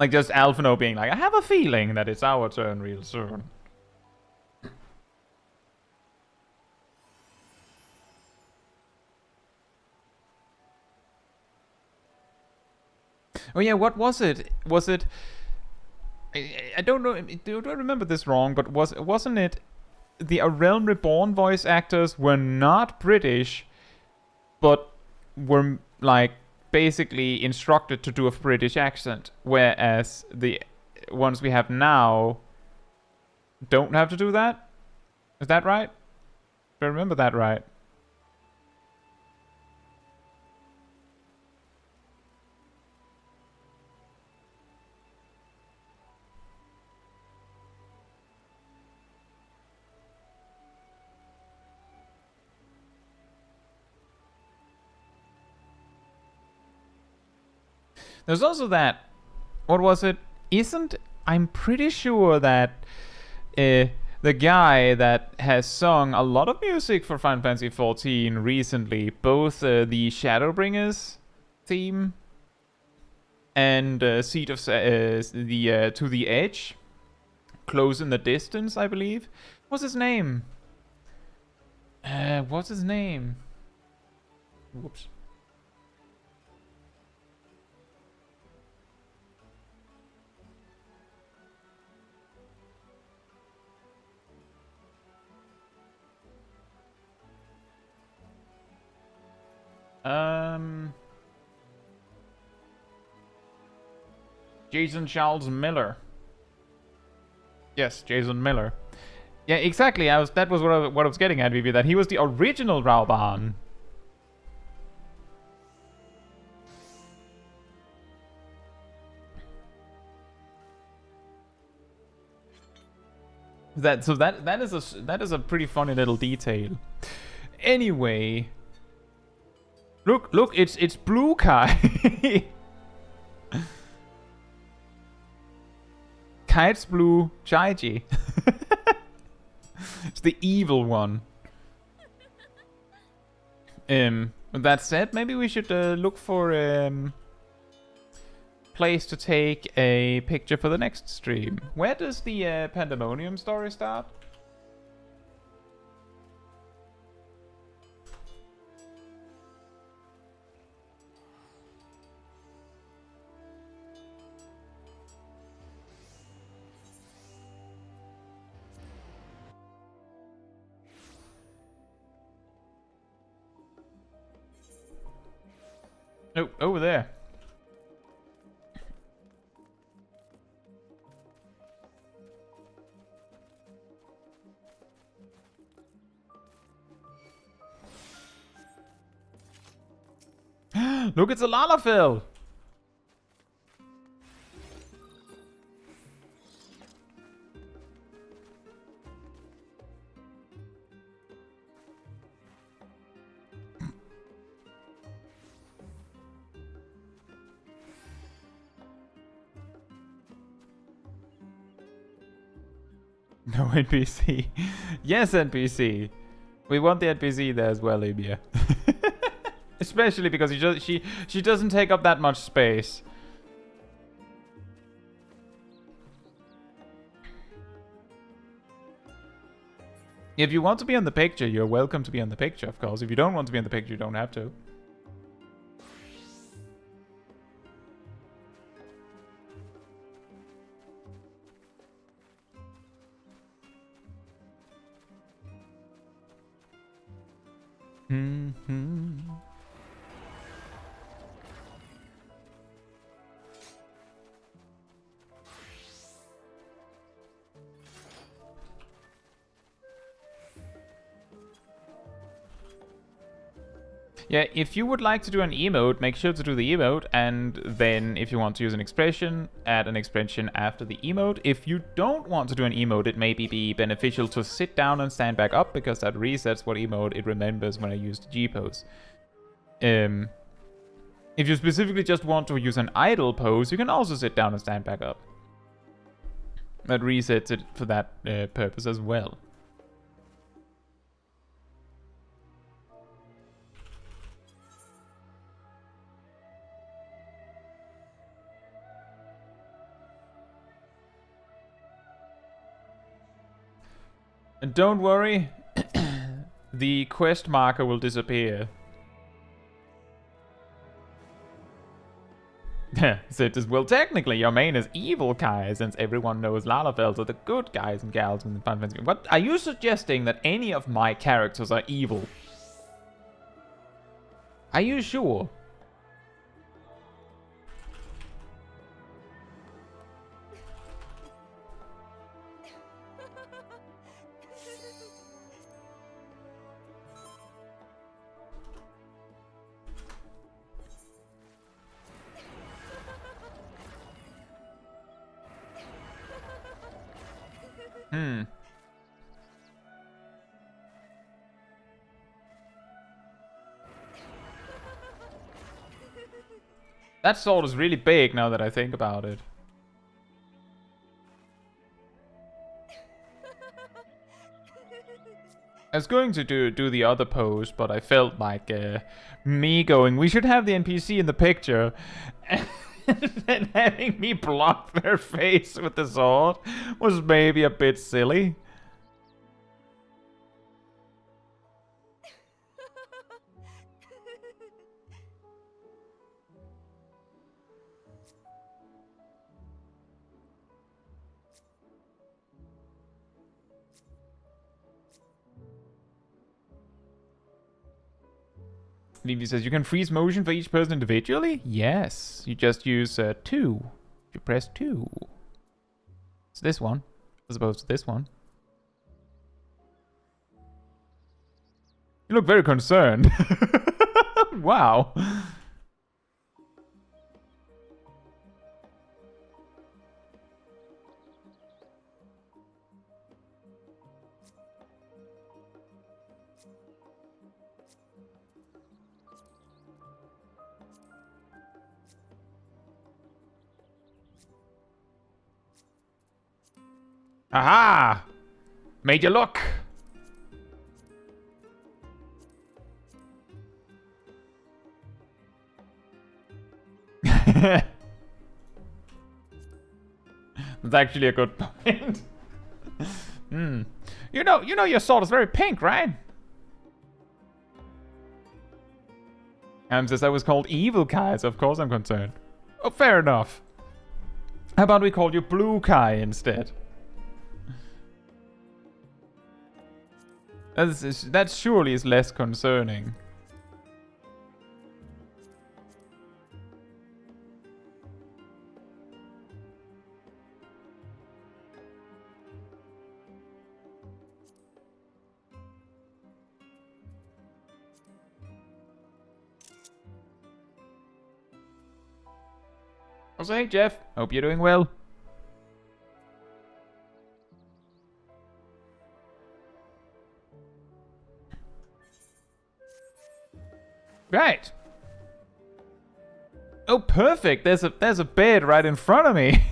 Like just Alphino being like, I have a feeling that it's our turn real soon. Oh yeah, what was it? Was it... I don't know, do I remember this wrong, but wasn't it the A Realm Reborn voice actors were not British, but were like basically instructed to do a British accent, whereas the ones we have now don't have to do that? Is that right? Do I remember that right? There's also that, what was it? I'm pretty sure that the guy that has sung a lot of music for Final Fantasy XIV recently, both the Shadowbringers theme and Seed of the To the Edge, Close in the Distance, I believe. What's his name? What's his name? Whoops. Jason Charles Miller. Yes, Jason Miller. Yeah, exactly. That was what I was getting at, Vivi. That he was the original Rauban. That is a pretty funny little detail. Anyway, Look, it's Blue Kai. Caetsu Chaiji. It's the evil one. With that said, maybe we should look for place to take a picture for the next stream. Where does the Pandemonium story start? Oh, over there. Look, it's a Lalafell! No NPC. Yes, NPC. We want the NPC there as well, Libya. Especially because she doesn't take up that much space. If you want to be on the picture, you're welcome to be on the picture, of course. If you don't want to be on the picture, you don't have to. Yeah, if you would like to do an emote, make sure to do the emote, and then if you want to use an expression, add an expression after the emote. If you don't want to do an emote, it may be beneficial to sit down and stand back up, because that resets what emote it remembers when I use the G-pose. If you specifically just want to use an idle pose, you can also sit down and stand back up. That resets it for that purpose as well. And don't worry, the quest marker will disappear. So it is, well, technically your main is evil Kai, since everyone knows Lalafells are the good guys and gals in the Final Fantasy. What are you suggesting, that any of my characters are evil? Are you sure? That sword is really big now that I think about it. I was going to do the other pose, but I felt like me going, we should have the NPC in the picture, and then having me block their face with the sword was maybe a bit silly. Vivi says, you can freeze motion for each person individually? Yes. You just use 2. You press 2. It's this one, as opposed to this one. You look very concerned. Wow. Aha! Made you look! That's actually a good point. Hmm. You know your sword is very pink, right? Says I was called Evil Kai, so of course I'm concerned. Oh, fair enough. How about we call you Blue Kai instead? That surely is less concerning. Also, hey Jeff, hope you're doing well. Right. Oh, perfect. There's a bed right in front of me.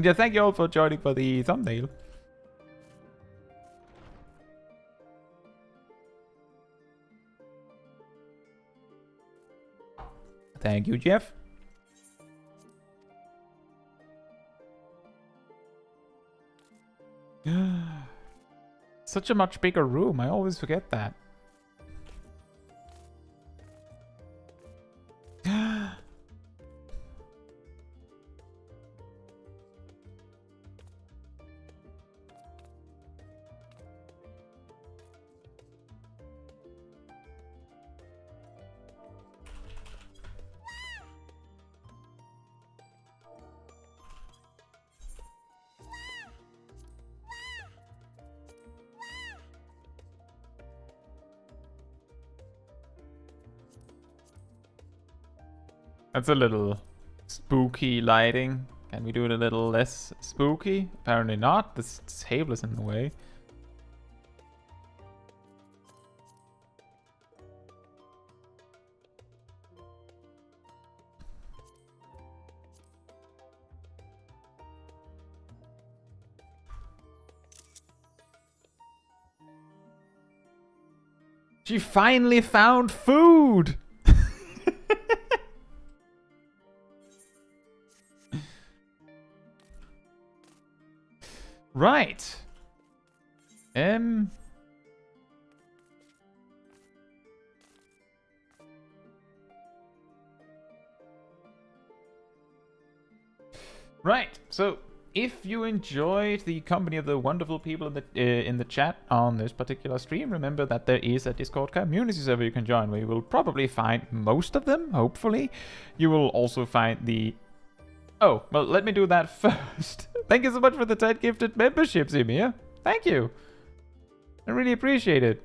Yeah, thank you all for joining for the thumbnail. Thank you, Jeff. Such a much bigger room. I always forget that. That's a little spooky lighting. Can we do it a little less spooky? Apparently not. This table is in the way. She finally found food! Right. Right. So, if you enjoyed the company of the wonderful people in the chat on this particular stream, remember that there is a Discord community server you can join where you will probably find most of them, hopefully. You will also find the... Oh, well, let me do that first. Thank you so much for the 10 gifted memberships, Emir. Thank you. I really appreciate it.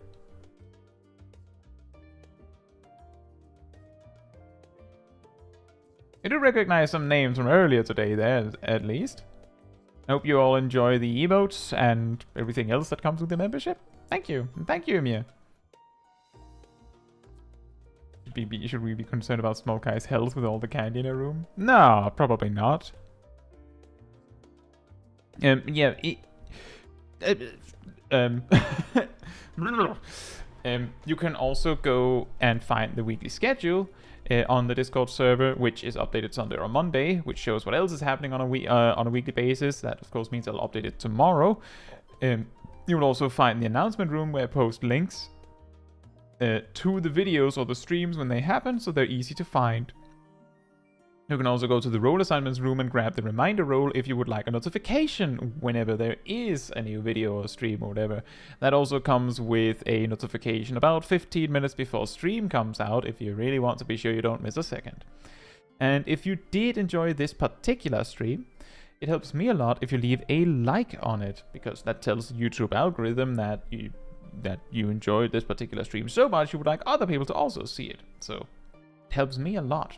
I do recognize some names from earlier today there, at least. I hope you all enjoy the emotes and everything else that comes with the membership. Thank you. And thank you, Emir. Should we be concerned about Smol Kai's health with all the candy in her room? No, probably not. Yeah. You can also go and find the weekly schedule on the Discord server, which is updated Sunday or Monday, which shows what else is happening on a weekly basis. That, of course, means I'll update it tomorrow. You will also find the announcement room where I post links to the videos or the streams when they happen, so they're easy to find. You can also go to the role assignments room and grab the reminder role if you would like a notification whenever there is a new video or stream or whatever. That also comes with a notification about 15 minutes before stream comes out if you really want to be sure you don't miss a second. And if you did enjoy this particular stream, it helps me a lot if you leave a like on it, because that tells the YouTube algorithm that you enjoyed this particular stream so much you would like other people to also see it. So it helps me a lot.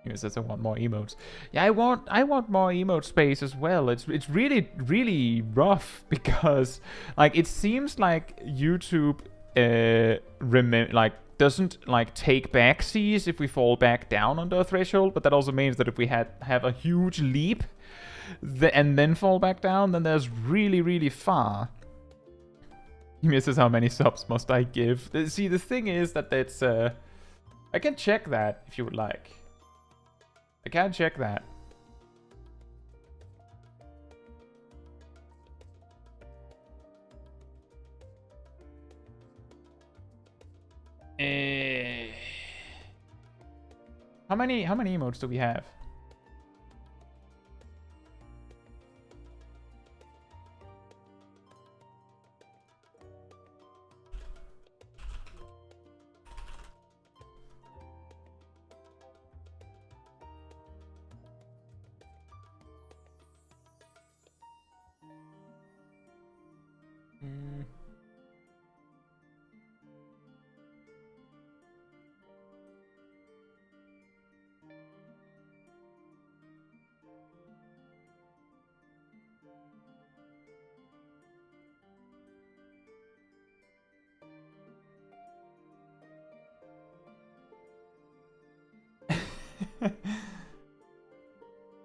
He says I want more emotes. Yeah, I want more emote space as well. It's really rough because like it seems like YouTube doesn't like take back seas if we fall back down under a threshold, but that also means that if we have a huge leap and then fall back down, then there's really, really far. He misses how many subs must I give. See, the thing is that it's I can check that if you would like. I can check that. How many emotes do we have?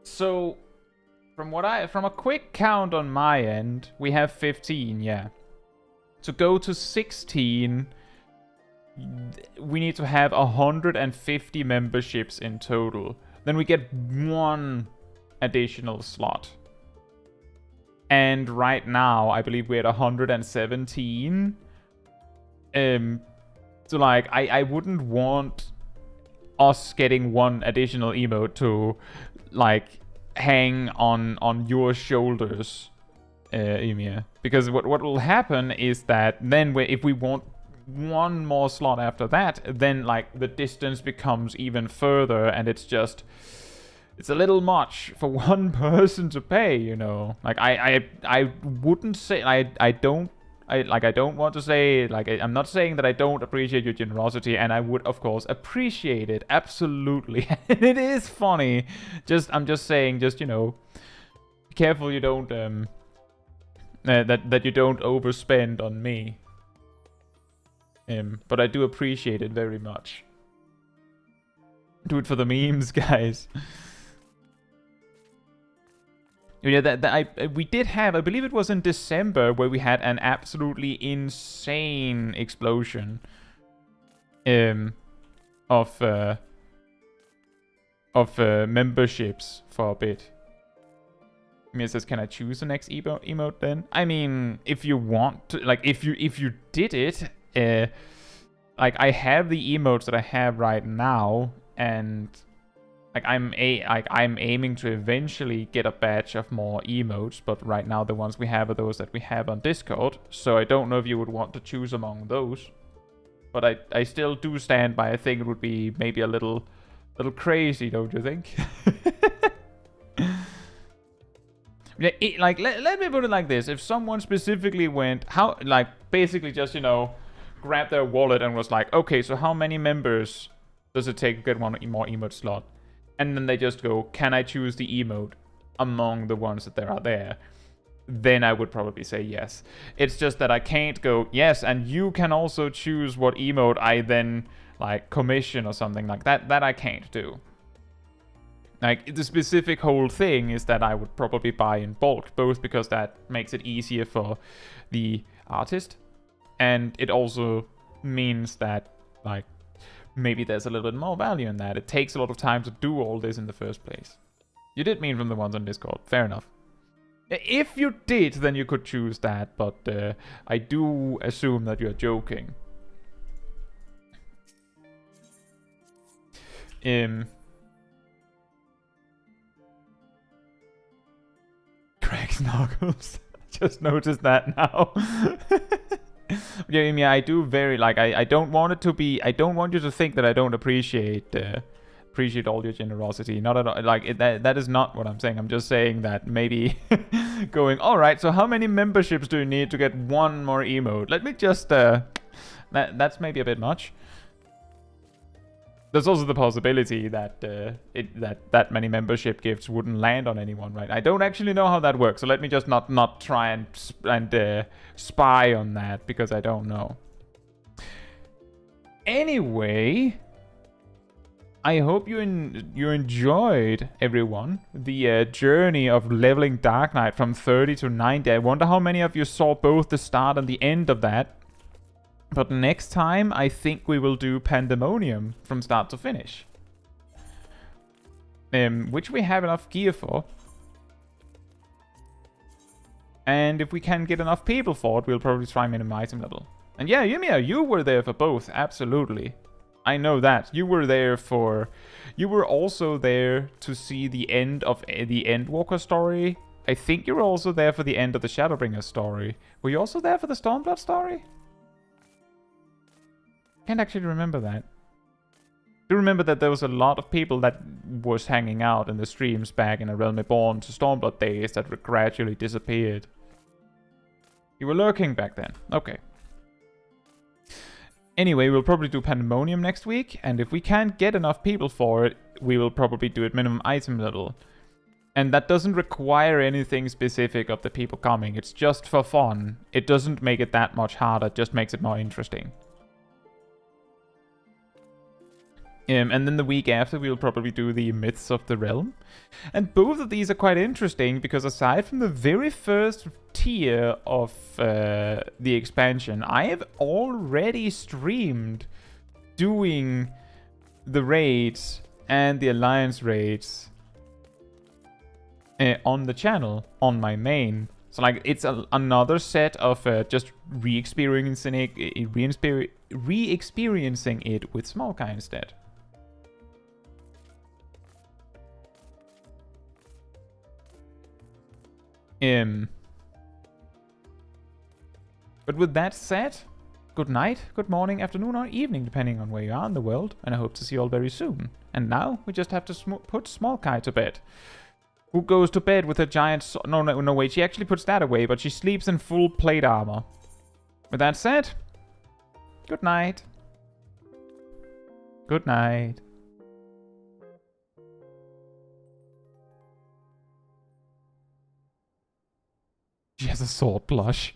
So, from a quick count on my end, we have 15, yeah. To go to 16, we need to have 150 memberships in total. Then we get 1 additional slot. And right now, I believe we're at 117. So like, I wouldn't want us getting 1 additional emote to like hang on your shoulders, Ymir. Because what will happen is that then if we want 1 more slot after that, then like the distance becomes even further, and it's a little much for 1 person to pay, you know. Like I wouldn't say I don't want to say, like, I'm not saying that I don't appreciate your generosity, and I would, of course, appreciate it, absolutely. It is funny. I'm just saying, you know, be careful you don't, that you don't overspend on me. But I do appreciate it very much. Do it for the memes, guys. Yeah, we did have, I believe it was in December, where we had an absolutely insane explosion of memberships for a bit. Mia says, "Can I choose the next emote then?" I mean, if you want to, like, if you did it, like, I have the emotes that I have right now, and like I'm aiming to eventually get a batch of more emotes, but right now the ones we have are those that we have on Discord. So I don't know if you would want to choose among those, but I still do stand by. I think it would be maybe a little crazy, don't you think? Like, let me put it like this: if someone specifically went, basically just, you know, grabbed their wallet and was like, okay, so how many members does it take to get 1 more emote slot? And then they just go, can I choose the emote among the ones that there are there? Then I would probably say yes. It's just that I can't go, yes, and you can also choose what emote I then, like, commission or something like that. That I can't do. Like, the specific whole thing is that I would probably buy in bulk, both because that makes it easier for the artist, and it also means that, like, maybe there's a little bit more value in that. It takes a lot of time to do all this in the first place. You did mean from the ones on Discord. Fair enough. If you did, then you could choose that, but I do assume that you're joking. Craig's knuckles. Just noticed that now. Yeah, I do very, like, I don't want it to be, I don't want you to think that I don't appreciate all your generosity. Not at all, like, that is not what I'm saying. I'm just saying that maybe going, alright, so how many memberships do you need to get 1 more emote? Let me just, that's maybe a bit much. There's also the possibility that that many membership gifts wouldn't land on anyone, right? I don't actually know how that works, so let me just not try and spy on that, because I don't know. Anyway, I hope you enjoyed, everyone, the journey of leveling Dark Knight from 30 to 90. I wonder how many of you saw both the start and the end of that. But next time, I think we will do Pandemonium from start to finish. Which we have enough gear for. And if we can get enough people for it, we'll probably try minimum item level. And yeah, Yumia, you were there for both, absolutely. I know that. You were there for... You were also there to see the end of the Endwalker story. I think you were also there for the end of the Shadowbringer story. Were you also there for the Stormblood story? Can't actually remember that. Do remember that there was a lot of people that was hanging out in the streams back in A Realm Reborn to Stormblood days that gradually disappeared. You were lurking back then. Okay. Anyway, we'll probably do Pandemonium next week, and if we can't get enough people for it, we will probably do it minimum item level. And that doesn't require anything specific of the people coming, it's just for fun. It doesn't make it that much harder, it just makes it more interesting. And then the week after, we'll probably do the Myths of the Realm. And both of these are quite interesting, because aside from the very first tier of the expansion, I have already streamed doing the raids and the Alliance raids on the channel, on my main. So like, it's another set of just re-experiencing it with Smol Caetsu instead. But with that said, good night, good morning, afternoon, or evening, depending on where you are in the world, and I hope to see you all very soon. And now, we just have to put Smol Caetsu to bed. Who goes to bed with a giant... No, wait, she actually puts that away, but she sleeps in full plate armor. With that said, good night. Good night. She has a sword blush.